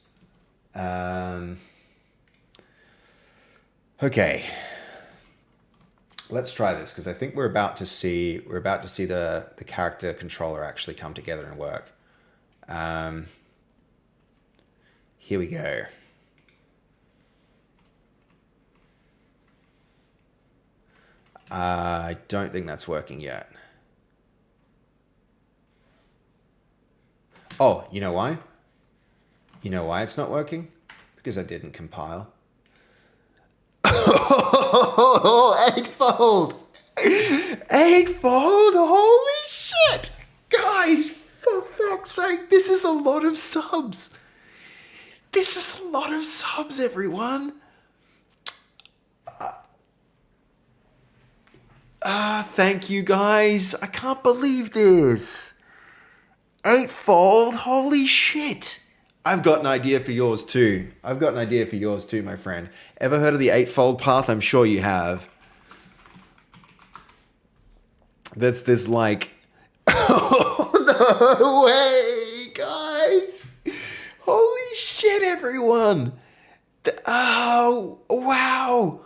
okay, let's try this because I think we're about to see the character controller actually come together and work. Here we go. I don't think that's working yet. Oh, you know why? You know why it's not working? Because I didn't compile. Eightfold! Eightfold! Holy shit! Guys, for fuck's sake, this is a lot of subs. This is a lot of subs, everyone. Thank you guys. I can't believe this. Eightfold, holy shit. I've got an idea for yours too. My friend. Ever heard of the eightfold path? I'm sure you have. That's this like... Oh, no way, guys. Holy shit, everyone. Oh, wow.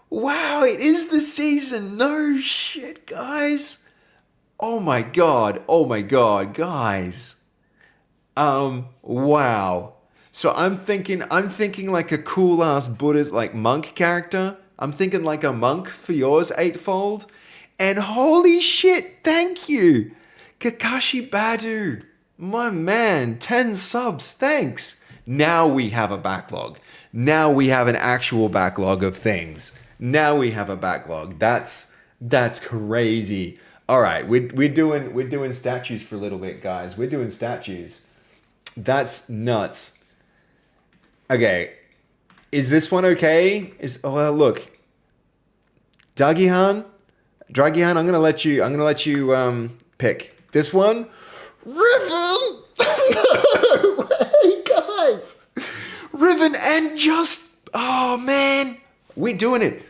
Wow, it is the season. No shit, guys. Oh my god, guys. Wow. So I'm thinking like a cool ass Buddhist like monk character. I'm thinking like a monk for yours, Eightfold. And holy shit, thank you. Kakashi Badu. My man, 10 subs, thanks. Now we have a backlog. Now we have an actual backlog of things. Now we have a backlog. That's crazy. All right, we're doing statues for a little bit, guys. We're doing statues. That's nuts. Okay, is this one okay? Well, look, Dragihan, I'm gonna let you pick this one. Riven. No way, guys. Riven and just man. We're doing it.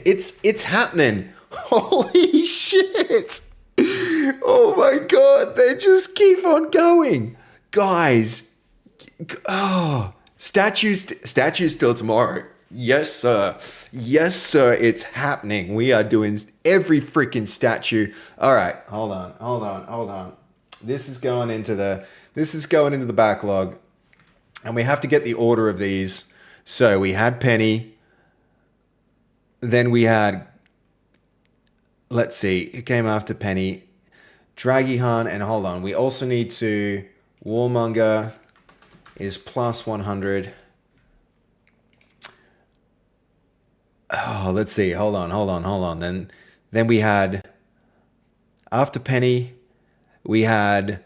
It's happening. Holy shit. Oh my god. They just keep on going. Guys. Oh. Statues still tomorrow. Yes, sir. It's happening. We are doing every freaking statue. All right. Hold on. This is going into the backlog. And we have to get the order of these. So we had Penny. Then we had, let's see, who came after Penny? Dragihan, and hold on. We also need to, Warmonger is plus 100. Oh, let's see. Hold on. Then we had, after Penny, we had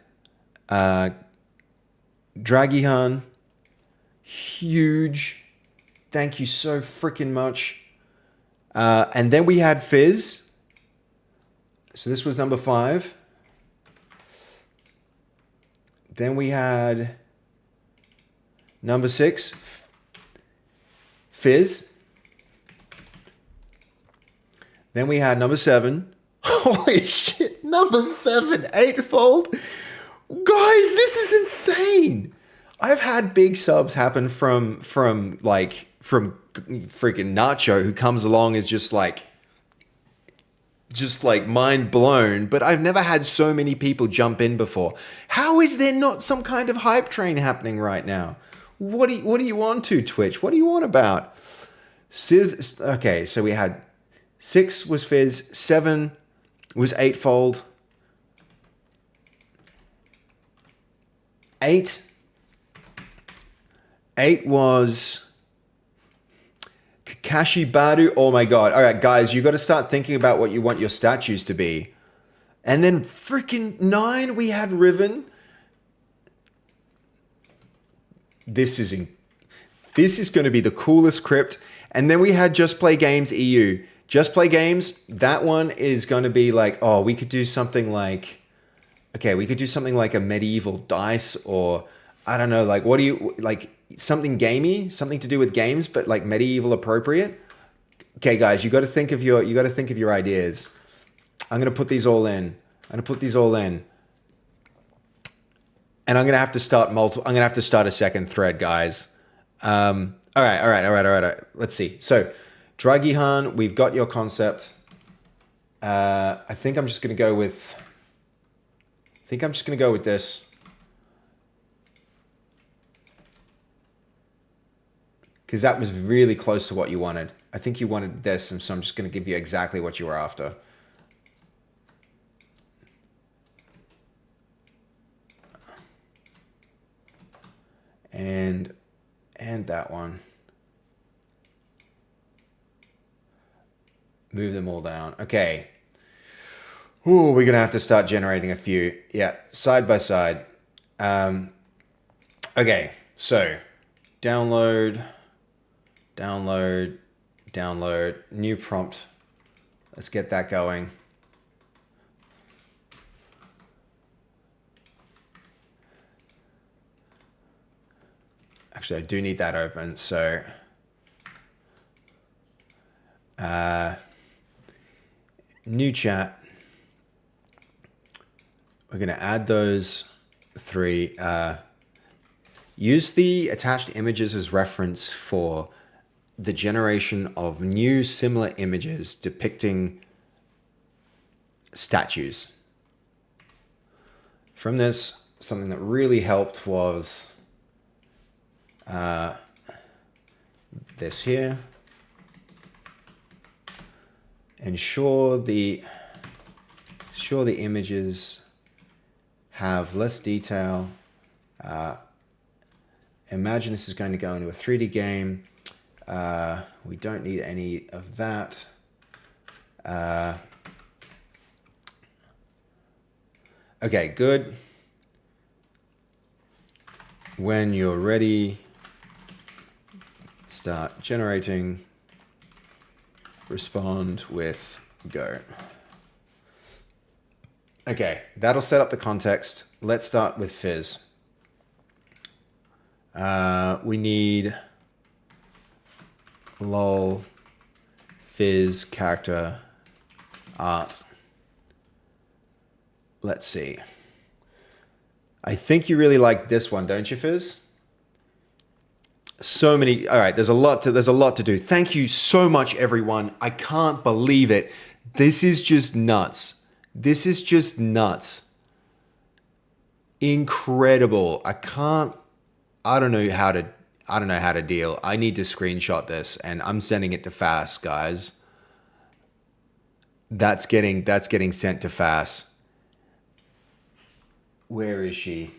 Dragihan. Huge. Thank you so freaking much. And then we had Fizz. So this was number 5. Then we had number 6, Fizz. Then we had number 7. Holy shit, number 7, Eightfold. Guys, this is insane. I've had big subs happen from freaking Nacho, who comes along as just like mind blown, but I've never had so many people jump in before. How is there not some kind of hype train happening right now? What do you on to, Twitch? What do you on about? Okay, so we had 6 was Fizz, 7 was Eightfold, 8 was Kakashi Badu. Oh my god. All right, guys, you got to start thinking about what you want your statues to be. And then freaking 9, we had Riven. This is going to be the coolest crypt. And then we had Just Play Games EU. Just Play Games, that one is going to be like, oh, we could do something like, okay, we could do something like a medieval dice, or I don't know, like, what do you, like something gamey, something to do with games, but like medieval appropriate. Okay, guys, you got to think of your ideas. I'm going to put these all in. And I'm going to have to start a second thread, guys. All right. Let's see. So, Dragihan, we've got your concept. I think I'm just going to go with this. Because that was really close to what you wanted. I think you wanted this, and so I'm just going to give you exactly what you were after. And that one. Move them all down. Okay. Ooh, we're going to have to start generating a few. Yeah, side by side. Okay, so download, new prompt. Let's get that going. Actually, I do need that open, so new chat. We're going to add those 3. Use the attached images as reference for the generation of new similar images depicting statues. From this, something that really helped was this here. Ensure the images have less detail. Imagine this is going to go into a 3D game. We don't need any of that. Okay, good. When you're ready, start generating. Respond with go. Okay, that'll set up the context. Let's start with Fizz. We need lol Fizz character art. Let's see. I think you really like this one, don't you, Fizz? So many. All right, there's a lot to do. Thank you so much, everyone. I can't believe it. This is just nuts. Incredible. I don't know how to deal. I need to screenshot this, and I'm sending it to Fast, guys. That's getting sent to Fast. Where is she?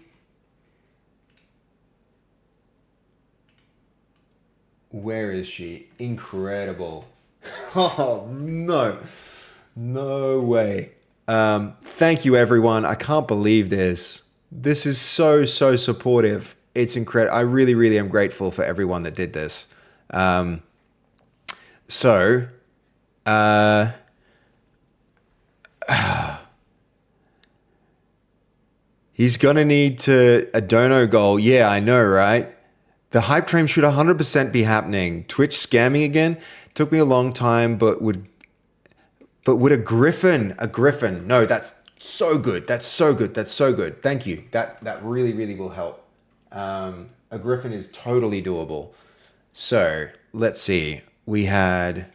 Incredible. Oh, no. No way. Thank you, everyone. I can't believe this. This is so supportive. It's incredible. I really, really am grateful for everyone that did this. He's going to need a dono goal. Yeah, I know, right? The hype train should 100% be happening. Twitch scamming again? Took me a long time, but would a griffin? No, that's so good. That's so good. Thank you. That really, really will help. A griffin is totally doable. So let's see. We had,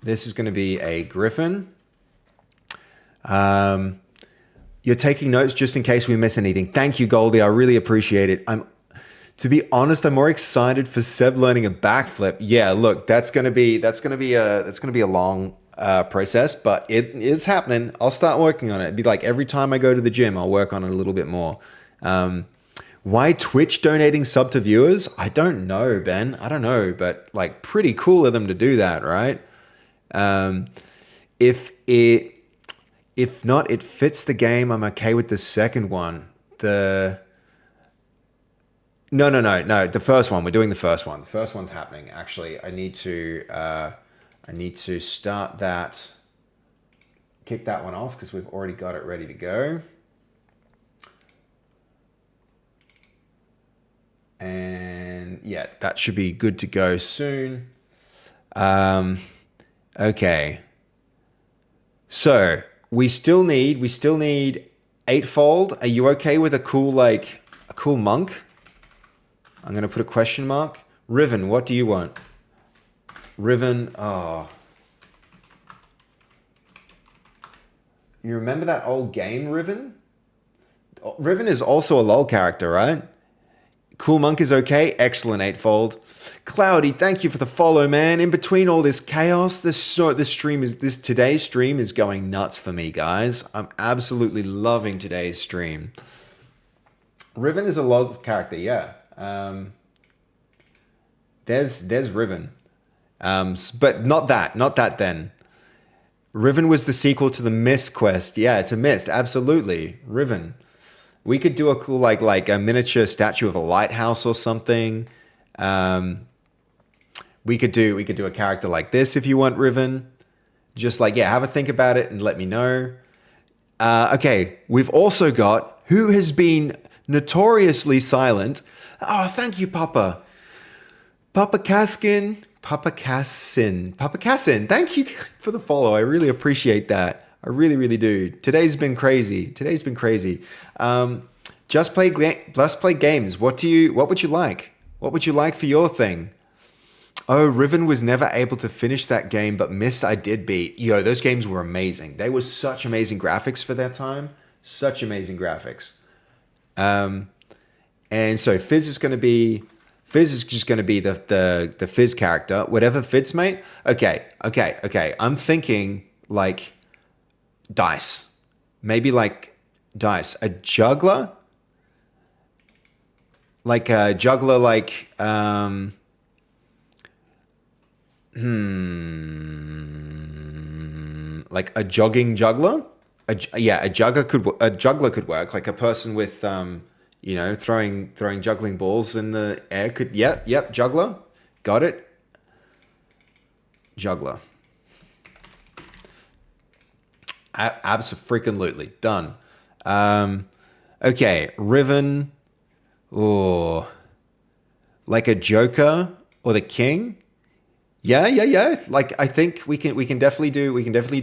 this is going to be a griffin. You're taking notes just in case we miss anything. Thank you, Goldie. I really appreciate it. To be honest, I'm more excited for Seb learning a backflip. Yeah, look, that's gonna be a long process, but it is happening. I'll start working on it. It'd be like every time I go to the gym, I'll work on it a little bit more. Um, why Twitch donating sub to viewers? I don't know, Ben. I don't know, but like pretty cool of them to do that, right? Um, if it if not, it fits the game. I'm okay with the second one. The No, no, no, no. The first one. We're doing the first one. The first one's happening. Actually, I need to start that, kick that one off because we've already got it ready to go. And yeah, that should be good to go soon. Okay. So we still need eightfold. Are you okay with a cool monk? I'm gonna put a question mark. Riven, what do you want? Riven, oh. You remember that old game, Riven? Riven is also a LoL character, right? Cool monk is okay. Excellent, eightfold. Cloudy, thank you for the follow, man. In between all this chaos, today's stream is going nuts for me, guys. I'm absolutely loving today's stream. Riven is a LoL character, yeah. There's Riven, but not that. Then Riven was the sequel to the Mist quest. Yeah, it's a Mist, absolutely. Riven. We could do a cool like a miniature statue of a lighthouse or something. We could do a character like this if you want Riven. Just like, yeah, have a think about it and let me know. Okay, we've also got who has been notoriously silent. Oh, thank you, Papa. Papa Cassin. Thank you for the follow. I really appreciate that. I really, really do. Today's been crazy. Just play games. What would you like? What would you like for your thing? Oh, Riven was never able to finish that game, but Mist I did beat. Yo, those games were amazing. They were such amazing graphics for their time. Such amazing graphics. And so Fizz is just going to be the Fizz character. Whatever fits, mate. Okay. I'm thinking like Dice. Maybe like Dice. A juggler? Like a juggler like a jogging juggler? A juggler could work. Like a person with throwing juggling balls in the air could. Yep, juggler. Got it. Juggler. Abso-freaking-lutely. Done. Okay, Riven. Oh, like a Joker or the King. Yeah. Like I think we can definitely do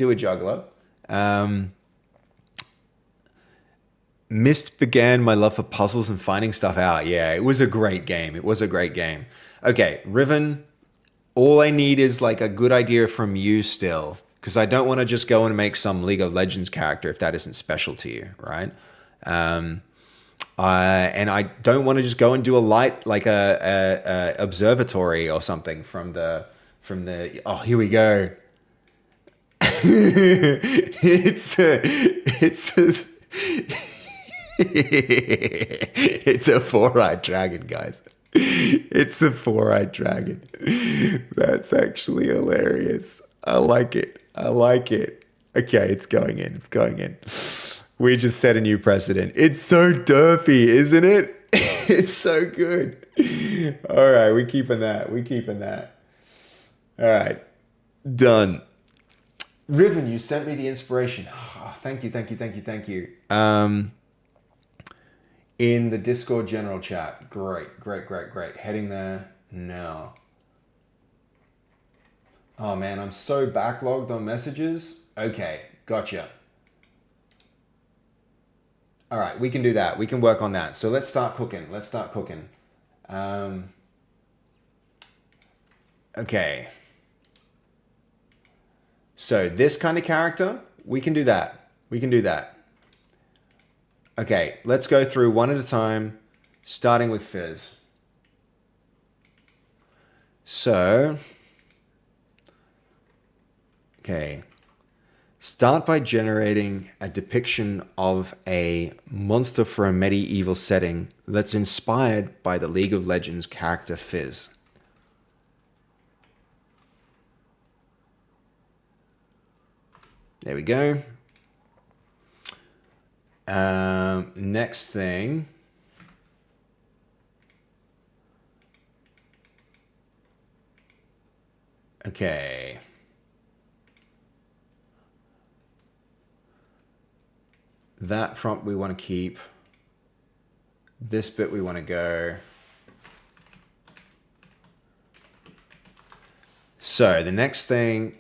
a juggler. Mist began my love for puzzles and finding stuff out. Yeah, it was a great game. Okay, Riven, all I need is like a good idea from you still, because I don't want to just go and make some League of Legends character if that isn't special to you, right? And I don't want to just go and do a light like a observatory or something from the. Oh, here we go. it's a four-eyed dragon, guys. It's a four-eyed dragon. That's actually hilarious. I like it. Okay, it's going in. We just set a new precedent. It's so derpy, isn't it? It's so good. All right, we're keeping that. All right, done. Riven, you sent me the inspiration. Oh, thank you. In the Discord general chat. Great. Heading there now. Oh man, I'm so backlogged on messages. Okay, gotcha. All right, we can do that. We can work on that. So let's start cooking. Okay. So this kind of character, we can do that. Okay, let's go through one at a time, starting with Fizz. So, okay. Start by generating a depiction of a monster for a medieval setting that's inspired by the League of Legends character Fizz. There we go. Next thing. Okay. That prompt we want to keep. This bit we want to go. So the next thing,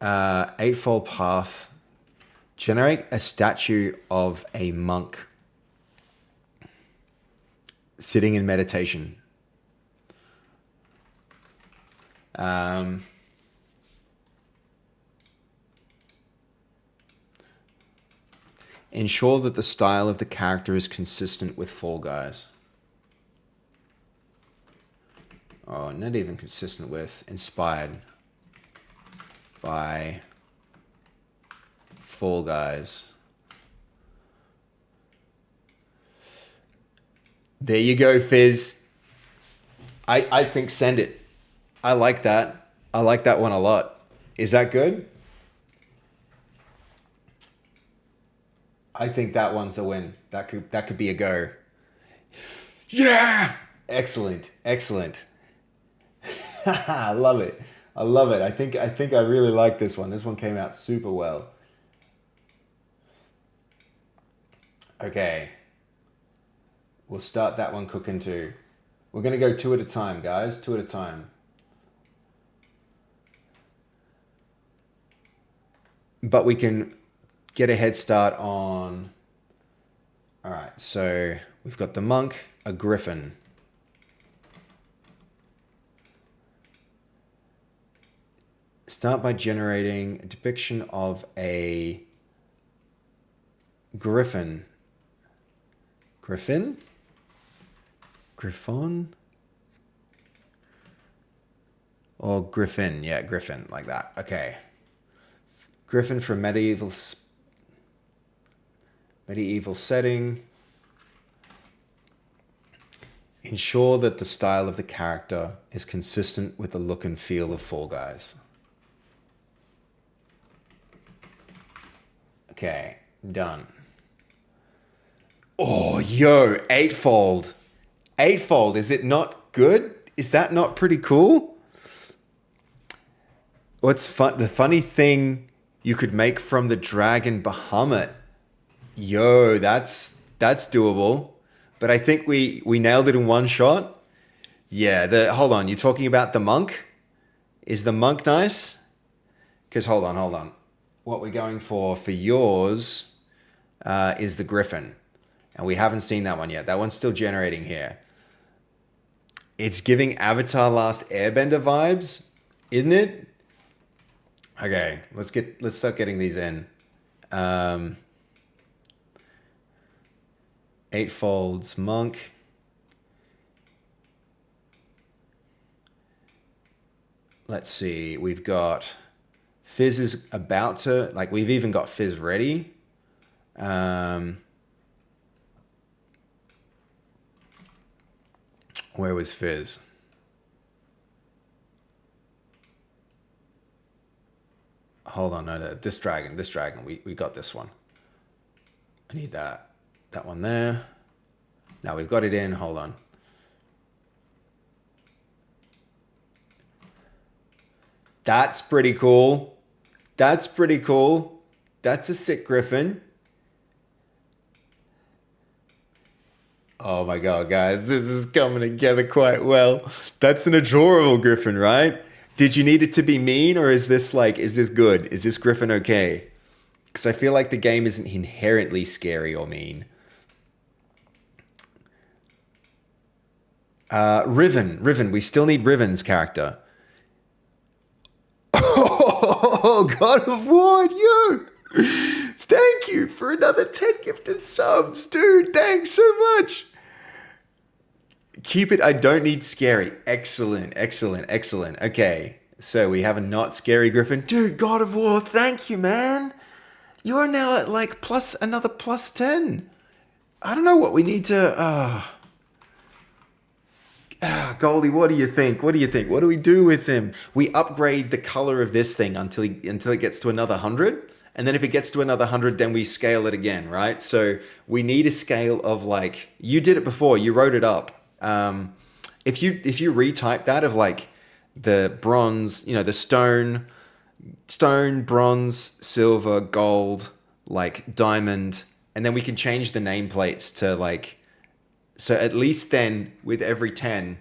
eightfold path. Generate a statue of a monk sitting in meditation. Ensure that the style of the character is consistent with Fall Guys. Oh, not even consistent with, inspired by Fall Guys. There you go, Fizz. I think send it. I like that. I like that one a lot. Is that good? I think that one's a win. That could be a go. Yeah! Excellent. Excellent. I love it. I love it. I think I really like this one. This one came out super well. Okay. We'll start that one cooking too. We're going to go 2 at a time, guys. 2 at a time. But we can get a head start on... All right, so we've got the monk, a griffin. Start by generating a depiction of a griffin. Griffin? Griffon? Or griffin, yeah, griffin, like that. Okay. Griffin from medieval setting. Ensure that the style of the character is consistent with the look and feel of Fall Guys. Okay, done. Oh, yo, eightfold. Eightfold, is it not good? Is that not pretty cool? What's fun? The funny thing you could make from the dragon Bahamut. Yo, that's doable. But I think we nailed it in one shot. Yeah, hold on, you're talking about the monk? Is the monk nice? Because hold on. What we're going for yours is the griffin. And we haven't seen that one yet. That one's still generating here. It's giving Avatar Last Airbender vibes, isn't it? Okay, let's start getting these in. Eightfolds monk. Let's see. We've got Fizz is about to, like, we've even got Fizz ready. Where was Fizz? Hold on, no, this dragon, we got this one. I need that one there. Now we've got it in, hold on. That's pretty cool. That's pretty cool. That's a sick griffin. Oh my God, guys, this is coming together quite well. That's an adorable griffin, right? Did you need it to be mean, or is this good? Is this griffin okay? Because I feel like the game isn't inherently scary or mean. Riven. We still need Riven's character. Oh, God of War, yo! Thank you for another 10 gifted subs, dude. Thanks so much. Keep it. I don't need scary. Excellent, excellent, excellent. Okay, so we have a not scary Griffin. Dude, God of War, thank you, man. You are now at like another plus 10. I don't know what we need to. Goldie, what do you think? What do you think? What do we do with him? We upgrade the color of this thing until it gets to another 100. And then if it gets to another 100, then we scale it again, right? So we need a scale of like, you did it before, you wrote it up. If you retype that of like the bronze, the stone, bronze, silver, gold, like diamond, and then we can change the nameplates to like, so at least then with every 10,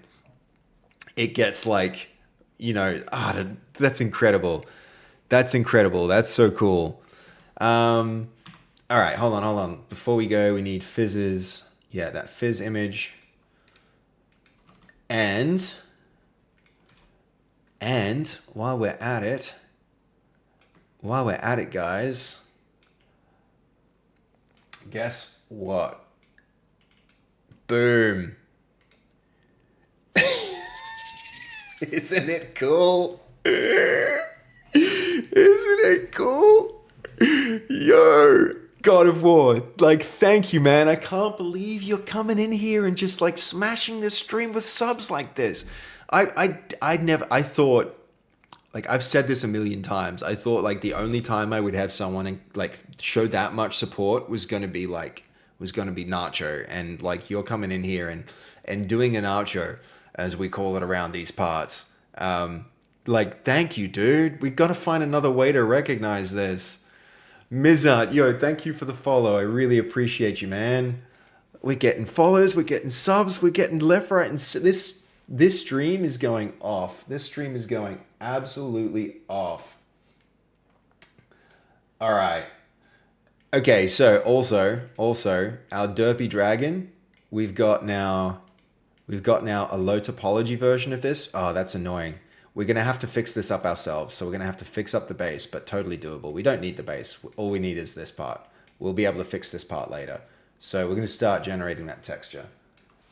it gets like, that's incredible. That's incredible. That's so cool. All right, hold on. Before we go, we need fizzes. Yeah, that fizz image. And while we're at it, guys, guess what? Boom. Isn't it cool? Isn't it cool? Yo, God of War, like, thank you, man. I can't believe you're coming in here and just like smashing this stream with subs like this. I thought, like, I've said this a million times. I thought like the only time I would have someone and like show that much support was gonna be Nacho, and like you're coming in here and doing an Nacho, as we call it around these parts. Like, thank you, dude. We got to find another way to recognize this. Mizart, yo, thank you for the follow. I really appreciate you, man. We're getting follows, we're getting subs, we're getting left, right, and this stream is going off. This stream is going absolutely off. All right. Okay, so also our derpy dragon, we've got now a low topology version of this. Oh, that's annoying. We're going to have to fix this up ourselves. So we're going to have to fix up the base, but totally doable. We don't need the base. All we need is this part. We'll be able to fix this part later. So we're going to start generating that texture.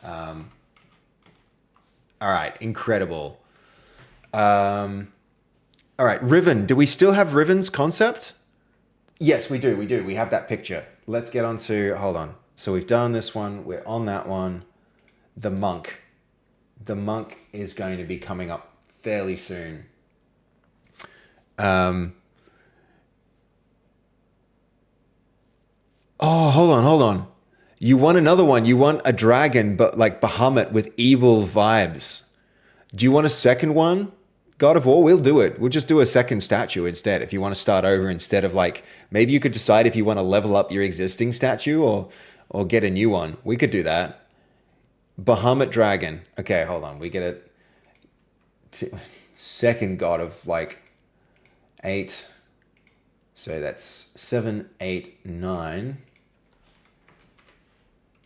All right, incredible. All right, Riven. Do we still have Riven's concept? Yes, we do. We have that picture. Let's get on to, hold on. So we've done this one. We're on that one. The monk. The monk is going to be coming up fairly soon. Oh, hold on. You want another one. You want a dragon, but like Bahamut with evil vibes. Do you want a second one? God of War, we'll do it. We'll just do a second statue instead. If you want to start over, instead of like, maybe you could decide if you want to level up your existing statue or get a new one. We could do that. Bahamut dragon. Okay, hold on. We get it. Second god of like 8. So that's 7, 8, 9.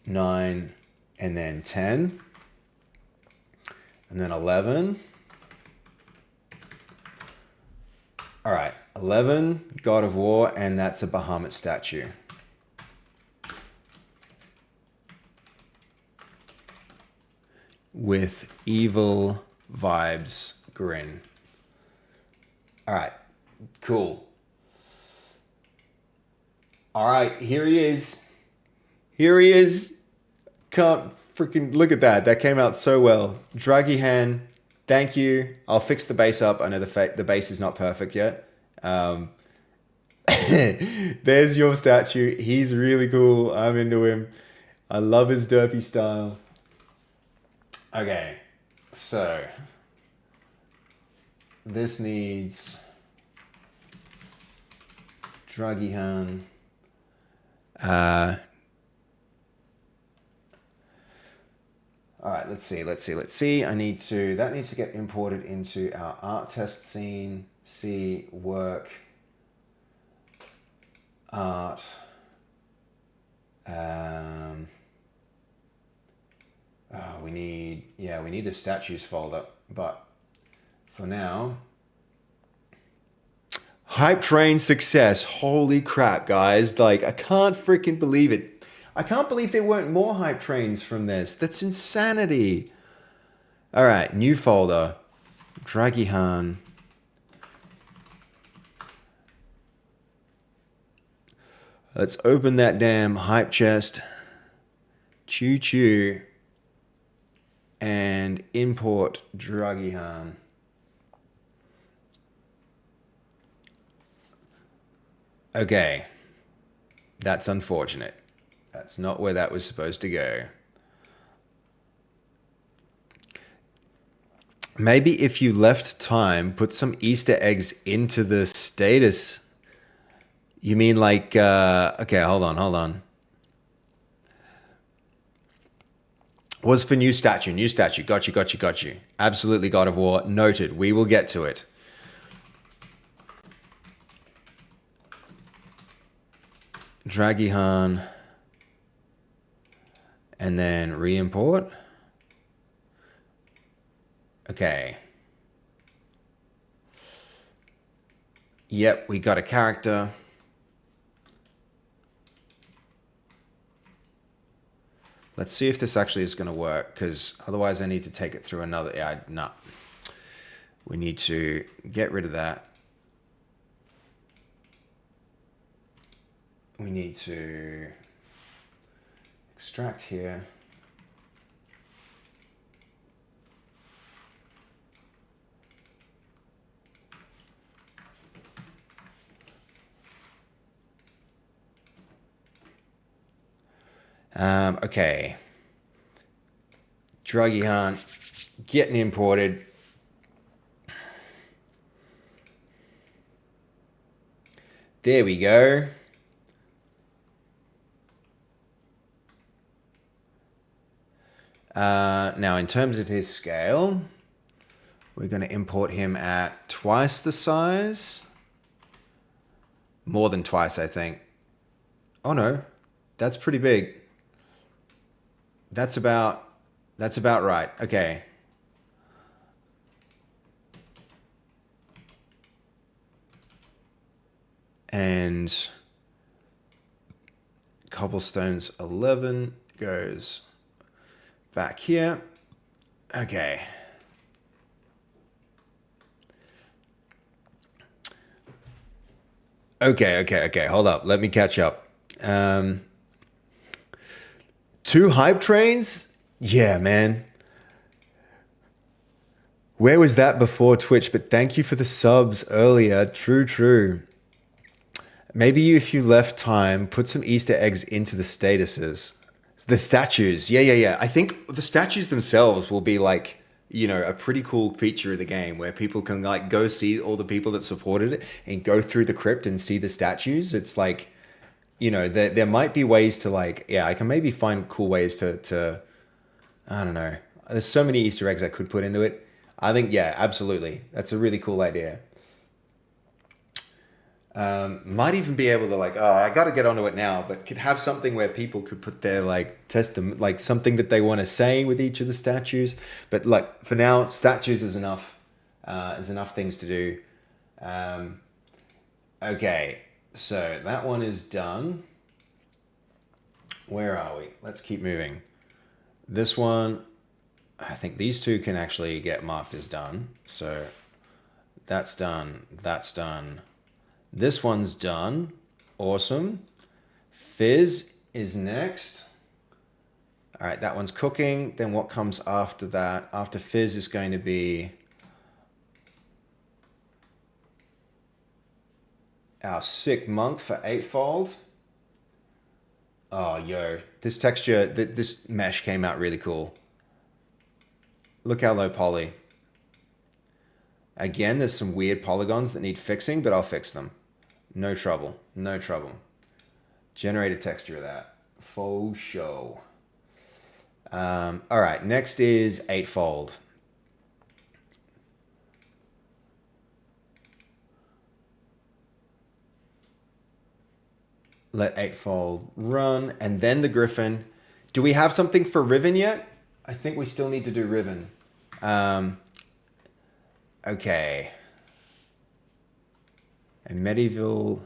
9 and then 10. And then 11. All right, 11, God of War, and that's a Bahamut statue. With evil vibes grin. All right, cool. All right, here he is. Can't freaking look at that. That came out so well. Dragihan, thank you. I'll fix the base up. I know the base is not perfect yet. There's your statue. He's really cool. I'm into him. I love his derpy style. Okay, so this needs Dragihan. All right, let's see. That needs to get imported into our art test scene. See work, art. We need a statues folder, but for now, hype train success. Holy crap, guys. Like, I can't freaking believe it. I can't believe there weren't more hype trains from this. That's insanity. All right, new folder. Dragihan. Let's open that damn hype chest. Choo choo. And import Dragihan. Okay. That's unfortunate. That's not where that was supposed to go. Maybe if you left time, put some Easter eggs into the status. You mean like, okay, hold on. Was for new statue. Got you. Absolutely, God of War. Noted. We will get to it. Dragihan. And then re-import. Okay. Yep, we got a character. Let's see if this actually is going to work, because otherwise I need to take it through another... Yeah, no. We need to get rid of that. We need to extract here. Okay. Dragihan getting imported. There we go. Now, in terms of his scale, we're going to import him at twice the size. More than twice, I think. Oh, no. That's pretty big. That's about right. Okay. And cobblestones 11 goes back here. Okay. Okay. Hold up. Let me catch up. 2 hype trains? Yeah, man. Where was that before Twitch? But thank you for the subs earlier. True. Maybe if you left time, put some Easter eggs into the statuses. The statues. Yeah. I think the statues themselves will be like, you know, a pretty cool feature of the game where people can like go see all the people that supported it and go through the crypt and see the statues. It's like, you know, there might be ways to like, yeah, I can maybe find cool ways to I don't know. There's so many Easter eggs I could put into it. I think, yeah, absolutely. That's a really cool idea. Might even be able to like, oh, I got to get onto it now, but could have something where people could put their like like something that they want to say with each of the statues. But like for now, statues is enough. There's enough things to do. Okay. So that one is done. Where are we? Let's keep moving. This one, I think these two can actually get marked as done. So that's done. That's done. This one's done. Awesome. Fizz is next. All right, that one's cooking. Then what comes after that? After Fizz is going to be our sick monk for 8-fold. Oh, yo. This texture, this mesh came out really cool. Look how low poly. Again, there's some weird polygons that need fixing, but I'll fix them. No trouble. Generate a texture of that. Faux show. All right, next is 8-fold. Let 8-fold run, and then the Griffin. Do we have something for Riven yet? I think we still need to do Riven. Okay. A medieval...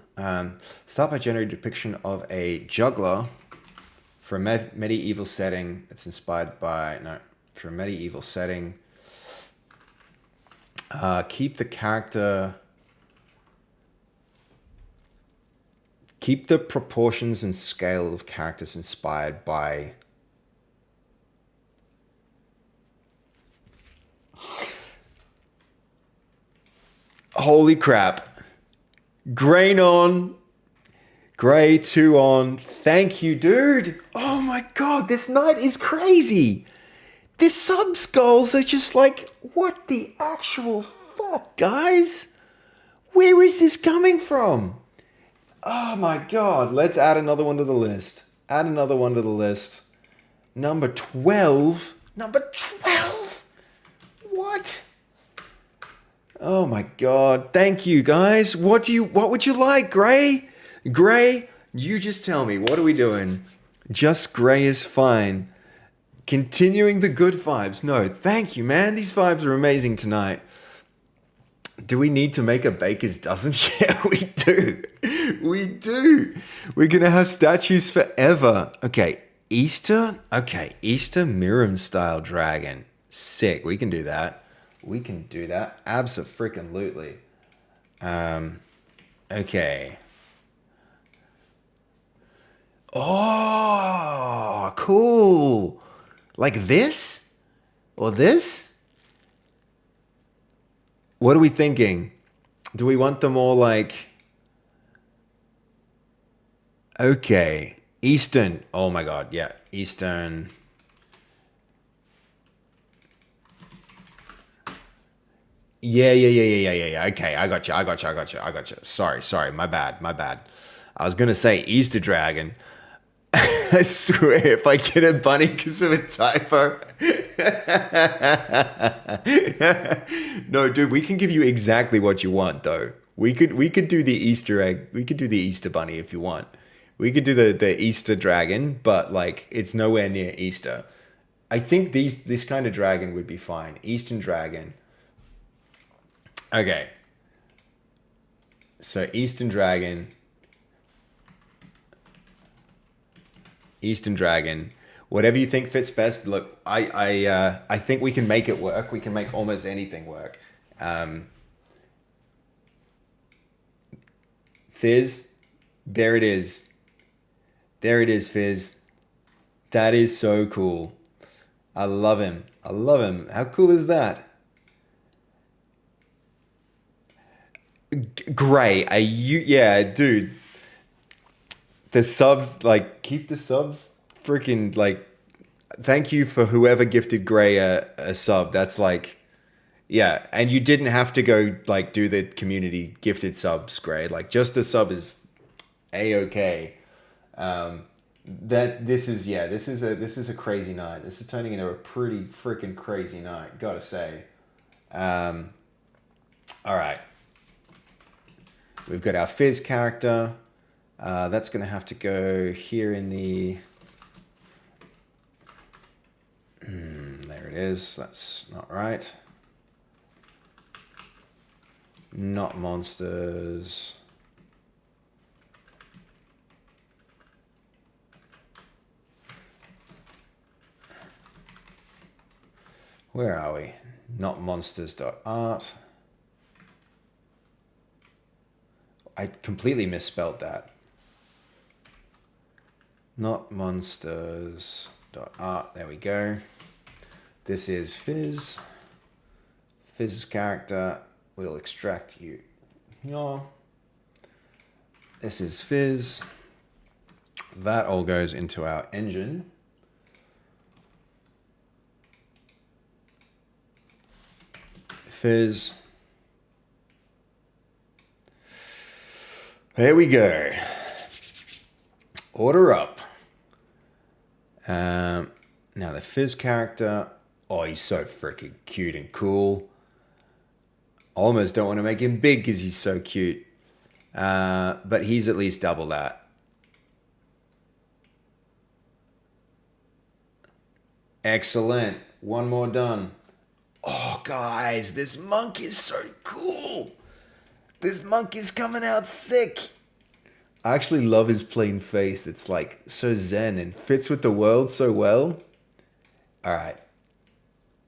start by generating a depiction of a juggler for a medieval setting that's inspired by... No, for a medieval setting. Keep the character... Keep the proportions and scale of characters inspired by... Holy crap. Grain on. Gray 2 on. Thank you, dude. Oh my god, this night is crazy. This subs goals are just like, what the actual fuck, guys? Where is this coming from? Oh my god, let's add another one to the list. Add another one to the list. Number 12. Number 12? What? Oh my god. Thank you, guys. What would you like, Gray? Gray, you just tell me. What are we doing? Just Gray is fine. Continuing the good vibes. No, thank you, man. These vibes are amazing tonight. Do we need to make a baker's dozen? Yeah, we do. We do. We're going to have statues forever. Okay, Easter? Okay, Easter Miram style dragon. Sick. We can do that. We can do that. Abso-freaking-lutely. Okay. Oh, cool. Like this? Or this? What are we thinking? Do we want them all like... Okay. Eastern. Oh my god, yeah. Eastern. Yeah. Okay, I got you. Sorry. My bad. I was gonna say Easter Dragon. I swear, if I get a bunny because of a typo. No, dude, we can give you exactly what you want, though. We could do the Easter egg. We could do the Easter bunny if you want. We could do the Easter dragon, but like it's nowhere near Easter. I think this kind of dragon would be fine. Eastern dragon. Okay. So Eastern dragon. Eastern dragon. Whatever you think fits best. Look, I think we can make it work. We can make almost anything work. Fizz, there it is. There it is, Fizz. That is so cool. I love him. How cool is that? Gray. Yeah, dude. The subs, like, keep the subs freaking, like, thank you for whoever gifted Gray a sub. That's like, yeah. And you didn't have to go, like, do the community gifted subs, Gray. Like, just the sub is A-okay. This is a crazy night. This is turning into a pretty freaking crazy night, gotta say. All right. We've got our Fizz character. That's going to have to go here in the... there it is. That's not right. Not monsters. Where are we? Not monsters.art. I completely misspelled that. Not monsters.art. There we go. This is Fizz. Fizz's character. We'll extract you. No. This is Fizz. That all goes into our engine. Fizz. There we go. Order up. Now the Fizz character. Oh, he's so freaking cute and cool. Almost don't want to make him big because he's so cute. But he's at least double that. Excellent. One more done. Oh, guys, this monk is so cool. This monk is coming out sick. I actually love his plain face. It's like so zen and fits with the world so well. All right.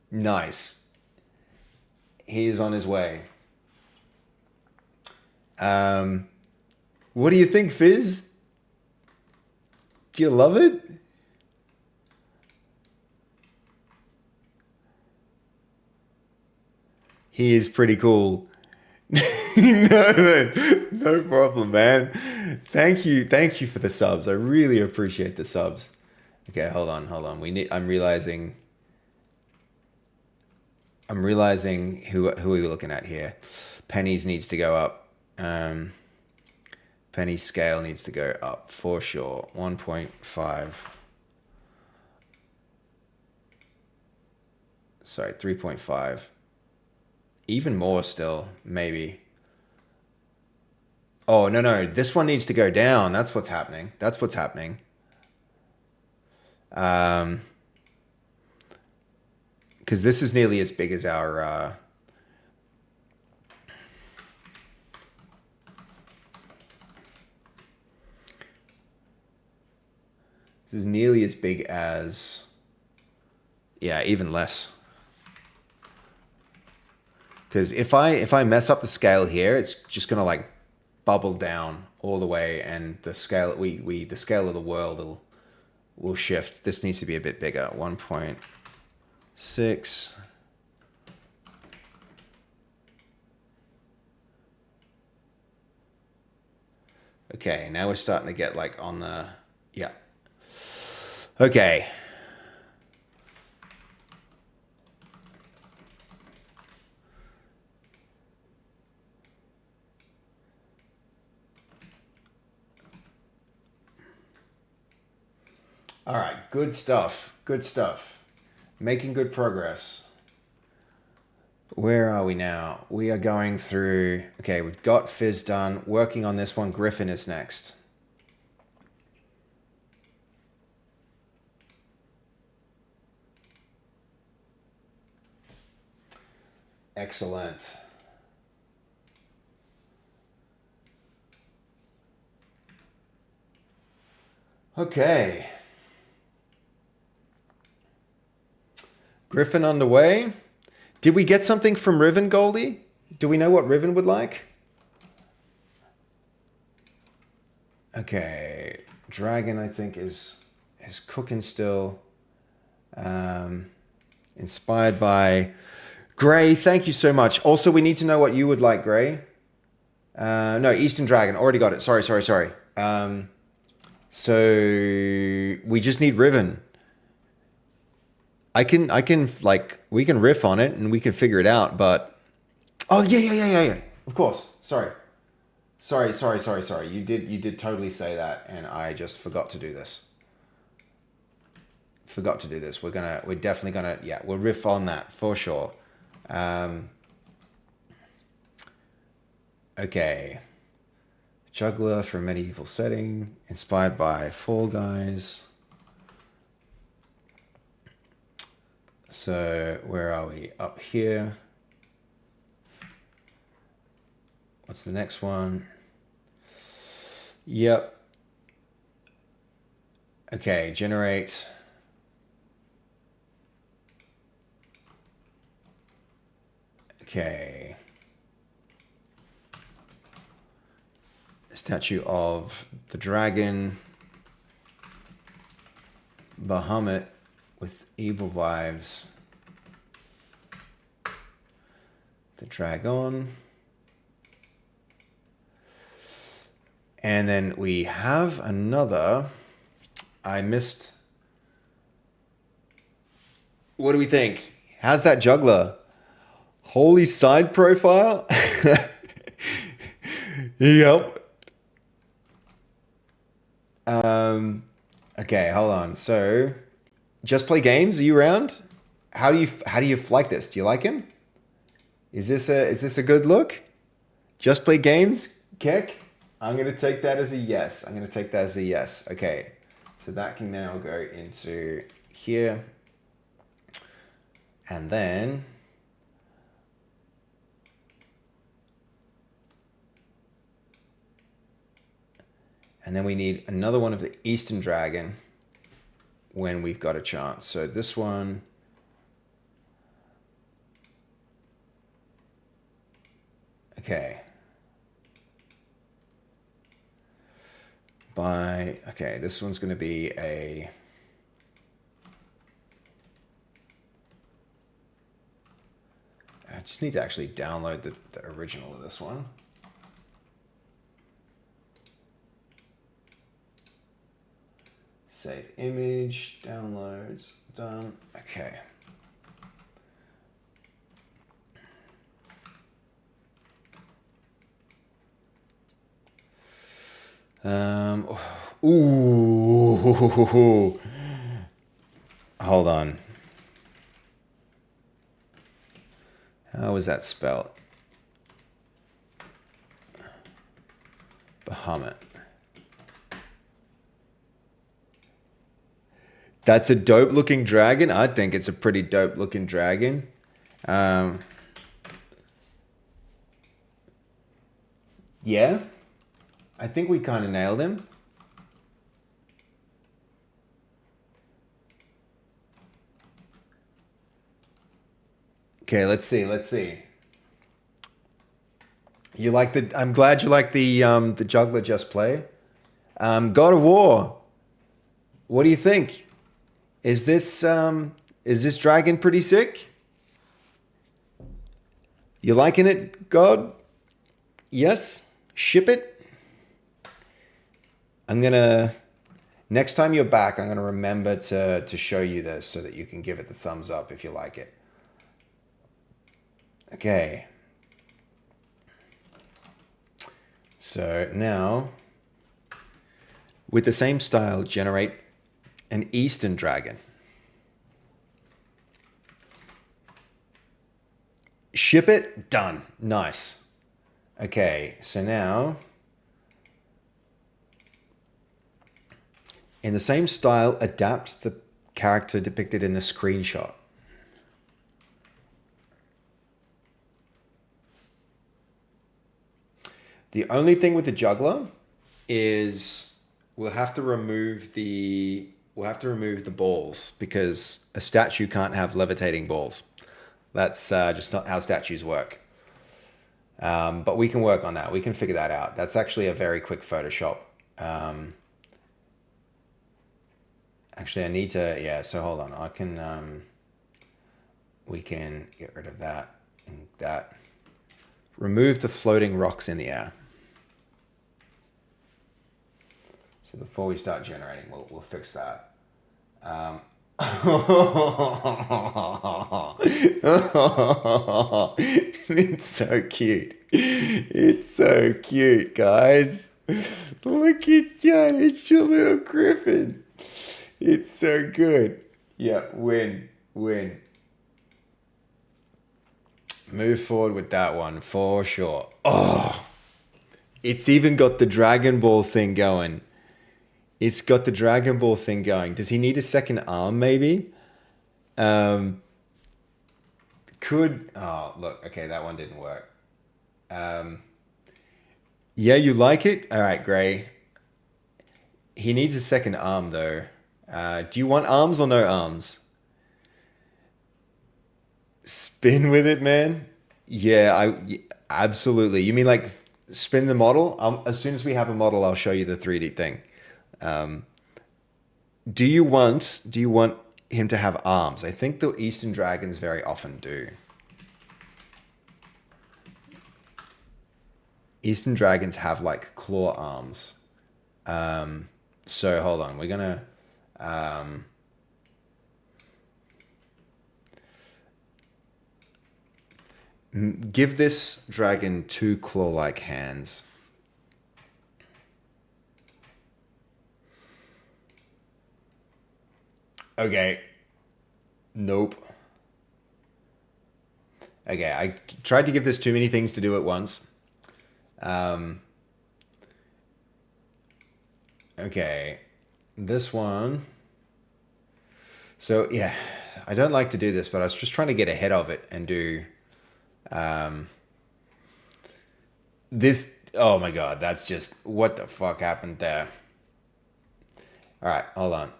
Nice. He's on his way. What do you think, Fizz? Do you love it? He is pretty cool. No problem, man. Thank you for the subs. I really appreciate the subs. Okay, hold on. I'm realizing who are we looking at here. Penny's needs to go up. Penny's scale needs to go up for sure. 1.5. Sorry, 3.5. Even more still, maybe. Oh, no. This one needs to go down. That's what's happening. Because this is nearly as big as our... this is nearly as big as... yeah, even less. Because if I mess up the scale here, it's just gonna like bubble down all the way, and the scale the scale of the world will shift. This needs to be a bit bigger. 1.6. Okay, now we're starting to get like on the yeah. Okay. All right, good stuff. Making good progress. Where are we now? We are going through... okay, we've got Fizz done. Working on this one. Griffin is next. Excellent. Okay. Griffin underway. Did we get something from Riven, Goldie? Do we know what Riven would like? Okay. Dragon, I think, is cooking still. Inspired by Gray. Thank you so much. Also, we need to know what you would like, Gray. No, Eastern Dragon. Already got it. Sorry. So we just need Riven. I can like, we can riff on it and we can figure it out, but oh yeah. Of course. Sorry. You did totally say that, and I just forgot to do this. We're definitely gonna, yeah, we'll riff on that for sure. Okay. Juggler for medieval setting, inspired by Fall Guys. So where are we? Up here. What's the next one? Yep. Okay, generate. Okay. Statue of the dragon. Bahamut with evil vibes. The dragon. And then we have another. I missed. What do we think? How's that juggler? Holy side profile? Yep. Okay, hold on. So, Just Play Games, are you around? How do you like this? Do you like him? Is this a good look? Just Play Games, Keck? I'm gonna take that as a yes. Okay, so that can now go into here, and then we need another one of the Eastern Dragon when we've got a chance. So this one, Okay. Okay, this one's going to be a... I just need to actually download the original of this one. Save image, downloads, done. Okay. Ooh. Hold on. How is that spelled? Bahamut. That's a dope looking dragon. I think it's a pretty dope looking dragon. Yeah. I think we kind of nailed him. Okay, let's see. You like I'm glad you like the juggler just play. God of War. What do you think? Is this dragon pretty sick? You liking it, God? Yes? Ship it? Next time you're back, I'm gonna remember to show you this so that you can give it the thumbs up if you like it. Okay. So now, with the same style, generate an Eastern dragon. Ship it, done. Nice. Okay, so now, in the same style, adapt the character depicted in the screenshot. The only thing with the juggler is we'll have to remove the balls because a statue can't have levitating balls. That's just not how statues work. But we can work on that. We can figure that out. That's actually a very quick Photoshop. Actually, I need to, yeah, so hold on. I can, we can get rid of that and that. Remove the floating rocks in the air. So before we start generating, we'll fix that. It's so cute. It's so cute, guys. Look at John. It's your little griffin. It's so good. Yeah, win. Move forward with that one for sure. Oh, it's even got the Dragon Ball thing going. It's got the Dragon Ball thing going. Does he need a second arm, maybe? Oh, look. Okay, that one didn't work. Yeah, you like it? All right, Gray. He needs a second arm, though. Do you want arms or no arms? Spin with it, man. Yeah, absolutely. You mean like spin the model? As soon as we have a model, I'll show you the 3D thing. Do you want him to have arms? I think the Eastern dragons very often do. Eastern dragons have like claw arms. So hold on, we're gonna give this dragon 2 claw-like hands. Okay. Nope. Okay, I tried to give this too many things to do at once. Okay. This one. So, yeah. I don't like to do this, but I was just trying to get ahead of it and do... this... Oh my god, that's just... What the fuck happened there? Alright, hold on.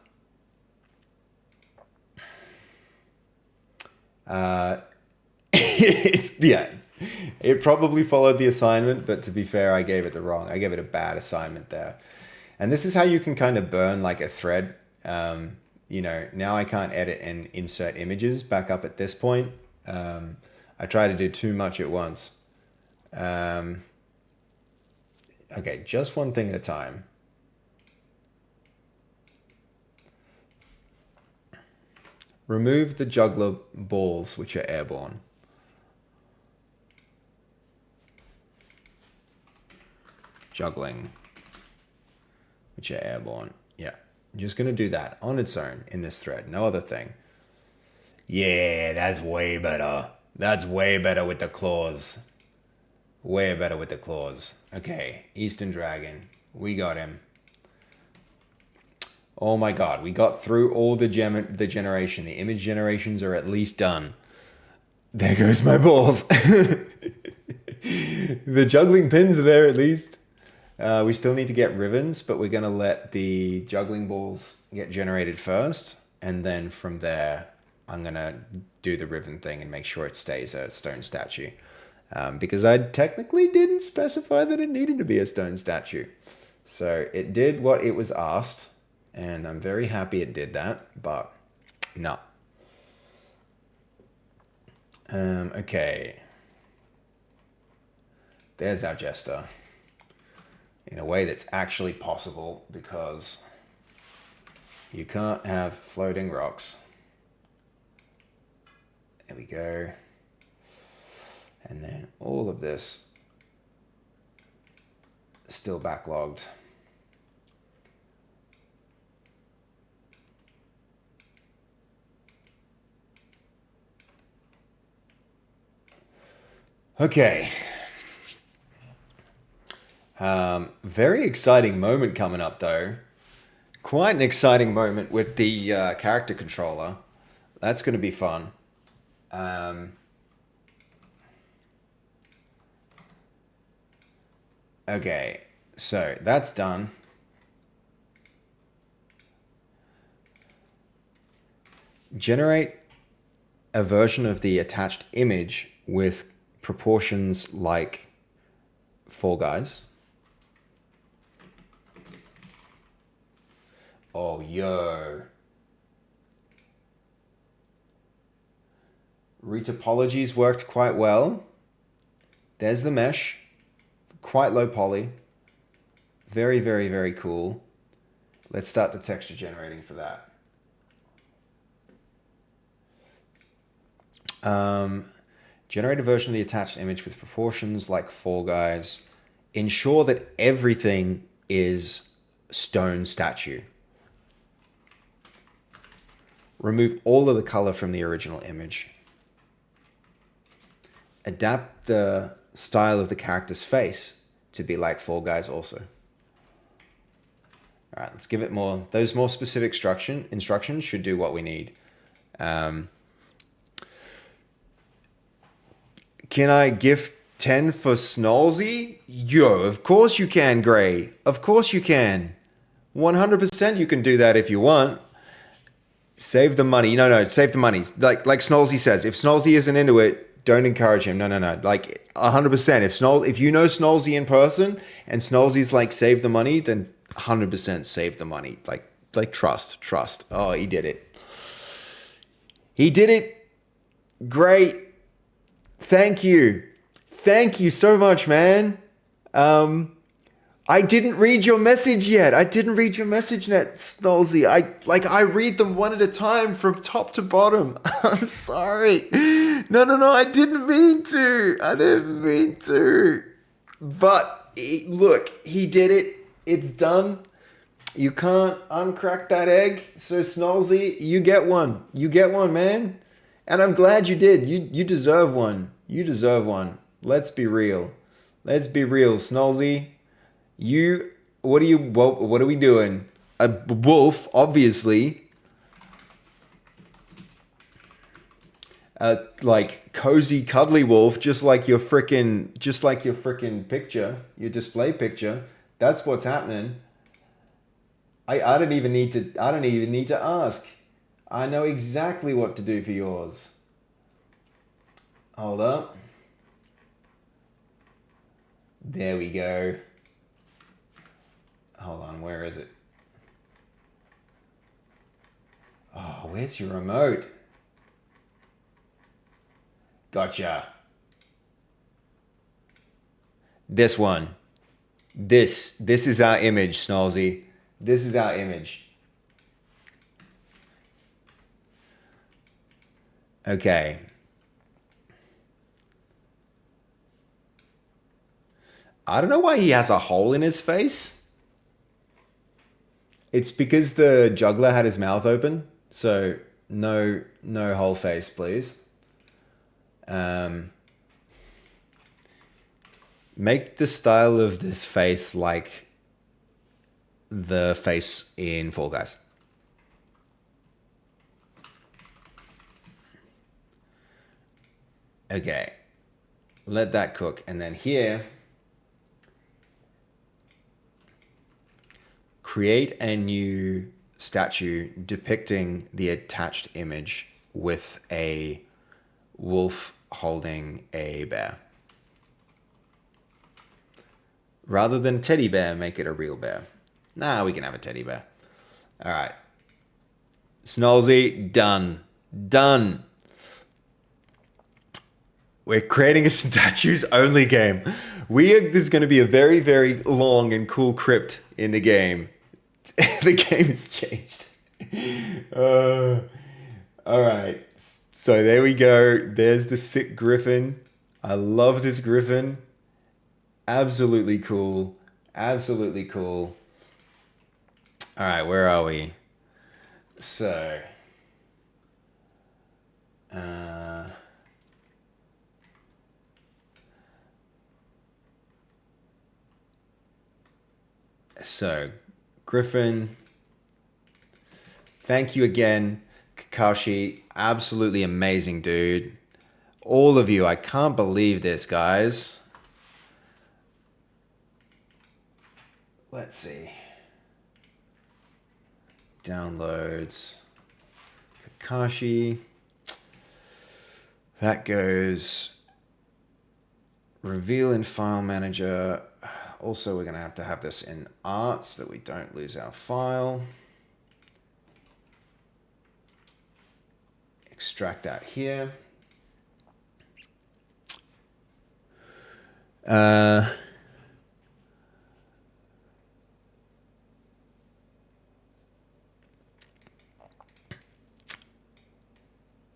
It's... Yeah. It probably followed the assignment, but to be fair, I gave it I gave it a bad assignment there. And this is how you can kind of burn like a thread. You know, now I can't edit and insert images back up at this point. I try to do too much at once. Okay, just one thing at a time. Remove the juggler balls which are airborne. Juggling, which are airborne. Yeah, I'm just going to do that on its own in this thread. No other thing. Yeah, that's way better. That's way better with the claws. Way better with the claws. Okay, Eastern Dragon. We got him. Oh my god, we got through all the generation. The image generations are at least done. There goes my balls. The juggling pins are there at least. We still need to get ribbons, but we're going to let the juggling balls get generated first. And then from there, I'm going to do the ribbon thing and make sure it stays a stone statue. Because I technically didn't specify that it needed to be a stone statue. So it did what it was asked. And I'm very happy it did that. But no. Okay. There's our jester. In a way that's actually possible, because you can't have floating rocks. There we go. And then all of this still backlogged. Okay. Very exciting moment coming up, though. Quite an exciting moment with the character controller. That's going to be fun. Okay, so that's done. Generate a version of the attached image with proportions like Fall Guys. Oh, yo. Retopologies worked quite well. There's the mesh. Quite low poly. Very, very, very cool. Let's start the texture generating for that. Generate a version of the attached image with proportions like Fall Guys. Ensure that everything is stone statue. Remove all of the color from the original image. Adapt the style of the character's face to be like Fall Guys also. All right, let's give it more. Those more specific instructions should do what we need. Can I gift 10 for Snolzy? Yo, of course you can, Gray. Of course you can. 100% you can do that if you want. Save the money. No, save the money. Like Snolzy says, if Snolzy isn't into it, don't encourage him. No. Like 100%. If you know Snolzy in person and Snolzy's like save the money, then 100% save the money. Like trust. Oh, he did it. He did it. Great. Thank you. Thank you so much, man. I didn't read your message yet. I didn't read your message yet, Snolzy. I read them one at a time from top to bottom. I'm sorry. No, I didn't mean to. But look, he did it. It's done. You can't uncrack that egg. So Snolzy, you get one. You get one, man. And I'm glad you did. You deserve one. You deserve one. Let's be real. Snolzy. What are we doing? A wolf, obviously. Like cozy, cuddly wolf, just like your frickin' picture, your display picture. That's what's happening. I don't even need to ask. I know exactly what to do for yours. Hold up. There we go. Hold on, where is it? Oh, where's your remote? Gotcha. This one. This is our image, Snolzy. This is our image. Okay. I don't know why he has a hole in his face. It's because the juggler had his mouth open. So no whole face, please. Make the style of this face like the face in Fall Guys. Okay. Let that cook. And then here, create a new statue depicting the attached image with a wolf holding a bear. Rather than teddy bear, make it a real bear. Nah, we can have a teddy bear. All right. Snolzy, done. Done. We're creating a statues only game. There's going to be a very, very long and cool crypt in the game. The game has changed. All right. So there we go. There's the sick griffin. I love this griffin. Absolutely cool. Absolutely cool. All right, where are we? So, Griffin. Thank you again, Kakashi. Absolutely amazing, dude. All of you, I can't believe this, guys. Let's see. Downloads. Kakashi. That goes. Reveal in File Manager. Also, we're going to have this in art so that we don't lose our file. Extract that here.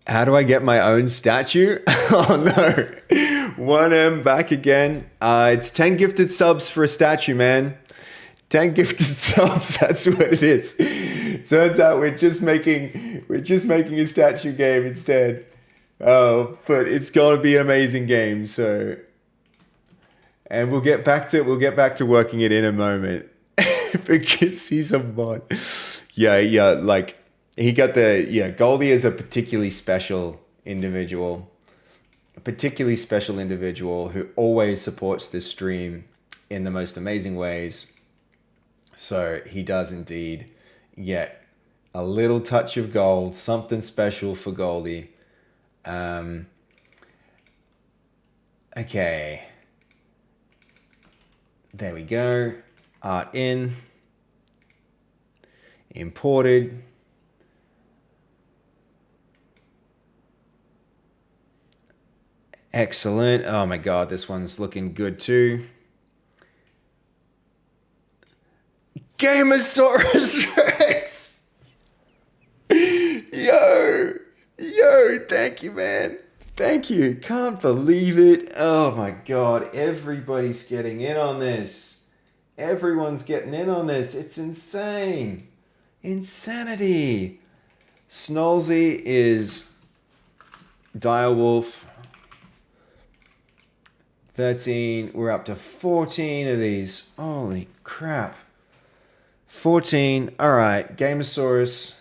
How do I get my own statue? Oh no. 1M back again. It's 10 gifted subs for a statue, man. 10 gifted subs, that's what it is. Turns out we're just making a statue game instead. Oh, but it's gonna be an amazing game, so, and we'll get back to working it in a moment. Because he's a mod. Yeah, like he got Goldie is a particularly special individual. A particularly special individual who always supports this stream in the most amazing ways. So he does indeed get a little touch of gold, something special for Goldie. Okay. There we go. Art in. Imported. Excellent. Oh my God, this one's looking good too. Gamosaurus Rex! Yo, thank you, man. Thank you. Can't believe it. Oh my God, everybody's getting in on this. Everyone's getting in on this. It's insane. Insanity. Snolzy is Direwolf. 13. We're up to 14 of these. Holy crap. 14. All right. Gamosaurus.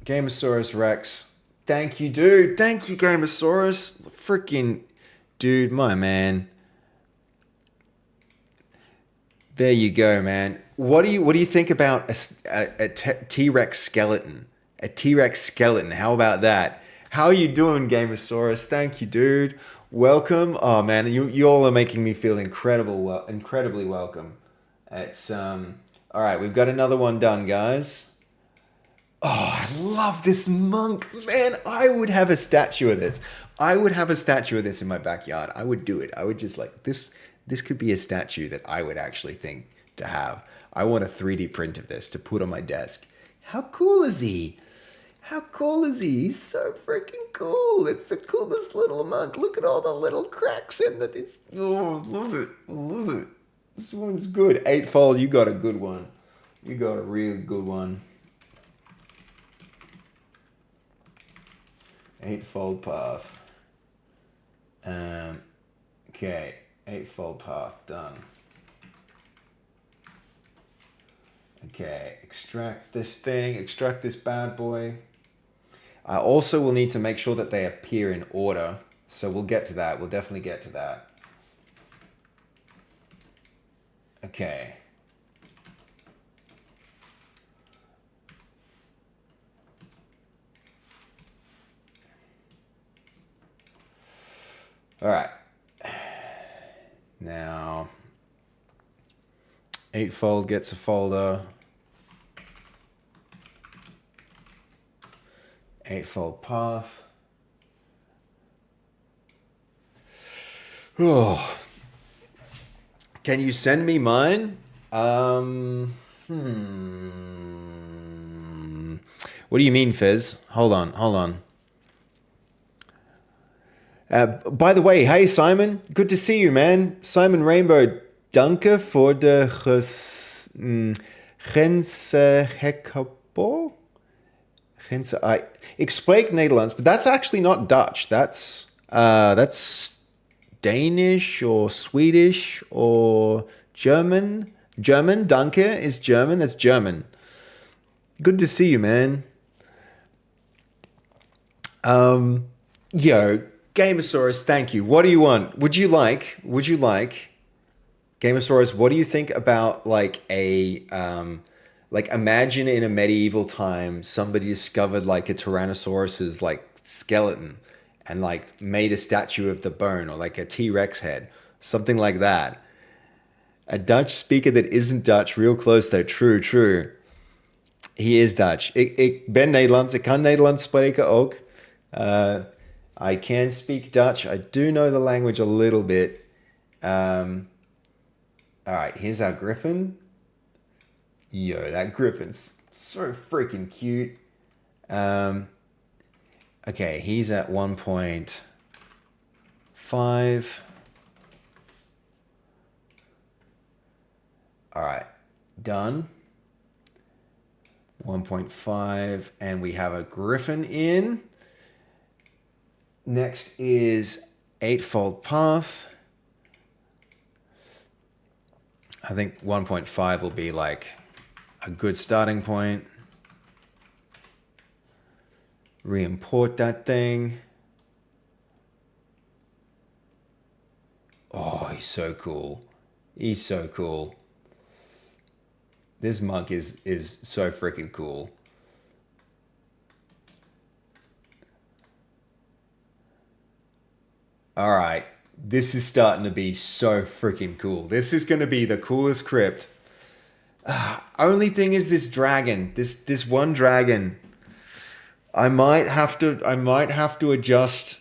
Gamosaurus Rex. Thank you, dude. Thank you, Gamosaurus. Freaking dude, my man. There you go, man. What do you think about a T-Rex skeleton? A T-Rex skeleton. How about that? How you doing, Gamosaurus? Thank you, dude. Welcome. Oh man, you all are making me feel incredibly welcome. It's all right, we've got another one done, guys. Oh, I love this monk. Man, I would have a statue of this. I would have a statue of this in my backyard. I would do it. I would just like this could be a statue that I would actually think to have. I want a 3D print of this to put on my desk. How cool is he? How cool is he? He's so freaking cool. It's the coolest little monk. Look at all the little cracks in that. It's love it. Love it. This one's good. Eightfold, you got a good one. You got a really good one. Eightfold path. Okay, eightfold path done. Okay, extract this thing, extract this bad boy. I also will need to make sure that they appear in order. So we'll get to that. We'll definitely get to that. Okay. All right. Now, eightfold gets a folder. Eightfold path. Oh. Can you send me mine? What do you mean, Fizz? Hold on. By the way, hey Simon, good to see you, man. Simon Rainbow, danke voor de genshekabo. Ik spreek Nederlands, but that's actually not Dutch. That's Danish or Swedish or German. German, danke is German. That's German. Good to see you, man. Yo, Gamosaurus, thank you. What do you want? Would you like, Gamosaurus, what do you think about like imagine in a medieval time, somebody discovered like a Tyrannosaurus's like skeleton and like made a statue of the bone or like a T-Rex head, something like that. A Dutch speaker that isn't Dutch, real close though. True. He is Dutch. Ik ben Nederlands. Ik kan Nederlands spreken ook. I can speak Dutch. I do know the language a little bit. All right, here's our griffin. Yo, that griffin's so freaking cute. Okay, he's at 1.5. All right, done. 1.5, and we have a griffin in. Next is eightfold path. I think 1.5 will be like a good starting point. Re-import that thing. Oh, he's so cool. He's so cool. This monk is so freaking cool. All right, this is starting to be so freaking cool. This is going to be the coolest crypt. Only thing is this dragon, this one dragon. I might have to adjust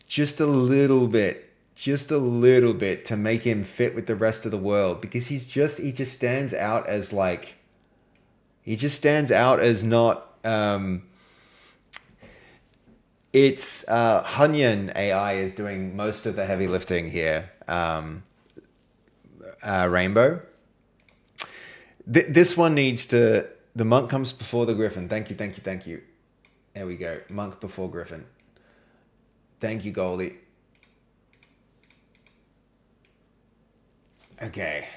just a little bit to make him fit with the rest of the world, because he just stands out as like, not it's Hunyan AI is doing most of the heavy lifting here. Rainbow. This one needs to, the monk comes before the griffin. Thank you. There we go. Monk before griffin. Thank you, Goldie. Okay.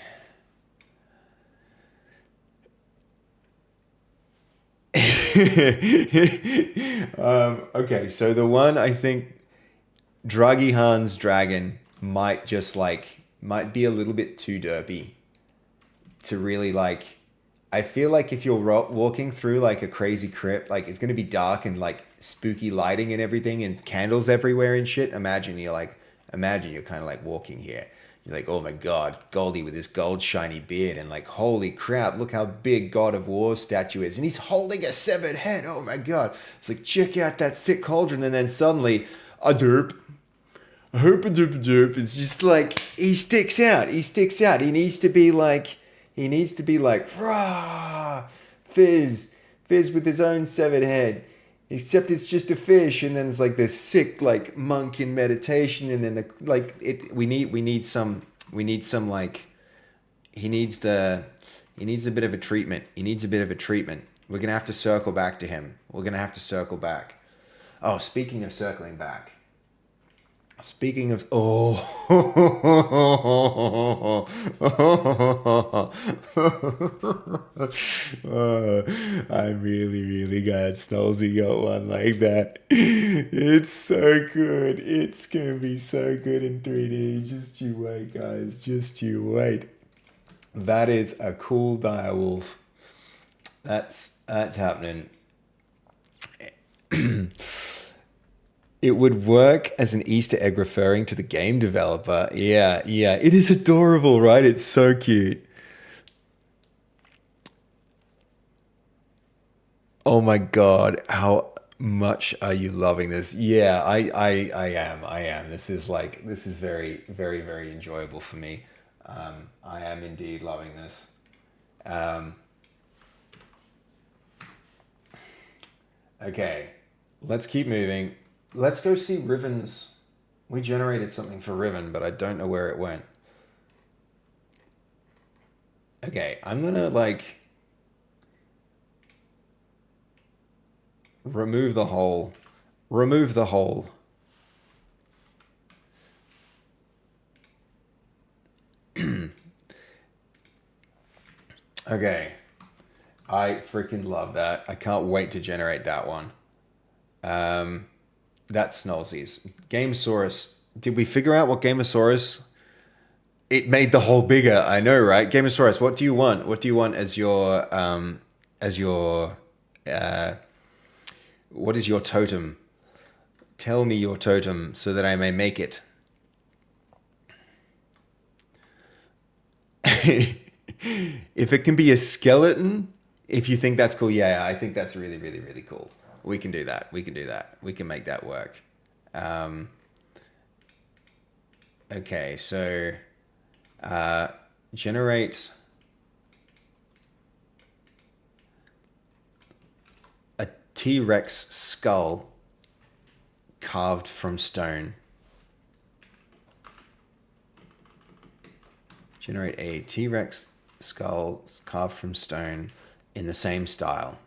Okay, so the one I think Draghi Han's dragon might be a little bit too derpy to really like. I feel like if you're walking through like a crazy crypt, like it's going to be dark and like spooky lighting and everything and candles everywhere and shit. Imagine you're kind of like walking here. You're like, oh my God, Goldie with his gold shiny beard, and like, holy crap, look how big God of War statue is. And he's holding a severed head. Oh my God. It's like, check out that sick cauldron. And then suddenly, a derp. A herp a derp a derp. It's just like, he sticks out. He sticks out. He needs to be like, rah, Fizz. Fizz with his own severed head. Except it's just a fish, and then it's like this sick like monk in meditation, and then we need some like he needs a bit of a treatment. He needs a bit of a treatment. We're gonna have to circle back to him. We're gonna have to circle back. Oh, speaking of circling back. Speaking of I'm really glad Snolzy got one like that. It's so good. It's gonna be so good in 3D. Just you wait, guys. Just you wait. That is a cool direwolf. That's happening. It would work as an Easter egg referring to the game developer. Yeah. It is adorable, right? It's so cute. Oh my God, how much are you loving this? Yeah, I am. This is very enjoyable for me. I am indeed loving this. Um, okay, let's keep moving. Let's go see Riven's. We generated something for Riven, but I don't know where it went. Okay, I'm gonna like remove the hole. Remove the hole. Okay. I freaking love that. I can't wait to generate that one. That's Snolzy's. Gamesaurus. Did we figure out what Gamesaurus? It made the hole bigger. I know, right? Gamesaurus, what do you want? What do you want as your uh what is your totem? Tell me your totem so that I may make it. If it can be a skeleton, if you think that's cool, yeah, I think that's really cool. We can do that. We can do that. We can make that work. Um, okay, so generate a T-Rex skull carved from stone. Generate a T-Rex skull carved from stone in the same style.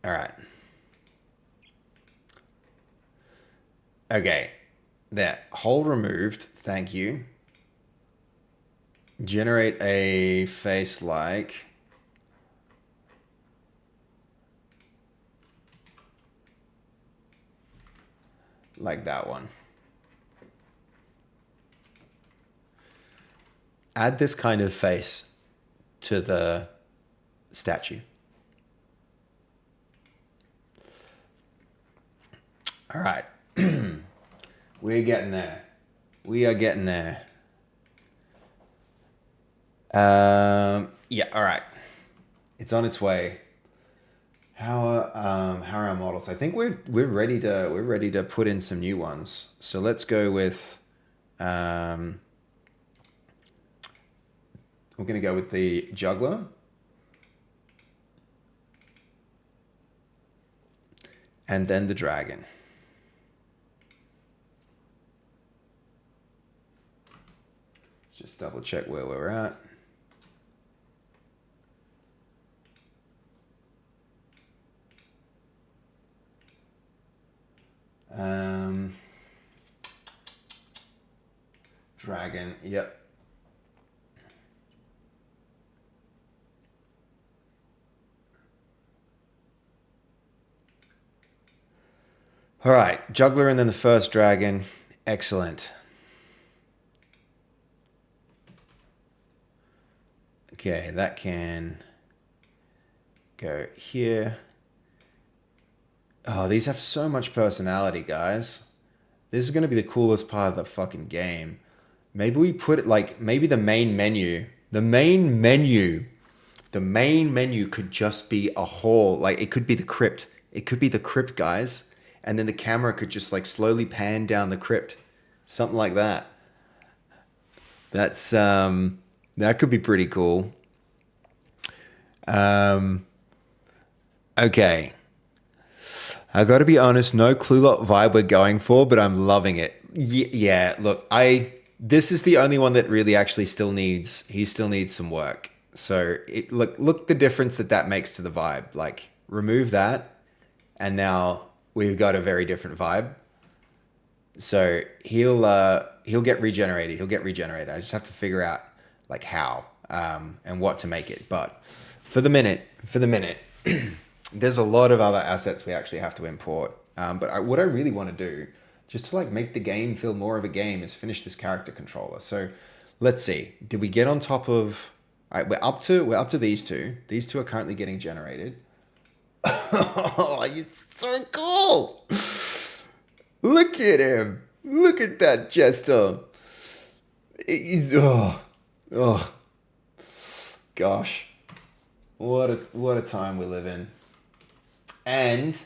All right. Okay. There. Hole removed. Thank you. Generate a face like that one. Add this kind of face to the statue. All right. We're getting there. We are getting there. Yeah, all right. It's on its way. How are our models? I think we're ready to put in some new ones. So let's go with we're gonna go with the juggler. And then the dragon. Let's just double check where we're at. Dragon, yep. All right, juggler and then the first dragon. Excellent. Okay, that can Go here. Oh, these have so much personality, guys. This is going to be the coolest part of the fucking game. Maybe we put it like, maybe the main menu. The main menu could just be a hall. Like, it could be the crypt. It could be the crypt, guys. And then the camera could just like slowly pan down the crypt. Something like that. That's, that could be pretty cool. Okay. I got to be honest, no clue what vibe we're going for, but I'm loving it. Yeah, look, this is the only one that really actually he still needs some work. So look the difference that makes to the vibe. Like, remove that, and now we've got a very different vibe. So he'll get regenerated. I just have to figure out like how and what to make it. But for the minute, there's a lot of other assets we actually have to import. But what I really want to do, just to like make the game feel more of a game, is finish this character controller. So let's see. Did we get on top of? All right, we're up to these two. These two are currently getting generated. Oh, you're so cool! Look at him. Look at that jester. He's gosh, what a time we live in. And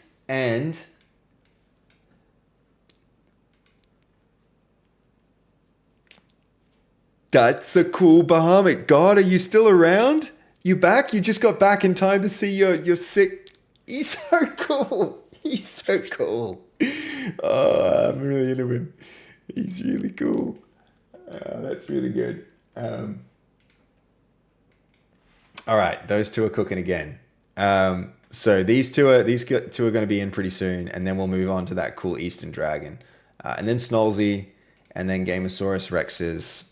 that's a cool Bahamut. God, are you still around? You back? You just got back in time to see your sick. He's so cool. He's so cool. Oh, I'm really into him. He's really cool. That's really good. All right, those two are cooking again. So these two are going to be in pretty soon, and then we'll move on to that cool Eastern Dragon, and then Snolzy, and then Gamosaurus Rex's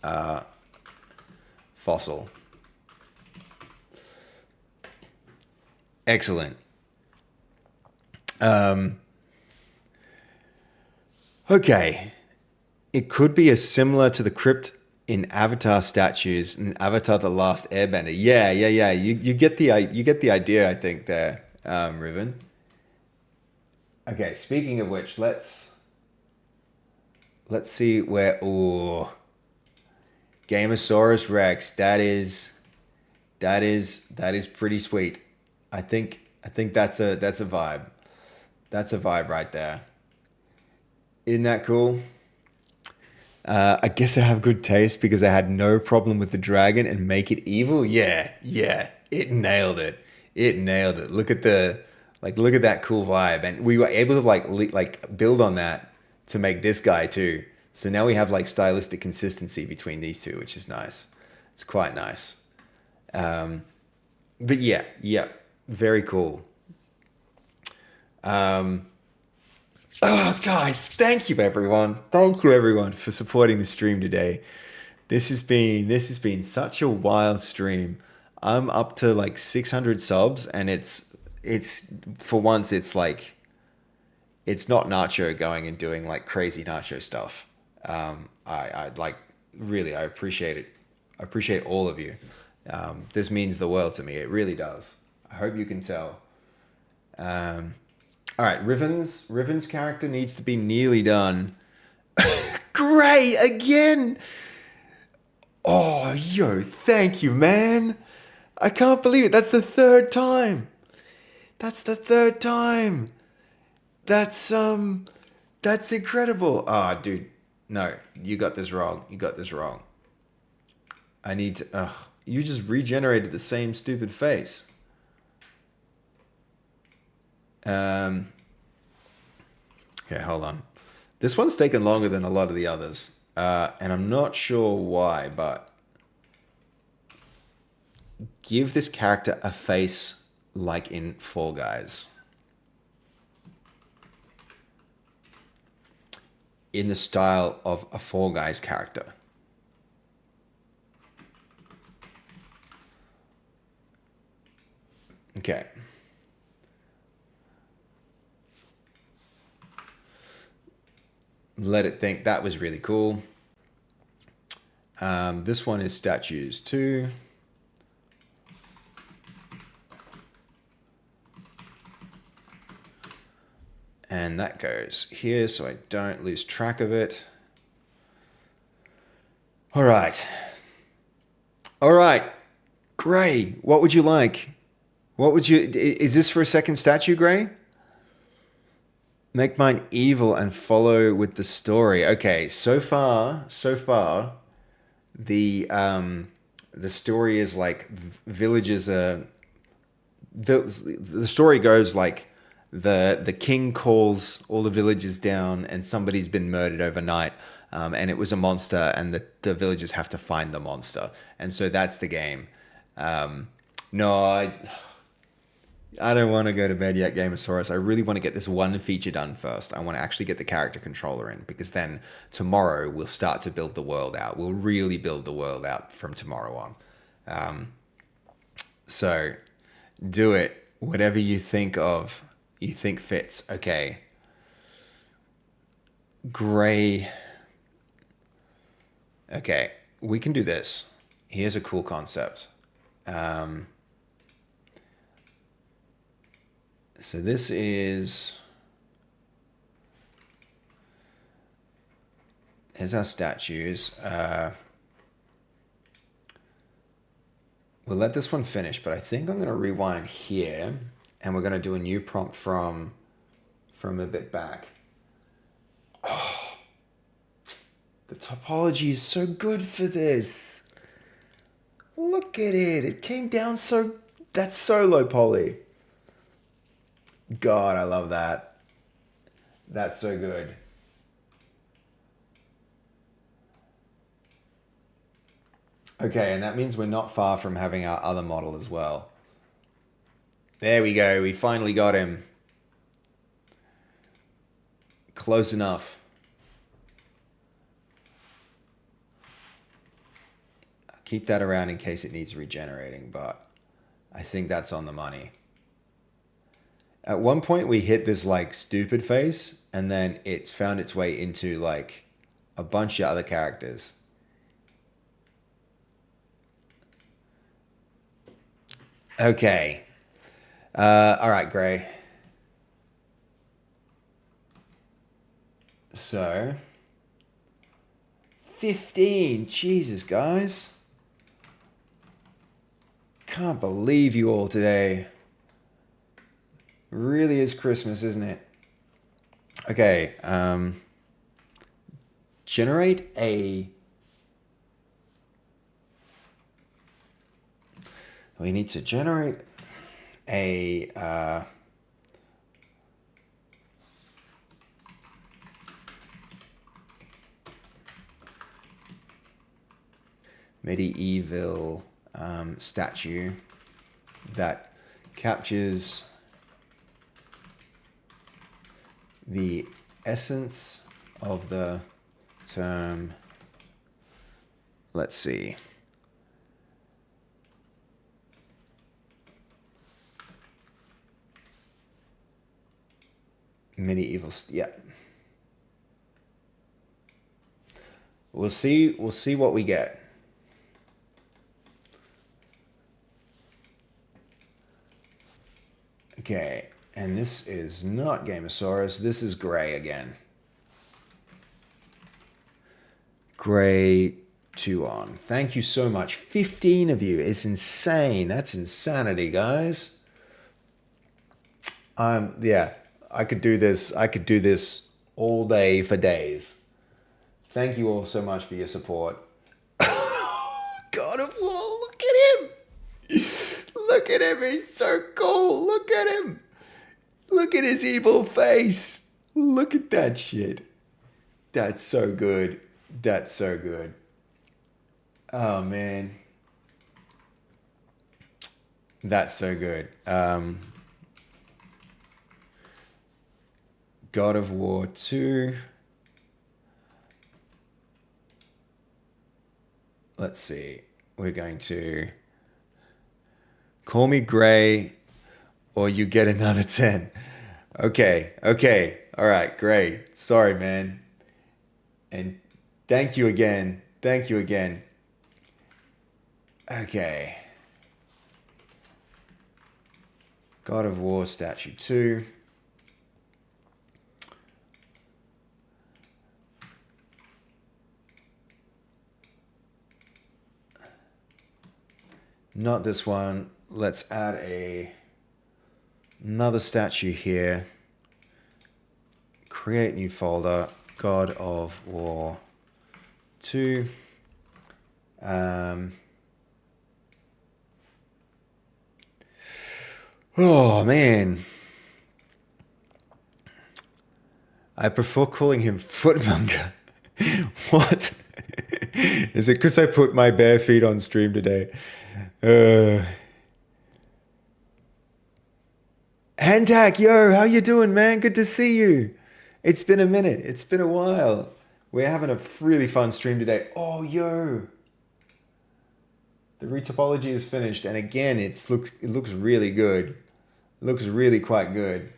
fossil. Excellent. Okay, it could be as similar to the crypt in Avatar statues in Avatar: The Last Airbender. Yeah. You get the idea, I think there, Riven. Okay, speaking of which, let's see where. Ooh, Gamosaurus Rex. That is pretty sweet. I think that's a vibe. That's a vibe right there. Isn't that cool? I guess I have good taste because I had no problem with the dragon and make it evil. Yeah, it nailed it. Look at that cool vibe, and we were able to like build on that to make this guy too. So now we have like stylistic consistency between these two, which is nice. It's quite nice. But yeah, very cool. Oh, guys, thank you everyone. Thank you everyone for supporting the stream today. This has been such a wild stream. I'm up to like 600 subs, and it's for once it's like it's not Nacho going and doing like crazy Nacho stuff. I like really I appreciate it. I appreciate all of you. This means the world to me. It really does. I hope you can tell. All right, Riven's character needs to be nearly done. Great, again! Oh, yo, thank you, man. I can't believe it. That's the third time. That's incredible. Ah, oh, dude. No, you got this wrong. I need to, you just regenerated the same stupid face. Okay, hold on. This one's taken longer than a lot of the others, and I'm not sure why, but give this character a face like in Fall Guys. In the style of a Fall Guys character. Okay. Let it think. That was really cool. This one is statues too. And that goes here so I don't lose track of it. All right. All right. Gray, what would you like? What would you... Is this for a second statue, Gray? Make mine evil and follow with the story. Okay, so far, the story is like villages are... The story goes like the king calls all the villagers down and somebody's been murdered overnight. And it was a monster, and the villagers have to find the monster. And so that's the game. No, I don't want to go to bed yet, Gamosaurus. I really want to get this one feature done first. I want to actually get the character controller in, because then tomorrow we'll start to build the world out. We'll really build the world out from tomorrow on. So do it. Whatever you think fits. Okay. Gray. Okay, we can do this. Here's a cool concept. So this is... Here's our statues. We'll let this one finish, but I think I'm going to rewind here, and we're going to do a new prompt from a bit back. Oh, the topology is so good for this. Look at it. It came down so... That's so low poly. God, I love that. That's so good. Okay, and that means we're not far from having our other model as well. There we go. We finally got him. Close enough. Keep that around in case it needs regenerating, but I think that's on the money. At one point we hit this like stupid face, and then it's found its way into like a bunch of other characters. Okay. All right, Gray. So 15. Jesus, guys. Can't believe you all today. Really is Christmas, isn't it? Okay. Generate a... We need to generate a... medieval statue that captures the essence of the term. Let's see. Medieval, yeah. We'll see what we get. Okay, and this is not Gamosaurus, this is Gray again. Gray 2 on. Thank you so much. 15 of you. It's insane. That's insanity, guys. Yeah, I could do this. I could do this all day for days. Thank you all so much for your support. God of War, look at him. Look at him. He's so cool. Look at him. Look at his evil face. Look at that shit. That's so good. That's so good. Oh, man. That's so good. God of War 2. Let's see. We're going to call me Gray or you get another 10. Okay. All right, Gray. Sorry, man. And thank you again. Okay. God of War statue 2. Not this one. Let's add another statue here. Create new folder. God of War 2. Oh man. I prefer calling him Footmonger. What? Is it because I put my bare feet on stream today? Hantak, yo, how you doing, man? Good to see you. It's been a minute. It's been a while. We're having a really fun stream today. Oh, yo. The retopology is finished, and again, it looks really good. It looks really quite good.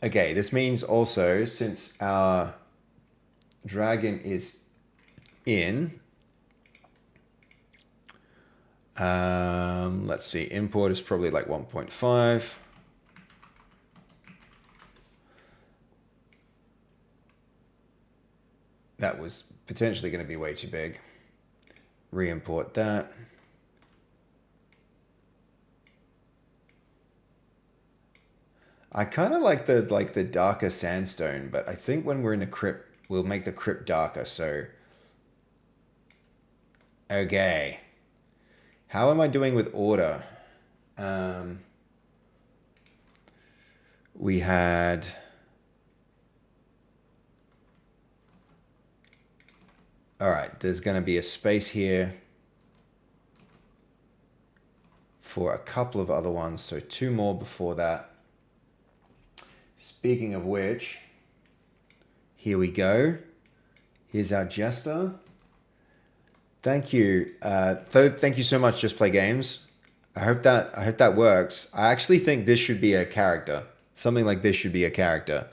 Okay, this means also, since our dragon is in, let's see, import is probably like 1.5. That was potentially going to be way too big. Re-import that. I kind of like the darker sandstone, but I think when we're in the crypt, we'll make the crypt darker. So, okay. How am I doing with order? We had... All right, there's going to be a space here for a couple of other ones. So 2 more before that. Speaking of which, here we go. Here's our jester. Thank you. Thank you so much, Just Play Games. I hope that works. I actually think this should be a character. Something like this should be a character.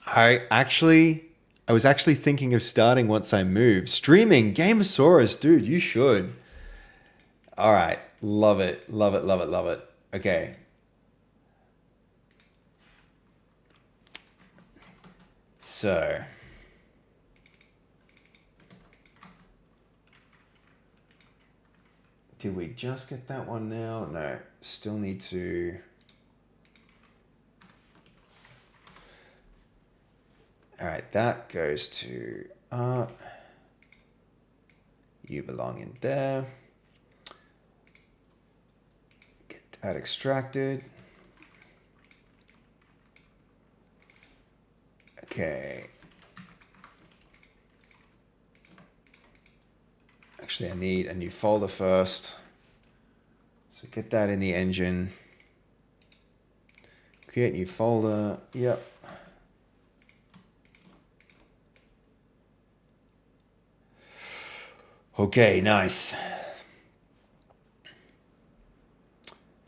I was actually thinking of starting once I move. Streaming Gamosaurus, dude, you should. All right. Love it. Love it, love it, love it. Okay. So, did we just get that one now? No, still need to... All right, that goes to art. You belong in there. Get that extracted. Okay. Actually, I need a new folder first. So get that in the engine. Create new folder. Yep. Okay, nice.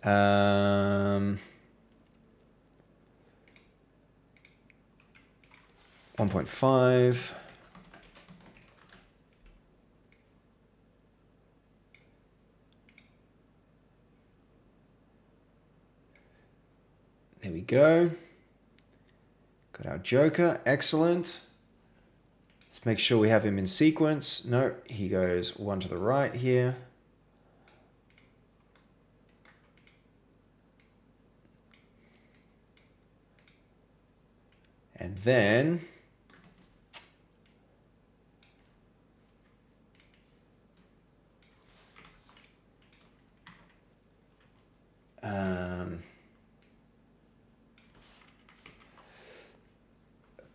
1.5. There we go. Got our Joker. Excellent. Let's make sure we have him in sequence. No, he goes one to the right here. And then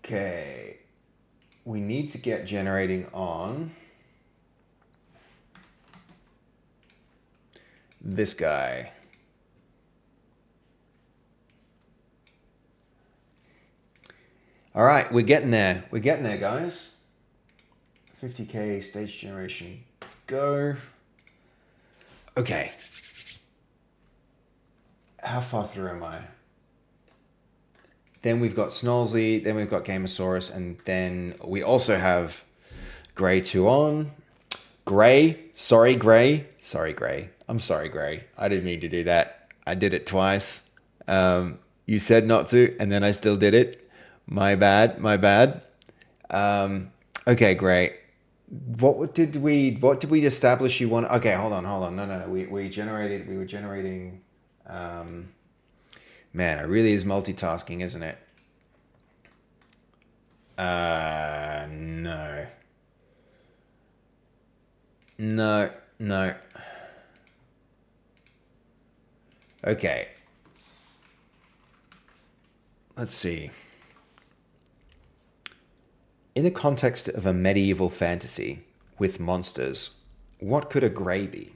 okay, we need to get generating on this guy. All right, we're getting there. We're getting there, guys. 50K stage generation, go. Okay. How far through am I? Then we've got Snolzy, then we've got Gamosaurus, and then we also have Gray 2 on. Gray. Sorry, Gray. I'm sorry, Gray. I didn't mean to do that. I did it twice. You said not to, and then I still did it. My bad. Okay, great. what did we establish you want? Okay, hold on. No. We were generating, um, man, it really is multitasking, isn't it? No. No, no. Okay. Let's see. In the context of a medieval fantasy with monsters, what could a grey be?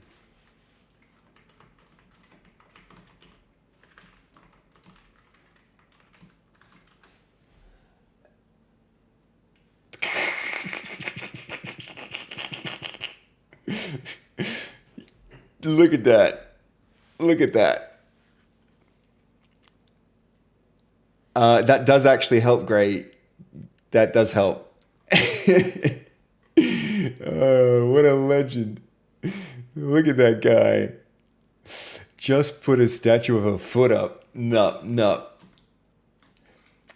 Look at that. Look at that. That does actually help, Gray. That does help. Oh, what a legend. Look at that guy. Just put a statue of a foot up. No, no.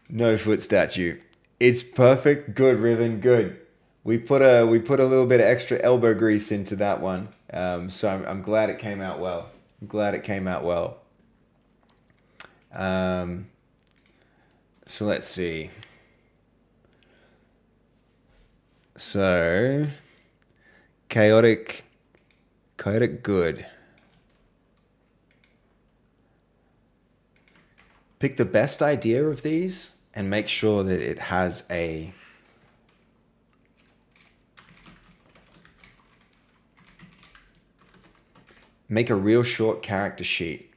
No foot statue. It's perfect. Good, Riven. Good. We put a little bit of extra elbow grease into that one. So I'm glad it came out well. I'm glad it came out well. So let's see. So chaotic good. Pick the best idea of these and make sure that it has a make a real short character sheet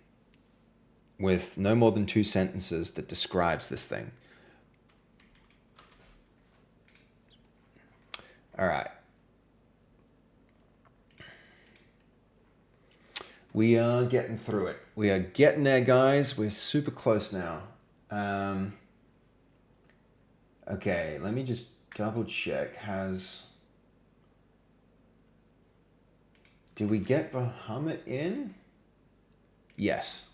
with no more than 2 sentences that describes this thing. All right. We are getting through it. We are getting there, guys. We're super close now. Okay, let me just double check. Did we get Bahamut in? Yes,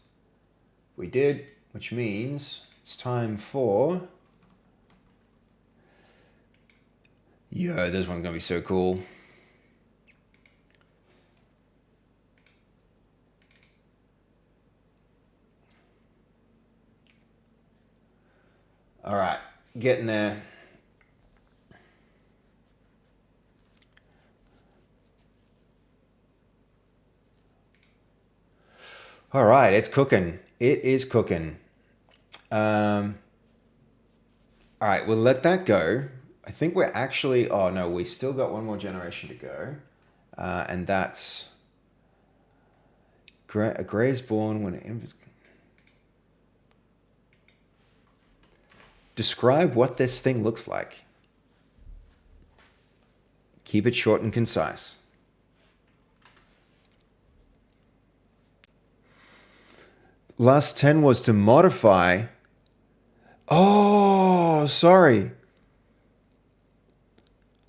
we did, which means it's time for... Yo, this one's gonna be so cool. All right, getting there. All right, it's cooking. It is cooking. All right, we'll let that go. I think we're actually... Oh, no, we still got one more generation to go. And that's... A Grey is born when it... Describe what this thing looks like. Keep it short and concise. Last 10 was to modify. Oh, sorry.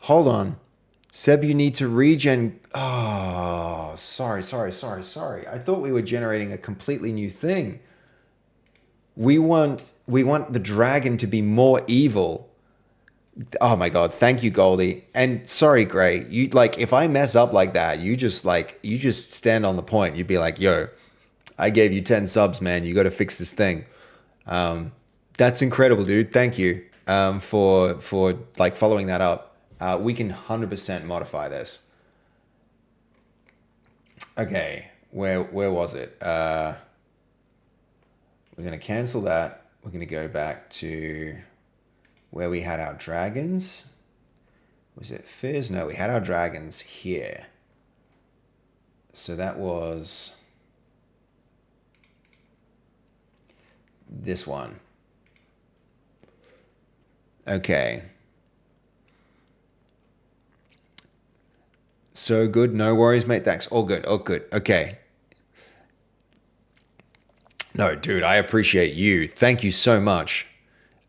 Hold on. Seb, you need to regen. Oh, sorry. I thought we were generating a completely new thing. We want the dragon to be more evil. Oh my god, thank you, Goldie. And sorry, Gray. You like if I mess up like that, you just stand on the point. You'd be like, yo, I gave you 10 subs, man. You got to fix this thing. That's incredible, dude. Thank you for like following that up. We can 100% modify this. Okay, where was it? We're going to cancel that. We're going to go back to where we had our dragons. Was it Fizz? No, we had our dragons here. So that was this one. Okay. So good. No worries, mate. Thanks. All good. All good. Okay. No, dude, I appreciate you. Thank you so much.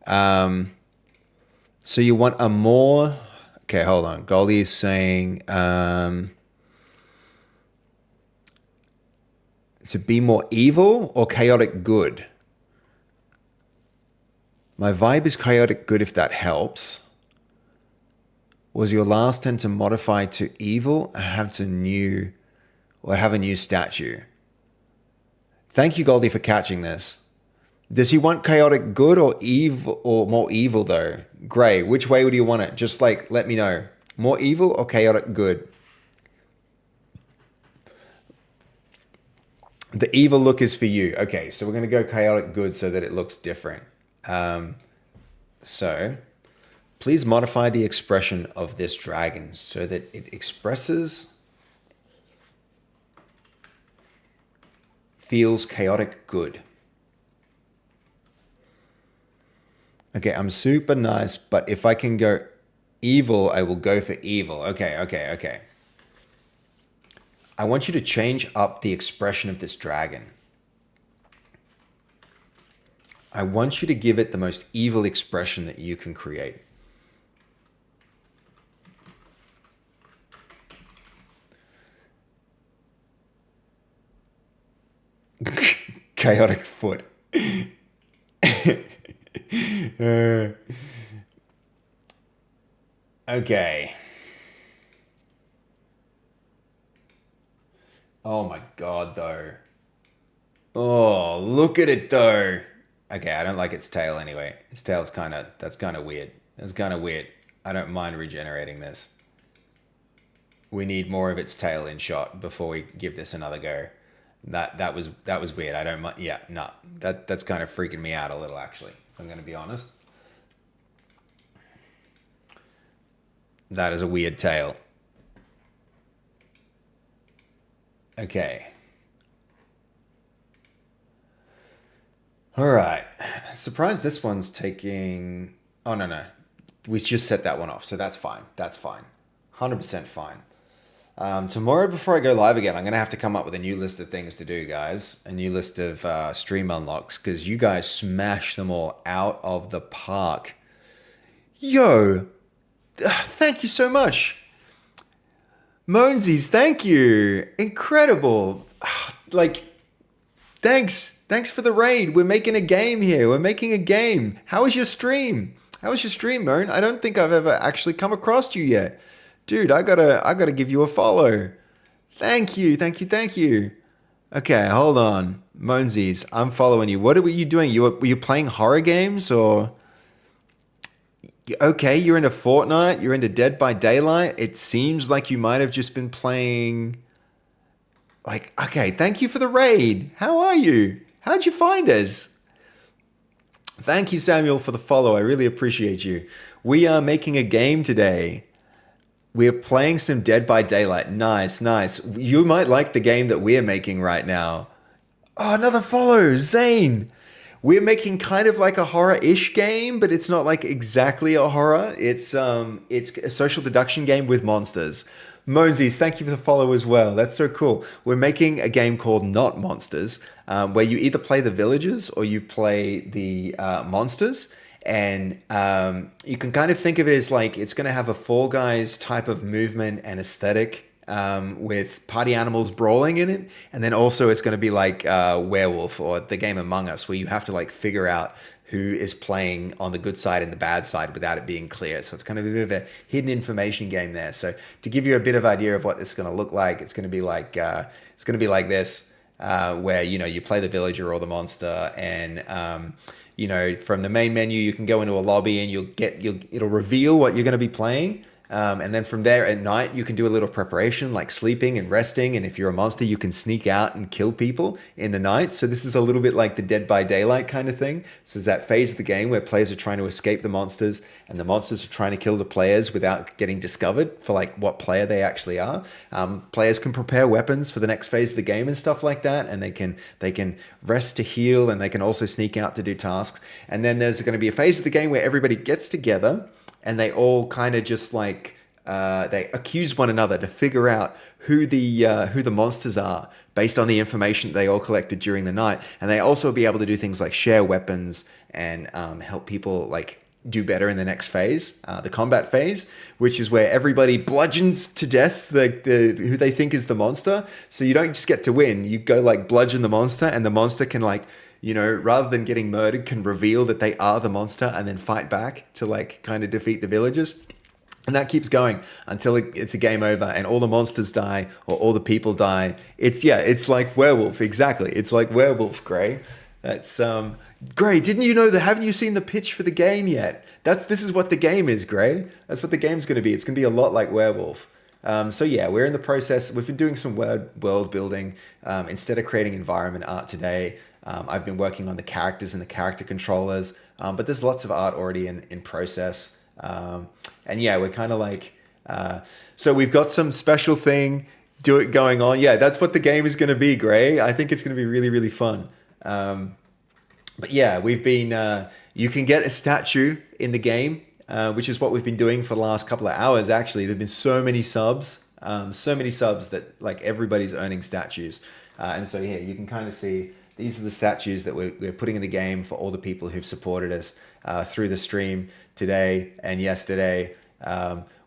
So you want a more... Okay, hold on. Goldie is saying to be more evil or chaotic good? My vibe is chaotic good if that helps. Was your last turn to modify to evil? Have a new statue. Thank you, Goldie, for catching this. Does he want chaotic good or evil or more evil though? Gray, which way would you want it? Just like let me know. More evil or chaotic good? The evil look is for you. Okay, so we're going to go chaotic good so that it looks different. So please modify the expression of this dragon so that it feels chaotic good. Okay, I'm super nice, but if I can go evil, I will go for evil. Okay. I want you to change up the expression of this dragon. I want you to give it the most evil expression that you can create. Chaotic foot. Okay. Oh my God, though. Oh, look at it, though. Okay, I don't like its tail anyway. Its tail's that's kind of weird. That's kind of weird. I don't mind regenerating this. We need more of its tail in shot before we give this another go. That was weird. I don't mind. Yeah, no. That's kind of freaking me out a little, actually. If I'm going to be honest. That is a weird tail. Okay. All right. Surprised this one's taking... Oh, no. We just set that one off, so that's fine. That's fine. 100% fine. Tomorrow, before I go live again, I'm going to have to come up with a new list of things to do, guys. A new list of stream unlocks, because you guys smash them all out of the park. Yo! Thank you so much. Monesies, thank you. Incredible. Like, thanks. Thanks for the raid. We're making a game here. We're making a game. How was your stream? How was your stream, Moan? I don't think I've ever actually come across you yet. Dude, I gotta give you a follow. Thank you. Okay, hold on. Monesies, I'm following you. What were you doing? Were you playing horror games or... Okay, you're into Fortnite. You're into Dead by Daylight. It seems like you might have just been playing... Like, okay, thank you for the raid. How are you? How'd you find us? Thank you, Samuel, for the follow. I really appreciate you. We are making a game today. We're playing some Dead by Daylight. Nice. You might like the game that we're making right now. Oh, another follow, Zane. We're making kind of like a horror-ish game, but it's not like exactly a horror. It's a social deduction game with monsters. Monesies, thank you for the follow as well. That's so cool. We're making a game called Not Monsters, where you either play the villagers or you play the monsters. And you can kind of think of it as like it's going to have a Fall Guys type of movement and aesthetic with party animals brawling in it. And then also it's going to be like Werewolf or the game Among Us, where you have to like figure out who is playing on the good side and the bad side without it being clear. So it's kind of a bit of a hidden information game there. So to give you a bit of idea of what this is going to look like, it's going to be like this, where you play the villager or the monster, and from the main menu you can go into a lobby and it'll reveal what you're going to be playing. And then from there at night, you can do a little preparation like sleeping and resting. And if you're a monster, you can sneak out and kill people in the night. So this is a little bit like the Dead by Daylight kind of thing. So there's that phase of the game where players are trying to escape the monsters and the monsters are trying to kill the players without getting discovered for like what player they actually are. Players can prepare weapons for the next phase of the game and stuff like that. And they can rest to heal, and they can also sneak out to do tasks. And then there's going to be a phase of the game where everybody gets together and they all kind of just like they accuse one another to figure out who the monsters are based on the information they all collected during the night. And they also be able to do things like share weapons and help people like do better in the next phase, the combat phase, which is where everybody bludgeons to death who they think is the monster. So you don't just get to win; you go like bludgeon the monster, and the monster can like, rather than getting murdered, can reveal that they are the monster and then fight back to like kind of defeat the villagers. And that keeps going until it's a game over and all the monsters die or all the people die. It's like werewolf, exactly. It's like werewolf, Gray. That's Gray, didn't you know that? Haven't you seen the pitch for the game yet? This is what the game is, Gray. That's what the game's going to be. It's going to be a lot like werewolf. So yeah, we're in the process. We've been doing some world building instead of creating environment art today. I've been working on the characters and the character controllers, but there's lots of art already in process. And yeah, we're kind of like, so we've got some special thing going on. Yeah, that's what the game is going to be, Gray. I think it's going to be really, really fun. But yeah, we've been, you can get a statue in the game, which is what we've been doing for the last couple of hours. Actually, there've been so many subs that like everybody's earning statues. And so here you can kind of see, these are the statues that we're putting in the game for all the people who've supported us through the stream today and yesterday.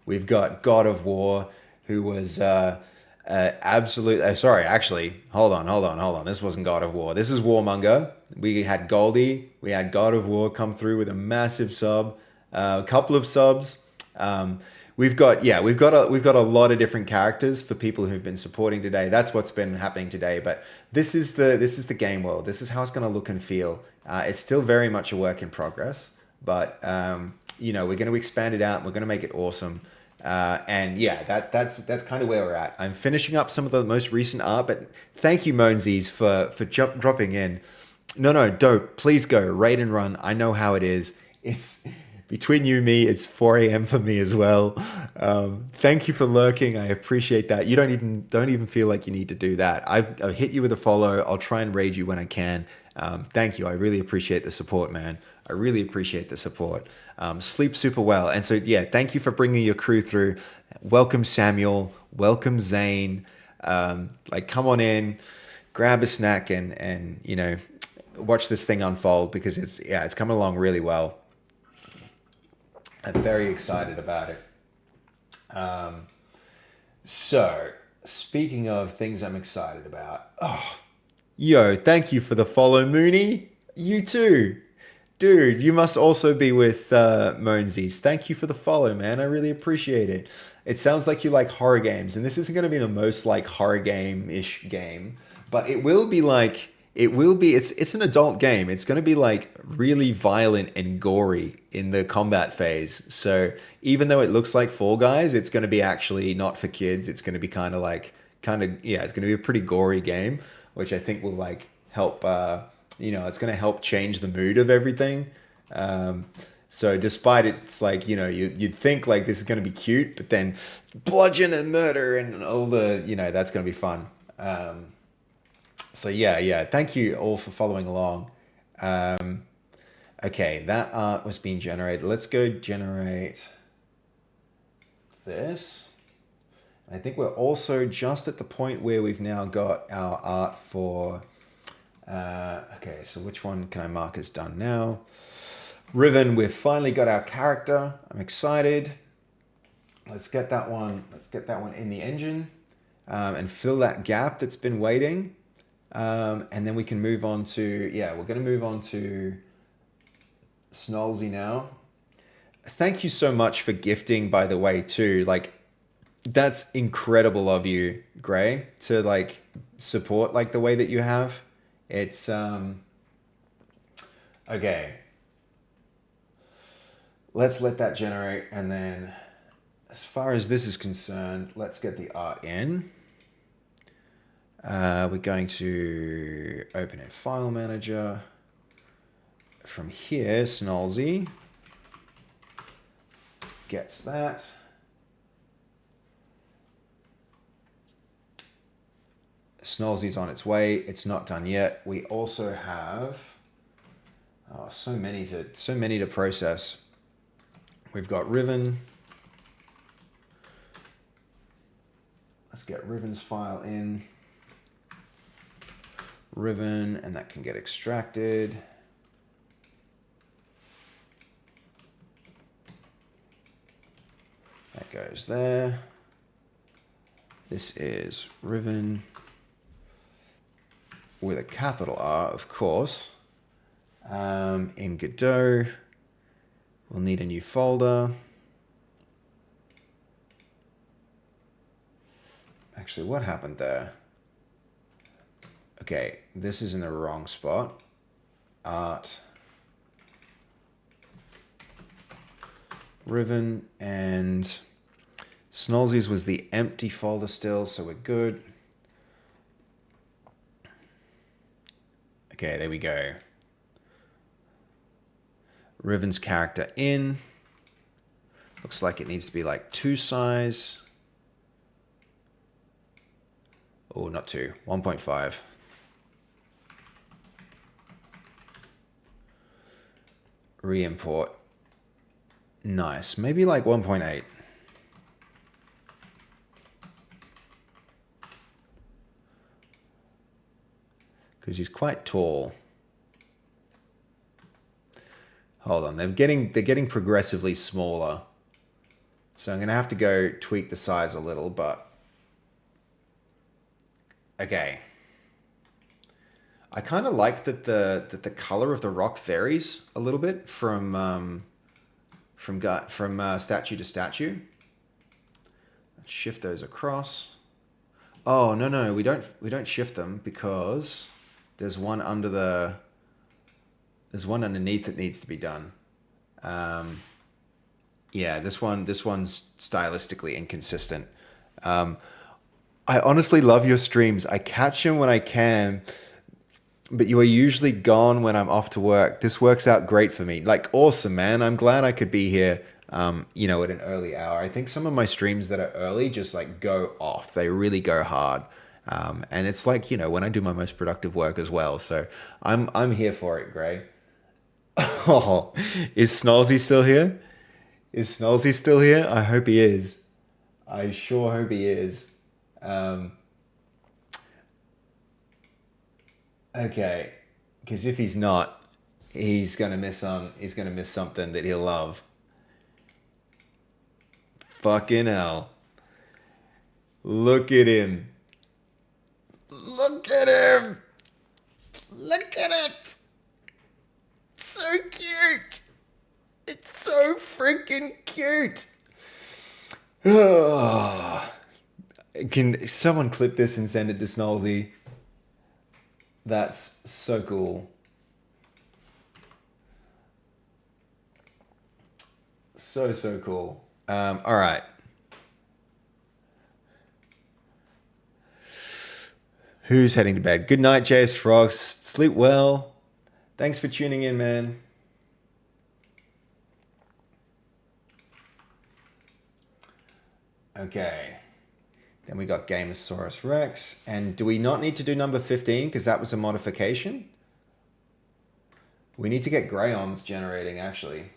We've got God of War, who was absolute. Sorry, actually, hold on. This wasn't God of War. This is Warmonger. We had Goldie. We had God of War come through with a massive sub, a couple of subs. We've got a lot of different characters for people who've been supporting today. That's what's been happening today. But this is the game world. This is how it's going to look and feel. It's still very much a work in progress, but we're going to expand it out. We're going to make it awesome. And yeah, that's kind of where we're at. I'm finishing up some of the most recent art, but thank you, Moansies, for dropping in. No, dope. Please go raid and run. I know how it is. It's between you and me, it's 4 a.m. for me as well. Thank you for lurking. I appreciate that. You don't even feel like you need to do that. I've hit you with a follow. I'll try and raid you when I can. Thank you. I really appreciate the support, man. I really appreciate the support. Sleep super well. And so, yeah, thank you for bringing your crew through. Welcome, Samuel. Welcome, Zane. Come on in, grab a snack and watch this thing unfold because it's coming along really well. I'm very excited about it. So, speaking of things I'm excited about, thank you for the follow, Mooney. You too. Dude, you must also be with Moansies. Thank you for the follow, man. I really appreciate it. It sounds like you like horror games, and this isn't going to be the most like horror game-ish game, but it will be it's an adult game. It's going to be like really violent and gory in the combat phase. So even though it looks like Fall Guys, it's going to be actually not for kids. It's going to be it's going to be a pretty gory game, which I think will like help, it's going to help change the mood of everything. So despite it's like, you'd think like this is going to be cute, but then bludgeon and murder and all the, that's going to be fun. So yeah. Thank you all for following along. Okay, that art was being generated. Let's go generate this. I think we're also just at the point where we've now got our art for... okay, so which one can I mark as done now? Riven, we've finally got our character. I'm excited. Let's get that one in the engine and fill that gap that's been waiting. And then we can move on to, we're going to move on to Snolzy now. Thank you so much for gifting, by the way, too. Like, that's incredible of you, Gray, to like support like the way that you have. It's, okay. Let's let that generate. And then as far as this is concerned, let's get the art in. We're going to open a file manager. From here, Snolzy gets that. Snolzy's on its way. It's not done yet. We also have so many to process. We've got Riven. Let's get Riven's file in. Riven, and that can get extracted. That goes there. This is Riven with a capital R, of course. In Godot, we'll need a new folder. Actually, what happened there? Okay, this is in the wrong spot. Art. Riven and Snolzy's was the empty folder still, so we're good. Okay, there we go. Riven's character in. Looks like it needs to be like 2 size. Oh, not 2, 1.5. Re-import. Nice, maybe like 1.8. Because he's quite tall. Hold on, they're getting progressively smaller. So I'm gonna have to go tweak the size a little, but okay. I kind of like that the color of the rock varies a little bit from statue to statue. Let's shift those across. Oh no, we don't shift them because there's one underneath that needs to be done. Yeah, this one's stylistically inconsistent. I honestly love your streams. I catch them when I can, but you are usually gone when I'm off to work. This works out great for me. Like, awesome, man. I'm glad I could be here, at an early hour. I think some of my streams that are early just like go off. They really go hard. And it's like, when I do my most productive work as well. So I'm here for it, Gray. Oh, is Snolzy still here? Is Snolzy still here? I hope he is. I sure hope he is. Okay, because if he's not, he's gonna miss something that he'll love. Fucking hell! Look at him! Look at him! Look at it! So cute! It's so freaking cute! Can someone clip this and send it to Snolzy? That's so cool. So cool. All right. Who's heading to bed? Good night, JS Frogs. Sleep well. Thanks for tuning in, man. Okay. Then we got Gamosaurus Rex. And do we not need to do number 15 because that was a modification? We need to get Grayons generating, actually.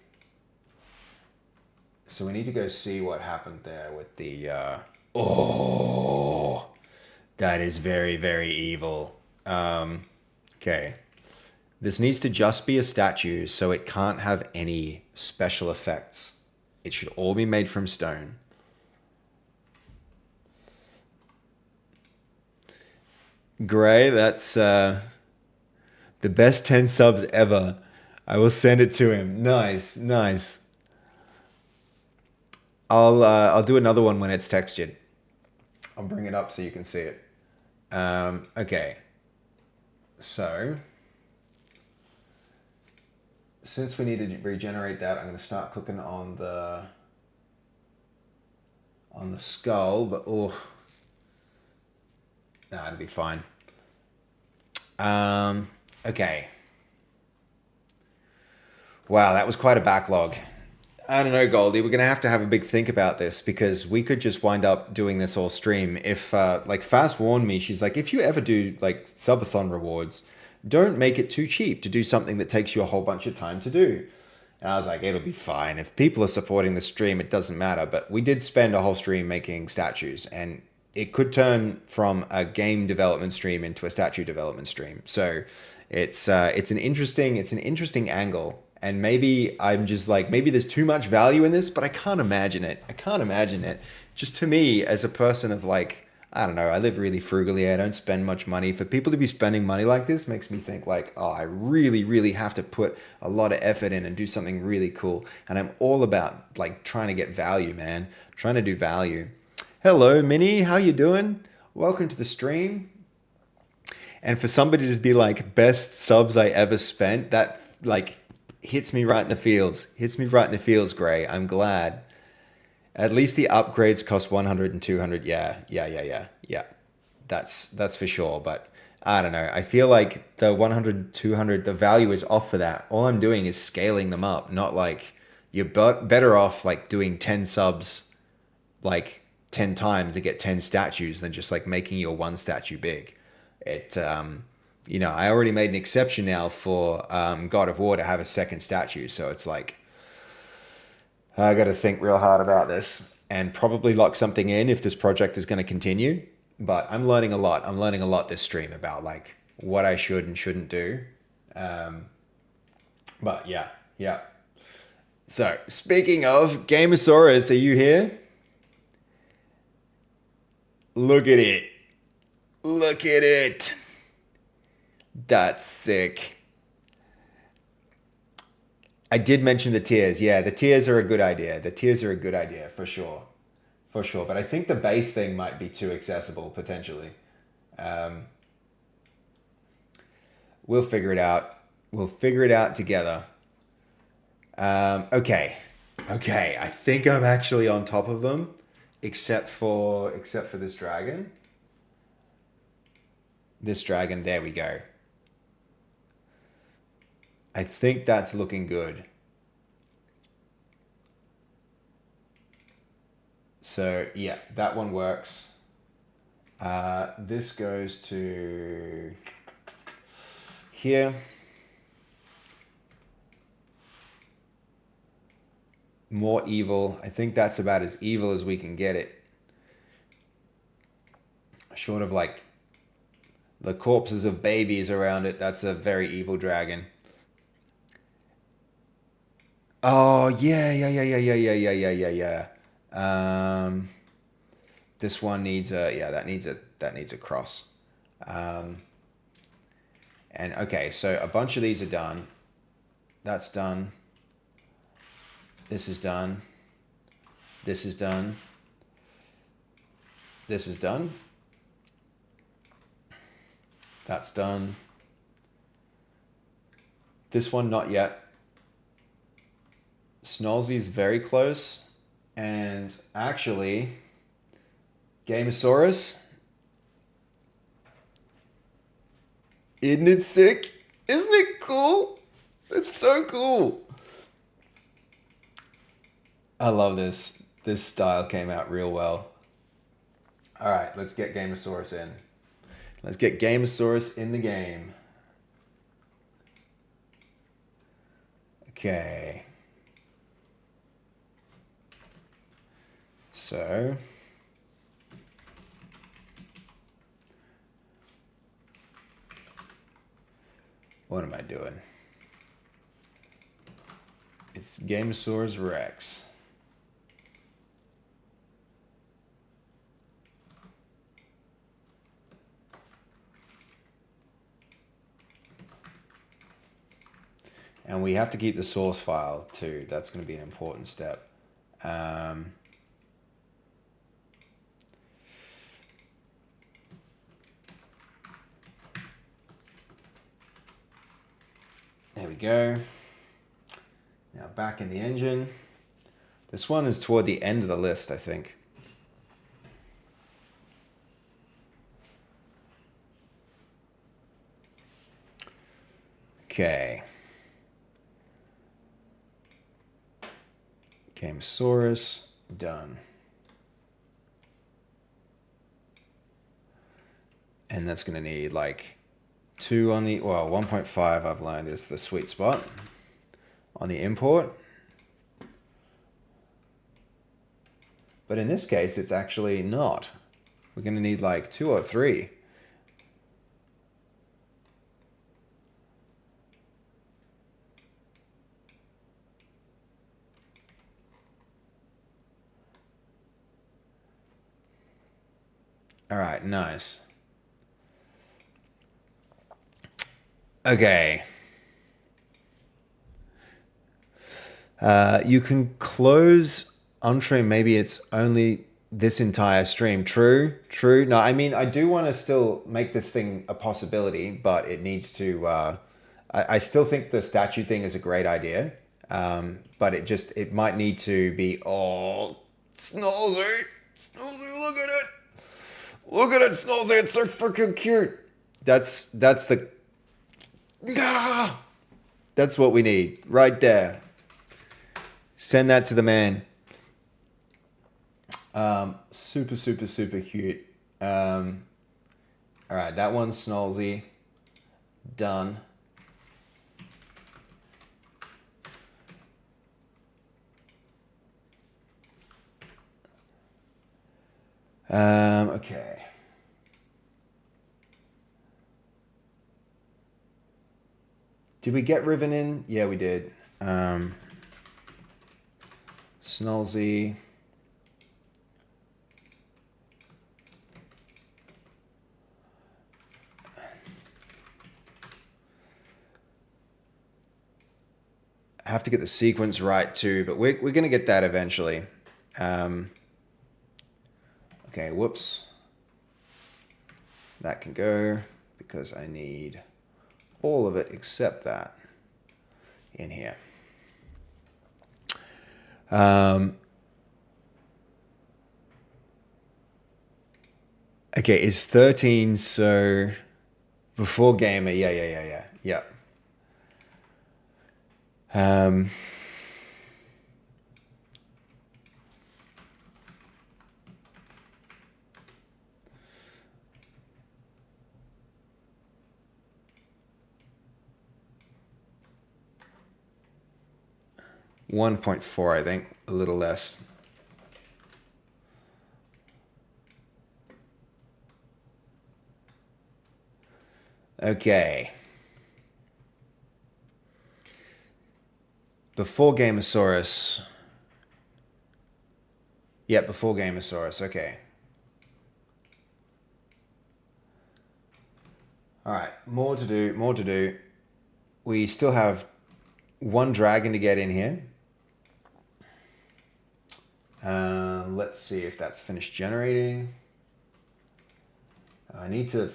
So we need to go see what happened there with the... Oh! That is very, very evil. Okay. This needs to just be a statue, so it can't have any special effects. It should all be made from stone. Gray, that's the best 10 subs ever. I will send it to him. Nice. I'll do another one when it's textured. I'll bring it up so you can see it. Okay. So, since we need to regenerate that, I'm going to start cooking on the skull, but it'll be fine. Okay. Wow, that was quite a backlog. I don't know, Goldie. We're going to have a big think about this because we could just wind up doing this all stream. If, Fast warned me, she's like, if you ever do, subathon rewards, don't make it too cheap to do something that takes you a whole bunch of time to do. And I was like, it'll be fine. If people are supporting the stream, it doesn't matter. But we did spend a whole stream making statues, and it could turn from a game development stream into a statue development stream. So it's an interesting angle. And maybe I'm just maybe there's too much value in this, but I can't imagine it. Just to me, as a person of I don't know, I live really frugally. I don't spend much money. For people to be spending money like this makes me think I really, really have to put a lot of effort in and do something really cool. And I'm all about trying to get value, man. Trying to do value. Hello, Minnie. How you doing? Welcome to the stream. And for somebody to be like best subs I ever spent, that like hits me right in the feels. Hits me right in the feels, Gray. I'm glad. At least the upgrades cost 100 and 200. Yeah. That's for sure. But I don't know. I feel like the 100, 200, the value is off for that. All I'm doing is scaling them up, not like you're better off like doing 10 subs like 10 times to get 10 statues than just like making your one statue big. It, I already made an exception now for God of War to have a second statue. So it's like, I got to think real hard about this and probably lock something in if this project is going to continue. But I'm learning a lot. I'm learning a lot this stream about like what I should and shouldn't do. Um, but yeah. So speaking of Gamosaurus, are you here? Look at it. Look at it. That's sick. I did mention the tiers. Yeah, the tiers are a good idea. The tiers are a good idea for sure. For sure. But I think the base thing might be too accessible potentially. Um, we'll figure it out. We'll figure it out together. Okay. Okay. I think I'm actually on top of them, except for this dragon. This dragon. There we go. I think that's looking good. So yeah, that one works. This goes to here. More evil. I think that's about as evil as we can get it. Short of like the corpses of babies around it, that's a very evil dragon. Oh yeah. This one needs that needs a cross. And okay, so a bunch of these are done. That's done. This is done. This is done. This is done. That's done. This one not yet. Snolzy's very close. And actually, Gamosaurus. Isn't it sick? Isn't it cool? It's so cool. I love this. This style came out real well. All right, let's get Gamosaurus in. Let's get Gamosaurus in the game. Okay. So what am I doing? It's Gamosaurus Rex. And we have to keep the source file too. That's going to be an important step. There we go. Now back in the engine. This one is toward the end of the list, I think. Okay. Gamosaurus, done. And that's going to need like 2 on the, well, 1.5 I've learned is the sweet spot on the import. But in this case, it's actually not. We're going to need like 2 or 3. All right, nice. Okay. You can close entree. Maybe it's only this entire stream. True, true. No, I mean, I do want to still make this thing a possibility, but it needs to. I still think the statue thing is a great idea, but it might need to be. Oh, Snolzy, Snolzy, look at it, Snolzy. It's so freaking cute. That's the. Ah, that's what we need right there. Send that to the man. Super, super, super cute. All right, that one's Snolzy. Done. Okay. Did we get Riven in? Yeah, we did. Snolzy. I have to get the sequence right too, but we're going to get that eventually. Okay, whoops. That can go because I need all of it except that in here. Okay, is 13 so before gamer? Yeah. 1.4, I think, a little less. Okay. Before Gamosaurus. Yeah, before Gamosaurus. Okay. All right. More to do. We still have one dragon to get in here. Let's see if that's finished generating. I need to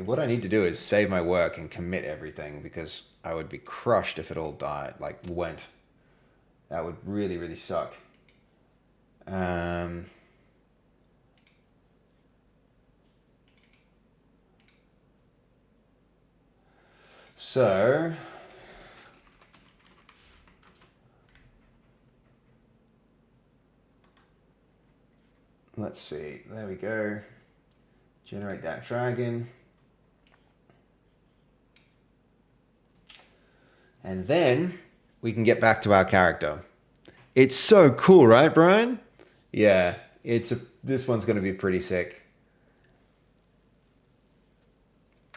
what I need to do is save my work and commit everything because I would be crushed if it all died, went. That would really, really suck. So let's see. There we go. Generate that dragon. And then we can get back to our character. It's so cool, right, Brian? Yeah, this one's going to be pretty sick.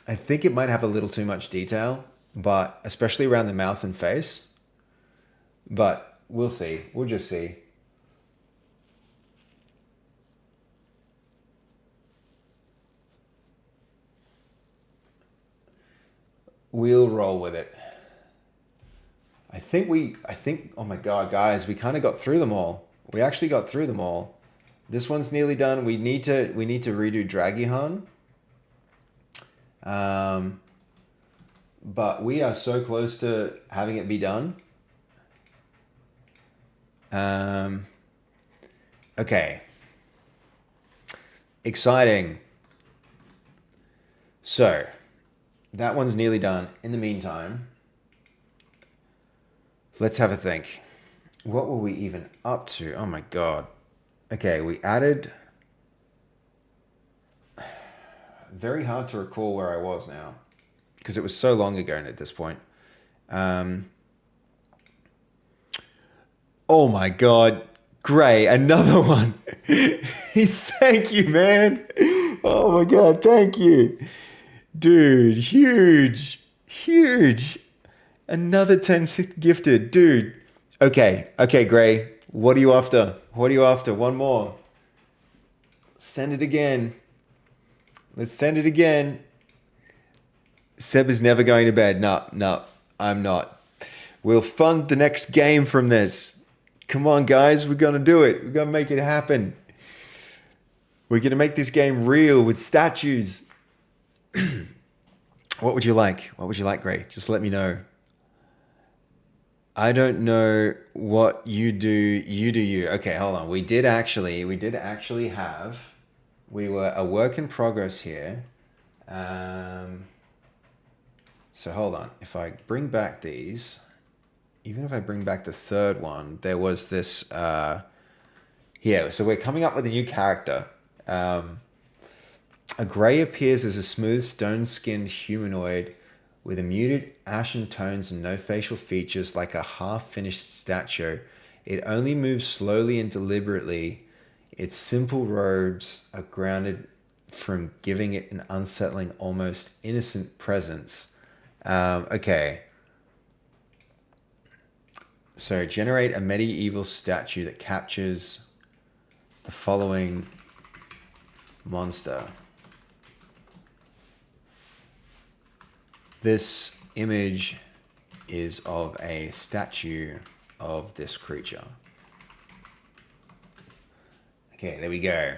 I think it might have a little too much detail, but especially around the mouth and face. But we'll see. We'll just see. We'll roll with it. I think, oh my God, guys, we kind of got through them all. We actually got through them all. This one's nearly done. We need to redo Dragihan. But we are so close to having it be done. Okay. Exciting. So, that one's nearly done. In the meantime, let's have a think. What were we even up to? Oh my God. Okay, we added... Very hard to recall where I was now. Because it was so long ago at this point. Oh my God. Gray, another one. Thank you, man. Oh my God, thank you. Dude, huge. Another 10 gifted. Dude. Okay, Gray. What are you after? One more. Send it again. Let's send it again. Seb is never going to bed. No, I'm not. We'll fund the next game from this. Come on, guys. We're going to do it. We're going to make it happen. We're going to make this game real with statues. What would you like? What would you like, Gray? Just let me know. I don't know what you do. You do you. Okay, hold on. We did actually have, we were a work in progress here. So hold on. If I bring back these, even if I bring back the third one, there was this, yeah, so we're coming up with a new character. A Gray appears as a smooth, stone-skinned humanoid with a muted ashen tones and no facial features, like a half-finished statue. It only moves slowly and deliberately. Its simple robes are grounded from giving it an unsettling, almost innocent presence. Okay. So generate a medieval statue that captures the following monster. This image is of a statue of this creature. Okay, there we go.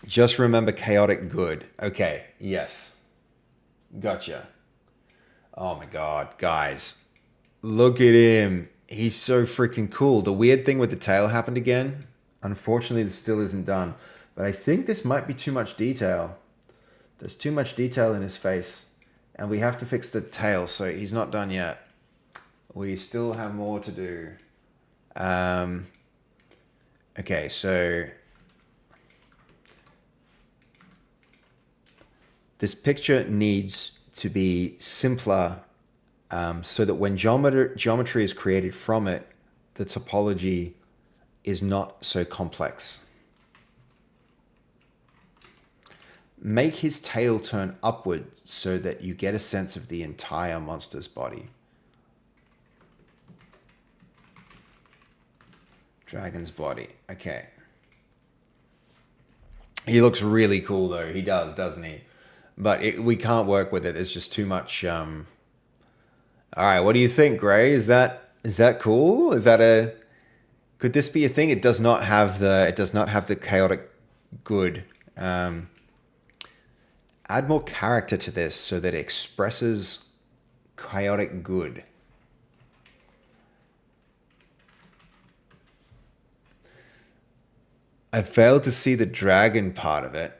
Just remember chaotic good. Okay, yes. Gotcha. Oh my god, guys. Look at him. He's so freaking cool. The weird thing with the tail happened again. Unfortunately, this still isn't done. But I think this might be too much detail. There's too much detail in his face. And we have to fix the tail, so he's not done yet. We still have more to do. Okay, so this picture needs to be simpler, so that when geometry is created from it, the topology is not so complex. Make his tail turn upward so that you get a sense of the entire monster's body. Dragon's body. Okay. He looks really cool though. He does, doesn't he? But we can't work with it. It's just too much. All right. What do you think, Gray? Is that cool? Could this be a thing? It does not have the chaotic good. Add more character to this so that it expresses chaotic good. I failed to see the dragon part of it.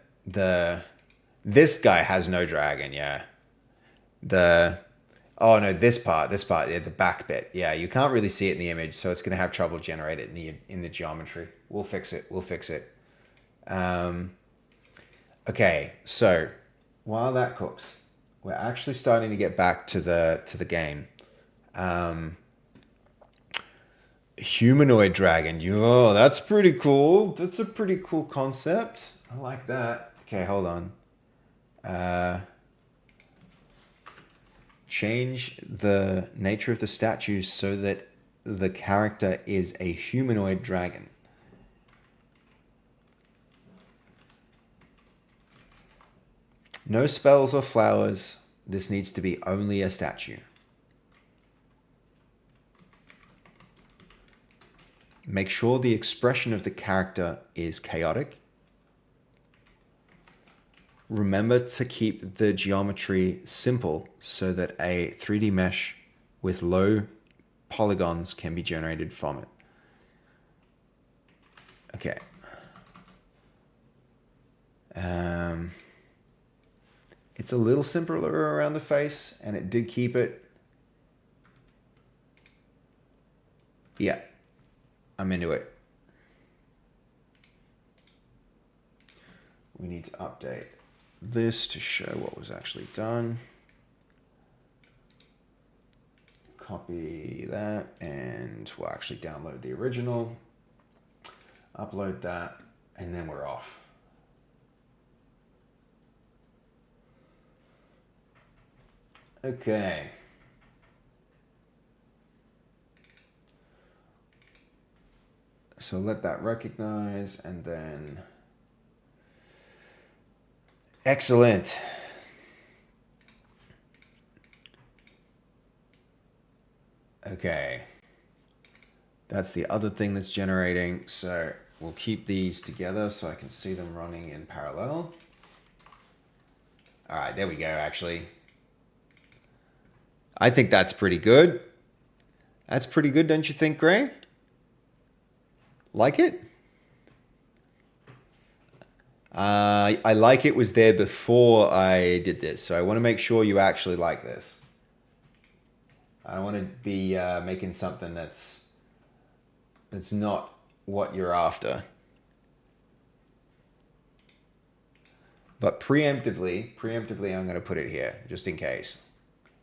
This guy has no dragon, yeah. Oh no, this part, yeah, the back bit. Yeah, you can't really see it in the image, so it's gonna have trouble generating it in the geometry. We'll fix it. Okay, so while that cooks, we're actually starting to get back to the game. Humanoid dragon. Oh, that's pretty cool. That's a pretty cool concept. I like that. Okay, hold on. Change the nature of the statue so that the character is a humanoid dragon. No spells or flowers. This needs to be only a statue. Make sure the expression of the character is chaotic. Remember to keep the geometry simple so that a 3D mesh with low polygons can be generated from it. Okay. It's a little simpler around the face, and it did keep it. Yeah, I'm into it. We need to update this to show what was actually done. Copy that, and we'll actually download the original, upload that, and then we're off. Okay. So let that recognize, and then excellent. Okay. That's the other thing that's generating. So we'll keep these together so I can see them running in parallel. All right, there we go, actually. I think that's pretty good. That's pretty good, don't you think, Gray? Like it? I like it was there before I did this, so I want to make sure you actually like this. I want to be making something that's not what you're after. But preemptively, I'm going to put it here, just in case.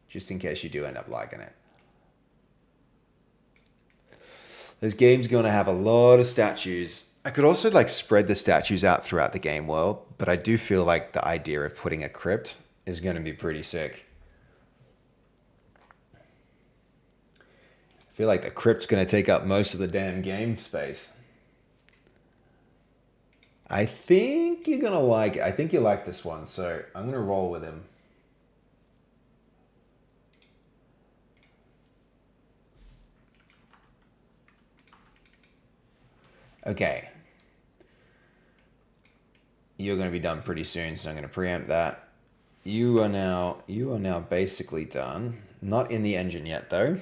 Just in case you do end up liking it. This game's going to have a lot of statues. I could also like spread the statues out throughout the game world, but I do feel like the idea of putting a crypt is going to be pretty sick. I feel like the crypt's going to take up most of the damn game space. I think you're going to like it. I think you like this one, so I'm going to roll with him. Okay. You're going to be done pretty soon, so I'm going to preempt that. You are now basically done. Not in the engine yet, though.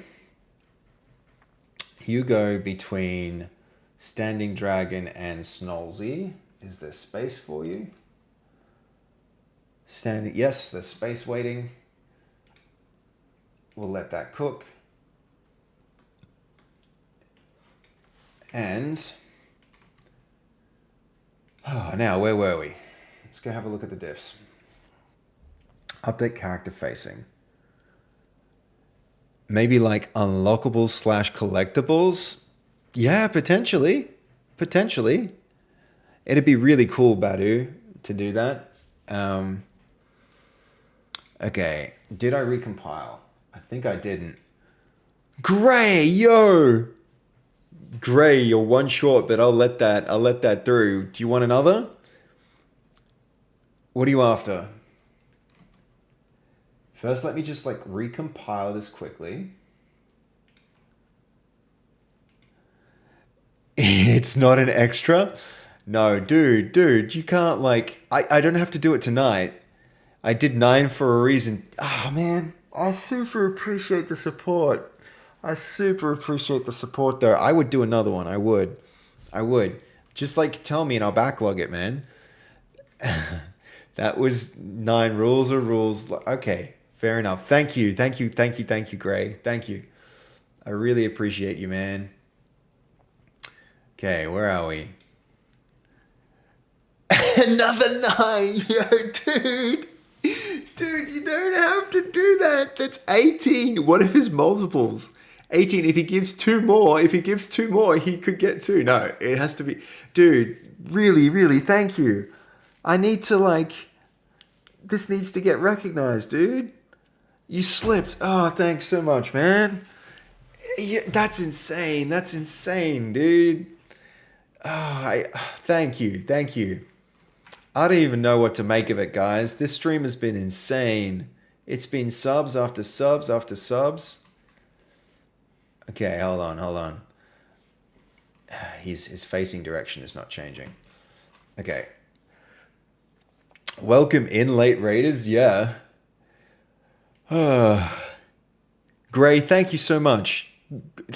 You go between Standing Dragon and Snolzy. Is there space for you? Yes, there's space waiting. We'll let that cook. And now, where were we? Let's go have a look at the diffs. Update character facing. Maybe like unlockables / collectibles? Yeah, potentially. Potentially. It'd be really cool, Badu, to do that. Okay, did I recompile? I think I didn't. Gray, yo! Gray, you're one short, but I'll let that through. Do you want another? What are you after? First, let me just like recompile this quickly. It's not an extra? No, dude, you can't like... I don't have to do it tonight. I did 9 for a reason. Oh, man. I super appreciate the support. I super appreciate the support, though. I would do another one. I would. Just like tell me and I'll backlog it, man. That was 9 rules or rules. Okay, fair enough. Thank you, Gray. Thank you. I really appreciate you, man. Okay, where are we? Another 9, yo, dude. Dude, you don't have to do that. That's 18. What if his multiples? 18. If he gives two more, he could get 2. No, it has to be. Dude, really, thank you. I need to like. This needs to get recognized, dude. You slipped. Oh, thanks so much, man. Yeah, that's insane. Dude. Oh, thank you. I don't even know what to make of it, guys. This stream has been insane. It's been subs after subs after subs. Okay, hold on. His facing direction is not changing. Okay. Welcome in, late raiders. Yeah. Gray, thank you so much.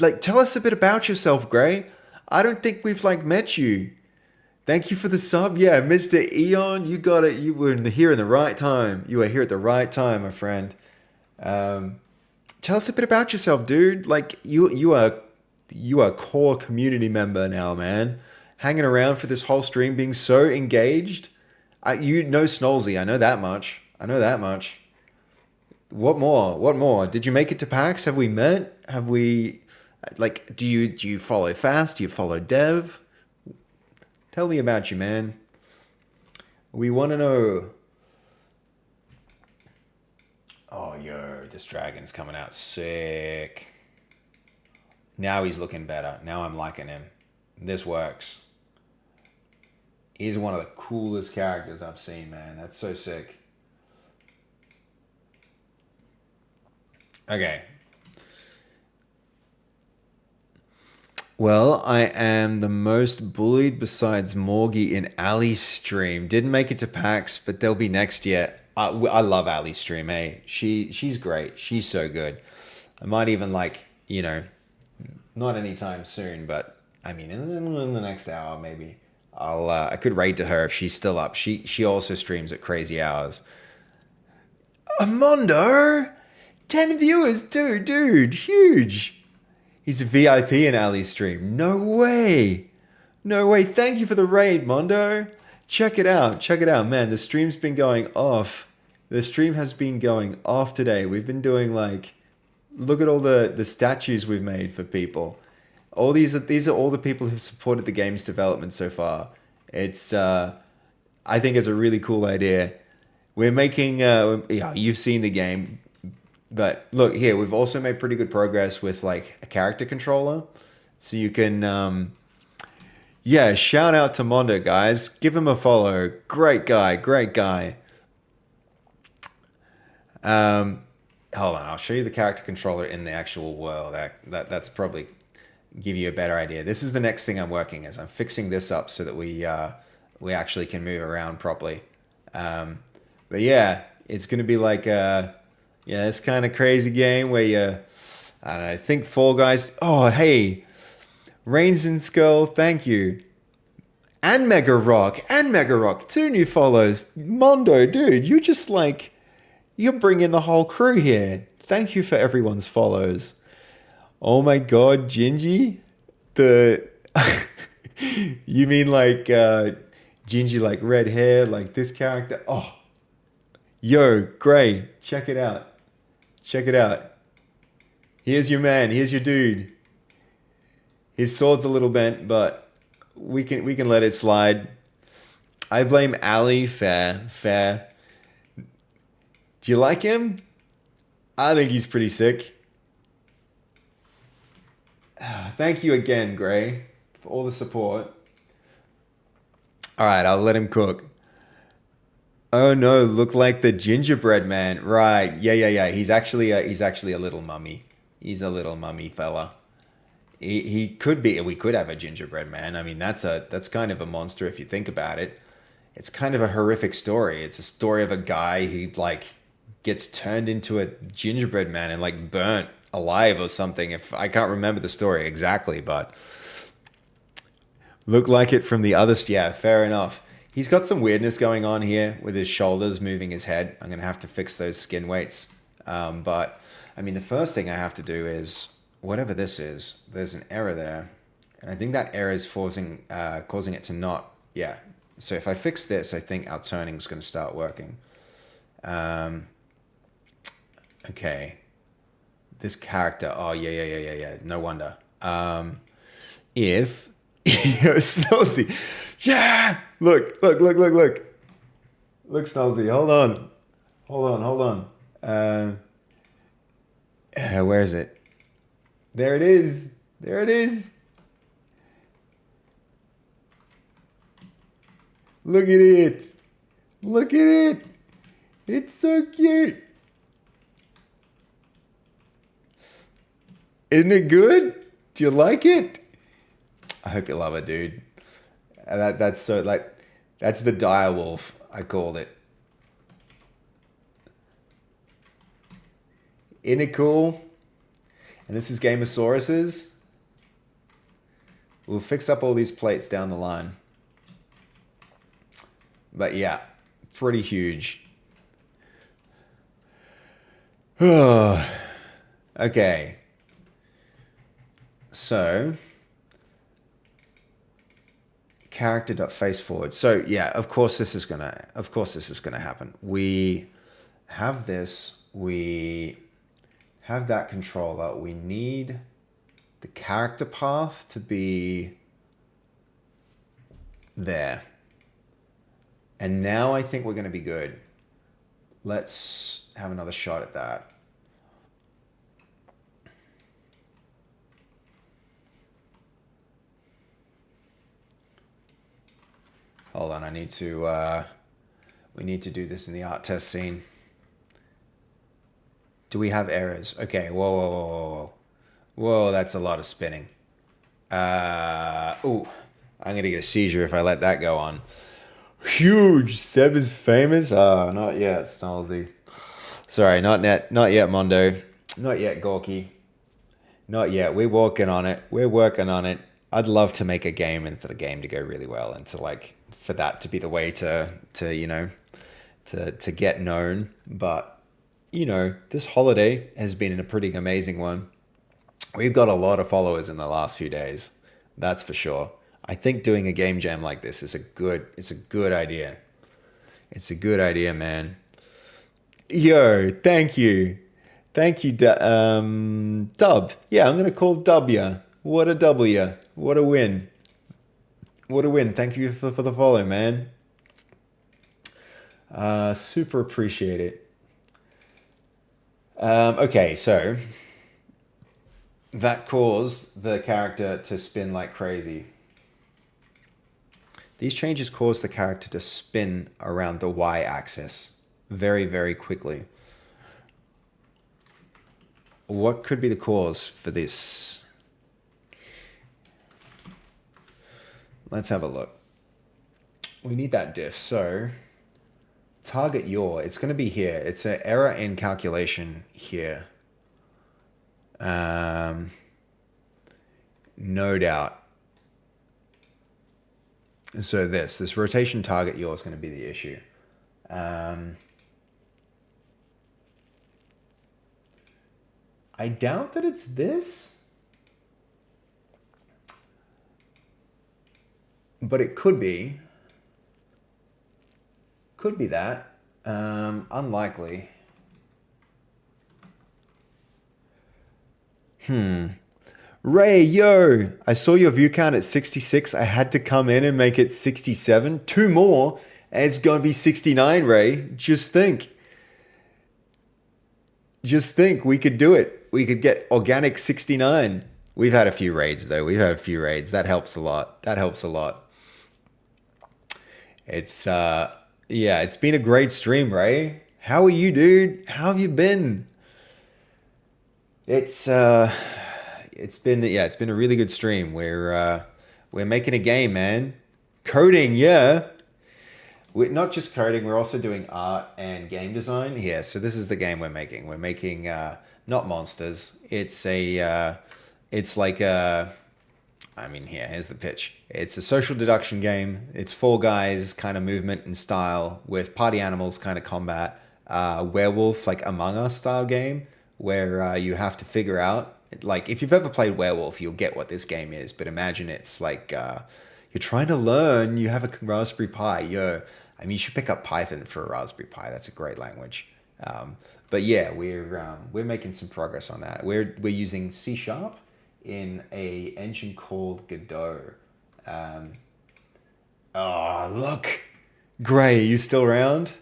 Like, tell us a bit about yourself, Gray. I don't think we've like met you. Thank you for the sub. Yeah, Mr. Eon, you got it. You were here in the right time. You are here at the right time, my friend. Tell us a bit about yourself, dude. Like you are a core community member now, man. Hanging around for this whole stream, being so engaged. You know Snolzy. I know that much. What more? Did you make it to PAX? Have we met? Have we? Like, do you follow Fast? Do you follow Dev? Tell me about you, man. We want to know. Oh, yo, this dragon's coming out sick. Now he's looking better. Now I'm liking him. This works. He's one of the coolest characters I've seen, man. That's so sick. Okay. Well, I am the most bullied besides Morgie in Ali's stream. Didn't make it to PAX, but they'll be next year. I love Ali's stream, hey. She's great. She's so good. I might even like, not anytime soon, but I mean in the next hour maybe. I could raid to her if she's still up. She also streams at crazy hours. Amondo! 10 viewers too, dude, huge. He's a VIP in Ali's stream. No way. No way. Thank you for the raid, Mondo. Check it out. Check it out, man. The stream's been going off. The stream has been going off today. We've been doing like, look at all the statues we've made for people. All these are all the people who've supported the game's development so far. It's I think it's a really cool idea. We're making yeah, you've seen the game. But look here, we've also made pretty good progress with like a character controller. So you can, yeah, shout out to Mondo, guys. Give him a follow. Great guy, great guy. Hold on, I'll show you the character controller in the actual world. That's probably give you a better idea. This is the next thing I'm working as. I'm fixing this up so that we actually can move around properly. But yeah, it's gonna be like yeah, it's kind of crazy game where you, I don't know, think Fall Guys. Oh, hey, Rains and Skull, thank you. And Mega Rock, 2 new follows. Mondo, dude, you just like, you're bringing the whole crew here. Thank you for everyone's follows. Oh my God, Gingy? You mean like Gingy, like red hair, like this character? Oh, yo, Gray, check it out. Check it out. Here's your man. Here's your dude. His sword's a little bent, but we can let it slide. I blame Ali. Fair. Do you like him? I think he's pretty sick. Thank you again, Gray, for all the support. All right, I'll let him cook. Oh no, look like the gingerbread man. Right. Yeah. He's actually a little mummy. He's a little mummy fella. He could be, we could have a gingerbread man. I mean, that's kind of a monster if you think about it. It's kind of a horrific story. It's a story of a guy who like gets turned into a gingerbread man and like burnt alive or something. If I can't remember the story exactly, but look like it from the other. Yeah, fair enough. He's got some weirdness going on here with his shoulders moving his head. I'm going to have to fix those skin weights. But, I mean, the first thing I have to do is, whatever this is, there's an error there. And I think that error is causing it to not, yeah. So if I fix this, I think our turning is going to start working. Okay. This character, oh, yeah. No wonder. If, Snowsy, yeah! Look. Look, Snowsy, hold on. Where is it? There it is. Look at it. It's so cute. Isn't it good? Do you like it? I hope you love it, dude. That's so like, that's the dire wolf, I called it. Isn't it cool? And this is Gamosaurus's. We'll fix up all these plates down the line. But yeah, pretty huge. Okay. So character.face forward. So yeah, of course this is gonna happen. We have this, we have that controller. We need the character path to be there. And now I think we're gonna be good. Let's have another shot at that. Hold on, we need to do this in the art test scene. Do we have errors? Okay, whoa. Whoa, that's a lot of spinning. Ooh, I'm gonna get a seizure if I let that go on. Huge. Seb is famous. Oh, not yet, Snalzy. Sorry, not yet, Mondo. Not yet, Gorky. Not yet. We're working on it. We're working on it. I'd love to make a game and for the game to go really well and to like for that to be the way to you know to get known. But you know, this holiday has been a pretty amazing one. We've got a lot of followers in the last few days. That's for sure. I think doing a game jam like this is a good idea. It's a good idea, man. Yo, thank you. Thank you, Dub. Yeah, I'm gonna call Dub ya. What a W. What a win. What a win. Thank you for the follow, man. Super appreciate it. Okay, so that caused the character to spin like crazy. These changes cause the character to spin around the y-axis very, very quickly. What could be the cause for this? Let's have a look. We need that diff. So target yaw, it's going to be here. It's an error in calculation here. No doubt. So this rotation target yaw is going to be the issue. I doubt that it's this, but it could be. Could be that. Unlikely. Ray, yo, I saw your view count at 66. I had to come in and make it 67. Two more, and it's going to be 69, Ray. Just think. Just think, we could do it. We could get organic 69. We've had a few raids, though. We've had a few raids. That helps a lot. That helps a lot. It's, yeah, it's been a great stream, Ray. How are you, dude? How have you been? It's been a really good stream. We're making a game, man. Coding, yeah. We're not just coding, we're also doing art and game design. Yeah, so this is the game we're making. We're making not monsters. It's like a I mean, here's the pitch. It's a social deduction game. It's Fall Guys kind of movement and style with party animals kind of combat. Werewolf, like Among Us style game where you have to figure out, like, if you've ever played Werewolf, you'll get what this game is. But imagine it's like you're trying to learn. You have a Raspberry Pi. I mean, you should pick up Python for a Raspberry Pi. That's a great language. But yeah, we're making some progress on that. We're using C# in a engine called Godot. Oh, look. Gray, you still around?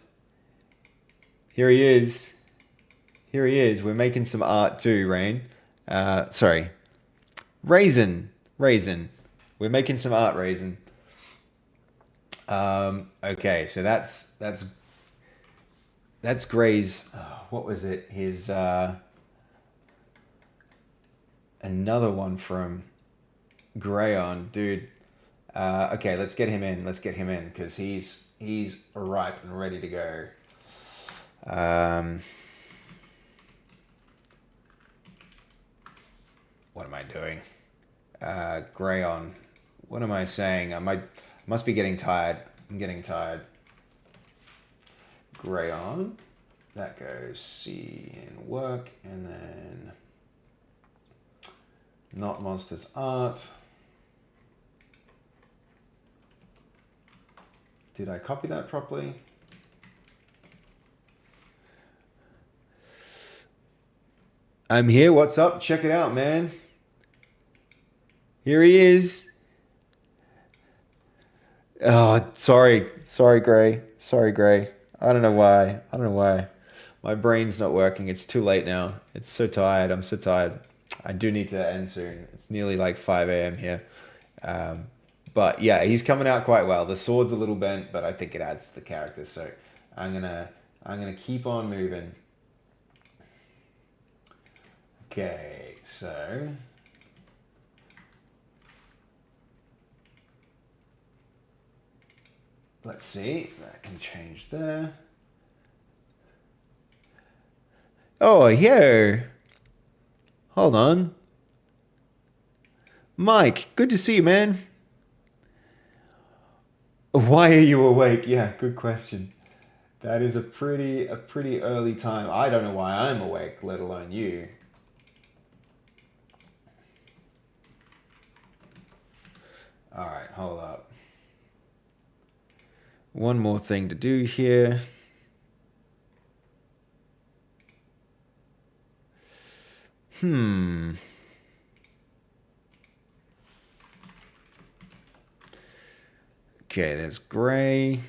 Here he is. Here he is. We're making some art too, Rain. Sorry. Raisin. We're making some art, Raisin. Okay, so that's Gray's, what was it? His, another one from Grayon, dude. Okay, let's get him in. Because he's ripe and ready to go. What am I doing? Grayon. What am I saying? Must be getting tired. I'm getting tired. Grayon. That goes C in work, and then not monsters art. Did I copy that properly? I'm here. What's up? Check it out, man. Here he is. Oh, sorry, Gray. I don't know why. My brain's not working. It's too late now. It's so tired. I'm so tired. I do need to end soon. It's nearly like 5 a.m. here. But yeah, he's coming out quite well. The sword's a little bent, but I think it adds to the character. So I'm gonna keep on moving. Okay, so Let's see. That can change there. Oh, yeah. Hold on. Mike, good to see you, man. Why are you awake? Yeah, good question. That is a pretty early time. I don't know why I'm awake, let alone you. All right, hold up. One more thing to do here. Okay, there's gray.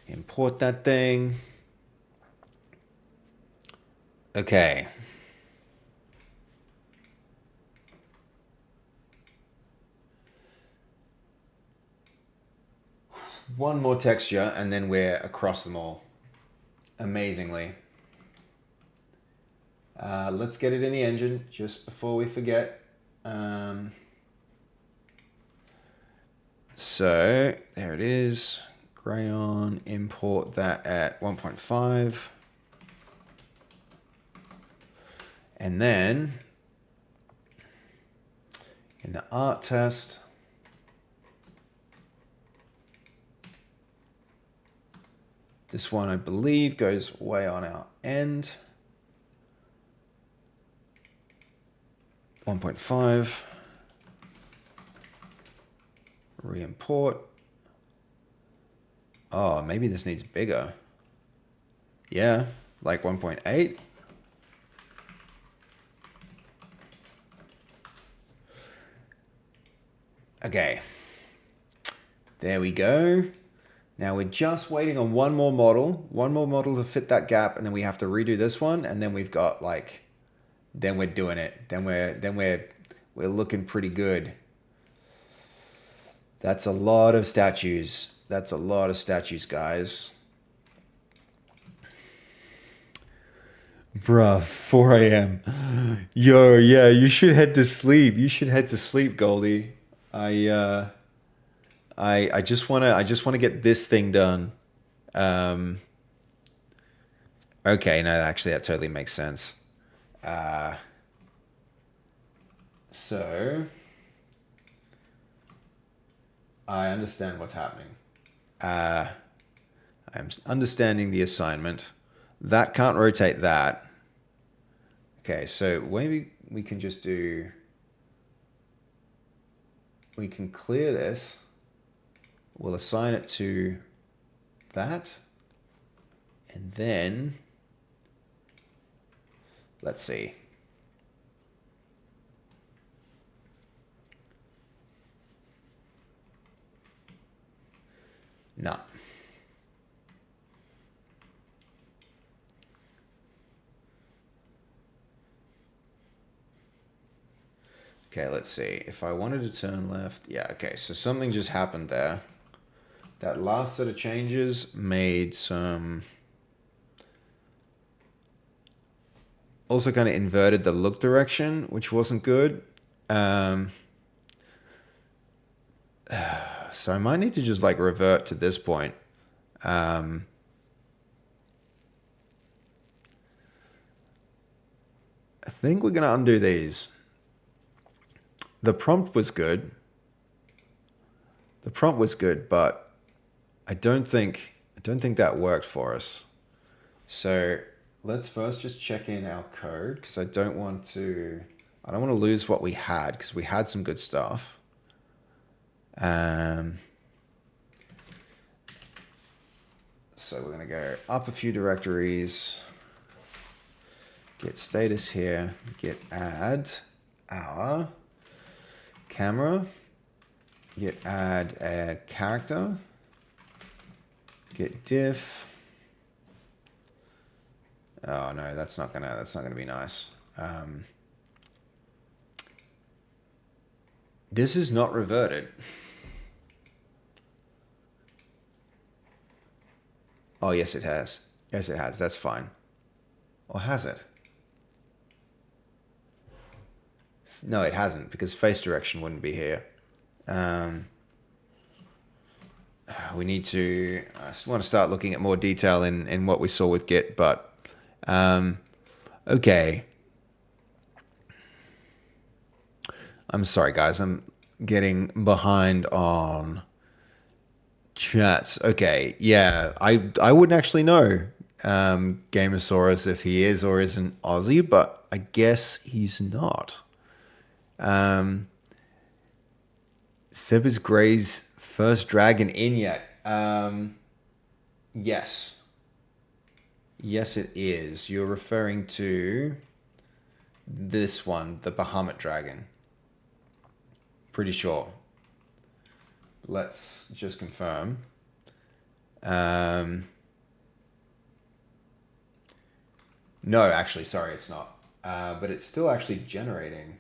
Import that thing. Okay. One more texture and then we're across them all. Amazingly. Let's get it in the engine just before we forget. So there it is. Crayon, import that at 1.5. And then in the art test, this one I believe goes way on our end. 1.5. Re-import. Oh, maybe this needs bigger. Yeah, like 1.8. Okay. There we go. Now we're just waiting on one more model to fit that gap, and then we have to redo this one, and then we've got like, then we're doing it. Then we're looking pretty good. That's a lot of statues. That's a lot of statues, guys. Bruh, 4 a.m. Yo, yeah, you should head to sleep. You should head to sleep, Goldie. I just wanna get this thing done. Okay, no, actually that totally makes sense. So I understand what's happening. I'm understanding the assignment. That can't rotate that. Okay, so maybe we can just do... We can clear this. We'll assign it to that. And then... Let's see. No. Okay, let's see. If I wanted to turn left, yeah, okay, so something just happened there. That last set of changes made some... Also kind of inverted the look direction, which wasn't good. So I might need to just like revert to this point. I think we're gonna undo these. The prompt was good. The prompt was good, but I don't think that worked for us. So let's first just check in our code because I don't want to lose what we had because we had some good stuff. So we're gonna go up a few directories, get status here, get add our camera, get add a character, get diff. Oh no, that's not gonna be nice. This is not reverted. Oh, yes, it has. Yes, it has. That's fine. Or has it? No, it hasn't, because face direction wouldn't be here. We need to, I want to start looking at more detail in what we saw with Git, but okay. I'm sorry, guys. I'm getting behind on chats. Okay, yeah, I wouldn't actually know Gamosaurus if he is or isn't Aussie, but I guess he's not. Seb is Gray's first dragon in yet. Yes. Yes, it is. You're referring to this one, the Bahamut dragon. Pretty sure. Let's just confirm. No, actually, sorry, it's not. But it's still actually generating.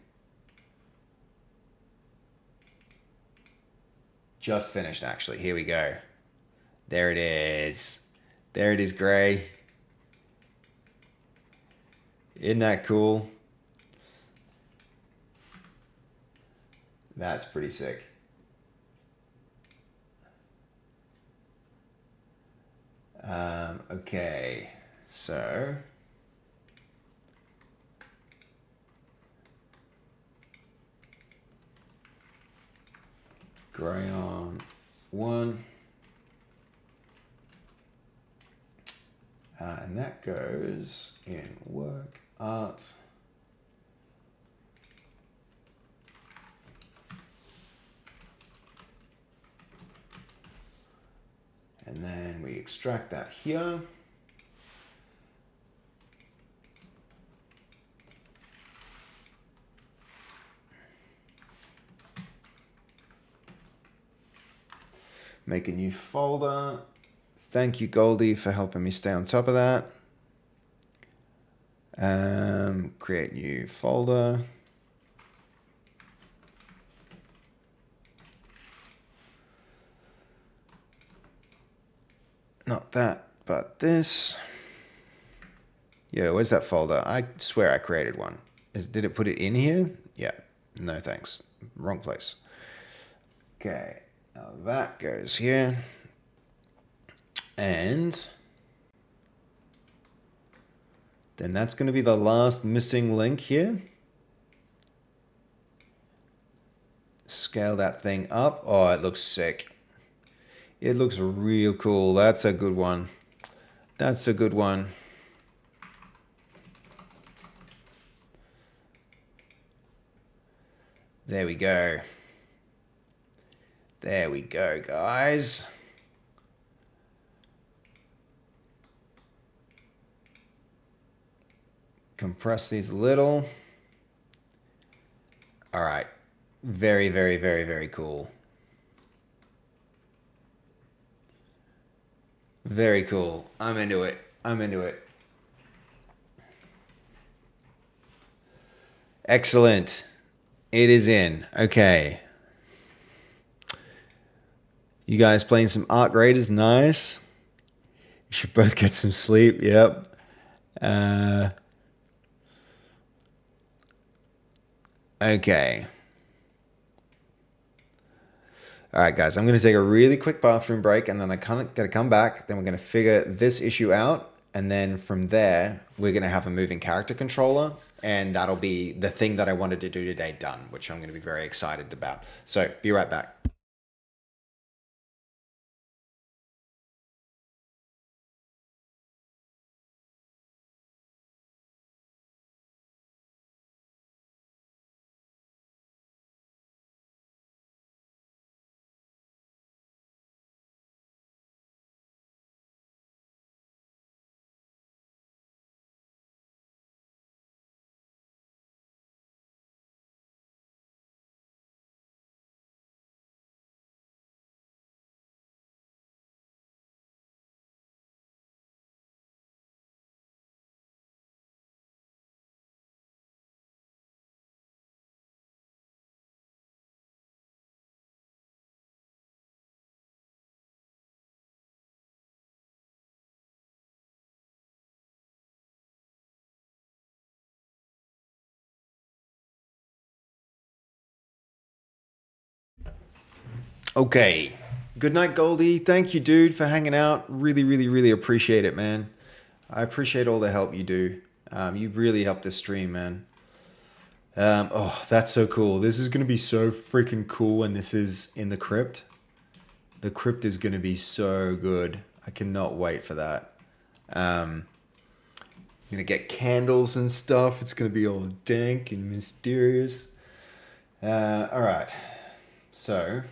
Just finished, actually. Here we go. There it is. There it is, Gray. Isn't that cool? That's pretty sick. Okay, so Gray on 1. And that goes in work, art. And then we extract that here. Make a new folder. Thank you, Goldie, for helping me stay on top of that. Create new folder. Not that, but this. Yeah, where's that folder? I swear I created one. Did it put it in here? Yeah. No thanks. Wrong place. Okay. Now that goes here. And then that's going to be the last missing link here. Scale that thing up. Oh, it looks sick. It looks real cool. That's a good one. That's a good one. There we go. There we go, guys. Compress these a little. All right. Very, very, very, very cool. Very cool. I'm into it. I'm into it. Excellent. It is in. Okay. You guys playing some art graders? Nice. You should both get some sleep. Yep. Okay. All right, guys, I'm going to take a really quick bathroom break, and then I kind of got to come back. Then we're going to figure this issue out. And then from there, we're going to have a moving character controller. And that'll be the thing that I wanted to do today done, which I'm going to be very excited about. So be right back. Okay. Good night, Goldie. Thank you, dude, for hanging out. Really, really, really appreciate it, man. I appreciate all the help you do. You really helped this stream, man. Oh, that's so cool. This is going to be so freaking cool when this is in the crypt. The crypt is going to be so good. I cannot wait for that. I'm going to get candles and stuff. It's going to be all dank and mysterious. All right. So,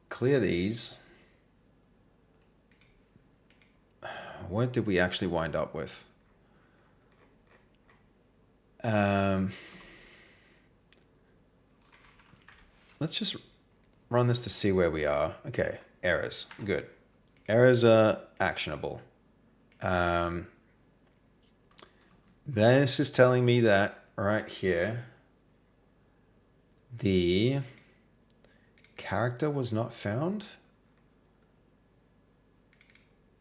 clear these. What did we actually wind up with? Let's just run this to see where we are. Okay, errors. Good. Errors are actionable. This is telling me that right here, the character was not found.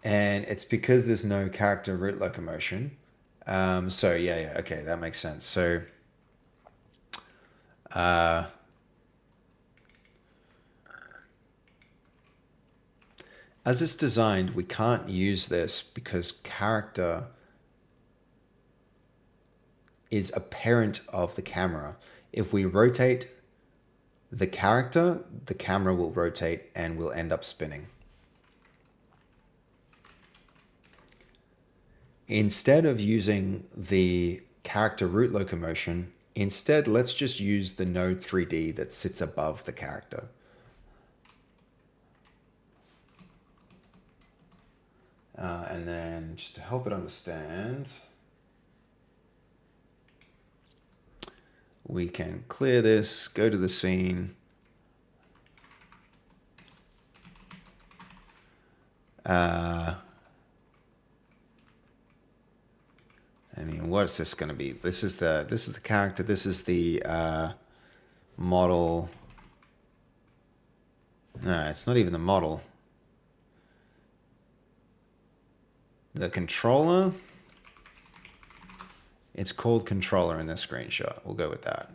And it's because there's no character root locomotion. So yeah, okay, that makes sense. So, as it's designed, we can't use this because character is a parent of the camera. If we rotate the character, the camera will rotate and will end up spinning. Instead of using the character root locomotion, instead let's just use the node 3D that sits above the character. And then just to help it understand, we can clear this, go to the scene. I mean, what's this going to be? This is the character. This is the model. No, it's not even the model. The controller. It's called controller in this screenshot. We'll go with that.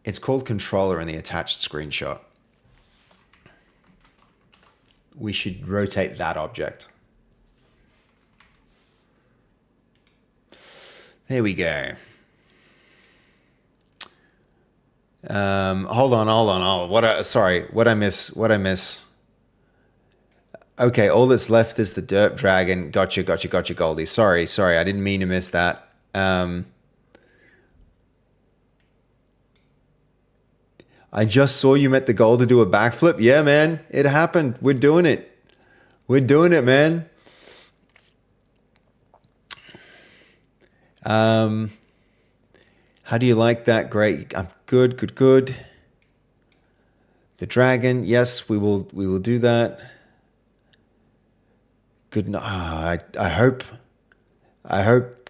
It's called controller in the attached screenshot. We should rotate that object. There we go. Hold on. Oh, what I miss? Okay, all that's left is the derp dragon. Gotcha, Goldie. Sorry, I didn't mean to miss that. I just saw you met the goal to do a backflip. Yeah, man, it happened. We're doing it, man. How do you like that? Great. I'm good. The dragon. Yes, we will do that. Good. I hope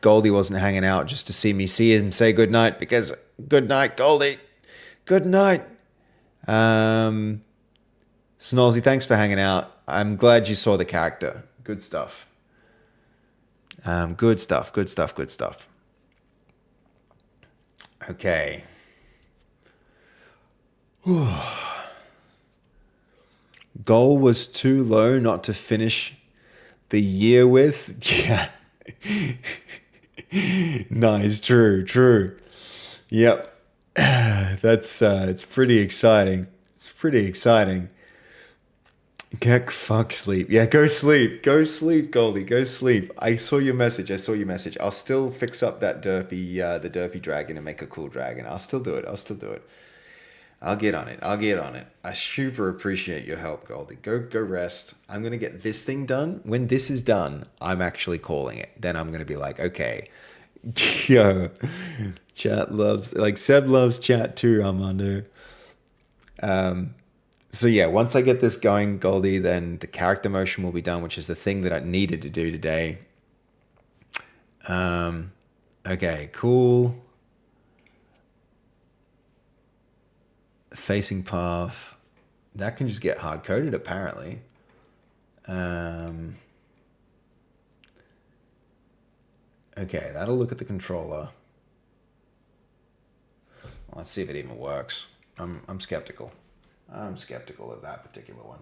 Goldie wasn't hanging out just to see me see him say good night, because good night, Goldie. Good night. Snolzy, thanks for hanging out. I'm glad you saw the character. Good stuff. Good stuff. Okay. Goal was too low not to finish the year with. Yeah. Nice. True. Yep. That's it's pretty exciting. Get fuck sleep. Yeah, go sleep, Goldie. Go sleep. I saw your message. I'll still fix up that the derpy dragon and make a cool dragon. I'll still do it. I'll get on it. I super appreciate your help, Goldie. Go rest. I'm gonna get this thing done. When this is done, I'm actually calling it. Then I'm gonna be like, okay, yo, chat loves, like Seb loves chat too, Armando. So yeah, once I get this going, Goldie, then the character motion will be done, which is the thing that I needed to do today. Okay, cool. Facing path. That can just get hard-coded, apparently. Okay, that'll look at the controller. Let's see if it even works. I'm skeptical. I'm skeptical of that particular one.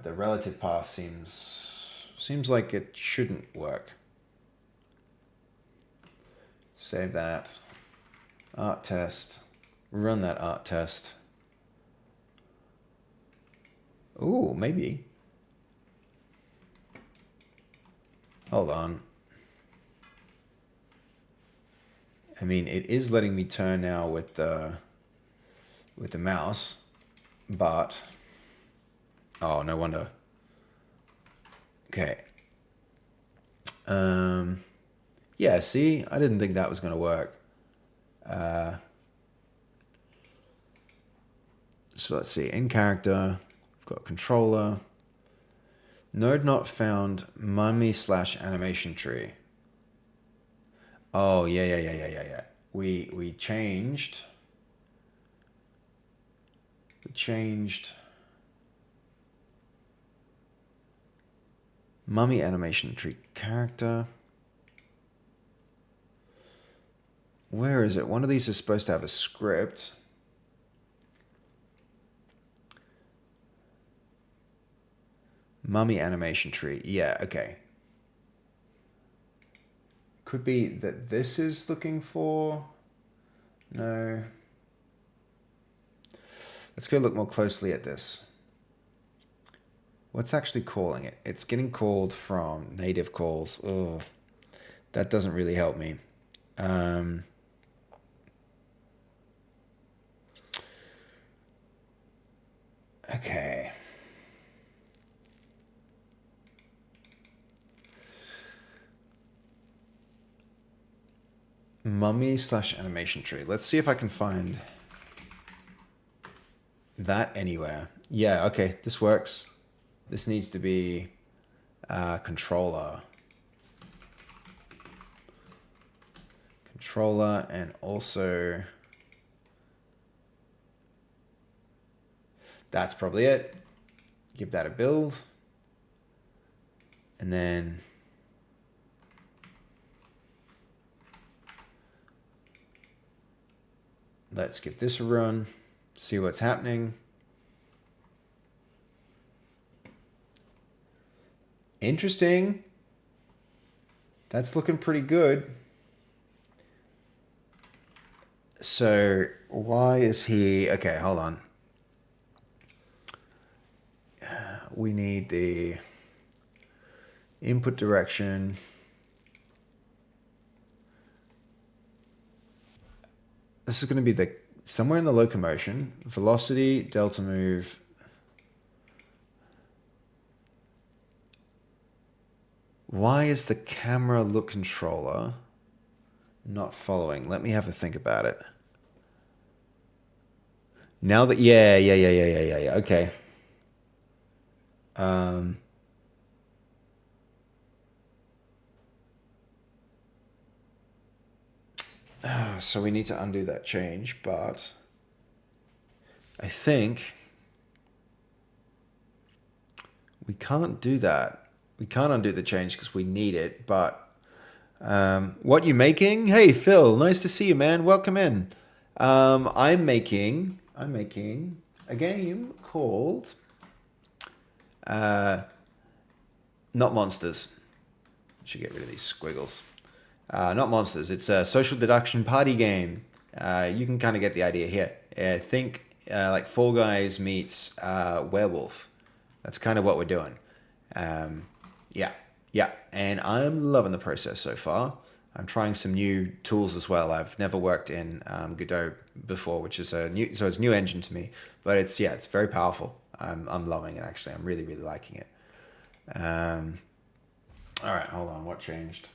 The relative path seems like it shouldn't work. Save that. Art test. Run that art test. Ooh, maybe. Hold on. I mean, it is letting me turn now with the mouse, but oh, no wonder. Okay. Yeah, see, I didn't think that was going to work. So let's see. In character, we've got controller. Node not found. Mummy/animation tree. Oh yeah. We changed. Mummy animation tree character. Where is it? One of these is supposed to have a script. Mummy animation tree. Yeah, okay. Could be that this is looking for... No. Let's go look more closely at this. What's actually calling it? It's getting called from native calls. Oh, that doesn't really help me. Okay. Mummy/animation tree. Let's see if I can find that anywhere. Yeah, okay, this works. This needs to be controller. Controller, and also that's probably it. Give that a build. And then let's give this a run, see what's happening. Interesting. That's looking pretty good. So why is he... Okay, hold on. We need the input direction. This is going to be the somewhere in the locomotion. Velocity, delta move. Why is the camera look controller not following? Let me have a think about it. Now that... Yeah. Okay. So we need to undo that change, but I think we can't do that. We can't undo the change because we need it, but what you making? Hey, Phil, nice to see you, man. Welcome in. I'm making a game called Not Monsters. Should get rid of these squiggles. Not Monsters. It's a social deduction party game. You can kind of get the idea here. Think like Fall Guys meets Werewolf. That's kind of what we're doing. Yeah. And I'm loving the process so far. I'm trying some new tools as well. I've never worked in Godot before, which is it's a new engine to me. But it's very powerful. I'm loving it actually. I'm really liking it. All right, hold on. What changed?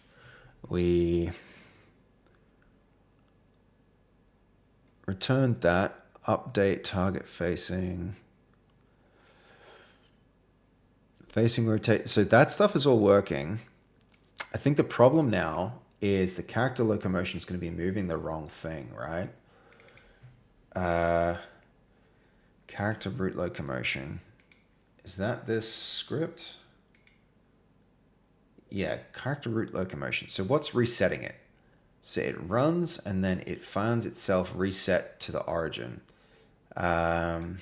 We returned that. Update target facing rotate. So that stuff is all working. I think the problem now is the character locomotion is going to be moving the wrong thing, right? Character root locomotion. Is that this script? Yeah, character root locomotion. So what's resetting it? So it runs and then it finds itself reset to the origin. Um,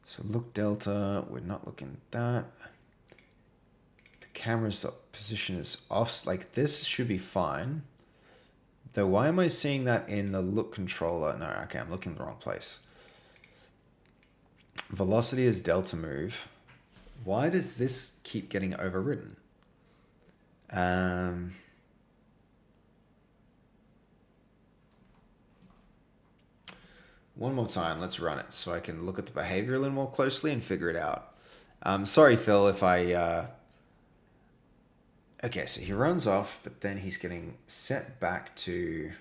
so look delta, we're not looking at that. The camera's position is off, like this should be fine. Though why am I seeing that in the look controller? No, okay, I'm looking in the wrong place. Velocity is delta move. Why does this keep getting overridden? One more time, let's run it so I can look at the behavior a little more closely and figure it out. Sorry, Phil, if I... Okay, so he runs off, but then he's getting set back to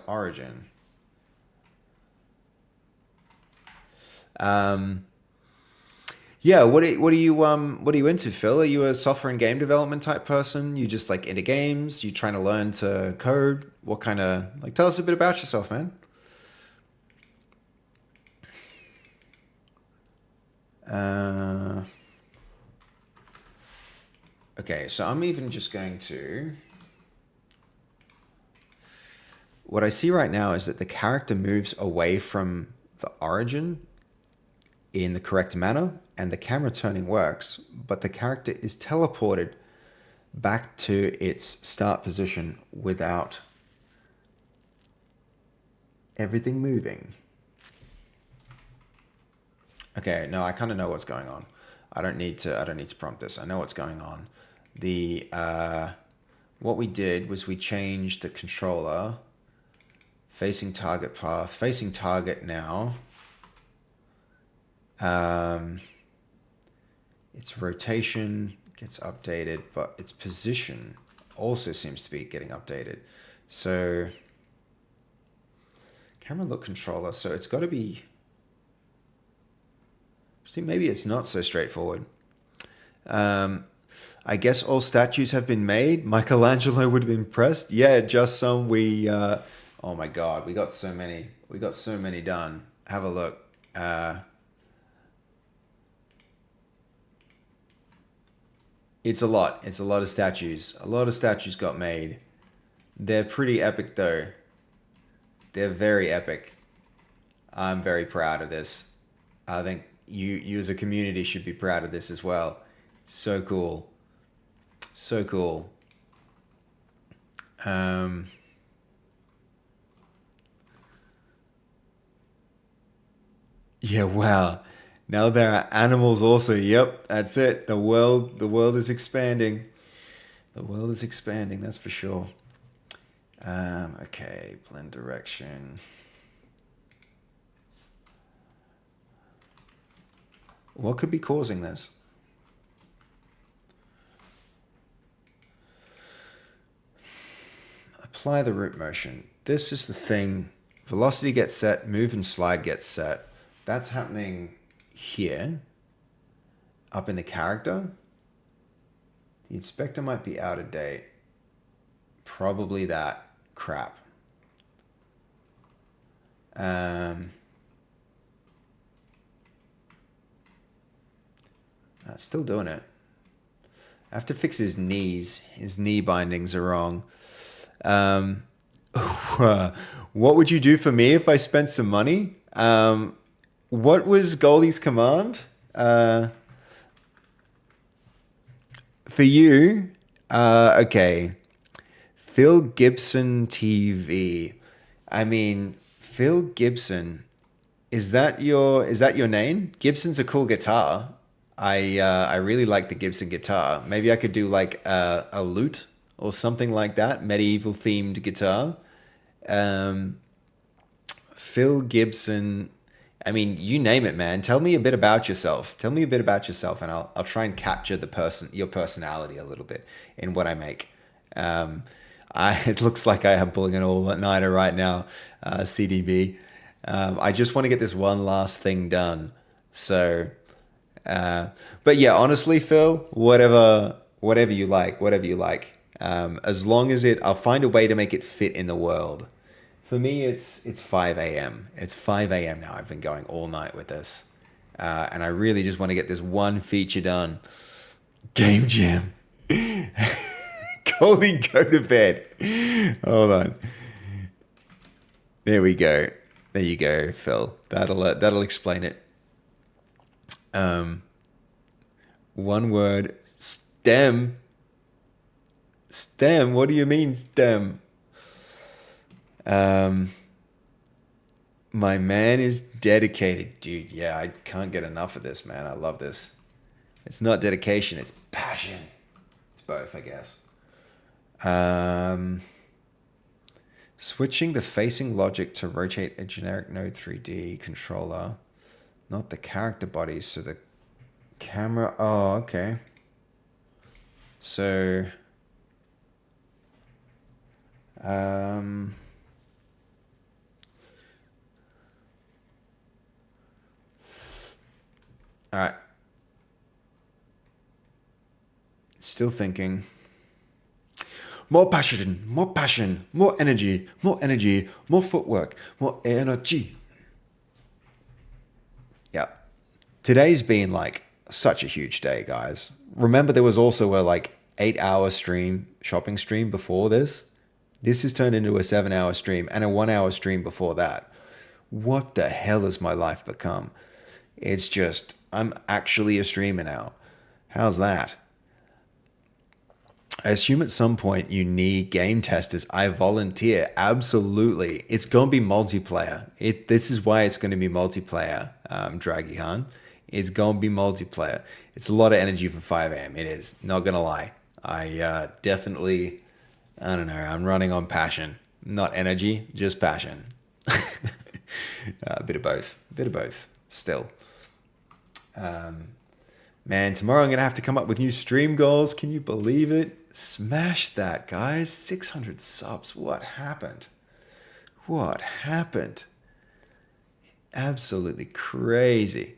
origin. Yeah, what are you into, Phil? Are you a software and game development type person? You just like into games? You trying to learn to code? What kind of like? Tell us a bit about yourself, man. Okay, so I'm even just going to. What I see right now is that the character moves away from the origin in the correct manner, and the camera turning works, but the character is teleported back to its start position without everything moving. Okay, no, I kind of know what's going on. I don't need to prompt this. I know what's going on. The what we did was we changed the controller facing target path, facing target now. Its rotation gets updated, but its position also seems to be getting updated. So camera look controller, so it's got to be... See, maybe it's not so straightforward. I guess all statues have been made. Michelangelo would have been impressed. Yeah, just some. Oh my God, we got so many. We got so many done. Have a look. It's a lot. It's a lot of statues. A lot of statues got made. They're pretty epic though. They're very epic. I'm very proud of this. I think you as a community should be proud of this as well. So cool. So cool. Yeah, wow. Now there are animals also. Yep, that's it. The world is expanding. The world is expanding, that's for sure. Okay, blend direction. What could be causing this? Apply the root motion. This is the thing. Velocity gets set, move and slide gets set. That's happening here, up in the character. The inspector might be out of date. Probably that crap. Still doing it. I have to fix his knees. His knee bindings are wrong. What would you do for me if I spent some money? What was Goldie's command? For you, okay. Phil Gibson TV. I mean, Phil Gibson. Is that your name? Gibson's a cool guitar. I really like the Gibson guitar. Maybe I could do like a lute or something like that, medieval themed guitar. Phil Gibson. I mean, you name it, man. Tell me a bit about yourself. Tell me a bit about yourself, and I'll try and capture your personality a little bit in what I make. It looks like I am pulling an all-nighter right now, CDB. I just want to get this one last thing done. So, but yeah, honestly, Phil, whatever you like, whatever you like. As long as I'll find a way to make it fit in the world. For me, it's 5 a.m. It's 5 a.m. now. I've been going all night with this. And I really just want to get this one feature done. Game jam. Colby, go to bed. Hold on. There we go. There you go, Phil. That'll explain it. One word. STEM. STEM. What do you mean STEM? My man is dedicated, dude. Yeah, I can't get enough of this, man. I love this. It's not dedication. It's passion. It's both, I guess. Switching the facing logic to rotate a generic Node 3D controller, not the character bodies, so the camera. Oh, okay. So, all right. Still thinking. More passion, more energy, more footwork, more energy. Yeah. Today's been like such a huge day, guys. Remember, there was also a like 8-hour shopping stream before this. This has turned into a 7-hour stream and a 1-hour stream before that. What the hell has my life become? It's just, I'm actually a streamer now. How's that? I assume at some point you need game testers. I volunteer. Absolutely. It's going to be multiplayer. This is why it's going to be multiplayer, Draggy Han. It's going to be multiplayer. It's a lot of energy for 5 a.m. It is. Not going to lie. I definitely, I don't know, I'm running on passion. Not energy, just passion. A bit of both. A bit of both. Still. Man, tomorrow I'm going to have to come up with new stream goals. Can you believe it? Smash that, guys. 600 subs. What happened? What happened? Absolutely crazy.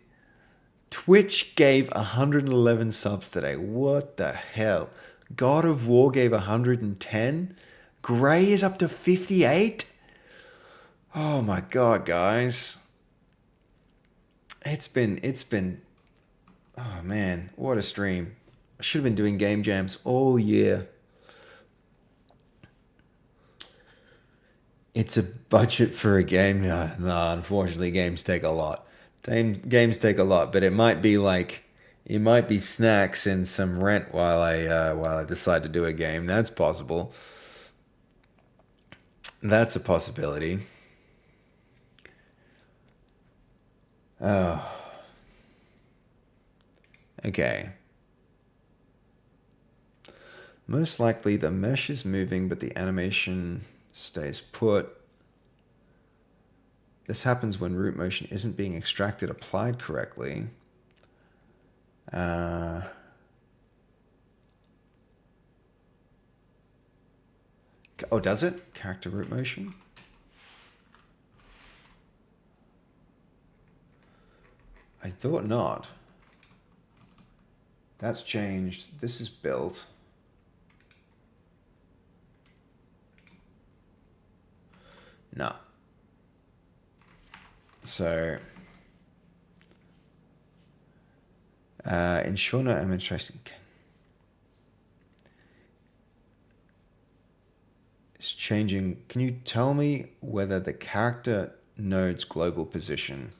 Twitch gave 111 subs today. What the hell? God of War gave 110. Gray is up to 58. Oh my God, guys. It's been, oh man, what a stream. I should have been doing game jams all year. It's a budget for a game. No, unfortunately, games take a lot. Games take a lot, but it might be snacks and some rent while I decide to do a game. That's possible. That's a possibility. Oh. Okay. Most likely the mesh is moving, but the animation stays put. This happens when root motion isn't being applied correctly. Oh, does it? Character root motion? I thought not. That's changed. This is built. No. So, ensure no administration. It's changing. Can you tell me whether the character node's global position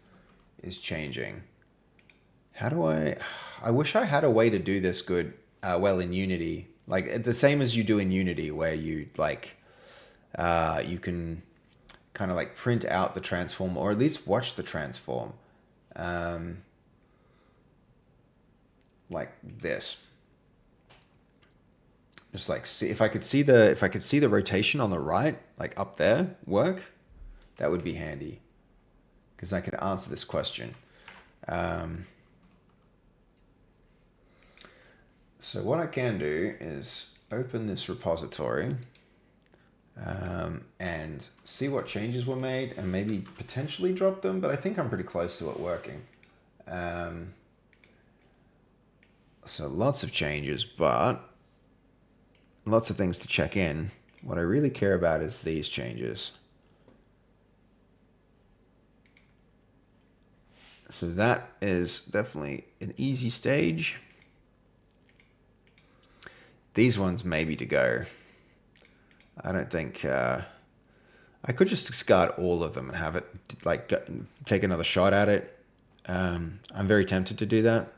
is changing? How do I wish I had a way to do this well in Unity. Like the same as you do in Unity where you you can kind of like print out the transform or at least watch the transform. Like this. Just like see if I could see the rotation on the right, like up there, work, that would be handy. Because I could answer this question. So what I can do is open this repository and see what changes were made and maybe potentially drop them, but I think I'm pretty close to it working. So lots of changes, but lots of things to check in. What I really care about is these changes. So that is definitely an easy stage. these ones maybe to go. I don't think I could just discard all of them and have it like take another shot at it. I'm very tempted to do that.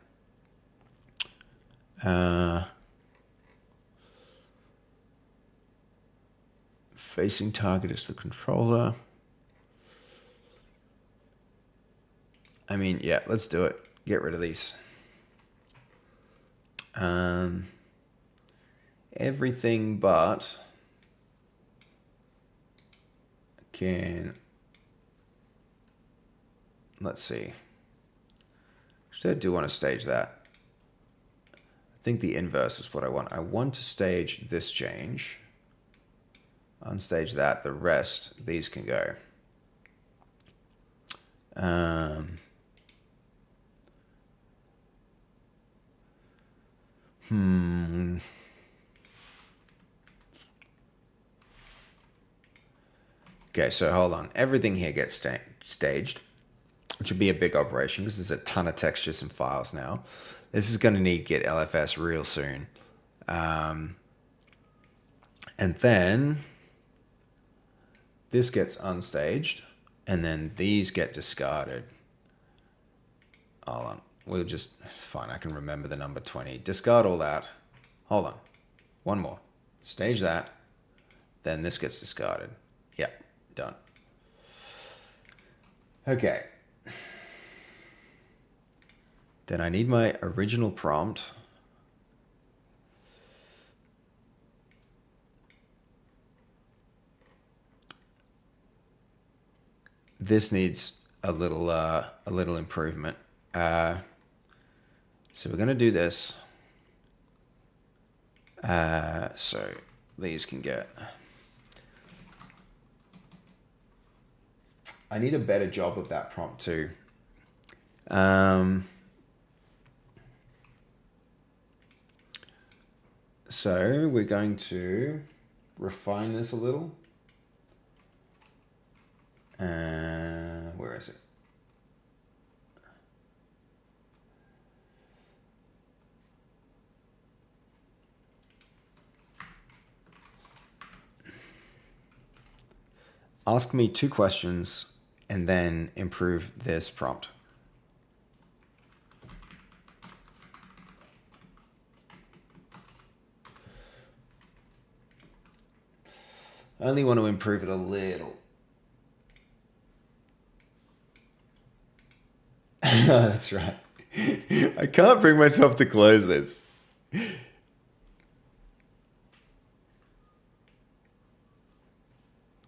Facing target is the controller. I mean, yeah, let's do it. Get rid of these. Everything but let's see. Actually, I do want to stage that. I think the inverse is what I want. I want to stage this change. Unstage that. The rest, these can go. Okay, so hold on. Everything here gets staged, which would be a big operation because there's a ton of textures and files now. This is going to need to get LFS real soon. And then this gets unstaged, and then these get discarded. Hold on. We'll just, fine, I can remember the number 20. Discard all that. Hold on. One more. Stage that. Then this gets discarded. Yep, done. Okay. Then I need my original prompt. This needs a little improvement. So we're going to do this. So these can get... I need a better job of that prompt too. So we're going to refine this a little. Where is it? Ask me 2 questions and then improve this prompt. I only want to improve it a little. That's right. I can't bring myself to close this.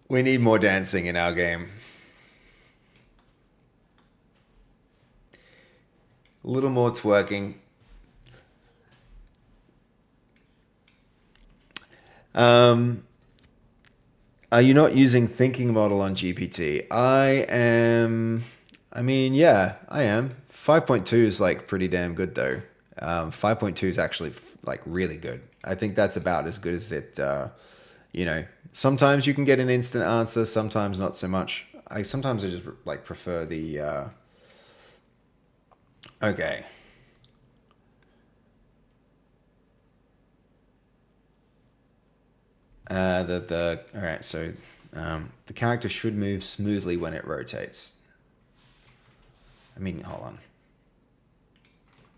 We need more dancing in our game. A little more twerking. Are you not using thinking model on GPT? I am. I mean, yeah, I am. 5.2 is like pretty damn good though. 5.2 is actually like really good. I think that's about as good as it, sometimes you can get an instant answer, sometimes not so much. Sometimes I just like prefer the, okay. All right, so the character should move smoothly when it rotates. I mean, hold on.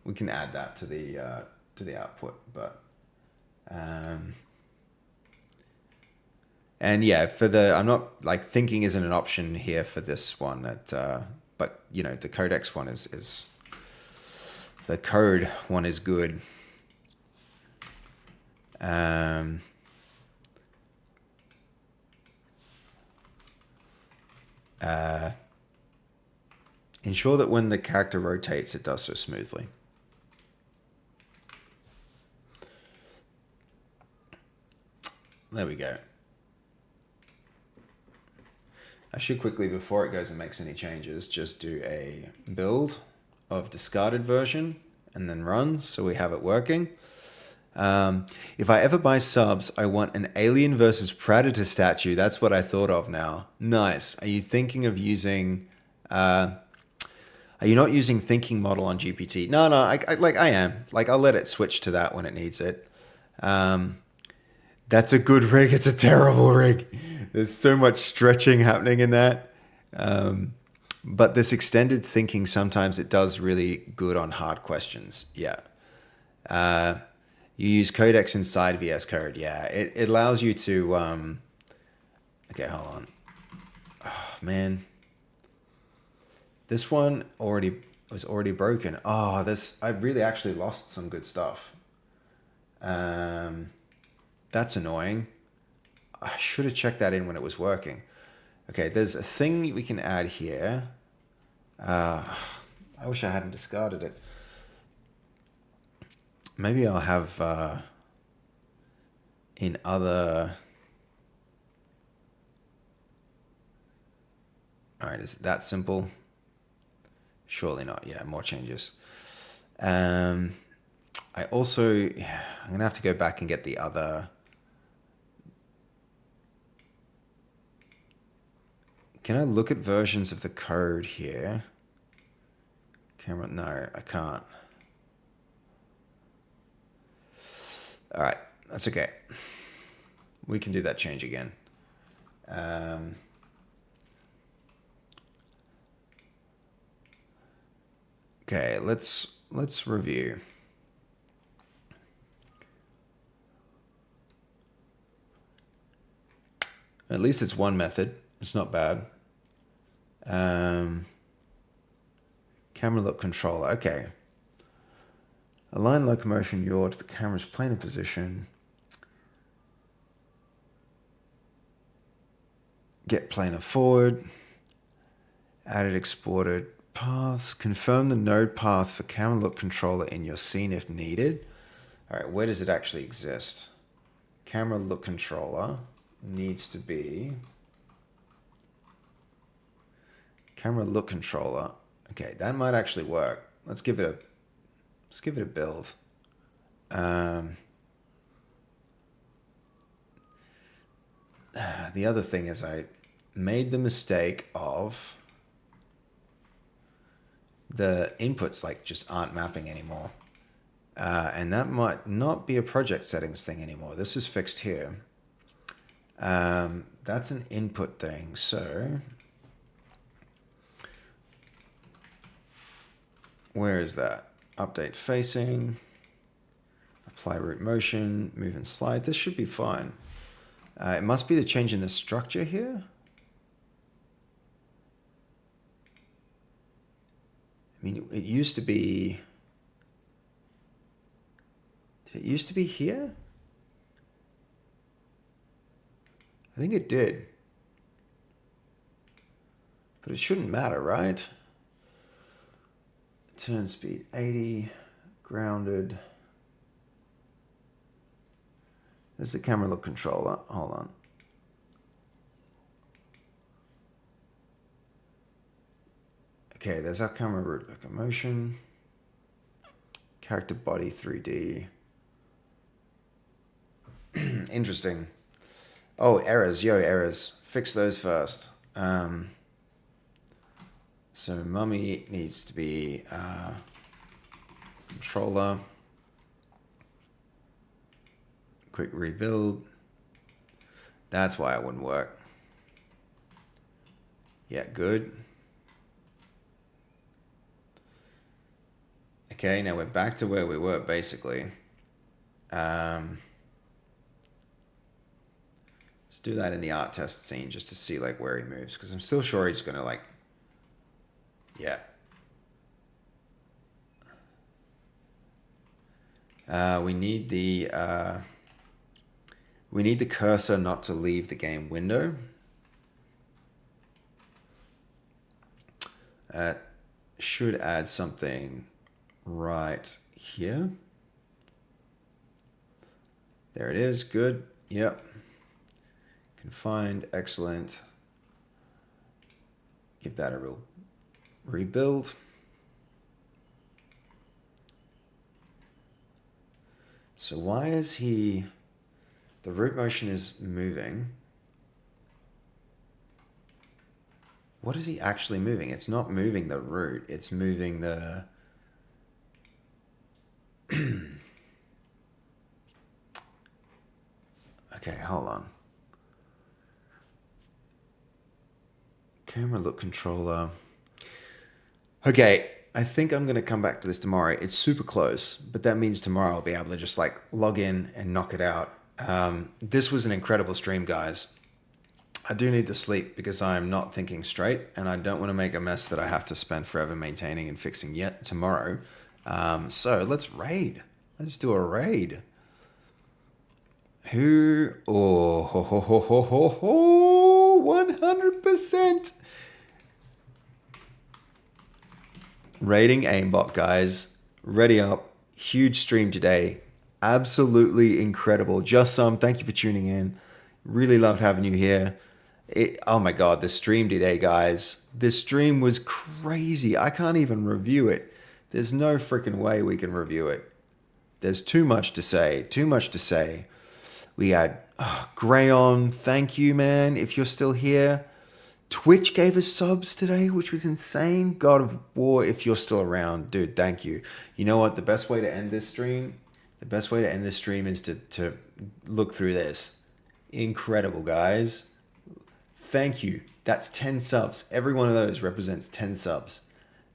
We can add that to the output, but and yeah, I'm not like thinking isn't an option here for this one. But the codex one is the code one is good. Ensure that when the character rotates, it does so smoothly. There we go. I should quickly, before it goes and makes any changes, just do a build of discarded version and then run so we have it working. If I ever buy subs, I want an Alien versus Predator statue. That's what I thought of now. Nice. Are you thinking of using... are you not using thinking model on GPT? No, I am. Like, I'll let it switch to that when it needs it. That's a good rig. It's a terrible rig. There's so much stretching happening in that. But this extended thinking, sometimes it does really good on hard questions. Yeah. You use codecs inside VS Code. Yeah. It allows you to... okay, hold on. Oh, man. This one was already broken. Oh, I really actually lost some good stuff. That's annoying. I should have checked that in when it was working. Okay, there's a thing we can add here. I wish I hadn't discarded it. Maybe I'll have in other... All right, is it that simple? Surely not. Yeah, more changes. I also... Yeah, I'm going to have to go back and get the other... Can I look at versions of the code here? Camera, no, I can't. All right, that's okay. We can do that change again. Okay, let's review. At least it's one method. It's not bad. Camera look controller. Okay. Align locomotion yaw to the camera's planar position. Get planar forward. Added exported paths. Confirm the node path for camera look controller in your scene if needed. All right, where does it actually exist? Camera look controller needs to be... Camera look controller. Okay, that might actually work. Let's give it a build. The other thing is I made the mistake of the inputs just aren't mapping anymore. And that might not be a project settings thing anymore. This is fixed here. That's an input thing. So where is that? Update facing, apply root motion, move and slide. This should be fine. It must be the change in the structure here. I mean, it used to be... Did it used to be here? I think it did. But it shouldn't matter, right? Turn speed 80, grounded. There's the camera look controller. Hold on. Okay, there's our camera root locomotion. Character body 3D. Interesting. Oh, errors. Yo, errors. Fix those first. So mummy needs to be controller. Quick rebuild. That's why it wouldn't work. Yeah, good. Okay, now we're back to where we were, basically. Let's do that in the art test scene just to see where he moves, because I'm still sure he's going to yeah. We need the cursor not to leave the game window. Should add something right here. There it is. Good. Yep. Confined. Excellent. Give that a real rebuild. So why is the root motion is moving? What is he actually moving? It's not moving the root, it's moving the... Okay, hold on. Camera look controller. Okay, I think I'm going to come back to this tomorrow. It's super close, but that means tomorrow I'll be able to just like log in and knock it out. This was an incredible stream, guys. I do need the sleep because I'm not thinking straight and I don't want to make a mess that I have to spend forever maintaining and fixing yet tomorrow. So let's raid. Let's do a raid. Who? Oh, ho, ho, ho, ho, ho, ho, 100%. Raiding aimbot, guys. Ready up. Huge stream today. Absolutely incredible. Just some. Thank you for tuning in. Really loved having you here. Oh my God, the stream today, guys. This stream was crazy. I can't even review it. There's no freaking way we can review it. There's too much to say. Too much to say. We had Grayon. Thank you, man. If you're still here. Twitch gave us subs today, which was insane. God of War, if you're still around, dude, thank you. You know what? The best way to end this stream, is to look through this. Incredible, guys. Thank you. That's 10 subs. Every one of those represents 10 subs.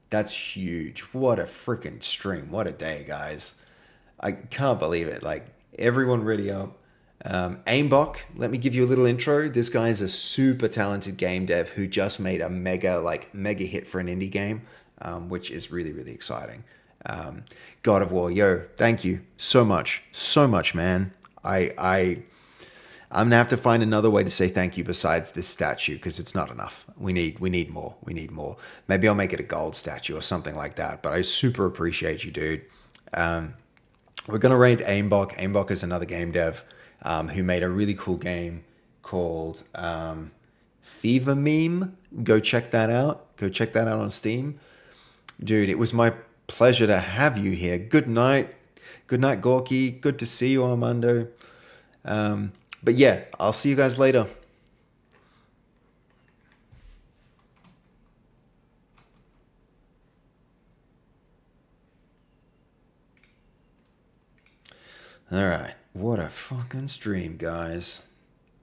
That's huge. What a freaking stream. What a day, guys. I can't believe it. Like, everyone ready up. Aimbok, let me give you a little intro. This guy is a super talented game dev who just made a mega hit for an indie game, which is really, really exciting. God of War, yo, thank you so much, man. I'm gonna have to find another way to say thank you besides this statue because it's not enough. We need more. Maybe I'll make it a gold statue or something like that. But I super appreciate you, dude. We're gonna raid Aimbok. Aimbok is another game dev. Who made a really cool game called Fever Meme. Go check that out. On Steam. Dude, it was my pleasure to have you here. Good night. Good night, Gorky. Good to see you, Armando. But yeah, I'll see you guys later. All right. What a fucking stream, guys.